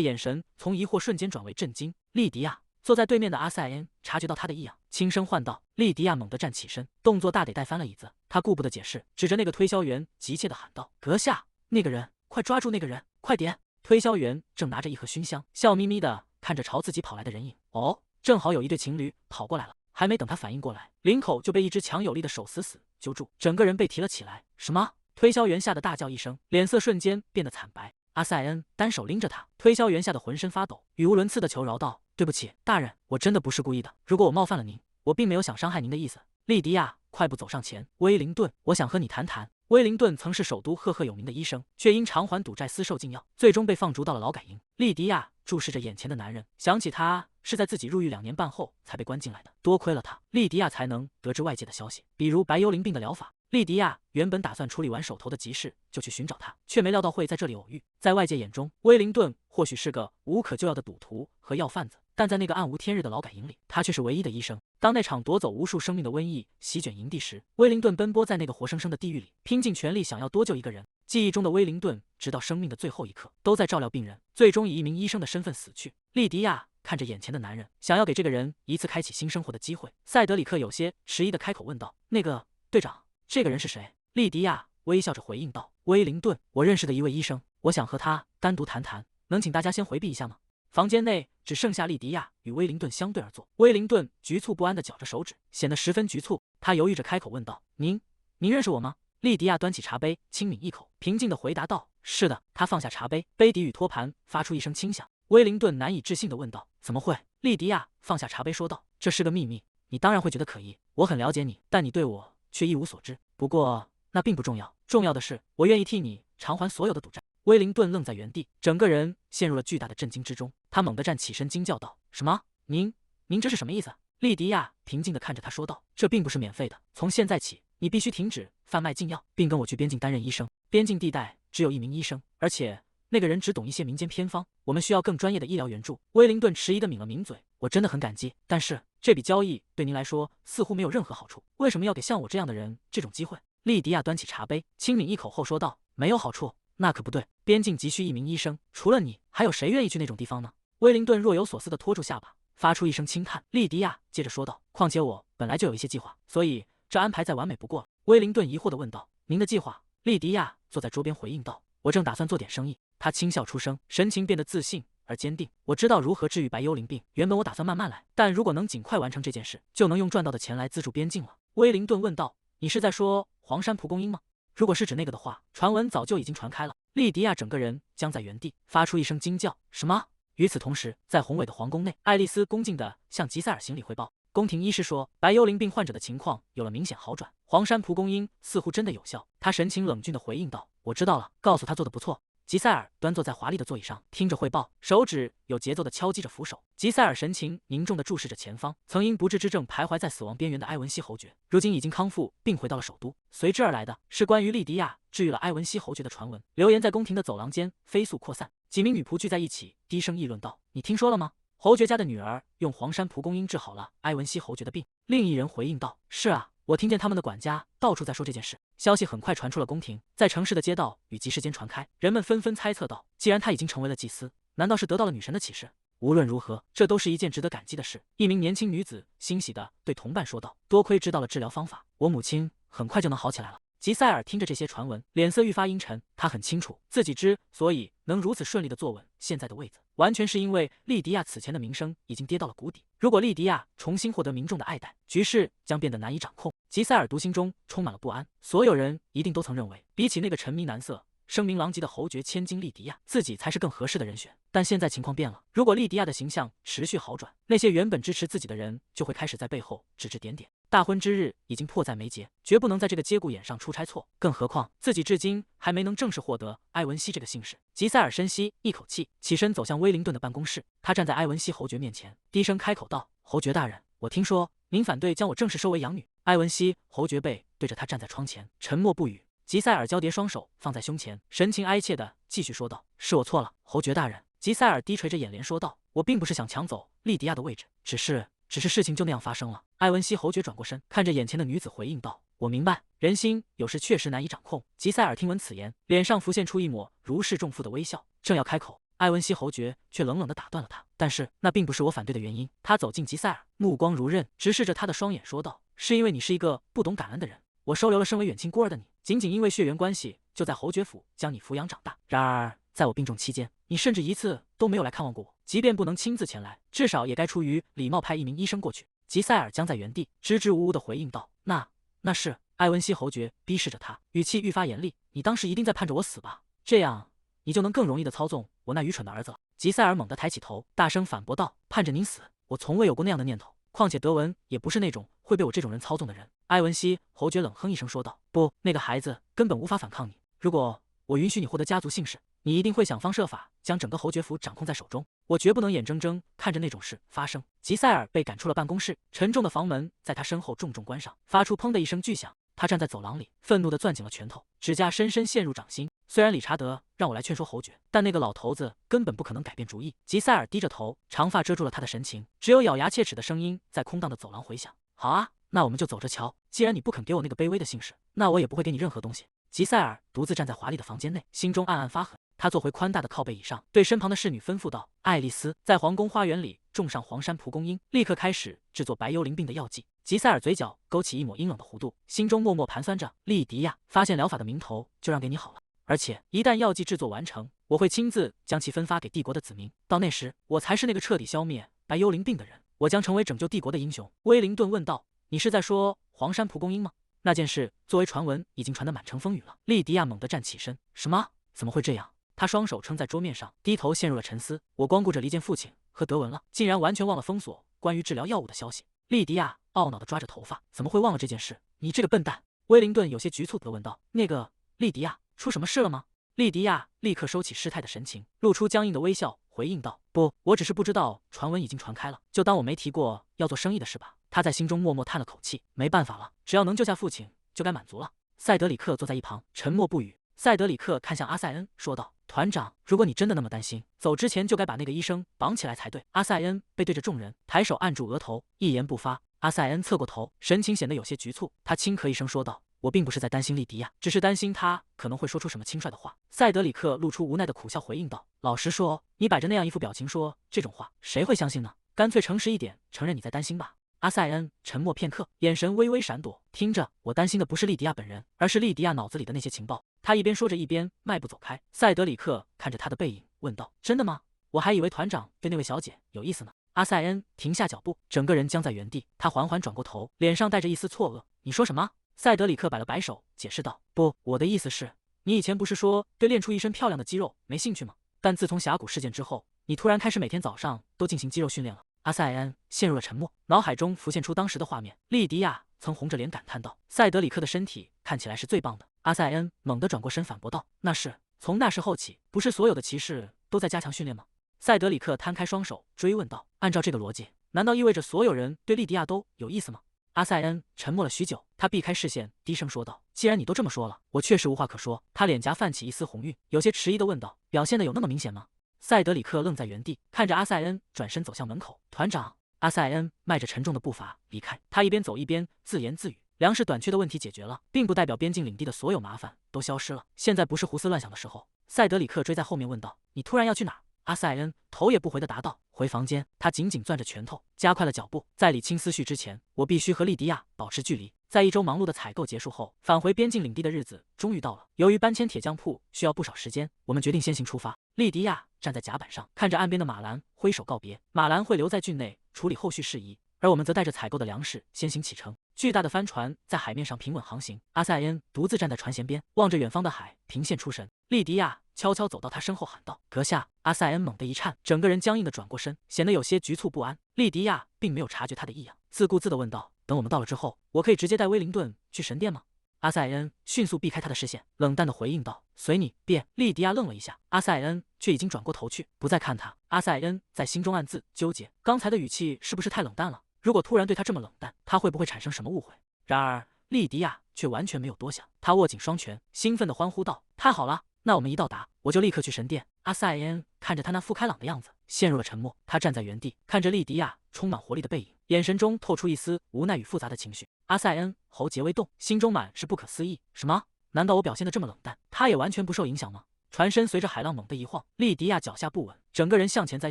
眼神从疑惑瞬间转为震惊。莉迪亚。坐在对面的阿塞恩察觉到他的异样，轻声唤道。莉迪亚猛地站起身，动作大得带翻了椅子。他顾不得解释，指着那个推销员急切地喊道：“阁下，那个人，快抓住那个人，快点！”推销员正拿着一盒熏香，笑眯眯地看着朝自己跑来的人影。哦，正好有一对情侣跑过来了。还没等他反应过来，领口就被一只强有力的手死死揪住，整个人被提了起来。什么？推销员吓得大叫一声，脸色瞬间变得惨白。阿塞恩单手拎着他，推销员吓得浑身发抖，语无伦次的求饶道：“对不起，大人，我真的不是故意的。如果我冒犯了您，我并没有想伤害您的意思。”莉迪亚快步走上前，威灵顿，我想和你谈谈。威灵顿曾是首都赫赫有名的医生，却因偿还赌债私售禁药，最终被放逐到了劳改营。莉迪亚注视着眼前的男人，想起他是在自己入狱2年半后才被关进来的，多亏了他，莉迪亚才能得知外界的消息，比如白幽灵病的疗法。莉迪亚原本打算处理完手头的急事就去寻找他，却没料到会在这里偶遇。在外界眼中，威灵顿或许是个无可救药的赌徒和药贩子，但在那个暗无天日的劳改营里，他却是唯一的医生。当那场夺走无数生命的瘟疫席卷营地时，威灵顿奔波在那个活生生的地狱里，拼尽全力想要多救一个人。记忆中的威灵顿，直到生命的最后一刻，都在照料病人，最终以一名医生的身份死去。莉迪亚看着眼前的男人，想要给这个人一次开启新生活的机会。塞德里克有些迟疑的开口问道：“那个队长，这个人是谁？”莉迪亚微笑着回应道：“威灵顿，我认识的一位医生，我想和他单独谈谈，能请大家先回避一下吗？”房间内只剩下莉迪亚与威灵顿相对而坐。威灵顿局促不安地绞着手指，显得十分局促。他犹豫着开口问道：“您认识我吗？”莉迪亚端起茶杯，轻抿一口，平静地回答道：“是的。”他放下茶杯，杯底与托盘发出一声轻响。威灵顿难以置信地问道：“怎么会？”莉迪亚放下茶杯说道：“这是个秘密，你当然会觉得可疑。我很了解你，但你对我却一无所知。不过那并不重要，重要的是我愿意替你偿还所有的赌债。”威灵顿愣在原地，整个人陷入了巨大的震惊之中。他猛地站起身，惊叫道：“什么？您这是什么意思？”莉迪亚平静地看着他说道：“这并不是免费的，从现在起，你必须停止贩卖禁药，并跟我去边境担任医生。边境地带只有一名医生，而且那个人只懂一些民间偏方，我们需要更专业的医疗援助。”威灵顿迟疑地抿了抿嘴：“我真的很感激，但是这笔交易对您来说似乎没有任何好处，为什么要给像我这样的人这种机会？”莉迪亚端起茶杯，轻抿一口后说道：“没有好处？那可不对，边境急需一名医生，除了你，还有谁愿意去那种地方呢？”威灵顿若有所思地拖住下巴，发出一声轻叹。莉迪亚接着说道：“况且我本来就有一些计划，所以这安排再完美不过了。”威灵顿疑惑地问道：“您的计划？”莉迪亚坐在桌边回应道：“我正打算做点生意。”他轻笑出声，神情变得自信而坚定。“我知道如何治愈白幽灵病，原本我打算慢慢来，但如果能尽快完成这件事，就能用赚到的钱来资助边境了。”威灵顿问道：“你是在说黄山蒲公英吗？如果是指那个的话，传闻早就已经传开了。”莉迪亚整个人僵在原地，发出一声惊叫：“什么？”与此同时，在宏伟的皇宫内，爱丽丝恭敬地向吉塞尔行礼汇报。宫廷医师说，白幽灵病患者的情况有了明显好转，黄山蒲公英似乎真的有效。他神情冷峻地回应道：“我知道了，告诉他做得不错。”吉塞尔端坐在华丽的座椅上，听着汇报，手指有节奏地敲击着扶手。吉塞尔神情凝重地注视着前方，曾因不治之症徘徊在死亡边缘的埃文西侯爵，如今已经康复并回到了首都。随之而来的是关于莉迪亚治愈了埃文西侯爵的传闻，流言在宫廷的走廊间飞速扩散。几名女仆聚在一起，低声议论道：“你听说了吗？侯爵家的女儿用黄山蒲公英治好了埃文西侯爵的病。”另一人回应道：“是啊，我听见他们的管家到处在说这件事。”消息很快传出了宫廷，在城市的街道与集市间传开，人们纷纷猜测道：既然他已经成为了祭司，难道是得到了女神的启示？无论如何，这都是一件值得感激的事。一名年轻女子欣喜地对同伴说道：“多亏知道了治疗方法，我母亲很快就能好起来了。”吉塞尔听着这些传闻，脸色愈发阴沉。他很清楚，自己之所以能如此顺利地坐稳现在的位子，完全是因为莉迪亚此前的名声已经跌到了谷底。如果莉迪亚重新获得民众的爱戴，局势将变得难以掌控。吉塞尔独心中充满了不安，所有人一定都曾认为，比起那个沉迷男色、声名狼藉的侯爵千金莉迪亚，自己才是更合适的人选。但现在情况变了，如果莉迪亚的形象持续好转，那些原本支持自己的人就会开始在背后指指点点。大婚之日已经迫在眉睫，绝不能在这个节骨眼上出差错。更何况自己至今还没能正式获得埃文西这个姓氏。吉塞尔深吸一口气，起身走向威灵顿的办公室。他站在埃文西侯爵面前，低声开口道：“侯爵大人，我听说您反对将我正式收为养女。”埃文西侯爵背对着他站在窗前，沉默不语。吉塞尔交叠双手放在胸前，神情哀切地继续说道：“是我错了，侯爵大人。”吉塞尔低垂着眼帘说道：“我并不是想抢走莉迪亚的位置，只是事情就那样发生了。”埃文西侯爵转过身，看着眼前的女子回应道：“我明白，人心有时确实难以掌控。吉塞尔听闻此言，脸上浮现出一抹如释重负的微笑，正要开口，艾文西侯爵却冷冷地打断了他。但是那并不是我反对的原因。他走近吉塞尔，目光如刃，直视着他的双眼，说道：“是因为你是一个不懂感恩的人，我收留了身为远亲孤儿的你，仅仅因为血缘关系，就在侯爵府将你抚养长大。然而，在我病重期间，你甚至一次都没有来看望过我。即便不能亲自前来，至少也该出于礼貌派一名医生过去。”吉塞尔僵在原地，支支吾吾地回应道：“那是。”艾文西侯爵逼视着他，语气愈发严厉：“你当时一定在盼着我死吧？这样，你就能更容易地操纵我那愚蠢的儿子了。”吉塞尔猛地抬起头，大声反驳道：“盼着您死？我从未有过那样的念头。况且德文也不是那种会被我这种人操纵的人。”艾文西侯爵冷哼一声说道：“不，那个孩子根本无法反抗你。如果我允许你获得家族姓氏，你一定会想方设法将整个侯爵府掌控在手中。我绝不能眼睁睁看着那种事发生。”吉塞尔被赶出了办公室，沉重的房门在他身后重重关上，发出砰的一声巨响。他站在走廊里，愤怒地攥紧了拳头，指甲深深陷入掌心。虽然理查德让我来劝说侯爵，但那个老头子根本不可能改变主意。吉塞尔低着头，长发遮住了他的神情，只有咬牙切齿的声音在空荡的走廊回响。好啊，那我们就走着瞧。既然你不肯给我那个卑微的姓氏，那我也不会给你任何东西。吉塞尔独自站在华丽的房间内，心中暗暗发狠。他坐回宽大的靠背椅上，对身旁的侍女吩咐道：“爱丽丝，在皇宫花园里种上黄山蒲公英，立刻开始制作白幽灵病的药剂。”吉塞尔嘴角勾起一抹阴冷的弧度，心中默默盘算着：莉迪亚，发现疗法的名头就让给你好了。而且一旦药剂制作完成，我会亲自将其分发给帝国的子民。到那时，我才是那个彻底消灭白幽灵病的人，我将成为拯救帝国的英雄。威灵顿问道：“你是在说黄山蒲公英吗？”那件事作为传闻已经传得满城风雨了。莉迪亚猛地站起身：“什么？怎么会这样？”他双手撑在桌面上，低头陷入了沉思。我光顾着离间父亲和德文了，竟然完全忘了封锁关于治疗药物的消息。莉迪亚懊恼地抓着头发，怎么会忘了这件事？你这个笨蛋！威灵顿有些局促地问道：“那个，莉迪亚，出什么事了吗？”莉迪亚立刻收起失态的神情，露出僵硬的微笑，回应道：“不，我只是不知道传闻已经传开了，就当我没提过要做生意的事吧。”他在心中默默叹了口气，没办法了，只要能救下父亲，就该满足了。塞德里克坐在一旁，沉默不语。塞德里克看向阿塞恩，说道：“团长，如果你真的那么担心，走之前就该把那个医生绑起来才对。”阿塞恩背对着众人，抬手按住额头，一言不发。阿塞恩侧过头，神情显得有些局促。他轻咳一声说道：“我并不是在担心莉迪亚，只是担心她可能会说出什么轻率的话。”塞德里克露出无奈的苦笑，回应道：“老实说，你摆着那样一副表情说这种话，谁会相信呢？干脆诚实一点，承认你在担心吧。”阿塞恩沉默片刻，眼神微微闪躲。听着，我担心的不是莉迪亚本人，而是莉迪亚脑子里的那些情报。他一边说着，一边迈步走开。塞德里克看着他的背影，问道：“真的吗？我还以为团长对那位小姐有意思呢。”阿塞恩停下脚步，整个人僵在原地。他缓缓转过头，脸上带着一丝错愕：“你说什么？”塞德里克摆了摆手，解释道：“不，我的意思是，你以前不是说对练出一身漂亮的肌肉没兴趣吗？但自从峡谷事件之后，你突然开始每天早上都进行肌肉训练了。”阿塞恩陷入了沉默，脑海中浮现出当时的画面。莉迪亚曾红着脸感叹道：“塞德里克的身体看起来是最棒的。”阿塞恩猛地转过身反驳道：“那是从那时候起，不是所有的骑士都在加强训练吗？”塞德里克摊开双手追问道：“按照这个逻辑，难道意味着所有人对莉迪亚都有意思吗？”阿塞恩沉默了许久，他避开视线，低声说道：“既然你都这么说了，我确实无话可说。”他脸颊泛起一丝红晕，有些迟疑地问道：“表现的有那么明显吗？”塞德里克愣在原地，看着阿塞恩转身走向门口。团长，阿塞恩迈着沉重的步伐离开。他一边走一边自言自语：“粮食短缺的问题解决了，并不代表边境领地的所有麻烦都消失了。现在不是胡思乱想的时候。”塞德里克追在后面问道：“你突然要去哪儿？”阿塞恩头也不回地答道：“回房间。”他紧紧攥着拳头，加快了脚步。在理清思绪之前，我必须和莉迪亚保持距离。在一周忙碌的采购结束后，返回边境领地的日子终于到了。由于搬迁铁匠铺需要不少时间，我们决定先行出发。莉迪亚站在甲板上，看着岸边的马兰，挥手告别。马兰会留在郡内处理后续事宜，而我们则带着采购的粮食先行启程。巨大的帆船在海面上平稳航行。阿塞恩独自站在船舷边，望着远方的海，平线出神。莉迪亚悄悄走到他身后，喊道：“阁下！”阿塞恩猛地一颤，整个人僵硬地转过身，显得有些局促不安。莉迪亚并没有察觉他的异样，自顾自地问道：“等我们到了之后，我可以直接带威灵顿去神殿吗？”阿塞恩迅速避开他的视线，冷淡地回应道：“随你便。”莉迪亚愣了一下，阿塞恩却已经转过头去，不再看他。阿塞恩在心中暗自纠结，刚才的语气是不是太冷淡了？如果突然对他这么冷淡，他会不会产生什么误会？然而莉迪亚却完全没有多想，他握紧双拳，兴奋地欢呼道：“太好了！那我们一到达，我就立刻去神殿。”阿塞恩看着他那副开朗的样子，陷入了沉默。他站在原地，看着莉迪亚充满活力的背影，眼神中透出一丝无奈与复杂的情绪。阿塞恩喉结微动，心中满是不可思议。什么？难道我表现得这么冷淡，他也完全不受影响吗？船身随着海浪猛地一晃，莉迪亚脚下不稳，整个人向前栽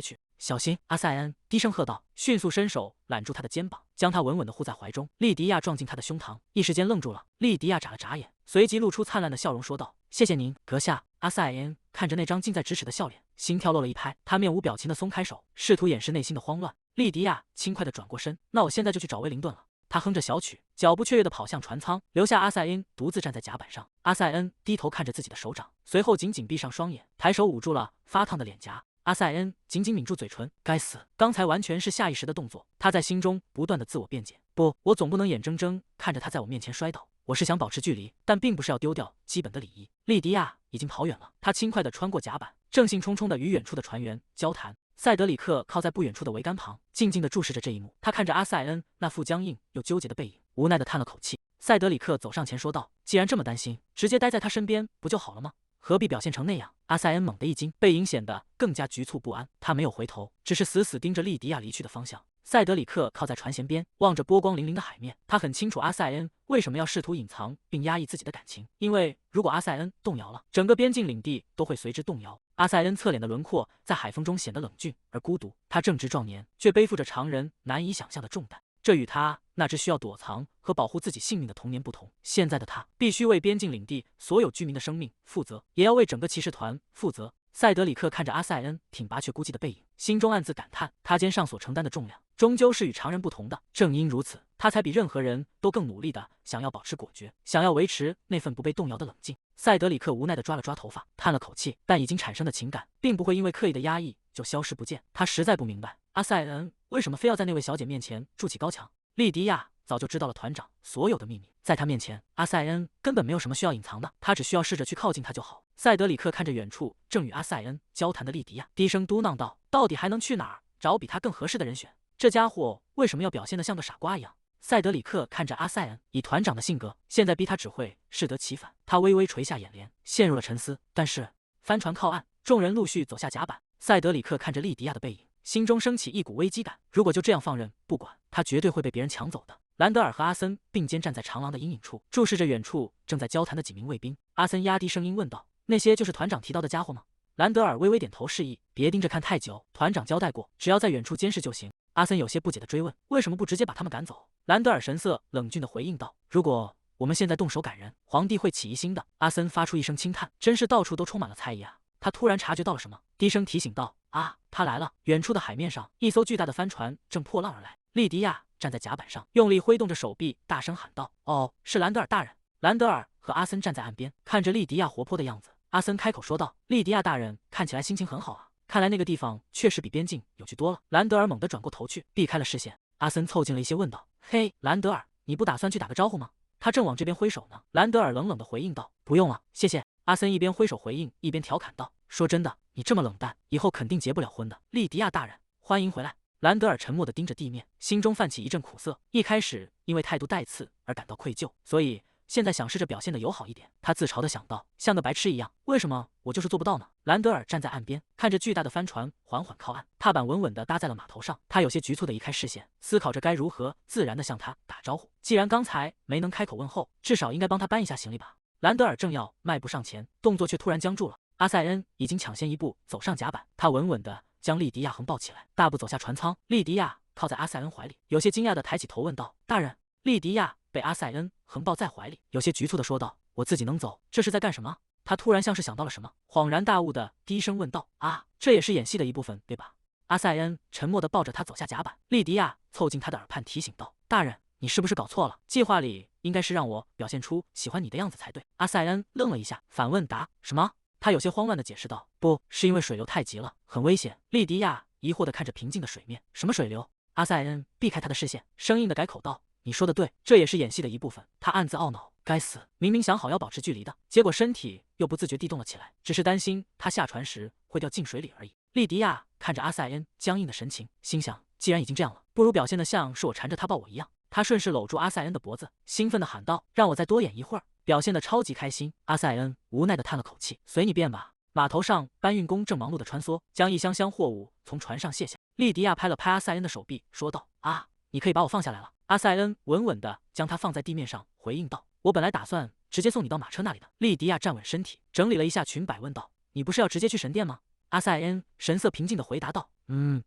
去。小心！阿塞恩低声喝道，迅速伸手揽住他的肩膀，将他稳稳地护在怀中。莉迪亚撞进他的胸膛，一时间愣住了。莉迪亚眨了眨眼，随即露出灿烂的笑容，说道：“谢谢您，阁下。”阿塞恩看着那张近在咫尺的笑脸，心跳漏了一拍。他面无表情地松开手，试图掩饰内心的慌乱。莉迪亚轻快地转过身：“那我现在就去找威灵顿了。”他哼着小曲，脚步雀跃地跑向船舱，留下阿塞恩独自站在甲板上。阿塞恩低头看着自己的手掌，随后紧紧闭上双眼，抬手捂住了发烫的脸颊。阿塞恩紧紧抿住嘴唇，该死，刚才完全是下意识的动作。他在心中不断的自我辩解：不，我总不能眼睁睁看着他在我面前摔倒。我是想保持距离，但并不是要丢掉基本的礼仪。莉迪亚已经跑远了，她轻快地穿过甲板，正兴冲冲地与远处的船员交谈。塞德里克靠在不远处的桅杆旁，静静地注视着这一幕。他看着阿塞恩那副僵硬又纠结的背影，无奈地叹了口气。塞德里克走上前说道：“既然这么担心，直接待在他身边不就好了吗？何必表现成那样？”阿塞恩猛地一惊，背影显得更加局促不安。他没有回头，只是死死盯着莉迪亚离去的方向。塞德里克靠在船舷边，望着波光粼粼的海面。他很清楚阿塞恩为什么要试图隐藏并压抑自己的感情，因为如果阿塞恩动摇了，整个边境领地都会随之动摇。阿塞恩侧脸的轮廓在海风中显得冷峻而孤独，他正值壮年，却背负着常人难以想象的重担。这与他那只需要躲藏和保护自己性命的童年不同。现在的他必须为边境领地所有居民的生命负责，也要为整个骑士团负责。塞德里克看着阿塞恩挺拔却孤寂的背影，心中暗自感叹，他肩上所承担的重量终究是与常人不同的。正因如此，他才比任何人都更努力的想要保持果决，想要维持那份不被动摇的冷静。塞德里克无奈地抓了抓头发，叹了口气，但已经产生的情感并不会因为刻意的压抑就消失不见。他实在不明白阿塞恩为什么非要在那位小姐面前筑起高墙。莉迪亚早就知道了团长所有的秘密，在他面前，阿塞恩根本没有什么需要隐藏的，他只需要试着去靠近他就好。塞德里克看着远处正与阿塞恩交谈的莉迪亚，低声嘟囔道：“到底还能去哪儿找比他更合适的人选？这家伙为什么要表现得像个傻瓜一样？”塞德里克看着阿塞恩，以团长的性格，现在逼他只会适得其反。他微微垂下眼帘，陷入了沉思。但是帆船靠岸，众人陆续走下甲板。塞德里克看着莉迪亚的背影，心中升起一股危机感。如果就这样放任不管，他绝对会被别人抢走的。兰德尔和阿森并肩站在长廊的阴影处，注视着远处正在交谈的几名卫兵。阿森压低声音问道：“那些就是团长提到的家伙吗？”兰德尔微微点头示意：“别盯着看太久，团长交代过，只要在远处监视就行。”阿森有些不解地追问：“为什么不直接把他们赶走？”兰德尔神色冷峻地回应道：“如果我们现在动手赶人，皇帝会起疑心的。”阿森发出一声轻叹，真是到处都充满了猜疑啊。他突然察觉到了什么，低声提醒道：“啊，他来了！”远处的海面上，一艘巨大的帆船正破浪而来。莉迪亚站在甲板上，用力挥动着手臂，大声喊道：“哦，是兰德尔大人！”兰德尔和阿森站在岸边，看着莉迪亚活泼的样子。阿森开口说道：“莉迪亚大人看起来心情很好啊，看来那个地方确实比边境有趣多了。”兰德尔猛地转过头去，避开了视线。阿森凑近了一些，问道：“嘿，兰德尔，你不打算去打个招呼吗？”他正往这边挥手呢。兰德尔冷冷地回应道：“不用了，谢谢。”阿森一边挥手回应，一边调侃道：“说真的，你这么冷淡，以后肯定结不了婚的。”莉迪亚大人，欢迎回来。兰德尔沉默地盯着地面，心中泛起一阵苦涩。一开始因为态度带刺而感到愧疚，所以现在想试着表现得友好一点。他自嘲地想到，像个白痴一样，为什么我就是做不到呢？兰德尔站在岸边，看着巨大的帆船缓缓靠岸，踏板稳稳地搭在了码头上。他有些局促地移开视线，思考着该如何自然地向他打招呼。既然刚才没能开口问候，至少应该帮他搬一下行李吧。兰德尔正要迈步上前，动作却突然僵住了。阿塞恩已经抢先一步走上甲板，他稳稳地将莉迪亚横抱起来，大步走下船舱。莉迪亚靠在阿塞恩怀里，有些惊讶地抬起头问道：“大人？”莉迪亚被阿塞恩横抱在怀里，有些局促地说道：“我自己能走，这是在干什么？”他突然像是想到了什么，恍然大悟地低声问道：“啊，这也是演戏的一部分，对吧？”阿塞恩沉默地抱着他走下甲板。莉迪亚凑近他的耳畔提醒道：“大人，你是不是搞错了？计划里应该是让我表现出喜欢你的样子才对。”阿塞恩愣了一下，反问答：“什么？”他有些慌乱地解释道：“不是因为水流太急了，很危险。”莉迪亚疑惑地看着平静的水面：“什么水流？”阿塞恩避开他的视线，生硬地改口道：“你说的对，这也是演戏的一部分。”他暗自懊恼，该死，明明想好要保持距离的，结果身体又不自觉地动了起来，只是担心他下船时会掉进水里而已。莉迪亚看着阿塞恩僵硬的神情，心想，既然已经这样了，不如表现得像是我缠着他抱我一样。他顺势搂住阿塞恩的脖子，兴奋地喊道：“让我再多演一会儿！”表现得超级开心。阿塞恩无奈地叹了口气：“随你便吧。”码头上，搬运工正忙碌地穿梭，将一箱箱货物从船上卸下。莉迪亚拍了拍阿塞恩的手臂，说道：“啊，你可以把我放下来了。阿塞恩稳稳地将他放在地面上，回应道：“我本来打算直接送你到马车那里的。”莉迪亚站稳身体，整理了一下裙摆，问道：“你不是要直接去神殿吗？”阿塞恩神色平静地回答道：“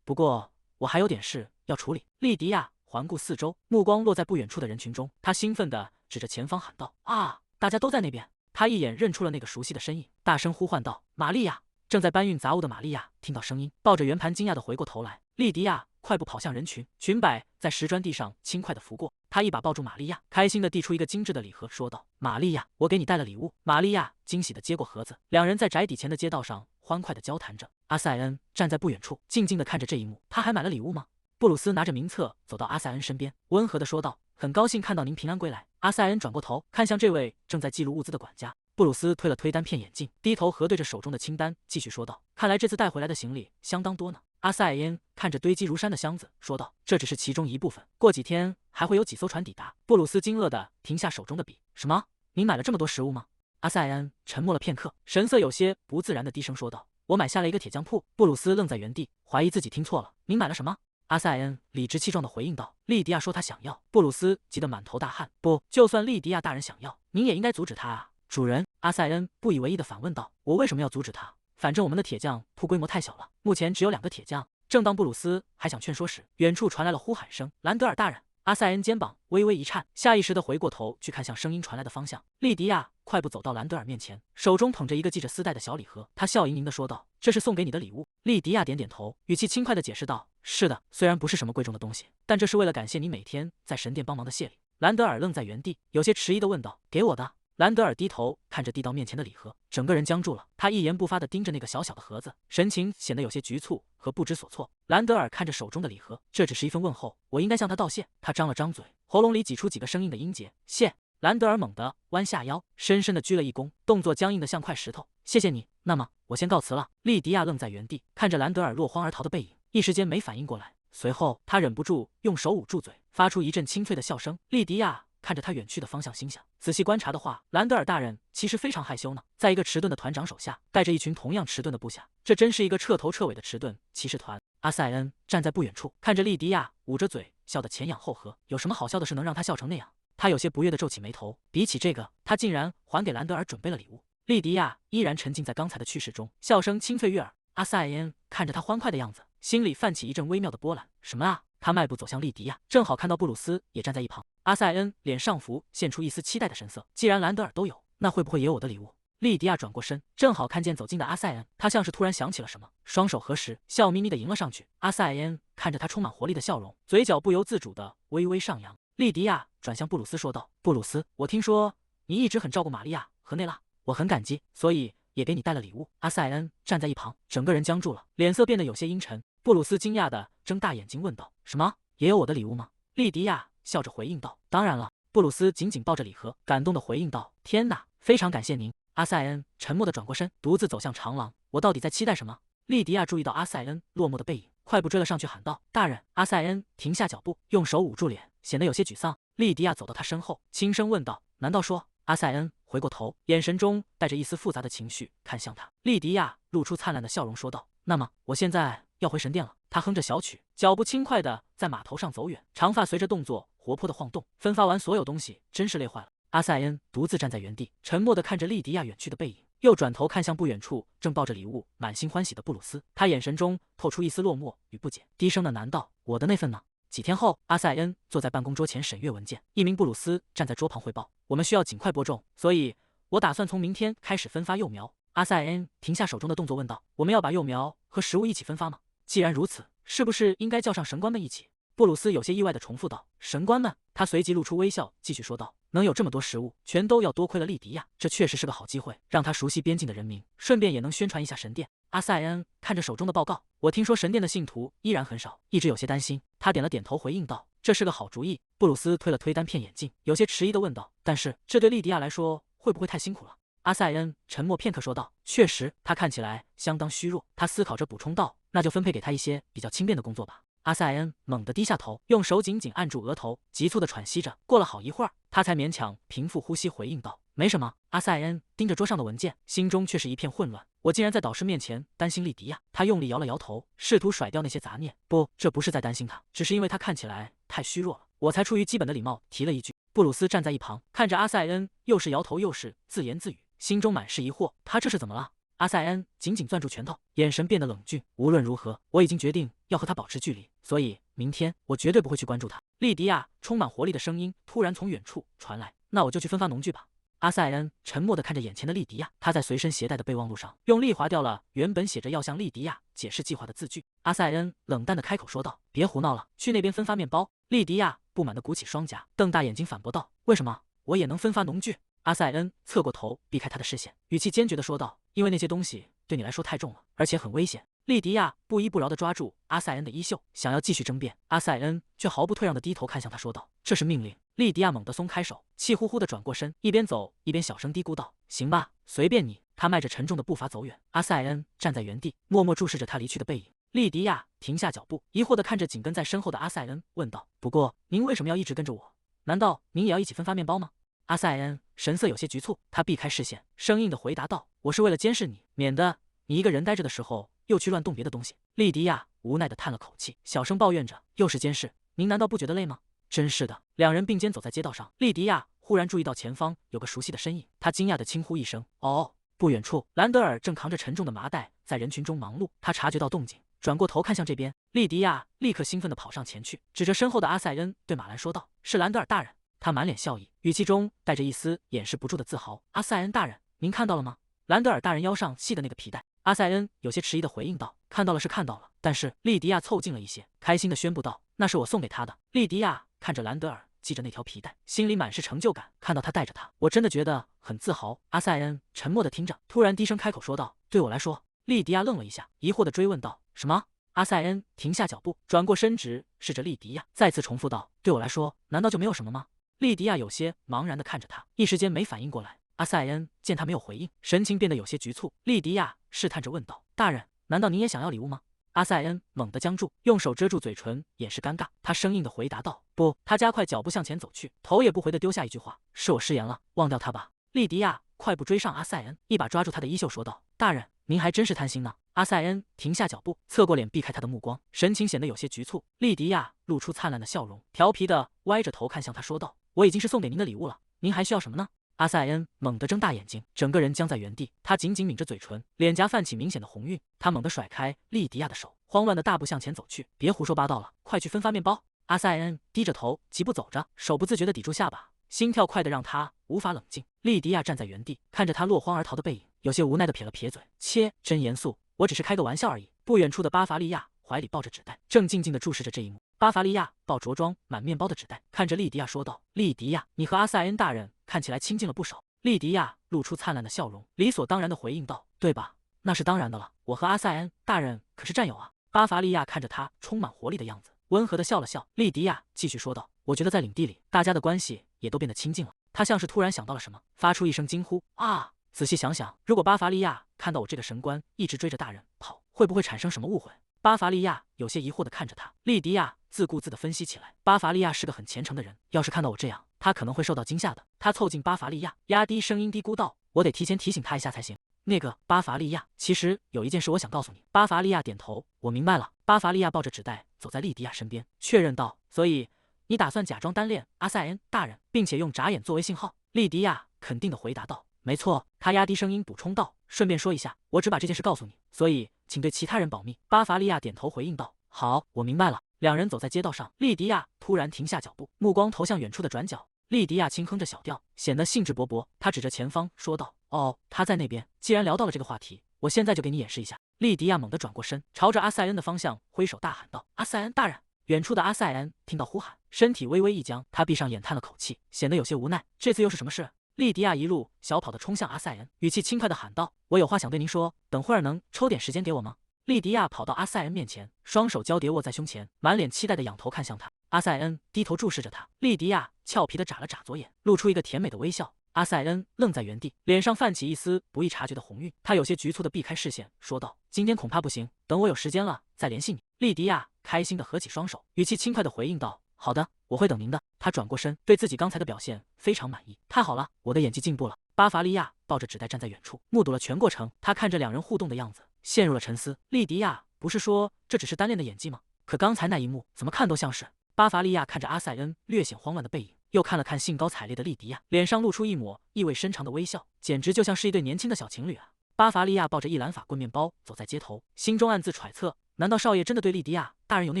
不过我还有点事要处理。”莉迪亚环顾四周，目光落在不远处的人群中，她兴奋地指着前方喊道：“啊，大家都在那边！”她一眼认出了那个熟悉的身影，大声呼唤道：“玛利亚！”正在搬运杂物的玛利亚听到声音，抱着圆盘惊讶地回过头来。莉迪亚快步跑向人群，裙摆在石砖地上轻快地拂过，她一把抱住玛利亚，开心地递出一个精致的礼盒，说道：“玛利亚，我给你带了礼物。”玛利亚惊喜地接过盒子，两人在宅邸前的街道上欢快地交谈着。阿塞恩站在不远处，静静地看着这一幕。他还买了礼物吗？布鲁斯拿着名册走到阿塞恩身边，温和地说道：“很高兴看到您平安归来。”阿塞恩转过头看向这位正在记录物资的管家。布鲁斯推了推单片眼镜，低头核对着手中的清单，继续说道：“看来这次带回来的行李相当多呢。”阿塞恩看着堆积如山的箱子，说道：“这只是其中一部分，过几天还会有几艘船抵达。”布鲁斯惊愕地停下手中的笔：“什么？您买了这么多食物吗？”阿塞恩沉默了片刻，神色有些不自然地低声说道：“我买下了一个铁匠铺。”布鲁斯愣在原地，怀疑自己听错了：“您买了什么？”阿塞恩理直气壮地回应道：“莉迪亚说她想要。”布鲁斯急得满头大汗：“不，就算莉迪亚大人想要，您也应该阻止她啊！”主人，阿塞恩不以为意地反问道：“我为什么要阻止他？反正我们的铁匠铺规模太小了，目前只有2个铁匠。”正当布鲁斯还想劝说时，远处传来了呼喊声：“兰德尔大人！”阿塞恩肩膀微微一颤，下意识地回过头去看向声音传来的方向。莉迪亚快步走到兰德尔面前，手中捧着一个系着丝带的小礼盒，她笑盈盈地说道：“这是送给你的礼物。”莉迪亚点点头，语气轻快地解释道：“是的，虽然不是什么贵重的东西，但这是为了感谢你每天在神殿帮忙的谢礼。”兰德尔愣在原地，有些迟疑地问道：“给我的？”兰德尔低头看着递到面前的礼盒，整个人僵住了。他一言不发地盯着那个小小的盒子，神情显得有些局促和不知所措。兰德尔看着手中的礼盒，这只是一份问候，我应该向他道谢。他张了张嘴，喉咙里挤出几个生硬的音节。谢。兰德尔猛地弯下腰，深深地鞠了一躬，动作僵硬得像块石头。谢谢你，那么我先告辞了。莉迪亚愣在原地，看着兰德尔落荒而逃的背影，一时间没反应过来。随后，他忍不住用手捂住嘴，发出一阵清脆的笑声。莉迪亚看着他远去的方向，心想：仔细观察的话，兰德尔大人其实非常害羞呢。在一个迟钝的团长手下，带着一群同样迟钝的部下，这真是一个彻头彻尾的迟钝骑士团。阿塞恩站在不远处，看着莉迪亚捂着嘴，笑得前仰后合。有什么好笑的事能让他笑成那样？他有些不悦地皱起眉头。比起这个，他竟然还给兰德尔准备了礼物。莉迪亚依然沉浸在刚才的趣事中，笑声清脆悦耳。阿塞恩看着他欢快的样子，心里泛起一阵微妙的波澜。什么啊？他迈步走向莉迪亚，正好看到布鲁斯也站在一旁。阿塞恩脸上浮现出一丝期待的神色，既然兰德尔都有，那会不会也有我的礼物？莉迪亚转过身，正好看见走近的阿塞恩，他像是突然想起了什么，双手合十，笑眯眯地迎了上去。阿塞恩看着他充满活力的笑容，嘴角不由自主地微微上扬。莉迪亚转向布鲁斯说道：“布鲁斯，我听说你一直很照顾玛利亚和内拉，我很感激，所以也给你带了礼物。”阿塞恩站在一旁，整个人僵住了，脸色变得有些阴沉。布鲁斯惊讶地睁大眼睛问道：“什么？也有我的礼物吗？”莉迪亚笑着回应道：“当然了。”布鲁斯紧紧抱着礼盒，感动地回应道：“天哪，非常感谢您。”阿塞恩沉默地转过身，独自走向长廊。我到底在期待什么？莉迪亚注意到阿塞恩落寞的背影，快步追了上去，喊道：“大人！”阿塞恩停下脚步，用手捂住脸，显得有些沮丧。莉迪亚走到他身后，轻声问道：“难道说？”阿塞恩回过头，眼神中带着一丝复杂的情绪，看向他。莉迪亚露出灿烂的笑容，说道：“那么，我现在要回神殿了。”他哼着小曲，脚步轻快地在码头上走远，长发随着动作活泼地晃动。分发完所有东西，真是累坏了。阿塞恩独自站在原地，沉默地看着莉迪亚远去的背影，又转头看向不远处正抱着礼物、满心欢喜的布鲁斯。他眼神中透出一丝落寞与不解，低声地喃道：“我的那份呢？”几天后，阿塞恩坐在办公桌前审阅文件，一名布鲁斯站在桌旁汇报：“我们需要尽快播种，所以我打算从明天开始分发幼苗。”阿塞恩停下手中的动作，问道：“我们要把幼苗和食物一起分发吗？既然如此，是不是应该叫上神官们一起？”布鲁斯有些意外地重复道：“神官们。”他随即露出微笑，继续说道：“能有这么多食物，全都要多亏了莉迪亚，这确实是个好机会，让他熟悉边境的人民，顺便也能宣传一下神殿。”阿塞恩看着手中的报告：“我听说神殿的信徒依然很少，一直有些担心。”他点了点头，回应道：“这是个好主意。”布鲁斯推了推单片眼镜，有些迟疑地问道：“但是这对莉迪亚来说会不会太辛苦了？”阿塞恩沉默片刻，说道：“确实，他看起来相当虚弱。”他思考着补充道：“那就分配给他一些比较轻便的工作吧。”阿塞恩猛地低下头，用手紧紧按住额头，急促地喘息着。过了好一会儿，他才勉强平复呼吸，回应道：“没什么。”阿塞恩盯着桌上的文件，心中却是一片混乱。我竟然在导师面前担心莉迪亚。他用力摇了摇头，试图甩掉那些杂念。不，这不是在担心他，只是因为他看起来太虚弱了，我才出于基本的礼貌提了一句。布鲁斯站在一旁，看着阿塞恩，又是摇头又是自言自语，心中满是疑惑。他这是怎么了？阿塞恩紧紧攥住拳头，眼神变得冷峻。无论如何，我已经决定要和他保持距离，所以明天我绝对不会去关注他。莉迪亚充满活力的声音突然从远处传来：“那我就去分发农具吧。”阿塞恩沉默地看着眼前的莉迪亚，他在随身携带的备忘录上用力划掉了原本写着要向莉迪亚解释计划的字句。阿塞恩冷淡地开口说道：“别胡闹了，去那边分发面包。”莉迪亚不满地鼓起双颊，瞪大眼睛反驳道：“为什么我也能分发农具？”阿塞恩侧过头避开他的视线，语气坚决地说道：“因为那些东西对你来说太重了，而且很危险。”莉迪亚不依不饶地抓住阿塞恩的衣袖，想要继续争辩。阿塞恩却毫不退让地低头看向他，说道：“这是命令。”莉迪亚猛地松开手，气呼呼地转过身，一边走一边小声嘀咕道：“行吧，随便你。”他迈着沉重的步伐走远。阿塞恩站在原地，默默注视着他离去的背影。莉迪亚停下脚步，疑惑地看着紧跟在身后的阿塞恩，问道：“不过您为什么要一直跟着我？难道您也要一起分发面包吗？”阿塞恩神色有些局促，他避开视线，生硬地回答道：“我是为了监视你，免得你一个人待着的时候又去乱动别的东西。”莉迪亚无奈地叹了口气，小声抱怨着：“又是监视，您难道不觉得累吗？”真是的。两人并肩走在街道上，莉迪亚忽然注意到前方有个熟悉的身影，她惊讶地轻呼一声：“哦！”不远处，兰德尔正扛着沉重的麻袋在人群中忙碌，他察觉到动静，转过头看向这边。莉迪亚立刻兴奋地跑上前去，指着身后的阿塞恩对马兰说道：“是兰德尔大人。”他满脸笑意，语气中带着一丝掩饰不住的自豪：“阿塞恩大人，您看到了吗？兰德尔大人腰上系的那个皮带。”阿塞恩有些迟疑地回应道：“看到了是看到了。”但是莉迪亚凑近了一些，开心地宣布道：“那是我送给他的。”莉迪亚看着兰德尔系着那条皮带，心里满是成就感。看到他带着它，我真的觉得很自豪。阿塞恩沉默地听着，突然低声开口说道：“对我来说。”莉迪亚愣了一下，疑惑地追问道：“什么？”阿塞恩停下脚步，转过身直视着莉迪亚，再次重复道：“对我来说，难道就没有什么吗？”莉迪亚有些茫然地看着他，一时间没反应过来。阿塞恩见他没有回应，神情变得有些局促。莉迪亚试探着问道：“大人，难道您也想要礼物吗？”阿塞恩猛地僵住，用手遮住嘴唇，掩饰尴尬。他生硬地回答道：“不。”他加快脚步向前走去，头也不回地丢下一句话：“是我失言了，忘掉他吧。”莉迪亚快步追上阿塞恩，一把抓住他的衣袖，说道：“大人，您还真是贪心呢。”阿塞恩停下脚步，侧过脸避开他的目光，神情显得有些局促。莉迪亚露出灿烂的笑容，调皮地歪着头看向他，说道：“我已经是送给您的礼物了，您还需要什么呢？”阿塞恩猛地睁大眼睛，整个人僵在原地，他紧紧抿着嘴唇，脸颊泛起明显的红晕。他猛地甩开莉迪亚的手，慌乱的大步向前走去：“别胡说八道了，快去分发面包！”阿塞恩低着头，疾步走着，手不自觉地抵住下巴，心跳快得让他无法冷静。莉迪亚站在原地，看着他落荒而逃的背影，有些无奈地撇了撇嘴：“切，真严肃，我只是开个玩笑而已。”不远处的巴伐利亚怀里抱着纸袋，正静静地注视着这一幕。巴伐利亚抱着装满面包的纸袋，看着莉迪亚说道：“莉迪亚，你和阿塞恩大人看起来亲近了不少。”莉迪亚露出灿烂的笑容，理所当然地回应道：“对吧？那是当然的了，我和阿塞恩大人可是战友啊。”巴伐利亚看着他充满活力的样子，温和地笑了笑。莉迪亚继续说道：“我觉得在领地里，大家的关系也都变得亲近了。”他像是突然想到了什么，发出一声惊呼：“啊！”仔细想想，如果巴伐利亚看到我这个神官一直追着大人跑，会不会产生什么误会？巴伐利亚有些疑惑地看着他，莉迪亚自顾自地分析起来：巴伐利亚是个很虔诚的人，要是看到我这样，他可能会受到惊吓的。他凑近巴伐利亚，压低声音嘀咕道：“我得提前提醒他一下才行。”那个巴伐利亚，其实有一件事我想告诉你。巴伐利亚点头：“我明白了。”巴伐利亚抱着纸袋走在莉迪亚身边，确认道：“所以你打算假装单恋阿塞恩大人，并且用眨眼作为信号？”莉迪亚肯定地回答道：“没错。”他压低声音补充道：“顺便说一下，我只把这件事告诉你，所以请对其他人保密。”巴伐利亚点头回应道：“好，我明白了。”两人走在街道上，莉迪亚突然停下脚步，目光投向远处的转角。莉迪亚轻哼着小调，显得兴致勃勃。她指着前方说道：“哦，他在那边。既然聊到了这个话题，我现在就给你演示一下。”莉迪亚猛地转过身，朝着阿塞恩的方向挥手大喊道：“阿塞恩大人！”远处的阿塞恩听到呼喊，身体微微一僵，他闭上眼叹了口气，显得有些无奈。这次又是什么事？莉迪亚一路小跑地冲向阿塞恩，语气轻快地喊道：“我有话想对您说，等会儿能抽点时间给我吗？”莉迪亚跑到阿塞恩面前，双手交叠握在胸前，满脸期待地仰头看向他。阿塞恩低头注视着他，莉迪亚俏皮地眨了眨左眼，露出一个甜美的微笑。阿塞恩愣在原地，脸上泛起一丝不易察觉的红晕，他有些局促地避开视线，说道：“今天恐怕不行，等我有时间了再联系你。”莉迪亚开心地合起双手，语气轻快地回应道：“好的，我会等您的。”他转过身，对自己刚才的表现非常满意。太好了，我的演技进步了。巴伐利亚抱着纸袋站在远处，目睹了全过程。他看着两人互动的样子，陷入了沉思。莉迪亚不是说这只是单恋的演技吗？可刚才那一幕怎么看都像是……巴伐利亚看着阿塞恩略显慌乱的背影，又看了看兴高采烈的莉迪亚，脸上露出一抹意味深长的微笑，简直就像是一对年轻的小情侣啊！巴伐利亚抱着一篮法棍面包走在街头，心中暗自揣测：难道少爷真的对莉迪亚大人有那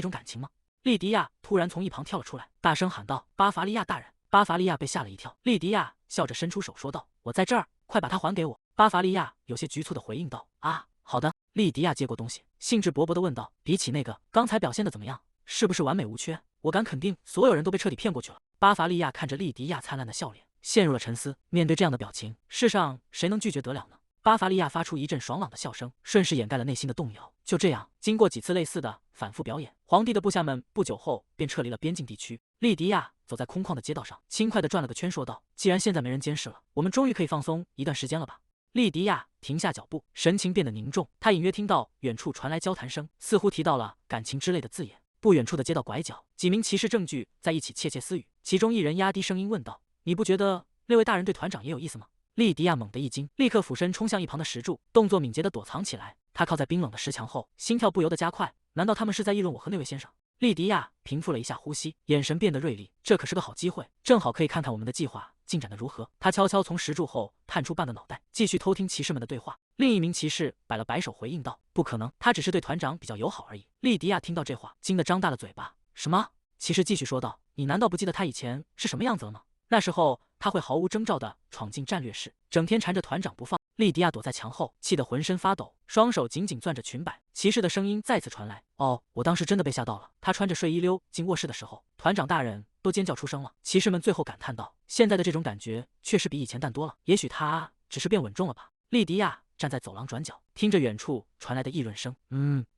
种感情吗？莉迪亚突然从一旁跳了出来，大声喊道：“巴伐利亚大人！”巴伐利亚被吓了一跳，莉迪亚笑着伸出手说道：“我在这儿，快把它还给我。”巴伐利亚有些局促地回应道：“啊，好的。”莉迪亚接过东西，兴致勃勃地问道：“比起那个刚才表现的怎么样？是不是完美无缺？我敢肯定，所有人都被彻底骗过去了。”巴伐利亚看着莉迪亚灿烂的笑脸，陷入了沉思。面对这样的表情，世上谁能拒绝得了呢？巴伐利亚发出一阵爽朗的笑声，顺势掩盖了内心的动摇。就这样，经过几次类似的反复表演，皇帝的部下们不久后便撤离了边境地区。莉迪亚走在空旷的街道上，轻快地转了个圈，说道：“既然现在没人监视了，我们终于可以放松一段时间了吧？”莉迪亚停下脚步，神情变得凝重。她隐约听到远处传来交谈声，似乎提到了感情之类的字眼。不远处的街道拐角，几名骑士正聚在一起窃窃私语，其中一人压低声音问道：“你不觉得那位大人对团长也有意思吗？”莉迪亚猛地一惊，立刻俯身冲向一旁的石柱，动作敏捷地躲藏起来。她靠在冰冷的石墙后，心跳不由得加快。难道他们是在议论我和那位先生？莉迪亚平复了一下呼吸，眼神变得锐利。这可是个好机会，正好可以看看我们的计划进展的如何。她悄悄从石柱后探出半个脑袋，继续偷听骑士们的对话。另一名骑士摆了摆手回应道：“不可能，他只是对团长比较友好而已。”莉迪亚听到这话，惊得张大了嘴巴。什么？骑士继续说道：“你难道不记得他以前是什么样子了吗？那时候他会毫无征兆地闯进战略室，整天缠着团长不放。”莉迪亚躲在墙后，气得浑身发抖，双手紧紧攥着裙摆。骑士的声音再次传来：“哦，我当时真的被吓到了。他穿着睡衣溜进卧室的时候，团长大人都尖叫出声了。”骑士们最后感叹道：“现在的这种感觉确实比以前淡多了，也许他只是变稳重了吧。”莉迪亚站在走廊转角，听着远处传来的议论声。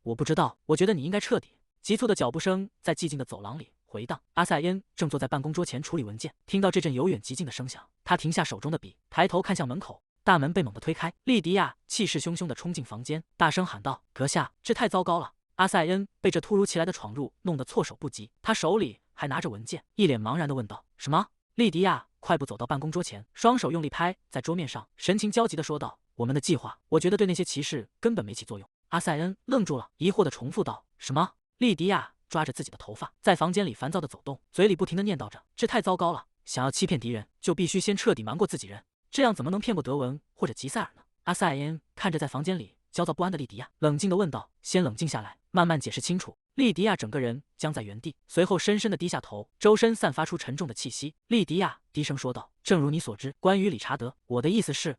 我不知道，我觉得你应该彻底。急促的脚步声在寂静的走廊里回荡。阿塞恩正坐在办公桌前处理文件，听到这阵由远及近的声响，他停下手中的笔，抬头看向门口。大门被猛地推开，莉迪亚气势汹汹地冲进房间，大声喊道：“阁下，这太糟糕了！”阿塞恩被这突如其来的闯入弄得措手不及，他手里还拿着文件，一脸茫然地问道：“什么？”莉迪亚快步走到办公桌前，双手用力拍在桌面上，神情焦急地说道：“我们的计划，我觉得对那些骑士根本没起作用。”阿塞恩愣住了，疑惑地重复道：“什么？”莉迪亚抓着自己的头发，在房间里烦躁地走动，嘴里不停地念叨着：“这太糟糕了！想要欺骗敌人，就必须先彻底瞒过自己人。这样怎么能骗过德文或者吉塞尔呢？”阿塞恩看着在房间里焦躁不安的莉迪亚，冷静地问道：“先冷静下来，慢慢解释清楚。”莉迪亚整个人僵在原地，随后深深地低下头，周身散发出沉重的气息。莉迪亚低声说道：“正如你所知，关于理查德，我的意思是，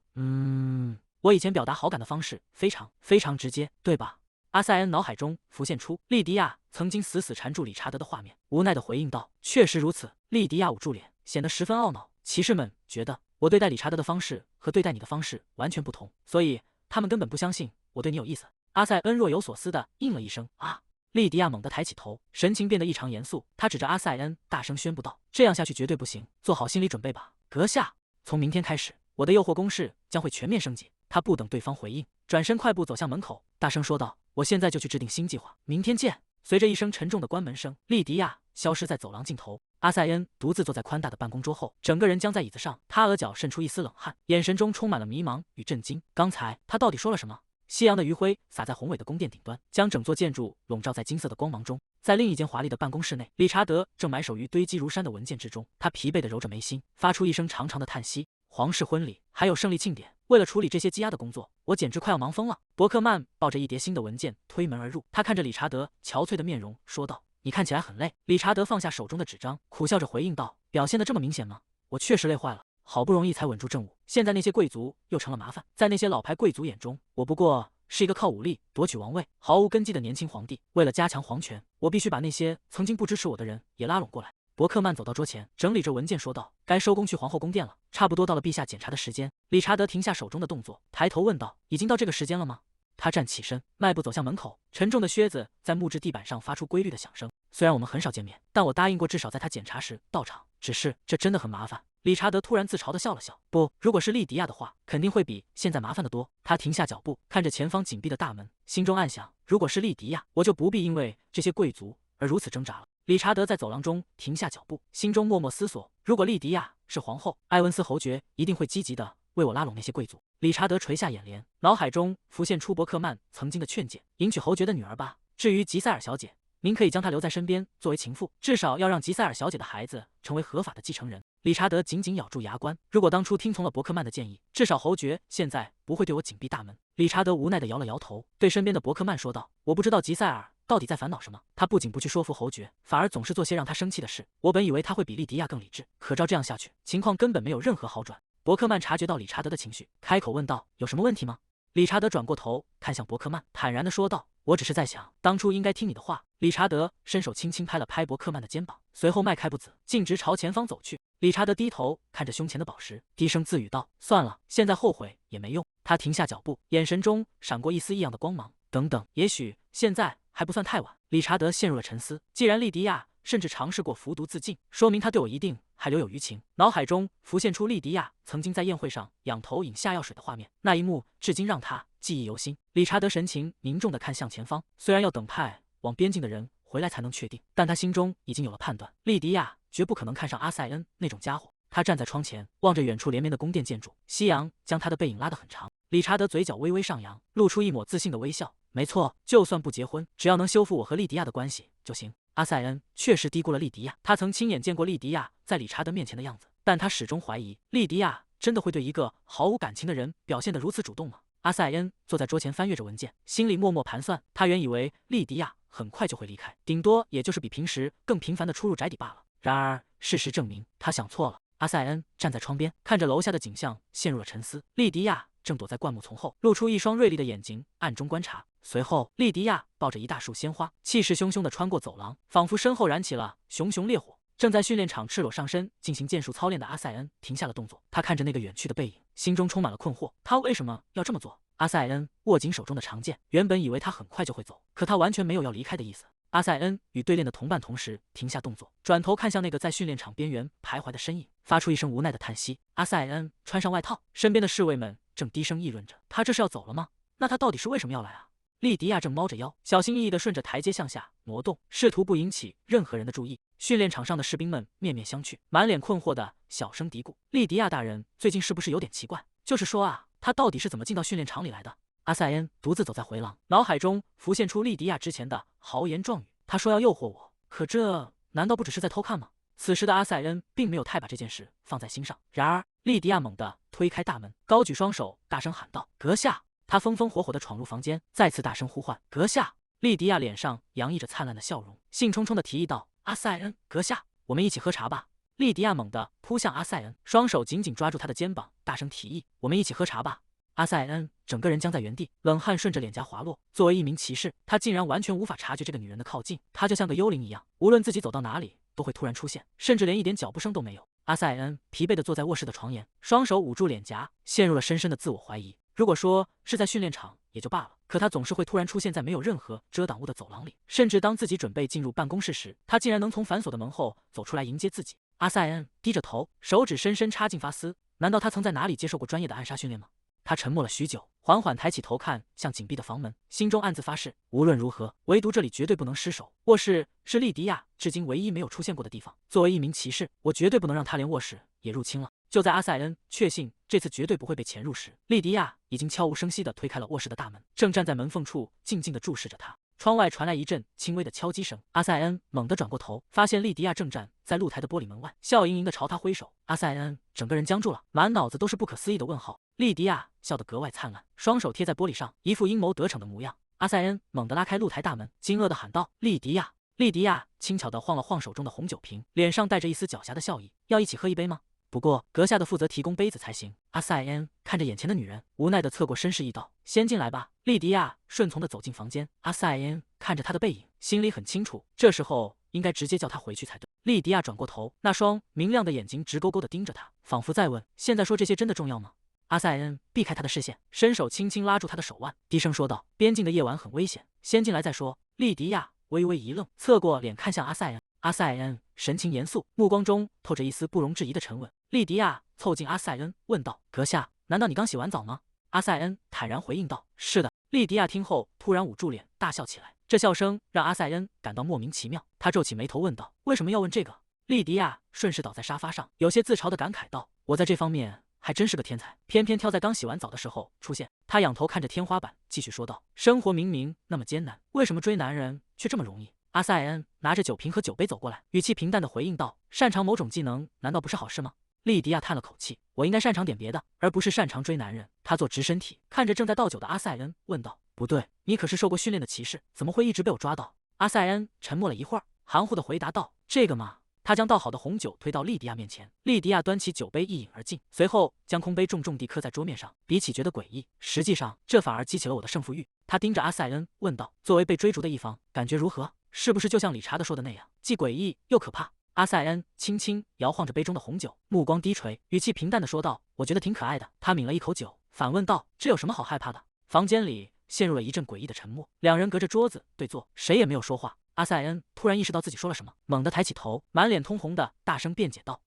我以前表达好感的方式非常直接，对吧？”阿塞恩脑海中浮现出莉迪亚曾经死缠住理查德的画面，无奈地回应道：“确实如此。”莉迪亚捂住脸，显得十分懊恼。骑士们觉得我对待理查德的方式和对待你的方式完全不同，所以他们根本不相信我对你有意思。阿塞恩若有所思地应了一声：“啊！”莉迪亚猛地抬起头，神情变得异常严肃。她指着阿塞恩，大声宣布道：“这样下去绝对不行，做好心理准备吧，阁下。从明天开始，我的诱惑攻势将会全面升级。”他不等对方回应，转身快步走向门口，大声说道：“我现在就去制定新计划，明天见。”随着一声沉重的关门声，莉迪亚消失在走廊尽头。阿塞恩独自坐在宽大的办公桌后，整个人僵在椅子上，他额角渗出一丝冷汗，眼神中充满了迷茫与震惊。刚才他到底说了什么？夕阳的余晖洒在宏伟的宫殿顶端，将整座建筑笼罩在金色的光芒中。在另一间华丽的办公室内，理查德正埋首于堆积如山的文件之中，他疲惫地揉着眉心，发出一声长长的叹息。皇室婚礼还有胜利庆典，为了处理这些积压的工作，我简直快要忙疯了。伯克曼抱着一叠新的文件推门而入，他看着理查德憔悴的面容，说道：“你看起来很累。”理查德放下手中的纸张，苦笑着回应道：“表现得这么明显吗？我确实累坏了，好不容易才稳住政务，现在那些贵族又成了麻烦。在那些老牌贵族眼中，我不过是一个靠武力夺取王位、毫无根基的年轻皇帝。为了加强皇权，我必须把那些曾经不支持我的人也拉拢过来。”伯克曼走到桌前，整理着文件，说道：“该收工去皇后宫殿了，差不多到了陛下检查的时间。”理查德停下手中的动作，抬头问道：“已经到这个时间了吗？”他站起身，迈步走向门口，沉重的靴子在木质地板上发出规律的响声。虽然我们很少见面，但我答应过至少在他检查时到场。只是这真的很麻烦。理查德突然自嘲地笑了笑。不，如果是莉迪亚的话，肯定会比现在麻烦得多。他停下脚步，看着前方紧闭的大门，心中暗想：如果是莉迪亚，我就不必因为这些贵族而如此挣扎了。理查德在走廊中停下脚步，心中默默思索：如果莉迪亚是皇后，埃文斯侯爵一定会积极地为我拉拢那些贵族。理查德垂下眼帘，脑海中浮现出伯克曼曾经的劝诫：迎娶侯爵的女儿吧。至于吉塞尔小姐，您可以将她留在身边作为情妇，至少要让吉塞尔小姐的孩子成为合法的继承人。理查德紧紧咬住牙关，如果当初听从了伯克曼的建议，至少侯爵现在不会对我紧闭大门。理查德无奈地摇了摇头，对身边的伯克曼说道：“我不知道吉塞尔到底在烦恼什么，他不仅不去说服侯爵，反而总是做些让他生气的事。我本以为他会比莉迪亚更理智，可照这样下去，情况根本没有任何好转。”伯克曼察觉到理查德的情绪，开口问道：“有什么问题吗？”理查德转过头看向伯克曼，坦然地说道：“我只是在想，当初应该听你的话。”理查德伸手轻轻拍了拍伯克曼的肩膀，随后迈开步子，径直朝前方走去。理查德低头看着胸前的宝石，低声自语道：“算了，现在后悔也没用。”他停下脚步，眼神中闪过一丝异样的光芒。等等，也许现在还不算太晚。理查德陷入了沉思。既然莉迪亚甚至尝试过服毒自尽，说明他对我一定还留有余情。脑海中浮现出莉迪亚曾经在宴会上仰头饮下药水的画面，那一幕至今让他记忆犹新。理查德神情凝重地看向前方，虽然要等派往边境的人回来才能确定，但他心中已经有了判断。莉迪亚绝不可能看上阿塞恩那种家伙。他站在窗前，望着远处连绵的宫殿建筑，夕阳将他的背影拉得很长。理查德嘴角微微上扬，露出一抹自信的微笑。没错，就算不结婚，只要能修复我和莉迪亚的关系就行。阿塞恩确实低估了莉迪亚，他曾亲眼见过莉迪亚在理查德面前的样子，但他始终怀疑莉迪亚真的会对一个毫无感情的人表现得如此主动吗？阿塞恩坐在桌前翻阅着文件，心里默默盘算。他原以为莉迪亚很快就会离开，顶多也就是比平时更频繁地出入宅邸罢了。然而事实证明，他想错了。阿塞恩站在窗边，看着楼下的景象，陷入了沉思。莉迪亚正躲在灌木丛后，露出一双锐利的眼睛，暗中观察。随后，莉迪亚抱着一大束鲜花，气势汹汹地穿过走廊，仿佛身后燃起了熊熊烈火。正在训练场赤裸上身进行剑术操练的阿塞恩停下了动作，他看着那个远去的背影，心中充满了困惑。他为什么要这么做？阿塞恩握紧手中的长剑，原本以为他很快就会走，可他完全没有要离开的意思。阿塞恩与对练的同伴同时停下动作，转头看向那个在训练场边缘徘徊的身影，发出一声无奈的叹息。阿塞恩穿上外套，身边的侍卫们正低声议论着，他这是要走了吗？那他到底是为什么要来啊？莉迪亚正猫着腰，小心翼翼地顺着台阶向下挪动，试图不引起任何人的注意。训练场上的士兵们面面相觑，满脸困惑的小声嘀咕：“莉迪亚大人最近是不是有点奇怪？就是说啊，他到底是怎么进到训练场里来的？”阿塞恩独自走在回廊，脑海中浮现出莉迪亚之前的豪言壮语。他说要诱惑我，可这难道不只是在偷看吗？此时的阿塞恩并没有太把这件事放在心上。然而，莉迪亚猛地推开大门，高举双手，大声喊道：“阁下！”他风风火火地闯入房间，再次大声呼唤：“阁下！”莉迪亚脸上洋溢着灿烂的笑容，兴冲冲地提议道：“阿塞恩，阁下，我们一起喝茶吧。”莉迪亚猛地扑向阿塞恩，双手紧紧抓住他的肩膀，大声提议：“我们一起喝茶吧。”阿塞恩整个人僵在原地，冷汗顺着脸颊滑落。作为一名骑士，他竟然完全无法察觉这个女人的靠近。他就像个幽灵一样，无论自己走到哪里，都会突然出现，甚至连一点脚步声都没有。阿塞恩疲惫地坐在卧室的床沿，双手捂住脸颊，陷入了深深的自我怀疑。如果说是在训练场也就罢了，可他总是会突然出现在没有任何遮挡物的走廊里，甚至当自己准备进入办公室时，他竟然能从反锁的门后走出来迎接自己。阿塞恩低着头，手指深深插进发丝，难道他曾在哪里接受过专业的暗杀训练吗？他沉默了许久，缓缓抬起头看向紧闭的房门，心中暗自发誓，无论如何，唯独这里绝对不能失手。卧室是莉迪亚至今唯一没有出现过的地方，作为一名骑士，我绝对不能让他连卧室也入侵了。就在阿塞恩确信这次绝对不会被潜入时，莉迪亚已经悄无声息地推开了卧室的大门，正站在门缝处静静地注视着他。窗外传来一阵轻微的敲击声，阿塞恩猛地转过头，发现莉迪亚正站在露台的玻璃门外，笑盈盈地朝他挥手。阿塞恩整个人僵住了，满脑子都是不可思议的问号。莉迪亚笑得格外灿烂，双手贴在玻璃上，一副阴谋得逞的模样。阿塞恩猛地拉开露台大门，惊愕地喊道：“莉迪亚！”莉迪亚轻巧地晃了晃手中的红酒瓶，脸上带着一丝狡黠的笑意：“要一起喝一杯吗？不过阁下的负责提供杯子才行。”阿塞恩看着眼前的女人，无奈地侧过身示意道：“先进来吧。”莉迪亚顺从地走进房间。阿塞恩看着她的背影，心里很清楚，这时候应该直接叫她回去才对。莉迪亚转过头，那双明亮的眼睛直勾勾地盯着他，仿佛在问：现在说这些真的重要吗？阿塞恩避开他的视线，伸手轻轻拉住他的手腕，低声说道：“边境的夜晚很危险，先进来再说。”莉迪亚微微一愣，侧过脸看向阿塞恩。阿塞恩神情严肃，目光中透着一丝不容置疑的沉稳。莉迪亚凑近阿塞恩问道：“阁下，难道你刚洗完澡吗？”阿塞恩坦然回应道：“是的。”莉迪亚听后突然捂住脸大笑起来，这笑声让阿塞恩感到莫名其妙。他皱起眉头问道：“为什么要问这个？”莉迪亚顺势倒在沙发上，有些自嘲地感慨道：“我在这方面还真是个天才，偏偏挑在刚洗完澡的时候出现。”他仰头看着天花板，继续说道：“生活明明那么艰难，为什么追男人却这么容易？”阿塞恩拿着酒瓶和酒杯走过来，语气平淡的回应道：“擅长某种技能，难道不是好事吗？”莉迪亚叹了口气：“我应该擅长点别的，而不是擅长追男人。”他坐直身体，看着正在倒酒的阿塞恩，问道：“不对，你可是受过训练的骑士，怎么会一直被我抓到？”阿塞恩沉默了一会儿，含糊的回答道：“这个嘛。”他将倒好的红酒推到莉迪亚面前，莉迪亚端起酒杯一饮而尽，随后将空杯重重地磕在桌面上。比起觉得诡异，实际上这反而激起了我的胜负欲。他盯着阿塞恩问道：“作为被追逐的一方，感觉如何？是不是就像理查德说的那样，既诡异又可怕？”阿塞恩轻轻摇晃着杯中的红酒，目光低垂，语气平淡的说道：“我觉得挺可爱的。”他抿了一口酒，反问道：“这有什么好害怕的？”房间里陷入了一阵诡异的沉默，两人隔着桌子对坐，谁也没有说话。阿塞恩突然意识到自己说了什么，猛地抬起头，满脸通红的大声辩解道：“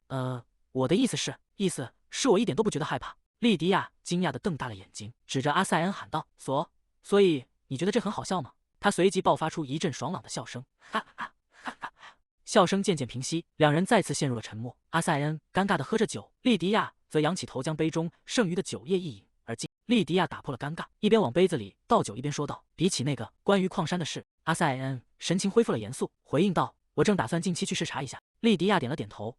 我的意思是我一点都不觉得害怕。”莉迪亚惊讶的瞪大了眼睛，指着阿塞恩喊道：“所以你觉得这很好笑吗？”他随即爆发出一阵爽朗的笑声，哈哈哈哈！笑声渐渐平息，两人再次陷入了沉默。阿塞恩尴尬的喝着酒，莉迪亚则仰起头将杯中剩余的酒液一饮而尽。莉迪亚打破了尴尬，一边往杯子里倒酒，一边说道：“比起那个关于矿山的事。”阿塞恩神情恢复了严肃，回应道：“我正打算近期去视察一下。”莉迪亚点了点头。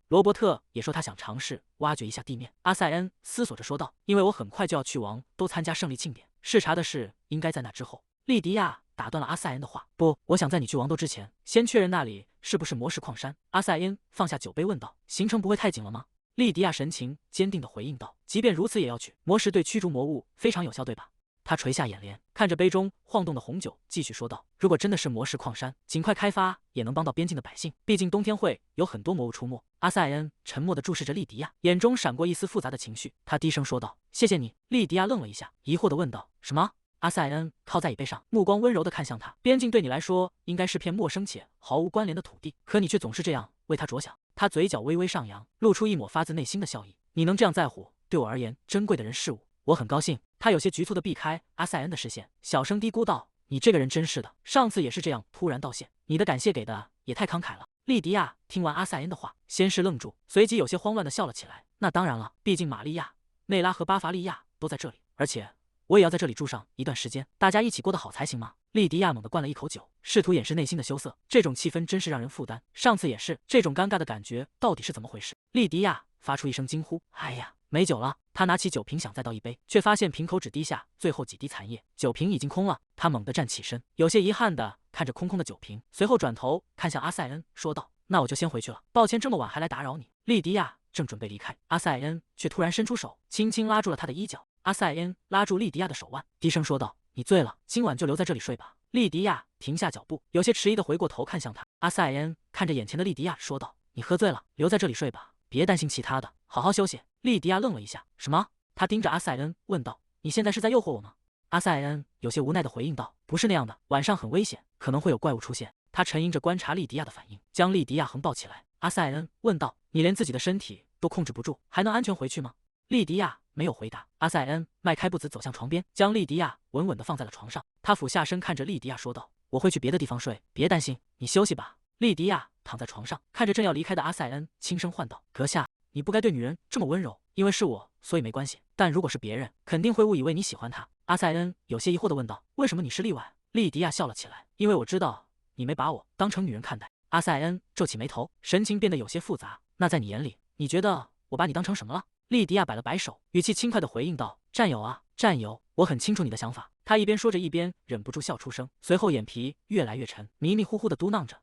罗伯特也说他想尝试挖掘一下地面。阿塞恩思索着说道：“因为我很快就要去王都参加胜利庆典，视察的事应该在那之后。”莉迪亚打断了阿塞恩的话：“不，我想在你去王都之前，先确认那里是不是魔石矿山。”阿塞恩放下酒杯问道：“行程不会太紧了吗？”莉迪亚神情坚定地回应道：“即便如此也要去。魔石对驱逐魔物非常有效，对吧？”他垂下眼帘，看着杯中晃动的红酒，继续说道：“如果真的是魔石矿山，尽快开发也能帮到边境的百姓。毕竟冬天会有很多魔物出没。”阿塞恩沉默地注视着莉迪亚，眼中闪过一丝复杂的情绪。他低声说道：“谢谢你。”莉迪亚愣了一下，疑惑地问道：“什么？”阿塞恩靠在椅背上，目光温柔地看向他。边境对你来说应该是片陌生且毫无关联的土地，可你却总是这样为他着想。他嘴角微微上扬，露出一抹发自内心的笑意。你能这样在乎对我而言珍贵的人事物，我很高兴。他有些局促地避开阿塞恩的视线，小声嘀咕道：“你这个人真是的，上次也是这样突然道谢，你的感谢给的也太慷慨了。”莉迪亚听完阿塞恩的话，先是愣住，随即有些慌乱地笑了起来。那当然了，毕竟玛利亚、内拉和巴伐利亚都在这里，而且我也要在这里住上一段时间，大家一起过得好才行吗？莉迪亚猛地灌了一口酒，试图掩饰内心的羞涩。这种气氛真是让人负担。上次也是，这种尴尬的感觉到底是怎么回事？莉迪亚发出一声惊呼：“哎呀，没酒了！”他拿起酒瓶想再倒一杯，却发现瓶口只滴下最后几滴残液，酒瓶已经空了。他猛地站起身，有些遗憾地看着空空的酒瓶，随后转头看向阿塞恩，说道：“那我就先回去了，抱歉这么晚还来打扰你。”莉迪亚正准备离开，阿塞恩却突然伸出手，轻轻拉住了他的衣角。阿塞恩拉住莉迪亚的手腕，低声说道：“你醉了，今晚就留在这里睡吧。”莉迪亚停下脚步，有些迟疑的回过头看向他。阿塞恩看着眼前的莉迪亚说道：“你喝醉了，留在这里睡吧，别担心其他的，好好休息。”莉迪亚愣了一下，什么？他盯着阿塞恩问道：“你现在是在诱惑我吗？”阿塞恩有些无奈的回应道：“不是那样的，晚上很危险，可能会有怪物出现。”他沉吟着观察莉迪亚的反应，将莉迪亚横抱起来。阿塞恩问道：“你连自己的身体都控制不住，还能安全回去吗？”莉迪亚没有回答。阿塞恩迈开步子走向床边，将莉迪亚稳稳地放在了床上。他俯下身看着莉迪亚说道：“我会去别的地方睡，别担心，你休息吧。”莉迪亚躺在床上，看着正要离开的阿塞恩，轻声唤道：“阁下，你不该对女人这么温柔。因为是我，所以没关系。但如果是别人，肯定会误以为你喜欢她。”阿塞恩有些疑惑地问道：“为什么你是例外？”莉迪亚笑了起来：“因为我知道你没把我当成女人看待。”阿塞恩皱起眉头，神情变得有些复杂。“那在你眼里，你觉得我把你当成什么了？”莉迪亚摆了摆手，语气轻快地回应道：“战友啊，战友，我很清楚你的想法。”他一边说着，一边忍不住笑出声，随后眼皮越来越沉，迷迷糊糊地嘟囔着：“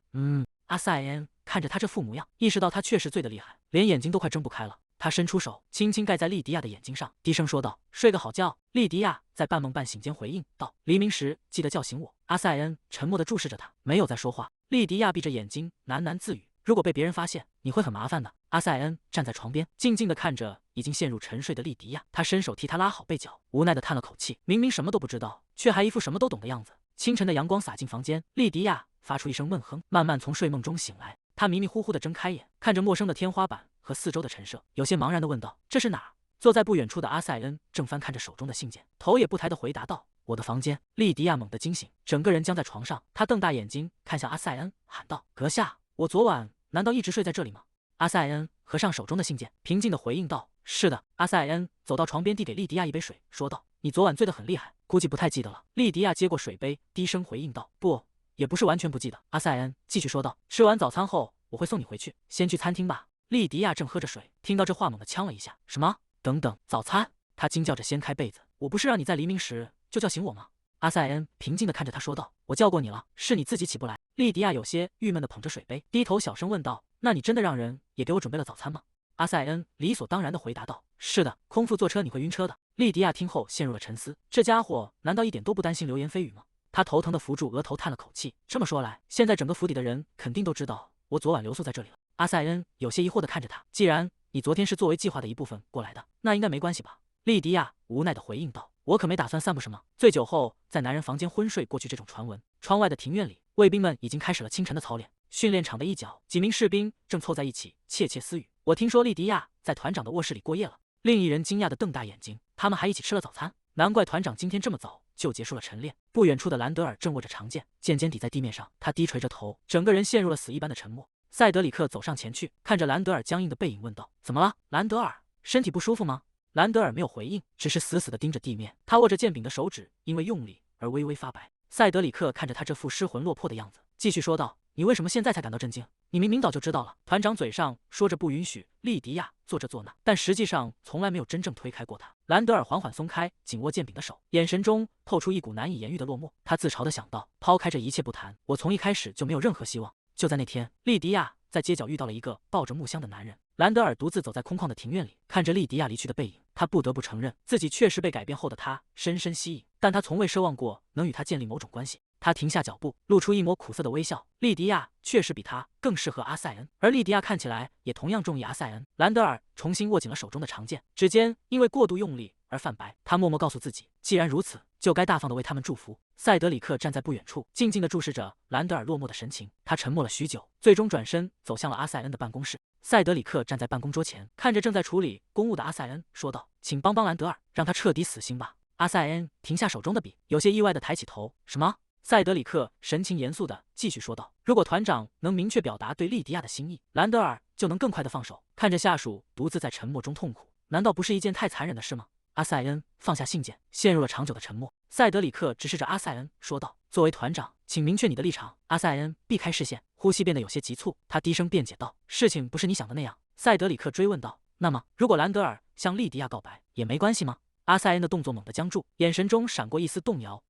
阿塞恩看着他这副模样，意识到他确实醉得厉害，连眼睛都快睁不开了。他伸出手，轻轻盖在莉迪亚的眼睛上，低声说道：“睡个好觉。”莉迪亚在半梦半醒间回应道：“黎明时记得叫醒我。”阿塞恩沉默地注视着他，没有再说话。莉迪亚闭着眼睛喃喃自语：“如果被别人发现，你会很麻烦的。”阿塞恩站在床边，静静地看着已经陷入沉睡的莉迪亚，他伸手替她拉好被角，无奈地叹了口气，明明什么都不知道，却还一副什么都懂的样子。清晨的阳光洒进房间，莉迪亚发出一声闷哼，慢慢从睡梦中醒来。她迷迷糊糊地睁开眼，看着陌生的天花板和四周的陈设，有些茫然地问道：“这是哪儿？”坐在不远处的阿塞恩正翻看着手中的信件，头也不抬地回答道：“我的房间。”莉迪亚猛地惊醒，整个人僵在床上，她瞪大眼睛看向阿塞恩，喊道：“阁下，我昨晚难道一直睡在这里吗？”阿塞恩合上手中的信件，平静地回应道：“是的。”阿塞恩走到床边，递给莉迪亚一杯水，说道：“你昨晚醉得很厉害，估计不太记得了。”莉迪亚接过水杯，低声回应道：“不，也不是完全不记得。阿塞恩继续说道：“吃完早餐后，我会送你回去，先去餐厅吧。”莉迪亚正喝着水，听到这话猛地呛了一下：“什么？等等，早餐？”她惊叫着掀开被子：“我不是让你在黎明时就叫醒我吗？”阿塞恩平静地看着他说道：“我叫过你了，是你自己起不来。”莉迪亚有些郁闷地捧着水杯，低头小声问道：“那你真的让人也给我准备了早餐吗？”阿塞恩理所当然地回答道：“是的，空腹坐车你会晕车的。”莉迪亚听后陷入了沉思，这家伙难道一点都不担心流言蜚语吗？他头疼地扶住额头，叹了口气。这么说来，现在整个府邸的人肯定都知道我昨晚留宿在这里了。阿塞恩有些疑惑地看着他，既然你昨天是作为计划的一部分过来的，那应该没关系吧？莉迪亚无奈地回应道：“我可没打算散布什么醉酒后在男人房间昏睡过去这种传闻。”窗外的庭院里，卫兵们已经开始了清晨的操练。训练场的一角，几名士兵正凑在一起窃窃私语。我听说莉迪亚在团长的卧室里过夜了。另一人惊讶地瞪大眼睛，他们还一起吃了早餐，难怪团长今天这么早就结束了晨练。不远处的兰德尔正握着长剑，剑尖抵在地面上，他低垂着头，整个人陷入了死一般的沉默。塞德里克走上前去，看着兰德尔僵硬的背影，问道：“怎么了，兰德尔？身体不舒服吗？”兰德尔没有回应，只是死死地盯着地面。他握着剑柄的手指因为用力而微微发白。塞德里克看着他这副失魂落魄的样子，继续说道：“你为什么现在才感到震惊？你明明早就知道了。”团长嘴上说着不允许莉迪亚做这做那，但实际上从来没有真正推开过他。兰德尔缓缓松开紧握剑柄的手，眼神中透出一股难以言喻的落寞。他自嘲地想到：抛开这一切不谈，我从一开始就没有任何希望。就在那天，莉迪亚在街角遇到了一个抱着木箱的男人。兰德尔独自走在空旷的庭院里，看着莉迪亚离去的背影，他不得不承认自己确实被改变后的他深深吸引，但他从未奢望过能与他建立某种关系。他停下脚步，露出一抹苦涩的微笑。莉迪亚确实比他更适合阿塞恩，而莉迪亚看起来也同样中意阿塞恩。兰德尔重新握紧了手中的长剑，指尖因为过度用力而泛白。他默默告诉自己，既然如此，就该大方地为他们祝福。塞德里克站在不远处，静静地注视着兰德尔落寞的神情。他沉默了许久，最终转身走向了阿塞恩的办公室。塞德里克站在办公桌前，看着正在处理公务的阿塞恩，说道：“请帮帮兰德尔，让他彻底死心吧。”阿塞恩停下手中的笔，有些意外地抬起头：“什么？”塞德里克神情严肃地继续说道：“如果团长能明确表达对莉迪亚的心意，兰德尔就能更快地放手。”看着下属独自在沉默中痛苦，难道不是一件太残忍的事吗？阿塞恩放下信件，陷入了长久的沉默。塞德里克直视着阿塞恩，说道：“作为团长，请明确你的立场。”阿塞恩避开视线，呼吸变得有些急促，他低声辩解道：“事情不是你想的那样。”塞德里克追问道：“那么，如果兰德尔向莉迪亚告白，也没关系吗？”阿塞恩的动作猛地僵住，眼神中闪过一丝动摇。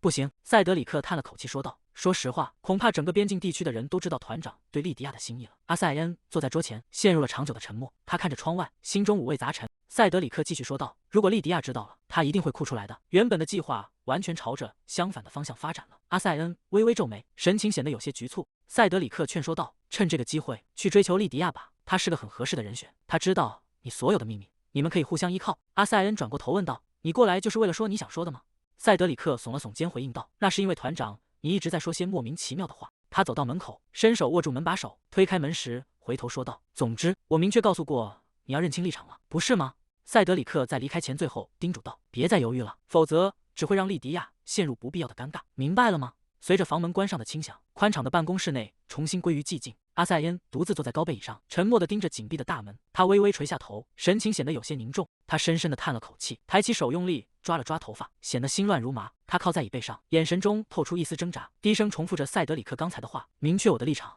不行。塞德里克叹了口气说道：“说实话，恐怕整个边境地区的人都知道团长对莉迪亚的心意了。”阿塞恩坐在桌前，陷入了长久的沉默。他看着窗外，心中五味杂陈。塞德里克继续说道：“如果莉迪亚知道了，她一定会哭出来的。”原本的计划完全朝着相反的方向发展了。阿塞恩微微皱眉，神情显得有些局促。塞德里克劝说道：“趁这个机会去追求莉迪亚吧，她是个很合适的人选。她知道你所有的秘密，你们可以互相依靠。”阿塞恩转过头问道：“你过来就是为了说你想说的吗？”塞德里克耸了耸肩回应道：“那是因为团长，你一直在说些莫名其妙的话。”他走到门口，伸手握住门把手，推开门时回头说道：“总之，我明确告诉过你要认清立场了，不是吗？”塞德里克在离开前最后叮嘱道：“别再犹豫了，否则只会让莉迪亚陷入不必要的尴尬，明白了吗？”随着房门关上的轻响，宽敞的办公室内重新归于寂静。阿塞恩独自坐在高背椅上，沉默地盯着紧闭的大门。他微微垂下头，神情显得有些凝重。他深深地叹了口气，抬起手用力抓了抓头发，显得心乱如麻。他靠在椅背上，眼神中透出一丝挣扎，低声重复着塞德里克刚才的话：“明确我的立场，